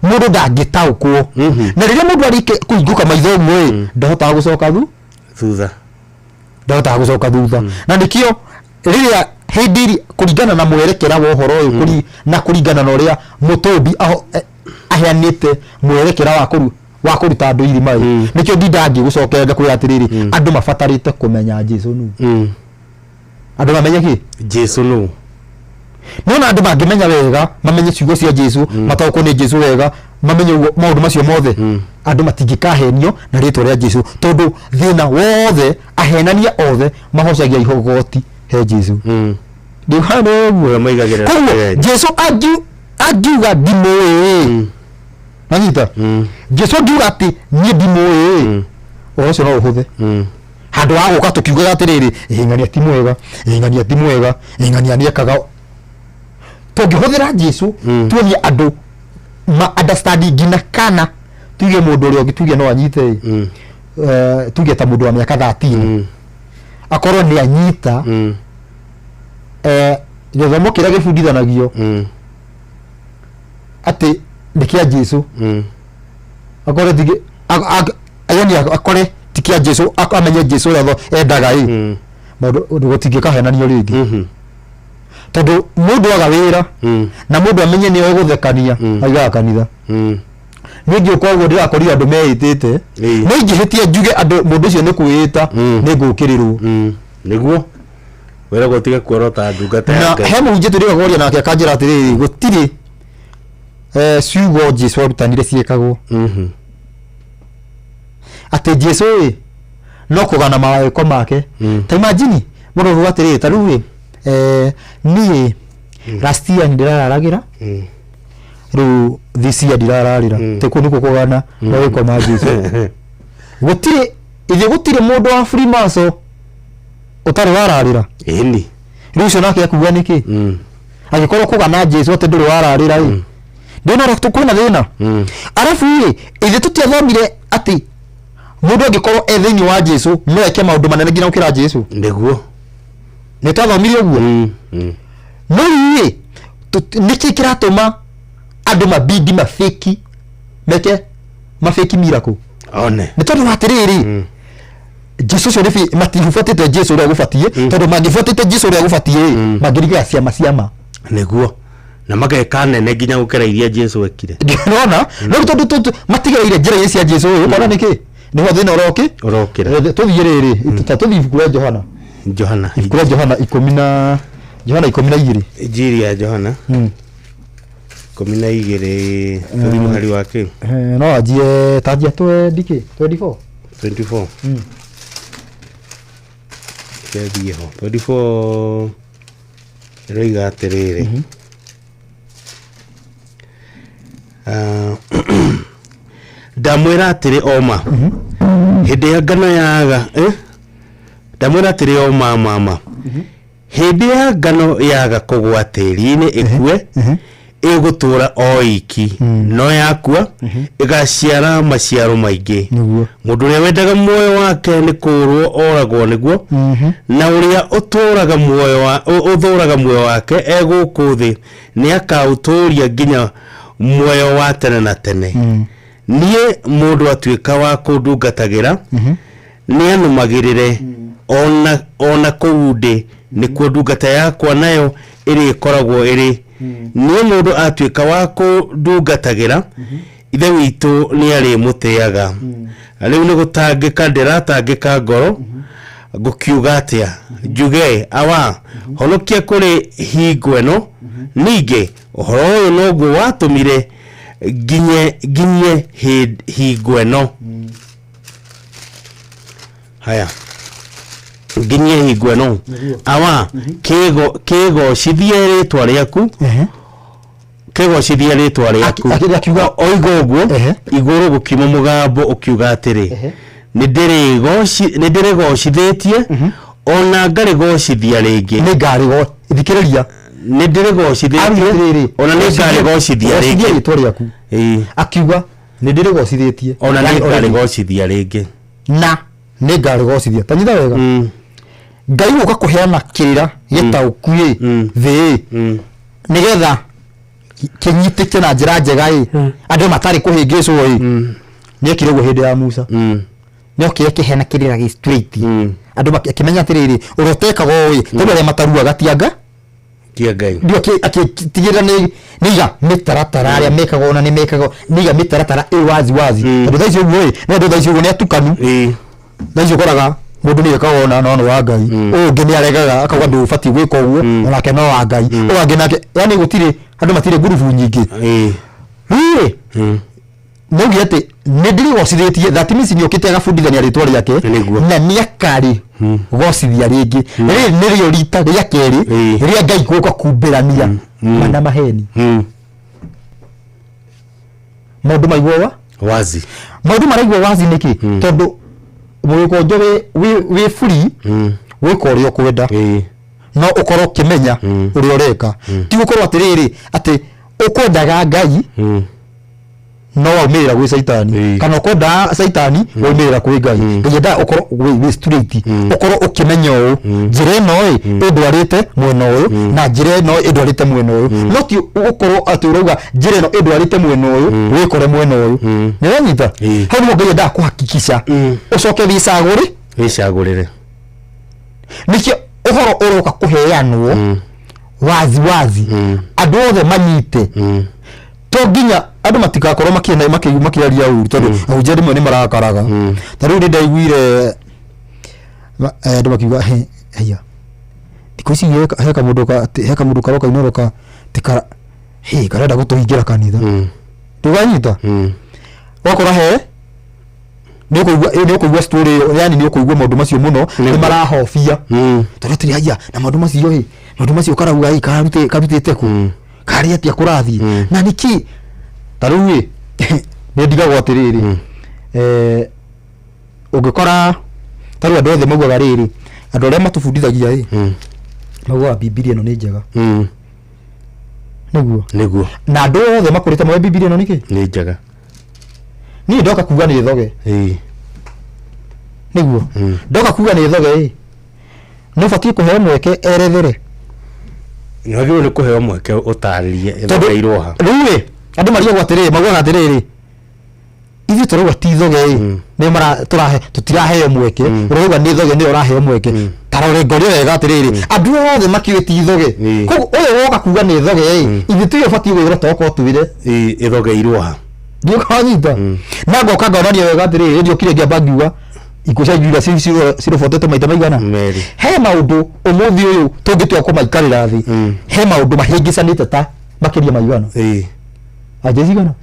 mundu ndangitaukwo na riria mundu arike kuinguka maitho mwe ndahota gucoka thutha na nikio riria hindiri kuringana na mwerekera wa uhoro uyu kuri na kuringana na uria mutumbi aheanite mwerekera wa kuruta andu irima nikio ndindangi gucokerera kuri atiriri andu mafatarite kumenya Jesu nu andu mamenye ki Jesu nu nona andu mangimenya wega mamenye ciugo cia Jesu matauko ni Jesu wega mamenye maundu macio mothe andu matingikahenio na ritwa ria Jesu tondu thina wothe ahenania othe mahocagia ihogoti he Jesu ndihano uguo maigagirira Jesu agiuga ndimoe anyita Jesu agiuga ati ni ndimoe ocio no uhuthe handu wa guka tukiuga atiriri ingania ti mwega ingania ni ekaga tungihũthĩra Jesu tuonie andu ma understanding gina kana tuge mundu uri ogituge no anyite tuge ta mundu wa miaka 13 akorwo ni anyita githomo kiria gibundithanagio ati ndikia Jesu akorwo tige ayoni akore tikia Jesu amenye Jesu ria endaga mundu gutingikahenanio ringi tondu mundu aga wira na mundu amenye ni oguthekania aiga kanitha ningi ukwaguo ndirakorira andu meitite ningihitie njuge andu mundu ucio ni kwita ni ngukirirwo niguo wera gutige kuorota ndungata yake na he munje turiga goria nake akanjira atiriri gutiri ciugo Jesu arutanire ciekagwo ati Jesu no kugana maweko make ta imagine mundu rugatiriri taruwe ni last year ndiraragira ru this year ndirararira tekuo niko kugana maweko ma Jesu gutire mundu wa free maso utari wararira ni rucio nake akuga niki agikorwo kugana Jesu ati nduri wararira ndino rakto kuna thina arafu ithe tutiathomire ati mundu agikorwo ethini wa Jesu no eke maundu manene ngina ukira Jesu ndiguo netathomire uguo no niki kiratuma andu mabidi mafeki meke mafeki miracle one ni tondu watiriri Jesu cio rifi matifuatite Jesu ria gufatie tondu magifuatite Jesu ria gufatie magiriga ciama niguo na mageka nene nginya gukira iria Jesu ekire ndona no tondu matigereire njira ici cia Jesu ona niki ni ho thina urokira tuthiriri tuthivu kura Johana 12 injiri ya Johana 12 tuli muhari wake no ajie tajia 24 kedi ho 24 reiga atiriri ndamwira atiri oma hindi ya ngano yaga ndamwira atiri oma mama hindi ya ngano yaga kugwa tiri-ini ikue igutura oiki no yakua igaciara maciaro maingi mundu uria wendaga muoyo wake ni kurwo oragwo niguo na uria uturaga muoyo wake eguku thi ni akauturia nginya muoyo wa tene na tene nie mundu atuika wa kundungatagira ni anumagirire ona kuundi ni kundungata yakwa nayo iri koragwo iri ni mundu atuika wa kundungatagira ithe witu ni ari mutiaga riu ni gutangika ndiratangika ngoro gukiuga atia njuge awa honokia kuri hingo eno ningi uhoro uyu noguo watumire ginye hingo eno haya ginye hingo eno awa kigocithie ritwa riaku kigocithie ritwa riaku akiuga oigo uguo iguru gukiuma mugambo ukiuga atiri ni ndirigocithitie ona ngarigocithia ringi ni ngarigo thikiriria ni ndirigocithitie ona ni ngarigocithia ringi ritwa riaku akiuga nä ndä rä gocithä ona nä ngarä gocithia rä ngä na nä ngarä gocithia tanyitha wega ngai gå ka kå heana kä rä ra gä taåku thä nä getha kä nyitä ke na njä ra njega andå matarä kå hä ngä cwo nä ekire guo hä ndä ya Musa nä okire kä heana kä rä ra gä straight andå akä menya atä rä rä å rä otekaga å tondå arä a mataruaga tianga ndio akä ra nä iga mä taratara arä a mekaga ona nä mekaga nä iga mä taratara ä wazi tondå thaici å guo no andå thaici å guo nä atukanu thaici å koraga må ndå nä ekaga ona no wa ngai å ngä nä aregaga akauga ndå batiä gwä ka å guo onake no wa ngai å angä nake yani gå tirä andå matirä ngurubu nyingä no gä atä nä ndä rä gocithä tie that means nä å kä te agabundithania rä twa rä ake na nä akarä gocithia rä ngä rä nä rä o rita rä a kerä rä a ngai gå ka kumbä rania mana maheni maå ndå maigua wazi maå ndå maraigua wazi nä kä tondå må gä konjo wä free gwä ka å rä a å kwenda no å korwo å kä menya å rä a å reka ti gå korwo atä rä rä atä å kwendaga ngai no waumä rä ra gwä caitani kana å kwenda caitani waumä rä ra kwä ngai ngai endaga å korwo wä straight å korwo å kä menya å njä ra ä no ä ndwarä te mwena å yå na njä ra ä no ä ndwarä te mwena å yå no ti gå korwo atä å rauga njä ra ä no ä ndwarä te mwena å yå wä kore mwena å yå nä ranyita hau nä mo ngai endaga kå hakikisha å coke wä cagå rä re nä kä å horo å roka kå heanwo wazi andå othe manyite to nginya andå matigakorwo makiaria uru tondå ahunjia rĩmwe nĩ marakaraga ta rĩu nĩ ndaiguire andå makiuga heia thikũ ici he kamũndũ karoka inoroka karenda gũtũhingĩra kanitha ndũganyita wakora he nĩ ũkũigua story ĩyo yani nĩ ũkũigua maũndũ macio mũno nĩ marahobia tondũ tũrĩ haiya na maũndũ macio karauga karutĩte kũ karĩ atĩa kũrathiĩ na nĩkĩ ta rĩu nĩ ndigagwo atä rä rä å ngä kora ta rĩu andå othe maugaga rä rä andå arä a matå bundithagia maugaga bibilia ä no nä njega nä guo na andå othe makå rä te moe bibilia ä no nä kä nä njega niä ndoka kuga nä thoge nä guo ndoka kuga nä thoge nä batiä kå heo mweke erethere nagä nä kå heo mweke å tarä rie ĩthogeirwo ha rĩu andå mariagwo atä rä maugaga atä rä rä ithuä tå rauga ti thoge tå tiraheo mweke å rauga nä thoge nä å raheo mweke tarore ngorio wega atä rä rä andå othe makiuä ti thoge koguo å yå woka kuga nä thoge ithuä tå ä batiä gwä ra toko twä re ĩthogeirwo ha ndiå kanyita na ngoka ngonania wega atä rä rä ndio kire ngäamba ngiuga ikuo cia njura cirobotete maita maigana he maũndũ ũmũthĩ ũyũ tũngĩtua kũmaikarĩra thĩ he maũndũ mahĩngĩcanĩte ta makĩria maigana anja cigana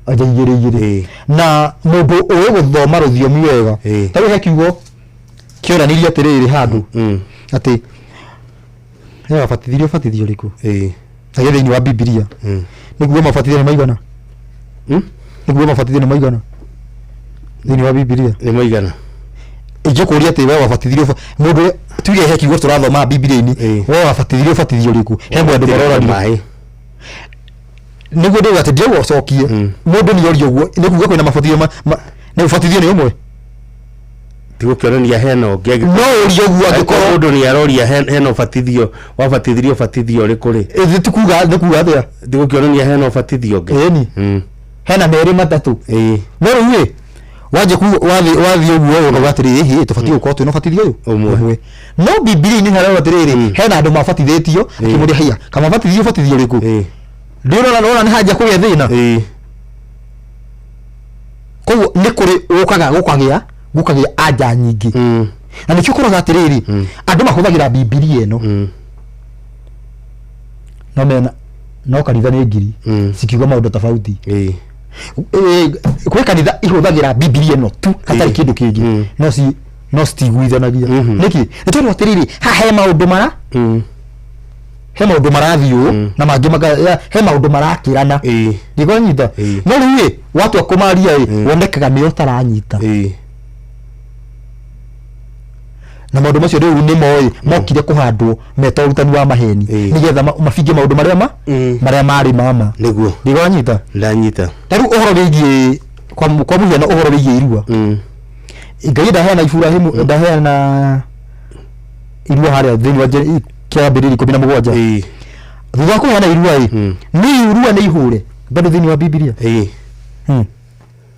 anja igĩrĩ na mũndũ ũĩ gũthoma rũthiomi wega ta rĩu he kiugo kĩonanirie atĩrĩrĩ handũ atĩ he wabatithirio ũbatithio ũrĩkũ ta thĩinĩ wa Bibilia nĩguo mabatithio nĩ maigana nĩguo mabatithio nĩ maigana thĩinĩ wa Bibilia nĩ maigana ingĩkũria atĩ we wabatithirio mũndũ tuge he kiugo tũrathoma Bibilia-inĩ we wabatithirio ũbatithio ũrĩkũ he mwendũ marorania nĩguo ndĩuga atĩ ndĩrauga ũcokie mũndũ nĩ orio ũguo nĩ kuga kwĩna mabatithio nĩ ũbatithio nĩ ũmwe tigũkĩonania hena ũngĩ no ũrio ũguo angĩkorwo mũndũ nĩ aroria hena ũbatithio wabatithirio ũbatithio ũrĩkũ rĩ nĩ kuga atĩa tigũkĩonania hena ũbatithio ũngĩ ĩni hena merĩ matatũ no rĩu waje wathiĩ ũguo ũgauga atĩrĩrĩ tũbatiĩ gũkorwo twĩna ũbatithio ũyũ ũmwe no Bibilia-inĩ harĩa atĩrĩrĩ hena andũ mabatithĩtio akĩmũria haiya kamabatithio ũbatithio ũrĩkũ ndĩrona nĩ hanja kũgĩa thĩna koguo nĩ kũrĩ gũkagĩa anja nyingĩ na nĩkĩo ũkoraga atĩrĩrĩ andũ mahũthagĩra Bibilia ĩno no mena no kanitha nĩ ngiri cikiuga maũndũ tofauti kwĩ kanitha ihũthagĩra Bibilia ĩno tu hatarĩ kĩndũ kĩngĩ no citiguithanagia nĩkĩ nĩ tondũ atĩrĩrĩ haha he maũndũ marathiĩ ũũ na mangĩ he maũndũ marakĩrana ndĩkonyita no rĩu watua kũmaria wonekaga nĩ ũtaranyita na maundu macio riu ni moi mokire kuhandwo meta urutani wa maheni nigetha mabinge maundu maria mari mama niguo ndigonyita ndanyita taru uhoro wigie kwa muhiano uhoro wigie irua Ngai ndaheana Ibrahimu ndaheana irua haria thini wa kiambiriri 17 thutha kuheana irua ni irua ni ihure bado thini wa Biblia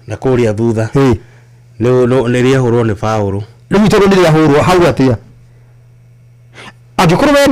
na kuria thutha ni ria hurwo ni Paulo riu itondo ni ria hurwo hau atia angikorwo we